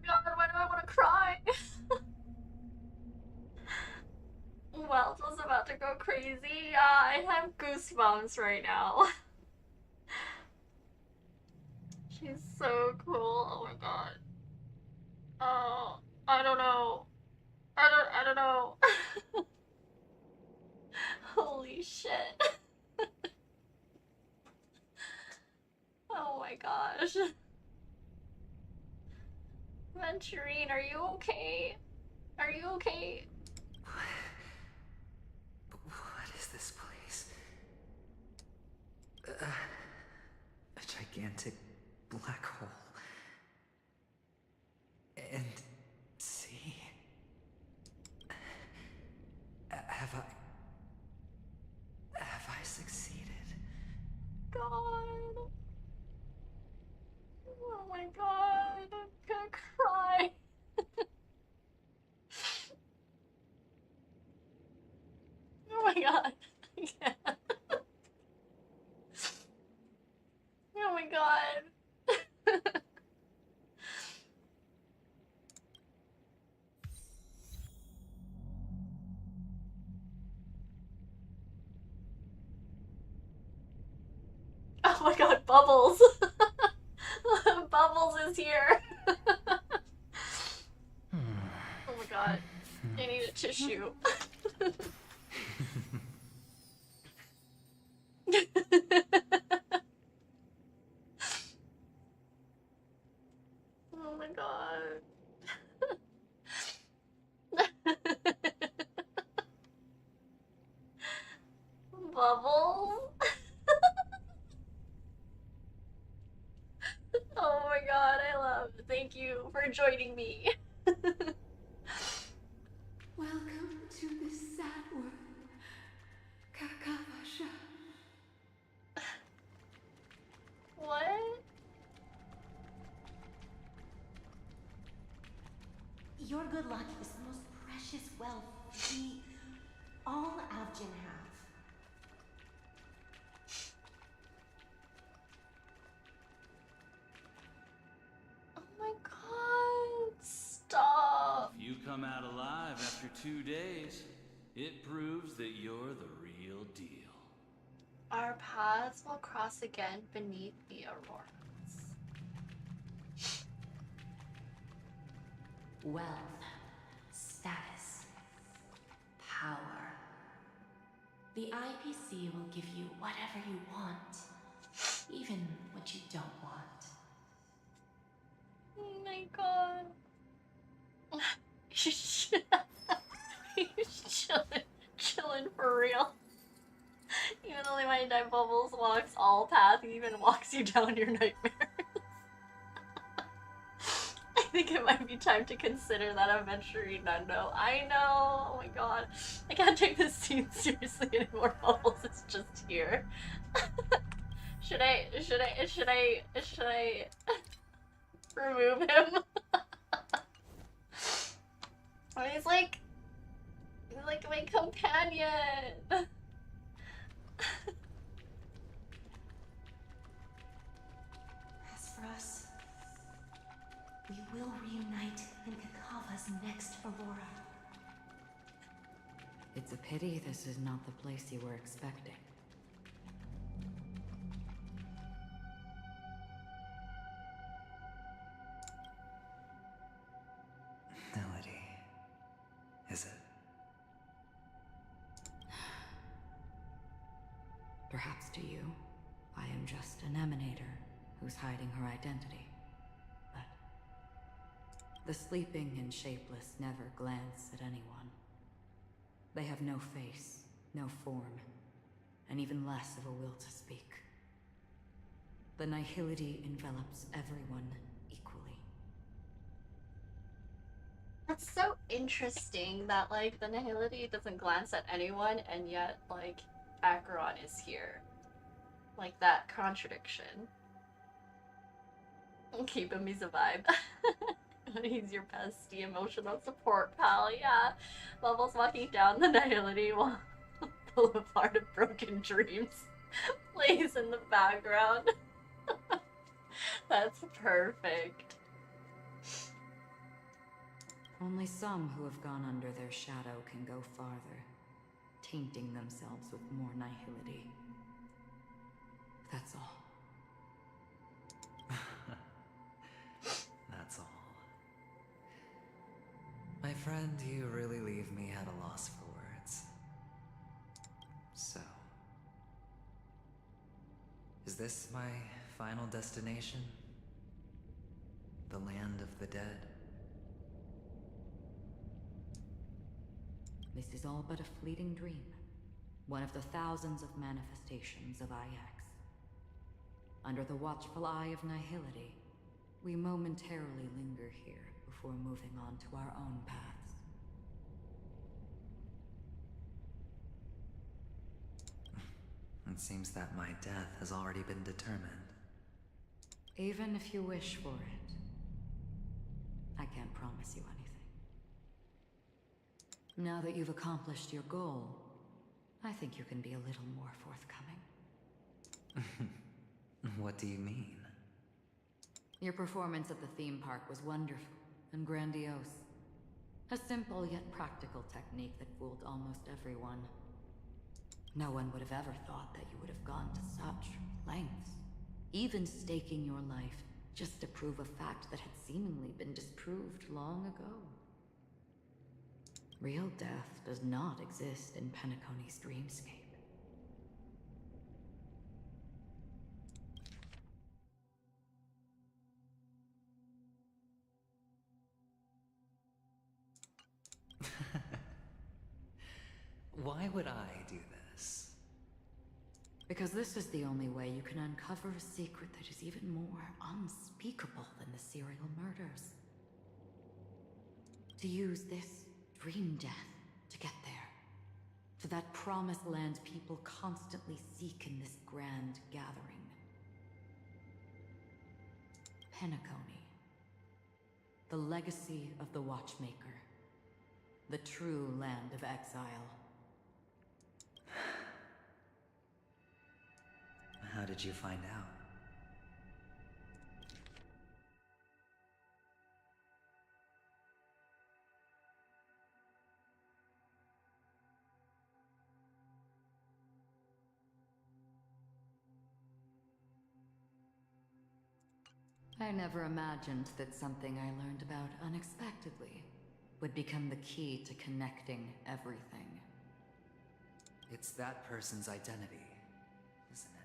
God, why do I want to cry? Wells is about to go crazy. Yeah, I have goosebumps right now. She's so cool. Oh my god. Oh, I don't know. I don't know. Holy shit. Oh my gosh. Aventurine, are you okay? Are you okay? What is this place? A gigantic black hole. And see? Have I succeeded? God. Oh my god. I'm gonna cry. Oh my god. I can't. Oh my god. Oh my god, Bubbles! Bubbles is here! Oh my god. I need a tissue. Bubbles? Oh my god, I love it. Thank you for joining me. Welcome to this sad world, Kakavasha. What? Your good luck is the most precious wealth we, all Avgin have. Oh my god, stop. If you come out alive after 2 days, it proves that you're the real deal. Our paths will cross again beneath the auroras. Wealth, status, power. The IPC will give you whatever you want, even what you don't want. Oh my god. He's chilling for real. Even though they might die, Bubbles walks all paths, he even walks you down your nightmares. I think it might be time to consider that aventurine Nundo. I know, oh my god. I can't take this scene seriously anymore. Bubbles is just here. Should I remove him? He's like my companion. As for us, we will reunite in Kakava's next aurora. It's a pity this is not the place you were expecting. Melody. Is it? Perhaps to you, I am just an emanator who's hiding her identity. But the sleeping and shapeless never glance at anyone. They have no face, no form, and even less of a will to speak. The nihility envelops everyone equally. That's so interesting that like the nihility doesn't glance at anyone and yet like acheron is here. Like that contradiction. Keep him, he's a vibe. He's your bestie emotional support pal, yeah. Bubbles walking down the nihility while Boulevard of Broken Dreams plays in the background. That's perfect. Only some who have gone under their shadow can go farther, tainting themselves with more nihility. That's all. That's all. My friend, you really leave me at a loss for words. So, is this my final destination? The land of the dead? This is all but a fleeting dream. One of the thousands of manifestations of IX. Under the watchful eye of nihility, we momentarily linger here before moving on to our own paths. It seems that my death has already been determined. Even if you wish for it, I can't promise you anything. Now that you've accomplished your goal, I think you can be a little more forthcoming. What do you mean? Your performance at the theme park was wonderful and grandiose. A simple yet practical technique that fooled almost everyone. No one would have ever thought that you would have gone to such lengths, even staking your life just to prove a fact that had seemingly been disproved long ago. Real death does not exist in Penacony's dreamscape. Why would I do this? Because this is the only way you can uncover a secret that is even more unspeakable than the serial murders. To use this dream death to get there. To that promised land people constantly seek in this grand gathering. Penacony. The legacy of the Watchmaker. The true land of exile. How did you find out? I never imagined that something I learned about unexpectedly would become the key to connecting everything. It's that person's identity, isn't it?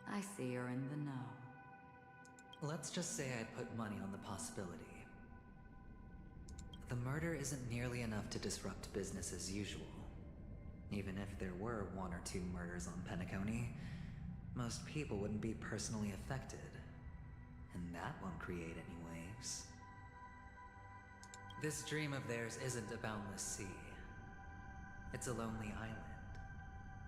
I see you're in the know. Let's just say I put money on the possibility. The murder isn't nearly enough to disrupt business as usual. Even if there were 1 or 2 murders on Penacony, most people wouldn't be personally affected. And that won't create any waves. This dream of theirs isn't a boundless sea. It's a lonely island.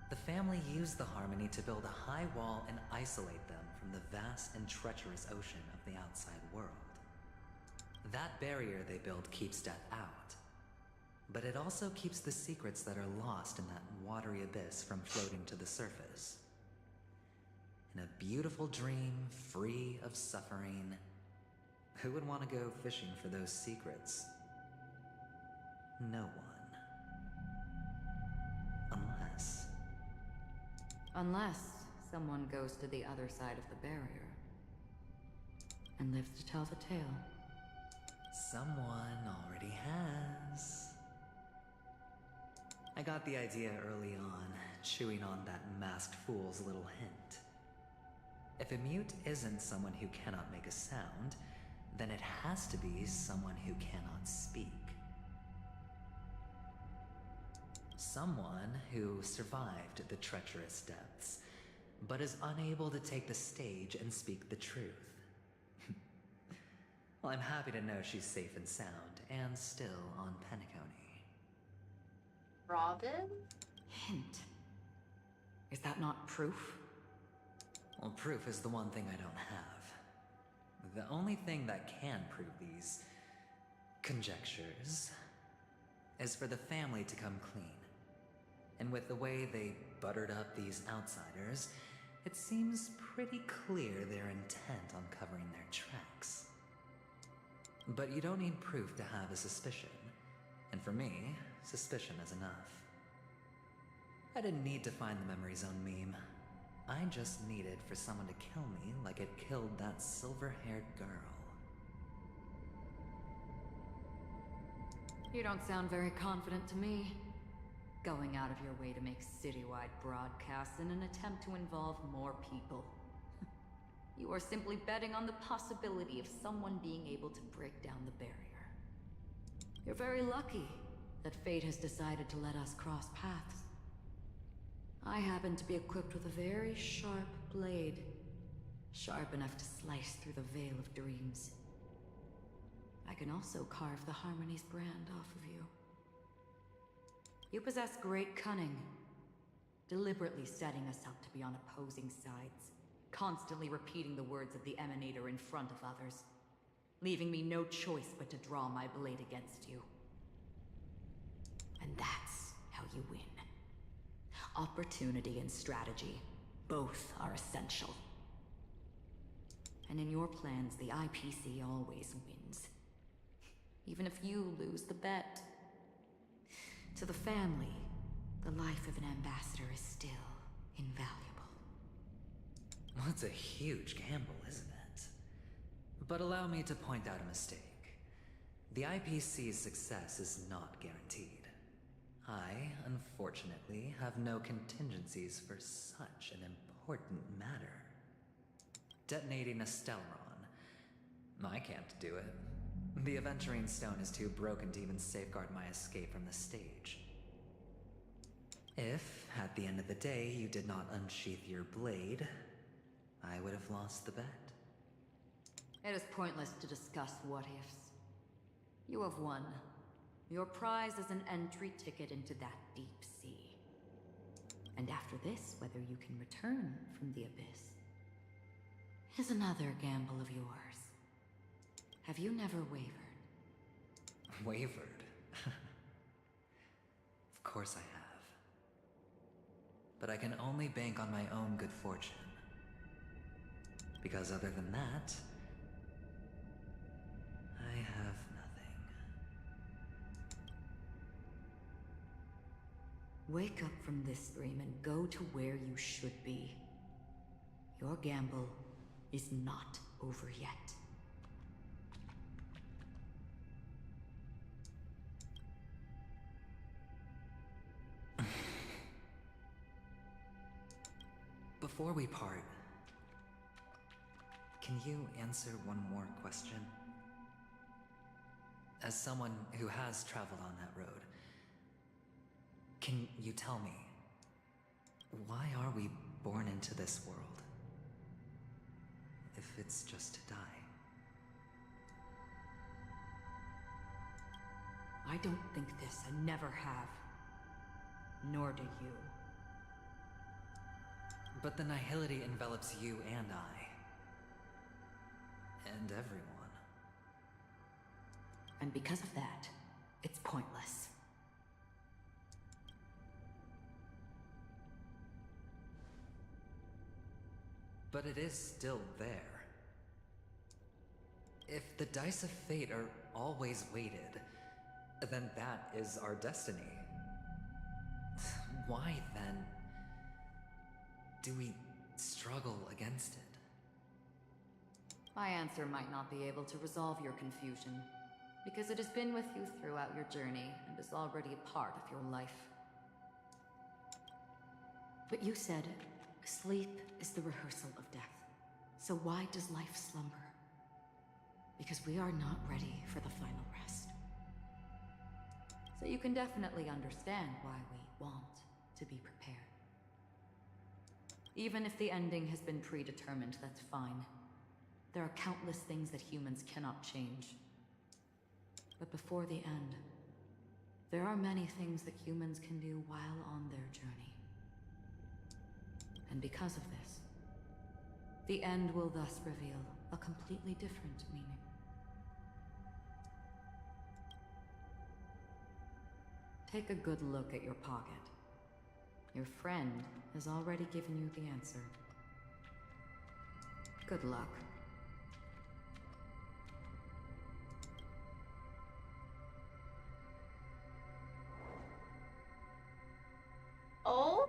The family used the Harmony to build a high wall and isolate them from the vast and treacherous ocean of the outside world. That barrier they built keeps death out. But it also keeps the secrets that are lost in that watery abyss from floating to the surface. In a beautiful dream, free of suffering, who would want to go fishing for those secrets? No one. Unless someone goes to the other side of the barrier and lives to tell the tale. Someone already has. I got the idea early on, chewing on that masked fool's little hint. If a mute isn't someone who cannot make a sound, then it has to be someone who cannot speak. Someone who survived the treacherous depths, but is unable to take the stage and speak the truth. Well, I'm happy to know she's safe and sound, and still on Penacony. Robin? Hint. Is that not proof? Well, proof is the one thing I don't have. The only thing that can prove these conjectures is for the family to come clean. And with the way they buttered up these outsiders, it seems pretty clear their intent on covering their tracks. But you don't need proof to have a suspicion. And for me, suspicion is enough. I didn't need to find the memory zone meme. I just needed for someone to kill me like it killed that silver-haired girl. You don't sound very confident to me. Going out of your way to make citywide broadcasts in an attempt to involve more people. You are simply betting on the possibility of someone being able to break down the barrier. You're very lucky that fate has decided to let us cross paths. I happen to be equipped with a very sharp blade. Sharp enough to slice through the veil of dreams. I can also carve the Harmony's brand off of you. You possess great cunning, deliberately setting us up to be on opposing sides, constantly repeating the words of the Emanator in front of others, leaving me no choice but to draw my blade against you. And that's how you win. Opportunity and strategy, both are essential. And in your plans, the IPC always wins. Even if you lose the bet. To the family, the life of an ambassador is still invaluable. Well, it's a huge gamble, isn't it? But allow me to point out a mistake. The IPC's success is not guaranteed. I, unfortunately, have no contingencies for such an important matter. Detonating a Stellaron. I can't do it. The aventurine stone is too broken to even safeguard my escape from the stage. If, at the end of the day you did not unsheath your blade, I would have lost the bet. It is pointless to discuss what ifs. You have won. Your prize is an entry ticket into that deep sea. And after this, whether you can return from the abyss is another gamble of yours. Have you never wavered? Wavered? Of course I have. But I can only bank on my own good fortune. Because other than that, I have nothing. Wake up from this dream and go to where you should be. Your gamble is not over yet. Before we part, can you answer one more question? As someone who has traveled on that road, can you tell me, why are we born into this world? If it's just to die. I don't think this and never have. Nor do you. But the nihility envelops you and I. And everyone. And because of that, it's pointless. But it is still there. If the dice of fate are always weighted, then that is our destiny. Why, then, do we struggle against it? My answer might not be able to resolve your confusion, because it has been with you throughout your journey and is already a part of your life. But you said, sleep is the rehearsal of death. So why does life slumber? Because we are not ready for the final rest. So you can definitely understand why we want to be prepared. Even if the ending has been predetermined, that's fine. There are countless things that humans cannot change. But before the end, there are many things that humans can do while on their journey. And because of this, the end will thus reveal a completely different meaning. Take a good look at your pocket. Your friend has already given you the answer. Good luck. Oh?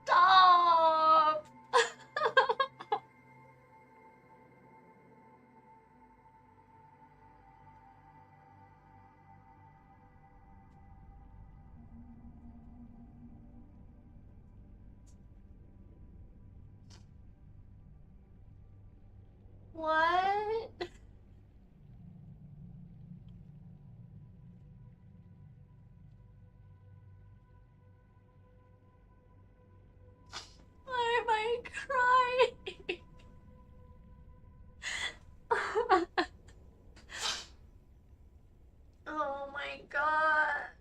Stop! What? Why am I crying? Oh my god.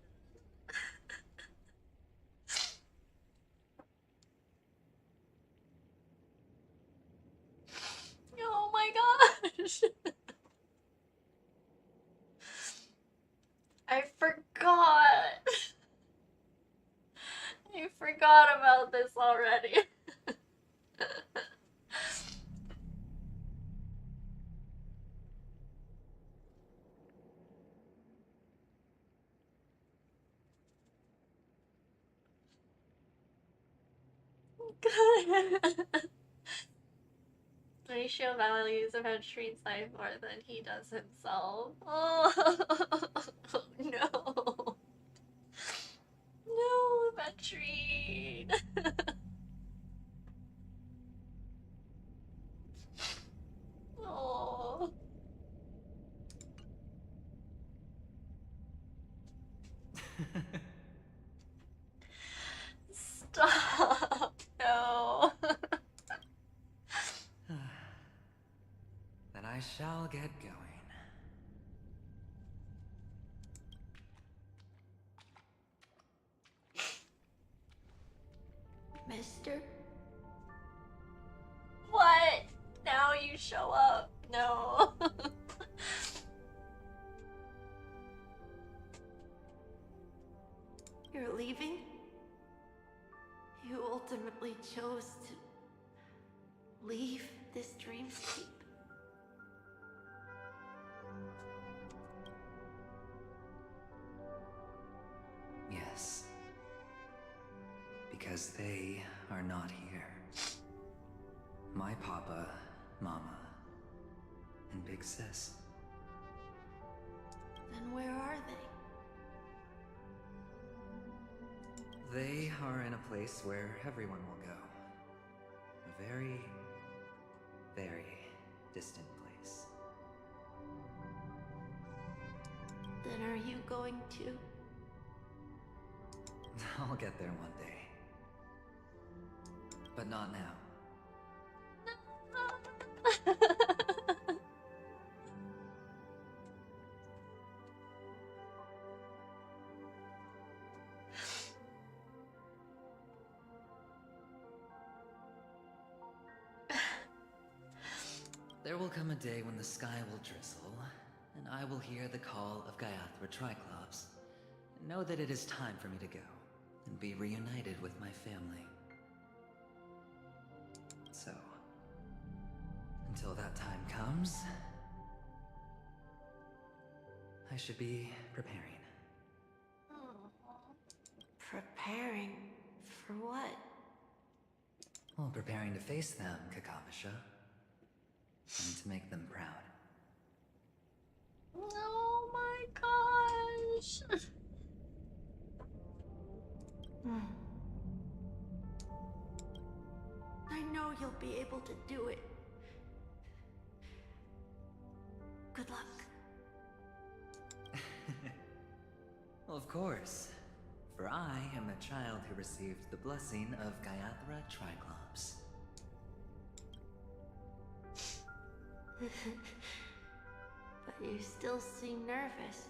Oh my gosh. I forgot. I forgot about this already. Ratio values aventurine side more than he does himself. Oh no. No, aventurine. Oh. I shall get going. Mister? What? Now you show up. No. You're leaving? You ultimately chose to leave this dreamscape? Yes. Because they are not here. My papa, mama, and big sis. Then where are they? They are in a place where everyone will go. A very, very distant place. Then are you going to? I'll get there one day. But not now. There will come a day when the sky will drizzle, and I will hear the call of Gaiathra Triclops, and know that it is time for me to go, and be reunited with my family. So, until that time comes, I should be preparing. Preparing for what? Well, preparing to face them, Kakavasha. And to make them proud. Oh my gosh. I know you'll be able to do it. Good luck. Well, of course. For I am a child who received the blessing of Gaiathra Triclops. But you still seem nervous.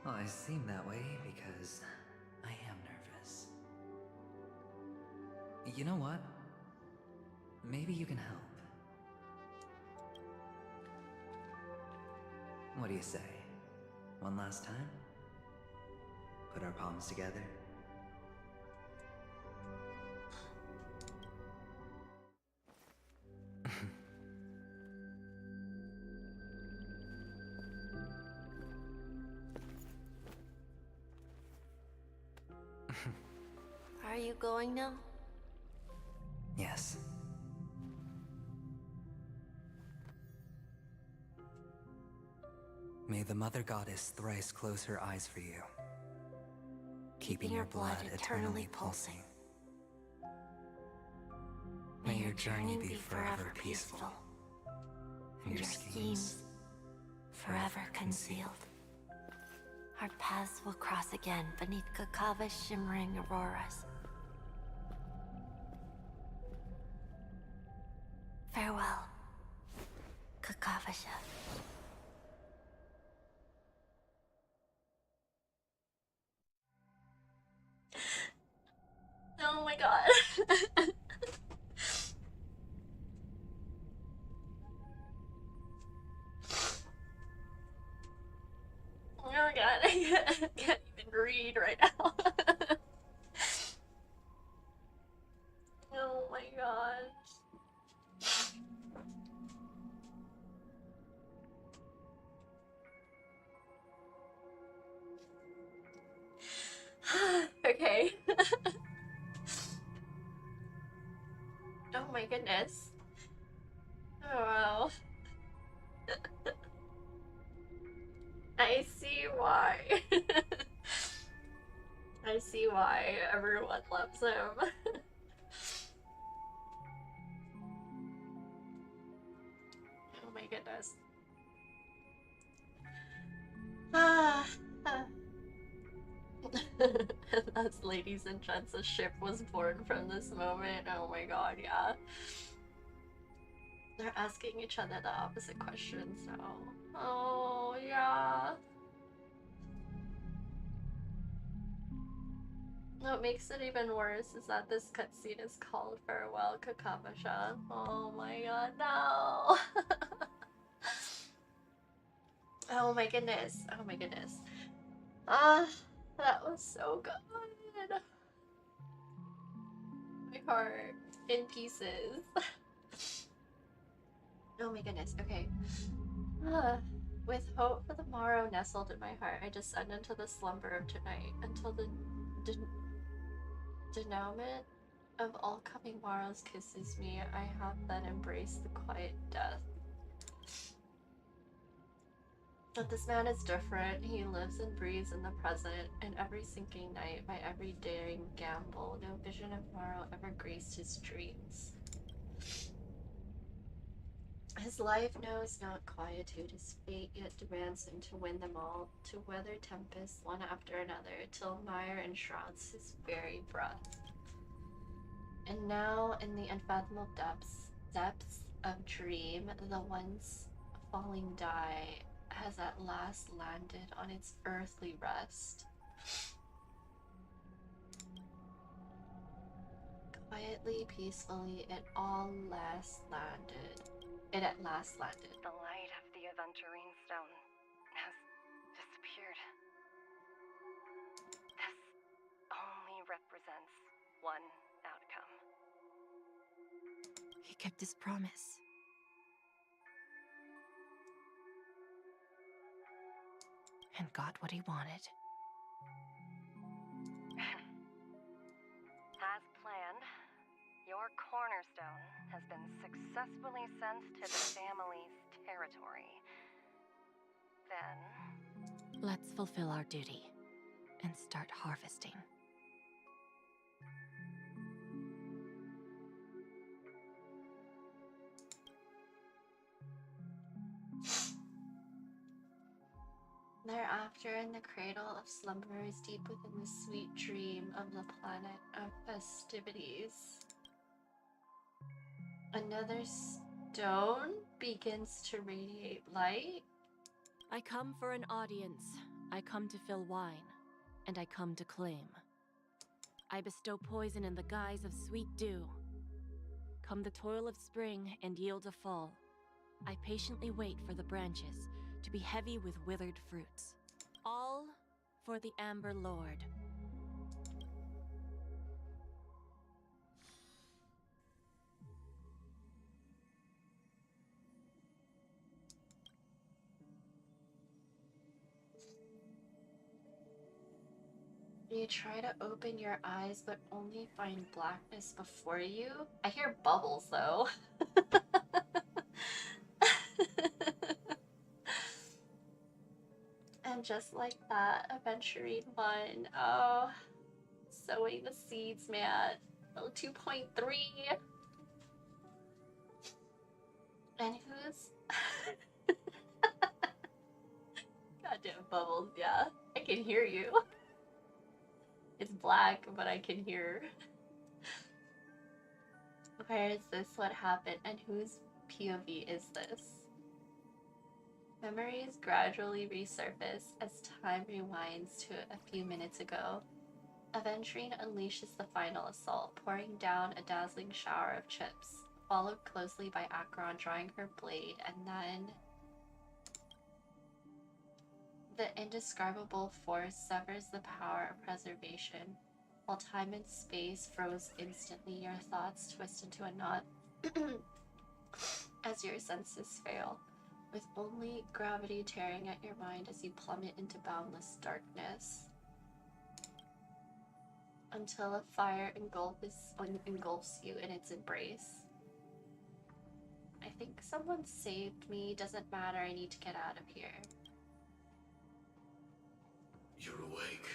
Well, I seem that way because I am nervous. You know what? Maybe you can help. What do you say? One last time? Put our palms together? Are you going now? Yes. May the Mother Goddess thrice close her eyes for you, keeping your blood eternally pulsing. May your journey be forever peaceful, and your schemes forever concealed. Our paths will cross again beneath Kakava's shimmering auroras. Farewell, Kakavasha. Oh my god. Oh my god, I can't even read right now. Oh my gosh. Okay. Oh my goodness. Oh wow. I see why. I see why everyone loves him. Oh my goodness. As ladies and gents, a ship was born from this moment. Oh my god, yeah. They're asking each other the opposite questions now. Oh, yeah. What makes it even worse is that this cutscene is called Farewell Kakamasha. Oh my god, no! Oh my goodness. Oh my goodness. Ah, that was so good. My heart in pieces. Oh my goodness. Okay. With hope for the morrow nestled in my heart, I descend into the slumber of tonight until the denouement of all coming morrows kisses me. I have then embraced the quiet death. But this man is different. He lives and breathes in the present, and every sinking night, by every daring gamble, no vision of tomorrow ever graced his dreams. His life knows not quietude, his fate yet demands him to win them all, to weather tempests one after another, till mire enshrouds his very breath. And now, in the unfathomable depths of dream, the once falling die has at last landed on its earthly rest. Quietly, peacefully, it at last landed. The light of the aventurine stone has disappeared. This only represents one outcome. He kept his promise. And got what he wanted. As planned, your cornerstone has been successfully sent to the family's territory. Then... Let's fulfill our duty and start harvesting. Thereafter, in the cradle of slumbers, deep within the sweet dream of the planet of festivities, another stone begins to radiate light. I come for an audience. I come to fill wine, and I come to claim. I bestow poison in the guise of sweet dew. Come the toil of spring and yield a fall. I patiently wait for the branches to be heavy with withered fruits. All for the Amber Lord. You try to open your eyes, but only find blackness before you. I hear bubbles, though. And just like that, aventurine 1. Oh, sowing the seeds, man. Oh, 2.3. And who's... Goddamn bubbles, yeah. I can hear you. It's black, but I can hear. Where is this? What happened? And whose POV is this? Memories gradually resurface as time rewinds to a few minutes ago. Aventurine unleashes the final assault, pouring down a dazzling shower of chips, followed closely by Acheron drawing her blade, and then... The indescribable force severs the power of preservation. While time and space froze instantly, your thoughts twist into a knot as your senses fail, with only gravity tearing at your mind as you plummet into boundless darkness. Until a fire engulfs you in its embrace. I think someone saved me. Doesn't matter, I need to get out of here. You're awake.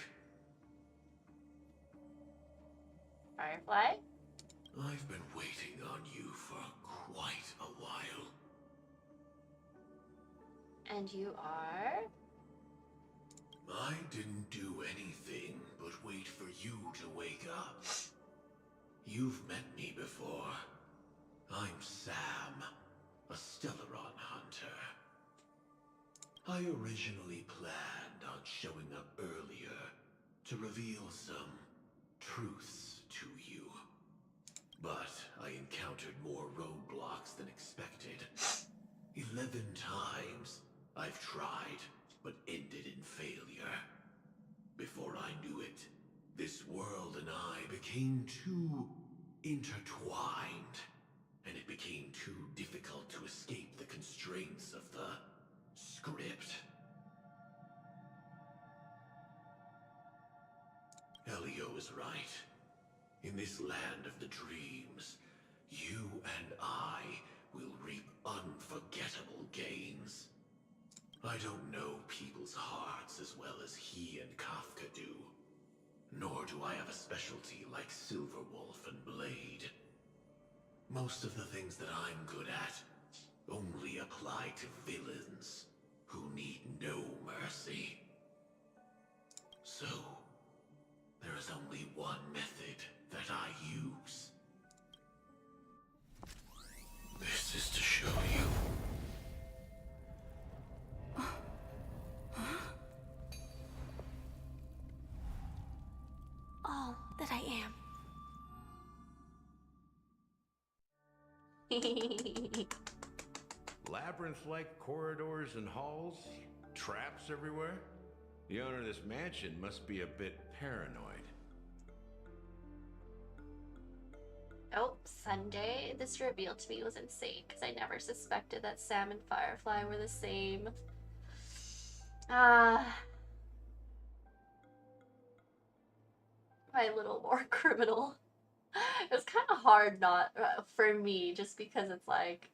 Firefly? I've been waiting on you for quite a while. And you are? I didn't do anything but wait for you to wake up. You've met me before. I'm Sam, a Stellaron hunter. I originally planned on showing up earlier to reveal some truths to you. But I encountered more roadblocks than expected. 11 times I've tried, but ended in failure. Before I knew it, this world and I became too intertwined, and it became too difficult to escape the constraints of the script. Elio is right. In this land of the dreams, you and I will reap unforgettable gains. I don't know people's hearts as well as he and Kafka do. Nor do I have a specialty like Silverwolf and Blade. Most of the things that I'm good at only apply to villains who need no mercy. So, there is only one method that I use. This is to show you. All that I am. Labyrinth-like corridors and halls, traps everywhere. The owner of this mansion must be a bit paranoid. Oh, Sunday. This reveal to me was insane because I never suspected that Sam and Firefly were the same. My little war criminal. It was kind of hard not for me, just because it's like,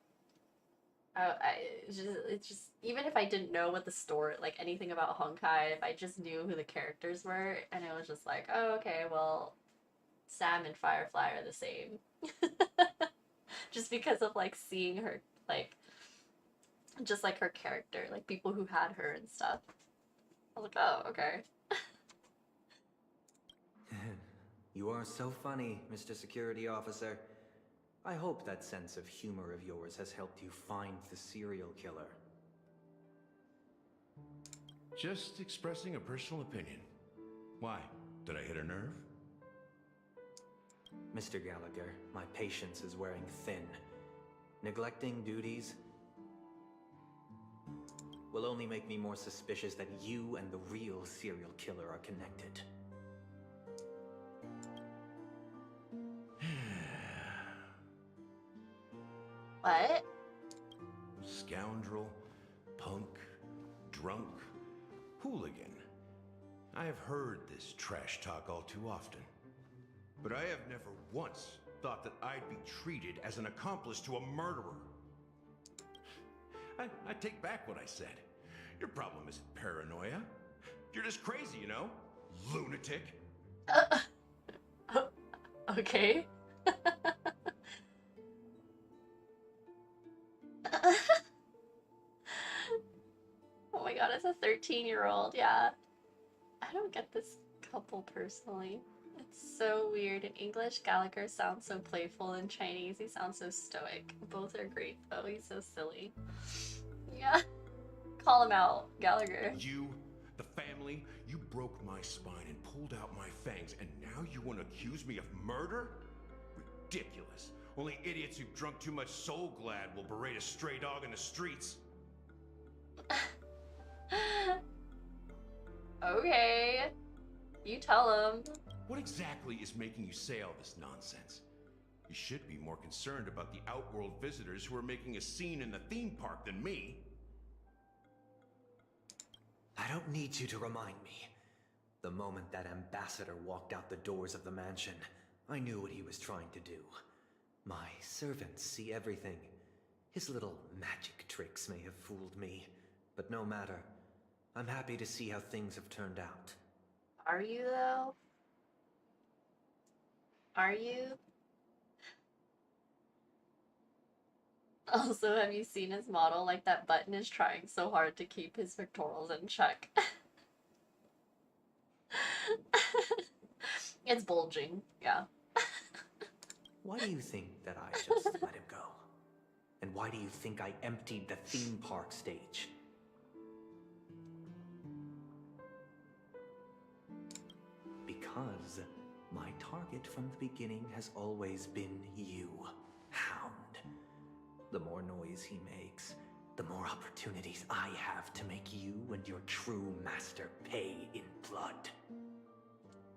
it's just even if I didn't know what the story, like anything about Honkai, if I just knew who the characters were, and it was just like, oh, okay, well, Sam and Firefly are the same. Just because of like seeing her, like, just like her character, like people who had her and stuff. I was like, oh, okay. You are so funny, Mr. Security Officer. I hope that sense of humor of yours has helped you find the serial killer. Just expressing a personal opinion. Why? Did I hit a nerve? Mr. Gallagher, my patience is wearing thin. Neglecting duties will only make me more suspicious that you and the real serial killer are connected. What? Scoundrel, punk, drunk, hooligan. I have heard this trash talk all too often. But I have never once thought that I'd be treated as an accomplice to a murderer. I take back what I said. Your problem isn't paranoia. You're just crazy, you know? Lunatic. Okay. Oh my god, it's a 13-year-old, yeah. I don't get this couple personally. It's so weird. In English, Gallagher sounds so playful. In Chinese, he sounds so stoic. Both are great though, he's so silly. Yeah. Call him out, Gallagher. You, the family, you broke my spine and pulled out my fangs, and now you want to accuse me of murder? Ridiculous. Only idiots who've drunk too much Soul Glad will berate a stray dog in the streets. Okay. You tell him. What exactly is making you say all this nonsense? You should be more concerned about the Outworld visitors who are making a scene in the theme park than me. I don't need you to remind me. The moment that ambassador walked out the doors of the mansion, I knew what he was trying to do. My servants see everything. His little magic tricks may have fooled me, but no matter. I'm happy to see how things have turned out. Are you though? Are you? Also, have you seen his model? Like, that button is trying so hard to keep his pectorals in check. It's bulging, yeah. Why do you think that I just let him go? And why do you think I emptied the theme park stage? Because my target from the beginning has always been you, Hound. The more noise he makes, the more opportunities I have to make you and your true master pay in blood.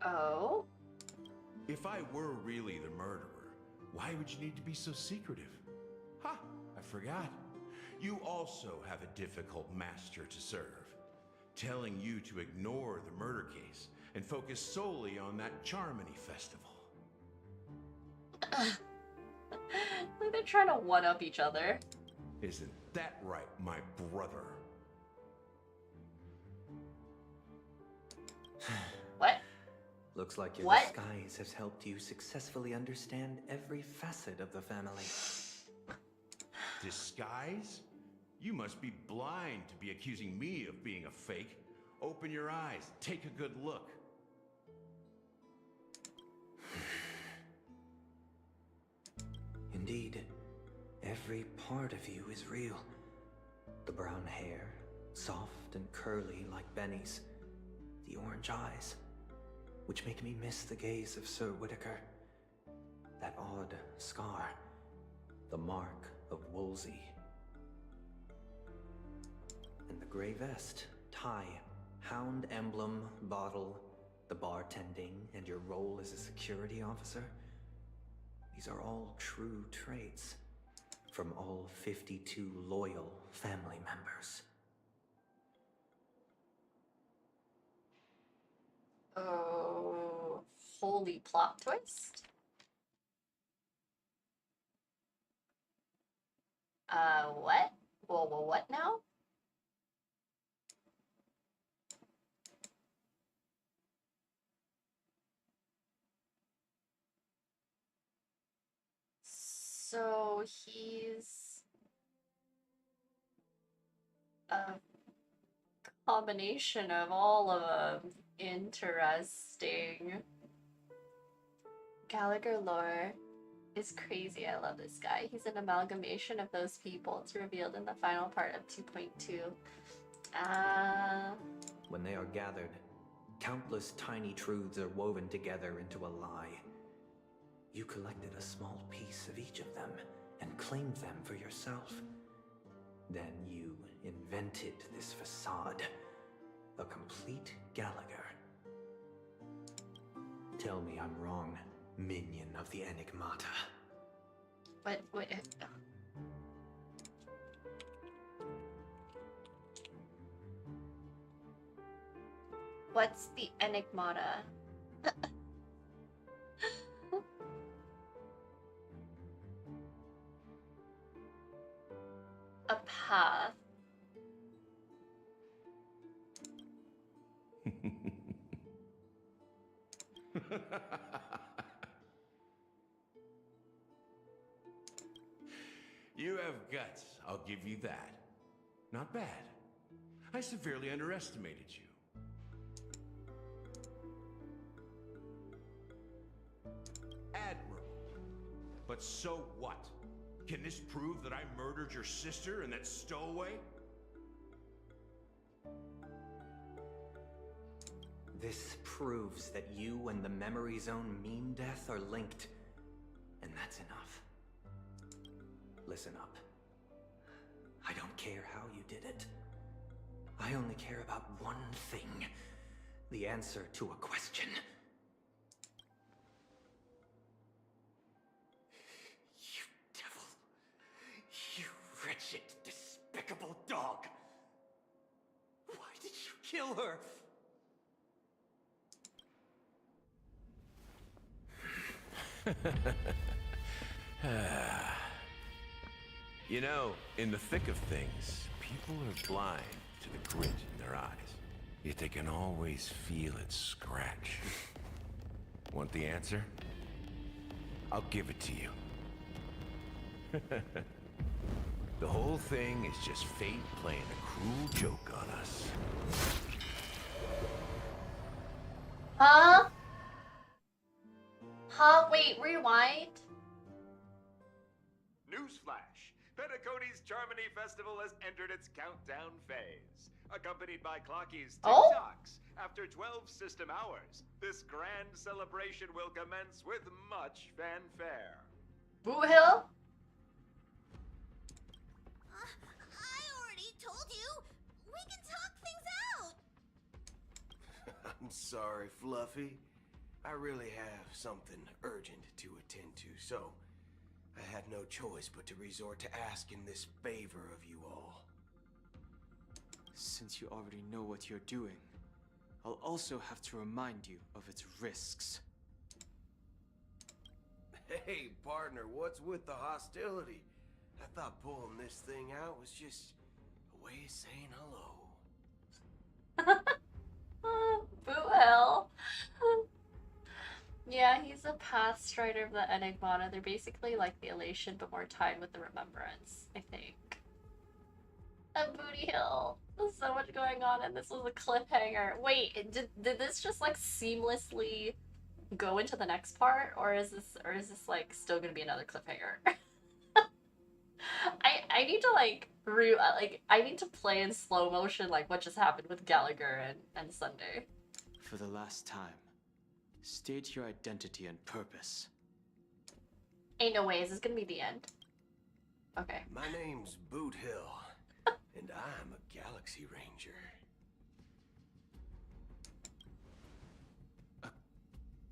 Oh? If I were really the murderer, why would you need to be so secretive? Ha! I forgot. You also have a difficult master to serve, telling you to ignore the murder case and focus solely on that Charmony festival. Like they're trying to one-up each other. Isn't that right, my brother? What? Looks like your What? disguise has helped you successfully understand every facet of the family. Disguise? You must be blind to be accusing me of being a fake. Open your eyes, take a good look. Indeed, every part of you is real. The brown hair, soft and curly like Benny's. The orange eyes, which make me miss the gaze of Sir Whitaker. That odd scar, the mark of Wolsey. And the gray vest, tie, hound emblem, bottle, the bartending, and your role as a security officer. These are all true traits from all 52 loyal family members. Oh, holy plot twist. What? Well, what now? So he's a combination of all of them. Interesting. Gallagher lore is crazy. I love this guy. He's an amalgamation of those people. It's revealed in the final part of 2.2. When they are gathered, countless tiny truths are woven together into a lie. You collected a small piece of each of them and claimed them for yourself. Then you invented this facade, a complete Gallagher. Tell me I'm wrong, minion of the Enigmata. But wait. What's the Enigmata? A path. You have guts, I'll give you that. Not bad. I severely underestimated you. Admirable. But so what? Can this prove that I murdered your sister and that stowaway? This proves that you and the Memory Zone meme death are linked. And that's enough. Listen up. I don't care how you did it. I only care about one thing. The answer to a question. You devil. You wretched, despicable dog. Why did you kill her? You know, in the thick of things, people are blind to the grit in their eyes. Yet they can always feel it scratch. Want the answer? I'll give it to you. The whole thing is just fate playing a cruel joke on us. Huh? Huh? Wait, rewind. Newsflash! Penacony's Charmony Festival has entered its countdown phase. Accompanied by Clocky's Oh? TikToks, after 12 system hours, this grand celebration will commence with much fanfare. Boo Hill? I already told you. We can talk things out. I'm sorry, Fluffy. I really have something urgent to attend to, so I had no choice but to resort to asking this favor of you all. Since you already know what you're doing, I'll also have to remind you of its risks. Hey, partner, what's with the hostility? I thought pulling this thing out was just a way of saying hello. Boo Hill. Yeah, he's a path strider of the Enigmata. They're basically like the elation, but more tied with the remembrance, I think. A Booty Hill. There's so much going on, and this was a cliffhanger. Wait, did this just like seamlessly go into the next part, or is this like still gonna be another cliffhanger? I need to like I need to play in slow motion like what just happened with Gallagher and Sunday. For the last time, state your identity and purpose. Ain't no way, is this gonna be the end? Okay. My name's Boot Hill, and I'm a Galaxy Ranger. A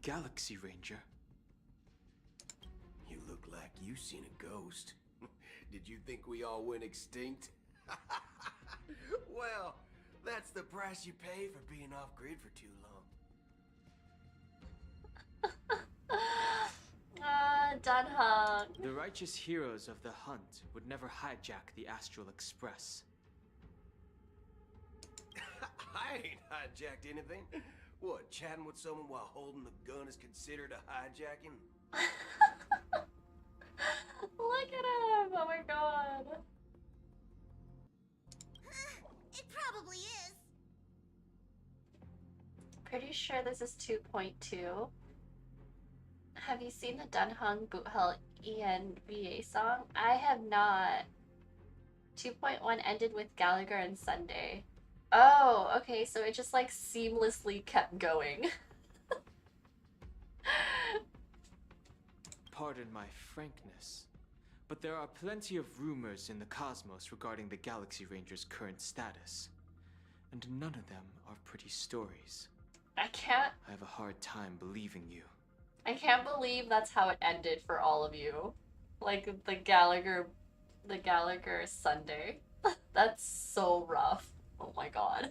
Galaxy Ranger? You look like you seen a ghost. Did you think we all went extinct? Well, that's the price you pay for being off-grid for too long. Dunhung. The righteous heroes of the hunt would never hijack the Astral Express. I ain't hijacked anything. What, chatting with someone while holding the gun is considered a hijacking? Look at him! Oh my god. It probably is. Pretty sure this is 2.2. Have you seen the Dunhung Boothell ENVA song? I have not. 2.1 ended with Gallagher and Sunday. Oh, okay, so it just like seamlessly kept going. Pardon my frankness, but there are plenty of rumors in the cosmos regarding the Galaxy Ranger's current status, and none of them are pretty stories. I can't have a hard time believing you. I can't believe that's how it ended for all of you. Like the Gallagher Sunday. That's so rough. Oh my god.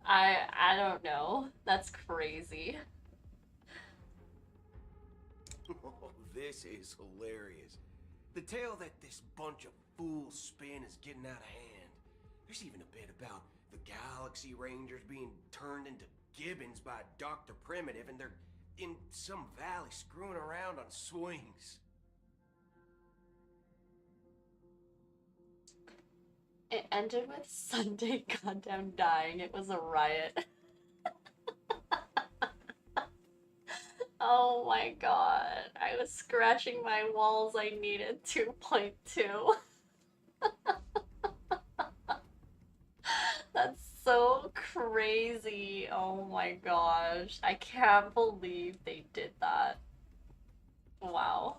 I don't know. That's crazy. Oh, this is hilarious. The tale that this bunch of fools spin is getting out of hand. There's even a bit about the Galaxy Rangers being turned into gibbons by Dr. Primitive, and they're in some valley screwing around on swings. It ended with Sunday goddamn dying. It was a riot. Oh my god. I was scratching my walls. I needed 2.2. That's so crazy. Oh my gosh. I can't believe they did that. Wow.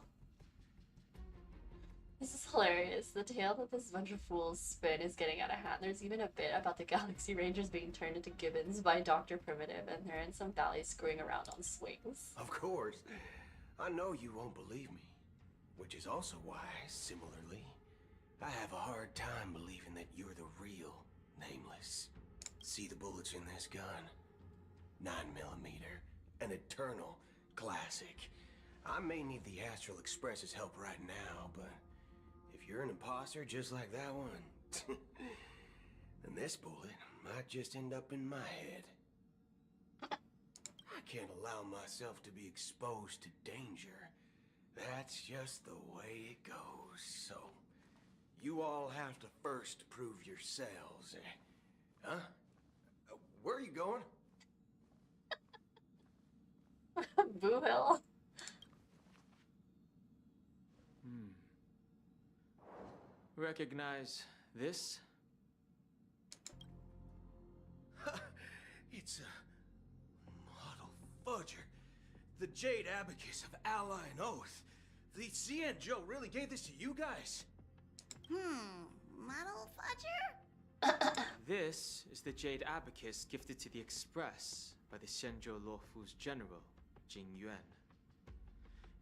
This is hilarious. The tale that this bunch of fools spin is getting out of hand. There's even a bit about the Galaxy Rangers being turned into gibbons by Dr. Primitive, and they're in some valley screwing around on swings. Of course. I know you won't believe me. Which is also why, similarly, I have a hard time believing that you're the real Nameless. See the bullets in this gun? 9mm, an eternal classic. I may need the Astral Express's help right now, but if you're an imposter just like that one, then this bullet might just end up in my head. I can't allow myself to be exposed to danger. That's just the way it goes, so you all have to first prove yourselves. Huh? Where are you going? Boo Hill. Recognize this? It's a model fudger. The Jade Abacus of Ally and Oath. The Cian Joe really gave this to you guys? Model fudger? This is the Jade Abacus gifted to the Express by the Xianzhou Luofu's general, Jing Yuan.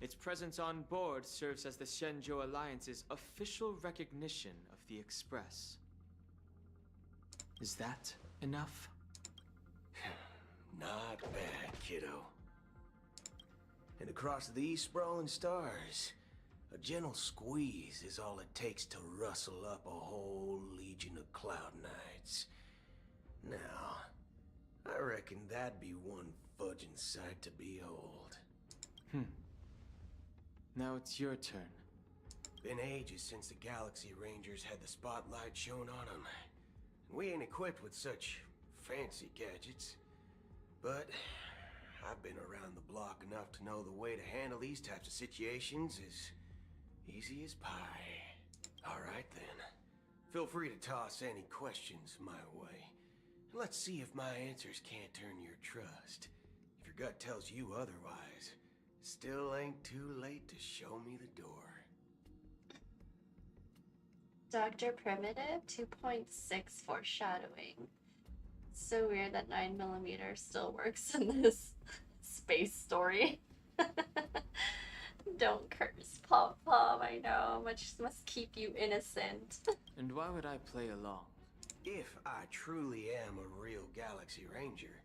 Its presence on board serves as the Xianzhou Alliance's official recognition of the Express. Is that enough? Not bad, kiddo. And across these sprawling stars, a gentle squeeze is all it takes to rustle up a whole legion of Cloud Knights. Now, I reckon that'd be one fudging sight to behold. Now it's your turn. Been ages since the Galaxy Rangers had the spotlight shown on them. We ain't equipped with such fancy gadgets. But I've been around the block enough to know the way to handle these types of situations is easy as pie. Alright then. Feel free to toss any questions my way. Let's see if my answers can't turn your trust. If your gut tells you otherwise, still ain't too late to show me the door. Dr. Primitive 2.6 foreshadowing. So weird that 9mm still works in this space story. Don't curse, Pop Pop. I know, much must keep you innocent. And why would I play along? If I truly am a real Galaxy Ranger,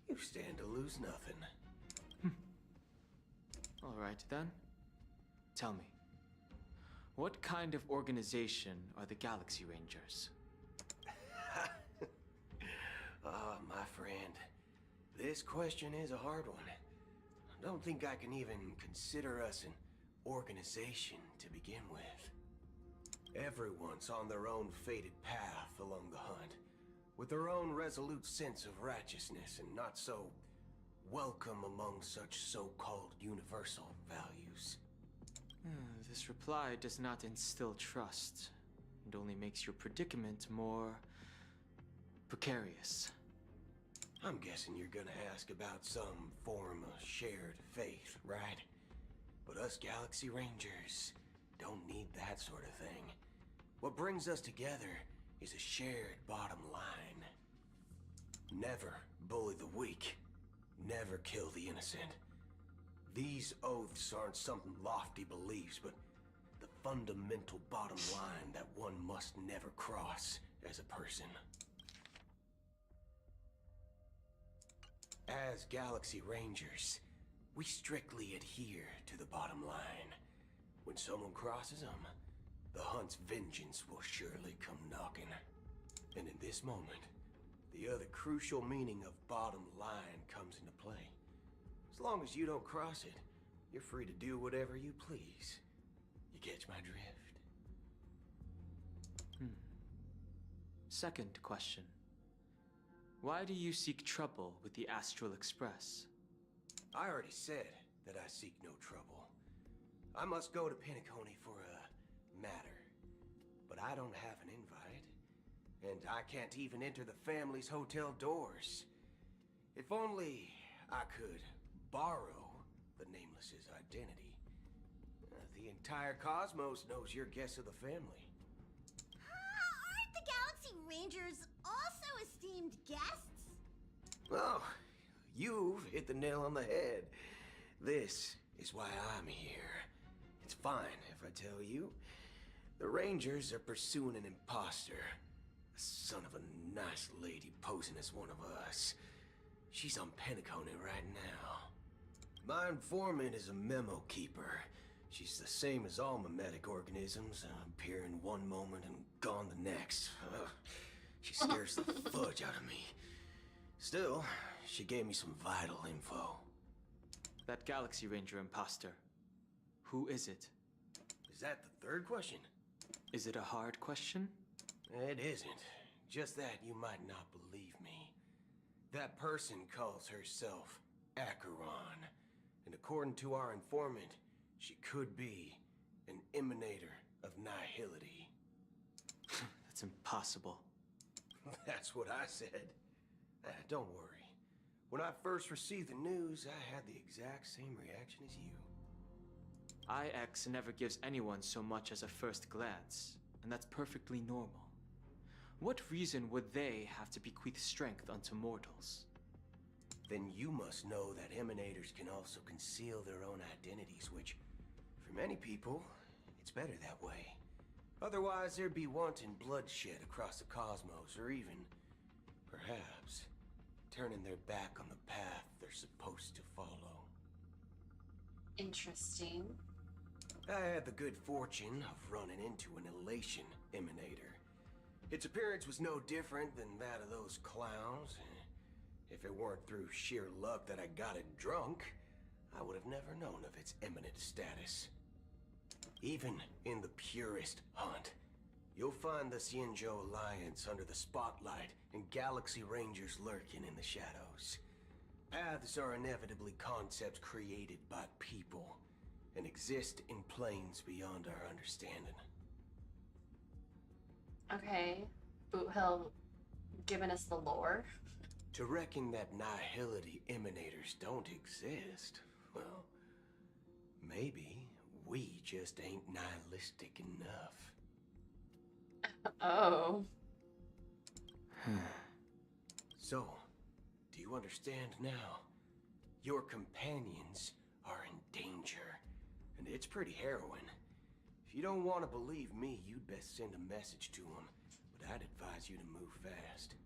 you stand to lose nothing. Alright then. Tell me, what kind of organization are the Galaxy Rangers? Ah, my friend, this question is a hard one. I don't think I can even consider us an organization to begin with. Everyone's on their own fated path along the hunt, with their own resolute sense of righteousness and not so welcome among such so-called universal values. This reply does not instill trust, and only makes your predicament more precarious. I'm guessing you're gonna ask about some form of shared faith, right? But us Galaxy Rangers don't need that sort of thing. What brings us together is a shared bottom line. Never bully the weak. Never kill the innocent. These oaths aren't some lofty beliefs, but the fundamental bottom line that one must never cross as a person. As Galaxy Rangers, we strictly adhere to the bottom line. When someone crosses them, the hunt's vengeance will surely come knocking. And in this moment, the other crucial meaning of bottom line comes into play. As long as you don't cross it, you're free to do whatever you please. You catch my drift? Second question. Why do you seek trouble with the Astral Express? I already said that I seek no trouble. I must go to Penacony for a matter. But I don't have an invite. And I can't even enter the family's hotel doors. If only I could borrow the Nameless's identity. The entire cosmos knows you're guests of the family. Aren't the Galaxy Rangers also esteemed guests? Well, you've hit the nail on the head. This is why I'm here. It's fine if I tell you. The Rangers are pursuing an imposter. A son of a nice lady posing as one of us. She's on Penacony right now. My informant is a memo keeper. She's the same as all mimetic organisms, appearing one moment and gone the next. She scares the fudge out of me. Still, she gave me some vital info. That Galaxy Ranger imposter. Who is it? Is that the third question? Is it a hard question? It isn't. Just that you might not believe me. That person calls herself Acheron. And according to our informant, she could be an emanator of nihility. That's impossible. That's what I said. Don't worry. When I first received the news, I had the exact same reaction as you. IX never gives anyone so much as a first glance, and that's perfectly normal. What reason would they have to bequeath strength unto mortals? Then you must know that emanators can also conceal their own identities, which, for many people, it's better that way. Otherwise, there'd be wanton bloodshed across the cosmos, or even, perhaps, turning their back on the path they're supposed to follow. Interesting. I had the good fortune of running into an elation emanator. Its appearance was no different than that of those clowns. If it weren't through sheer luck that I got it drunk, I would have never known of its eminent status. Even in the purest hunt, you'll find the Xianzhou Alliance under the spotlight and Galaxy Rangers lurking in the shadows. Paths are inevitably concepts created by people and exist in planes beyond our understanding. Okay, Boot Hill giving us the lore. To reckon that nihility emanators don't exist, well, maybe we just ain't nihilistic enough. Oh. So, do you understand now? Your companions are in danger, and it's pretty harrowing. If you don't want to believe me, you'd best send a message to them, but I'd advise you to move fast.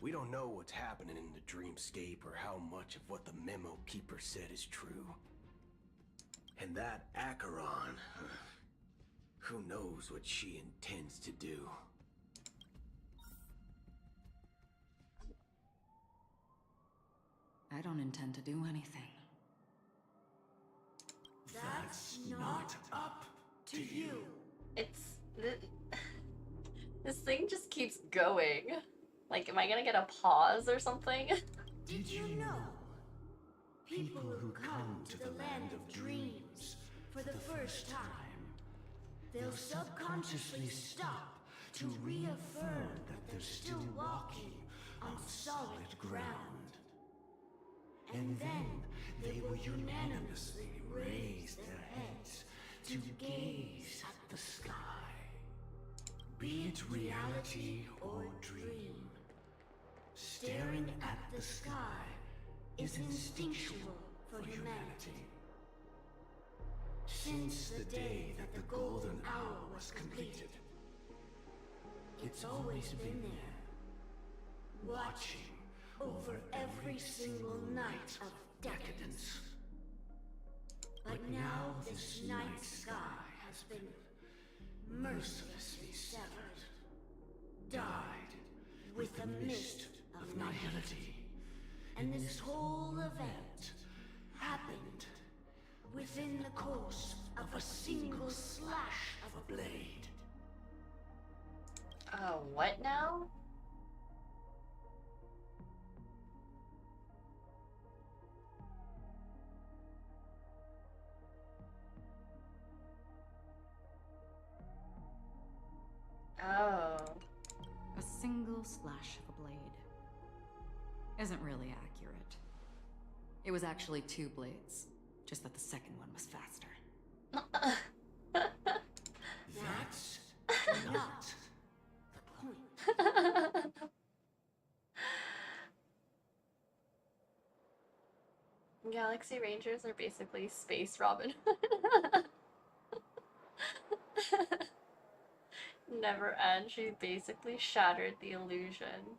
We don't know what's happening in the dreamscape or how much of what the memo keeper said is true. And that acheron, who knows what she intends to do? I don't intend to do anything. That's not up to you. It's... This thing just keeps going. Like, am I gonna get a pause or something? Did you know? People who come to the land of dreams for the first time, they'll subconsciously stop to reaffirm that they're still walking on solid ground. And then they will unanimously raise their heads to gaze at the sky. Be it reality or dream, staring at the sky is instinctual for humanity. Since the day that the golden hour was completed, it's always been there, watching over every single night of decadence. But now this night sky has been mercilessly severed, dyed with the mist of nihility. And this whole event happened within the course of a single slash of a blade. What now? Oh. A single slash of a blade isn't really accurate. It was actually 2 blades, just that the second one was faster. That's not the point. Galaxy Rangers are basically Space Robin. Never end. She basically shattered the illusion.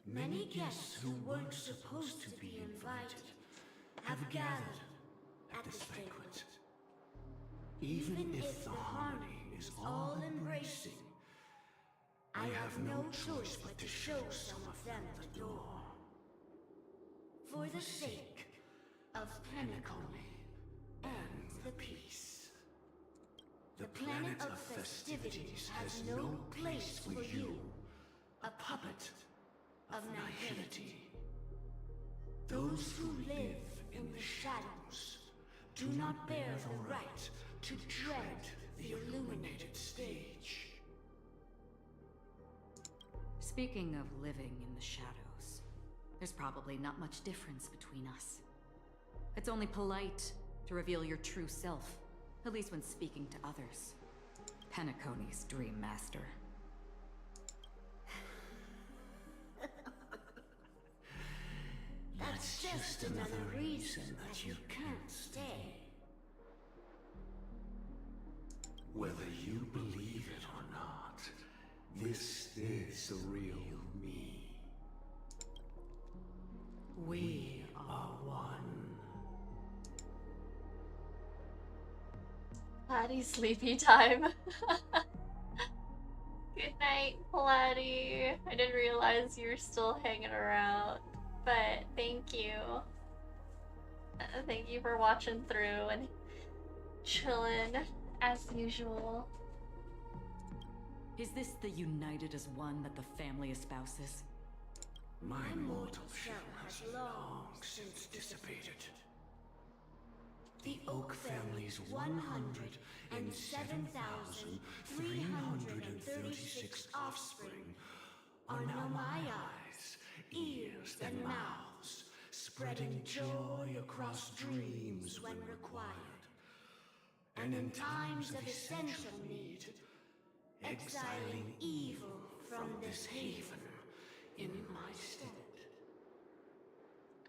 Many guests who weren't supposed to be invited have gathered at this banquet. Even if the harmony is all embracing, I have no choice but to show some of them the door. For the sake of Pinnacle and the peace. The planet of festivities has no place for you, a puppet of nihility. Those who live in the shadows do not bear the right to tread the illuminated stage. Speaking of living in the shadows, there's probably not much difference between us. It's only polite to reveal your true self, at least when speaking to others. Penacony's Dream Master. That's just another reason that you can't stay. Whether you believe it or not, this is the real me. We are one. Platy sleepy time. Good night, Platy. I didn't realize you were still hanging around, but thank you. Thank you for watching through and chilling as usual. Is this the united as one that the family espouses? My mortal shell has long since dissipated. The Oak family's 107,336 offspring are now my eyes, ears, and mouths, spreading joy across dreams when required, and in times of essential need, exiling evil from this haven in my stead.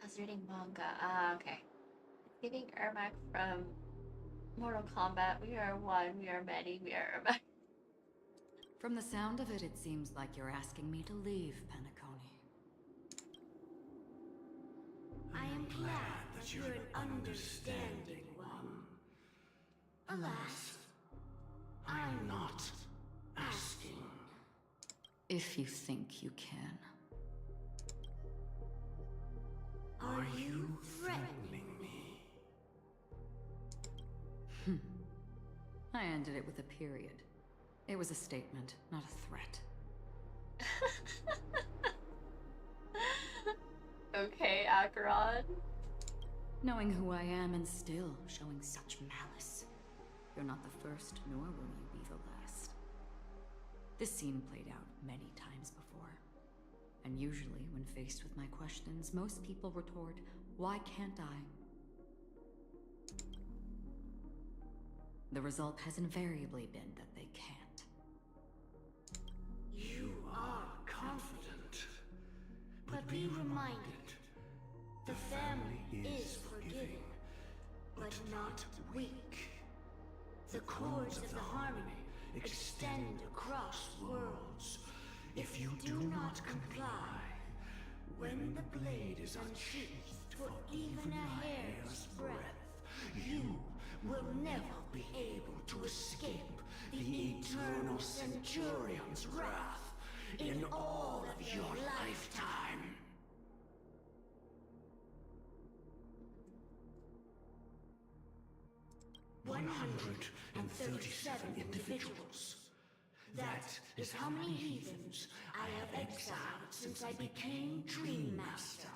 I was reading manga. Okay. Giving Ermac from Mortal Kombat. We are one, we are many, we are Ermac. From the sound of it, it seems like you're asking me to leave, Penacony. I am glad that you're an understanding one. Alas, I'm not asking. If you think you can. Are you threatening me? I ended it with a period. It was a statement, not a threat. Okay, acheron. Knowing who I am and still showing such malice. You're not the first, nor will you be the last. This scene played out many times before. And usually, when faced with my questions, most people retort, "Why can't I?" The result has invariably been that they can't. You are confident, but be reminded, the family is forgiving, but not weak. The cords of the harmony extend across worlds. If you do not comply, when the blade is unsheathed for even a hair's breadth, you will never be able to escape the eternal Centurion's wrath in all of your lifetime. "137 individuals. That is how many heathens I have exiled since I became Dream Master.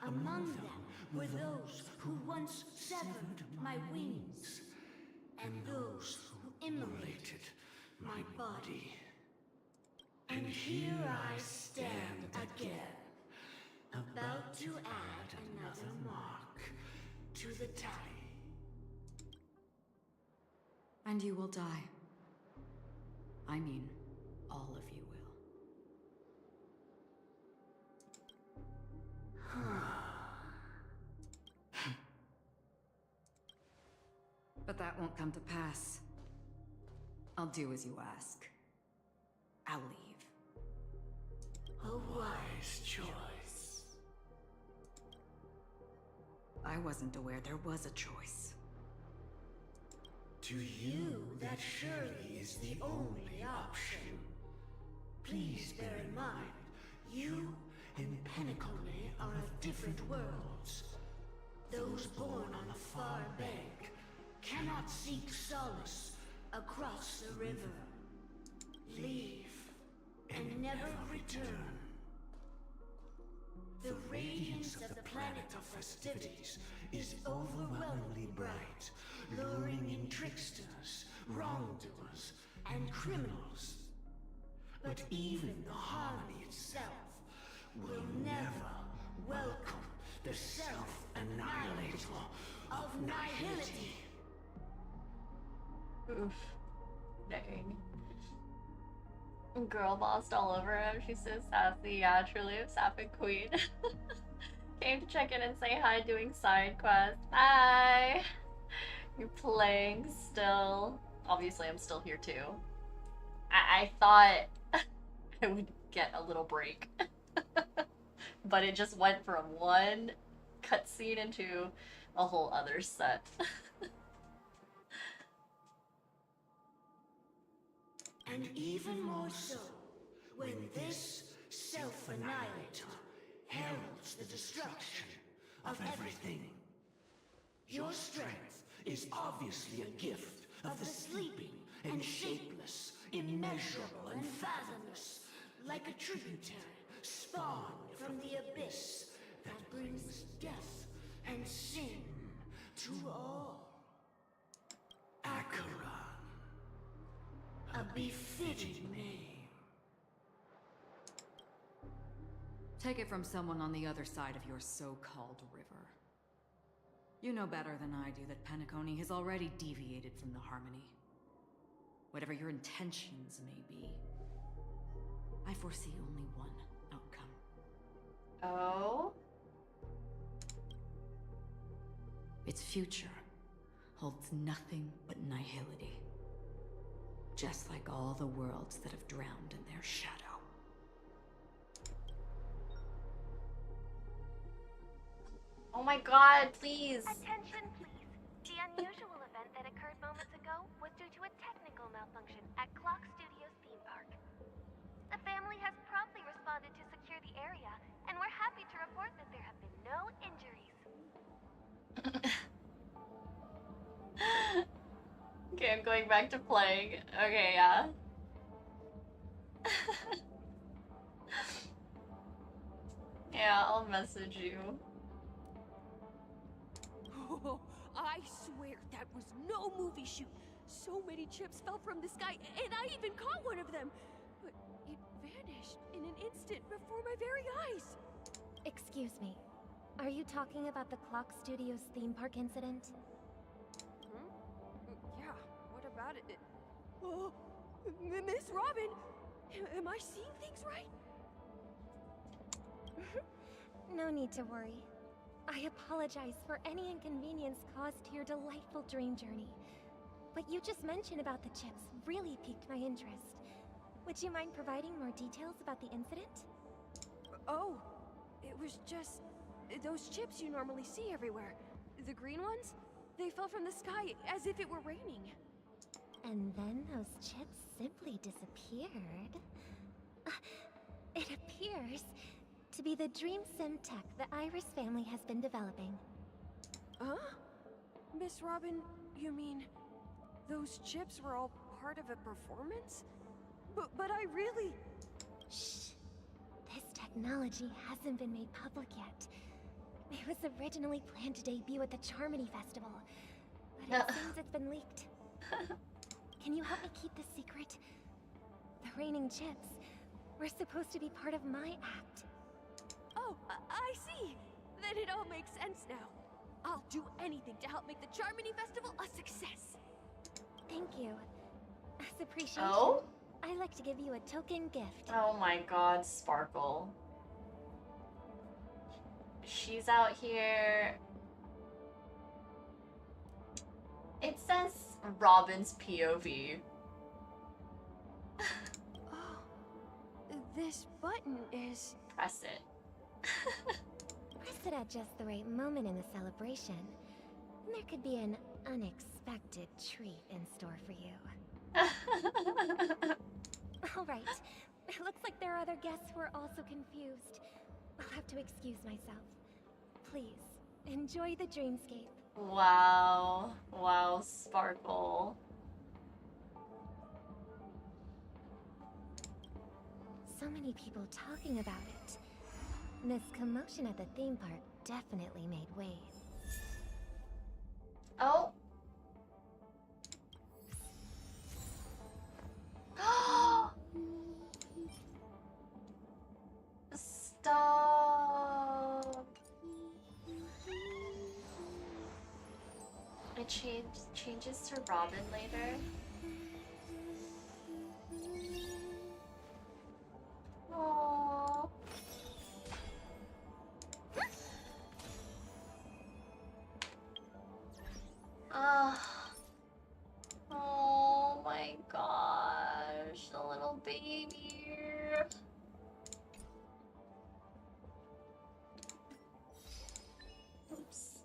Among them were those who once severed my wings, and those who immolated my body. And here I stand again, about to add another mark to the tally." And you will die. I mean, all of you will. But that won't come to pass. I'll do as you ask. I'll leave. A wise choice. I wasn't aware there was a choice. To you, that surely is the only option. Please bear in mind, you and Penacony are of different worlds. Those born on the far bank cannot seek solace across the river. Leave and never return. The radiance of the planet of festivities is overwhelmingly bright, luring in tricksters, wrongdoers, and criminals. But even the harmony itself will never welcome the self-annihilator of nihility. Oof. Dang. Girl bossed all over him. She's so sassy. Yeah, truly a sapphic queen. Came to check in and say hi, doing side quests. Bye! You're playing still. Obviously, I'm still here too. I thought I would get a little break. But it just went from one cutscene into a whole other set. And even more so, when this self-annihilator heralds the destruction of everything. Your strength is obviously a gift of the sleeping and shapeless, immeasurable and fathomless, like a tributary spawned from the abyss that brings death and sin to all. Acheron, a befitting name. Take it from someone on the other side of your so-called river. You know better than I do that Penacony has already deviated from the harmony. Whatever your intentions may be, I foresee only one outcome. Oh? Its future holds nothing but nihility. Just like all the worlds that have drowned in their shadow. Oh my god, please! Attention, please. The unusual event that occurred moments ago was due to a technical malfunction at Clock Studios theme park. The family has promptly responded to secure the area, and we're happy to report that there have been no injuries. Okay, I'm going back to playing. Okay, yeah. Yeah, I'll message you. Oh, I swear that was no movie shoot. So many chips fell from the sky, and I even caught one of them. But it vanished in an instant before my very eyes. Excuse me. Are you talking about the Clock Studios theme park incident? Yeah, what about it? Oh, Miss Robin, am I seeing things right? No need to worry. I apologize for any inconvenience caused to your delightful dream journey. What you just mentioned about the chips really piqued my interest. Would you mind providing more details about the incident? Oh, it was just those chips you normally see everywhere. The green ones? They fell from the sky as if it were raining. And then those chips simply disappeared. It appears to be the Dream Sim tech the Iris family has been developing. Huh? Miss Robin, you mean those chips were all part of a performance? But I really... Shh. This technology hasn't been made public yet. It was originally planned to debut at the Charmony Festival, but it seems it's been leaked. Can you help me keep this secret? The raining chips were supposed to be part of my act. Oh, I see. Then it all makes sense now. I'll do anything to help make the Charmony Festival a success. Thank you. As appreciation, Oh? I'd like to give you a token gift. Oh my god, Sparkle. She's out here. It says Robin's POV. Oh, this button is... Press it. Press it at just the right moment in the celebration. And there could be an unexpected treat in store for you. Alright, it looks like there are other guests who are also confused. I'll have to excuse myself. Please, enjoy the dreamscape. Wow. Wow, Sparkle. So many people talking about it. This commotion at the theme park definitely made waves. Oh. it changes to Robin later. Aww. Oh my gosh, the little baby. Oops.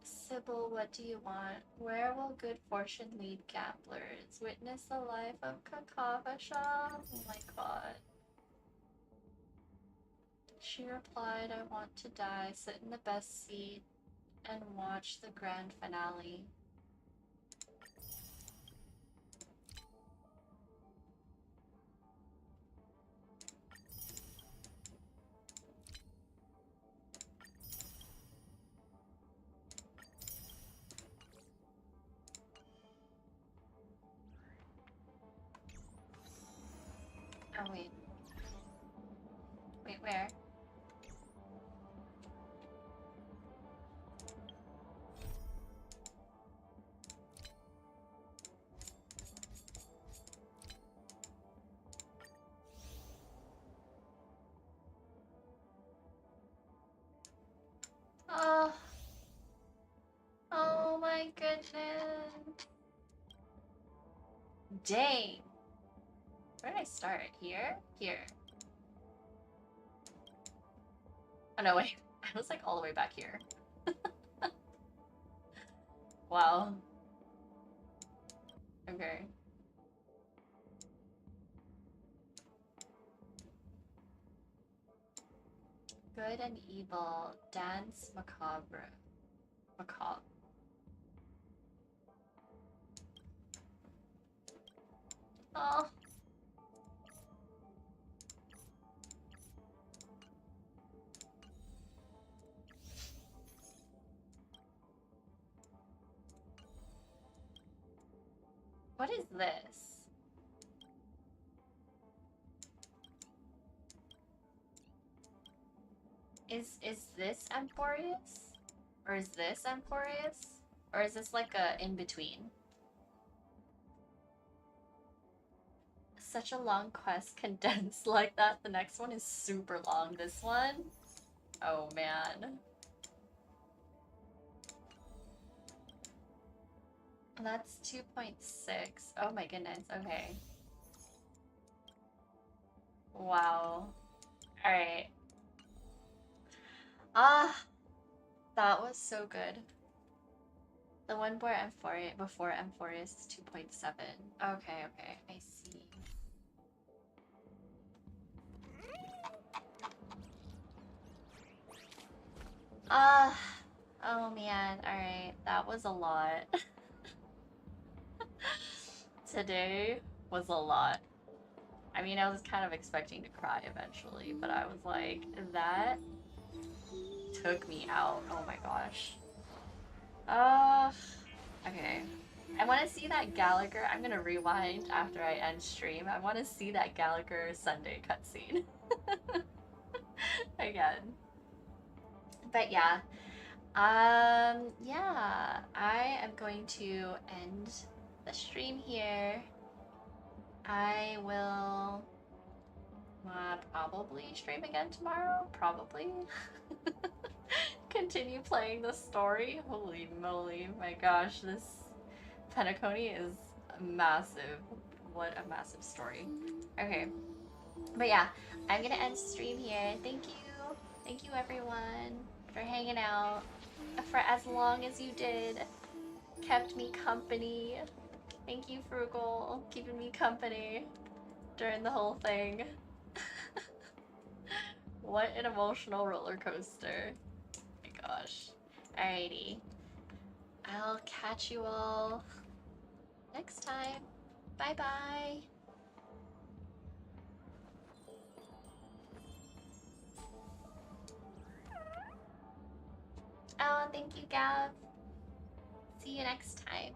Sybil, what do you want? Where will good fortune lead gamblers? Witness the life of Kakavasha? Oh my god. She replied, I want to die, sit in the best seat, and watch the grand finale. Oh wait. Wait, where? Oh. Oh my goodness. Dang. Where did I start? Here? Here. Oh no, wait. I was like all the way back here. Wow. Okay. Good and evil. Dance macabre. Macabre. Oh. What is this? Is this Emporius? Or is this Emporius? Or is this like a in-between? Such a long quest condensed like that. The next one is super long. This one? Oh man. That's 2.6. Oh my goodness. Okay. Wow. Alright. Ah, that was so good. The one before Amphorius is 2.7. Okay, okay, I see. Ah, oh man, alright, that was a lot. Today was a lot. I mean, I was kind of expecting to cry eventually, but I was like, that took me out. Oh my gosh. Okay. I want to see that Gallagher. I'm gonna rewind after I end stream. I want to see that Gallagher Sunday cutscene again. But yeah, yeah, I am going to end the stream here. I will probably stream again tomorrow. Probably. Continue playing the story. Holy moly, my gosh, this Penacony is massive. What a massive story. Okay, but yeah, I'm gonna end stream here. Thank you everyone for hanging out for as long as you did. Kept me company. Thank you, Frugal, keeping me company during the whole thing. What an emotional roller coaster. Oh my gosh. Alrighty. I'll catch you all next time. Bye-bye. Oh, thank you, Gav. See you next time.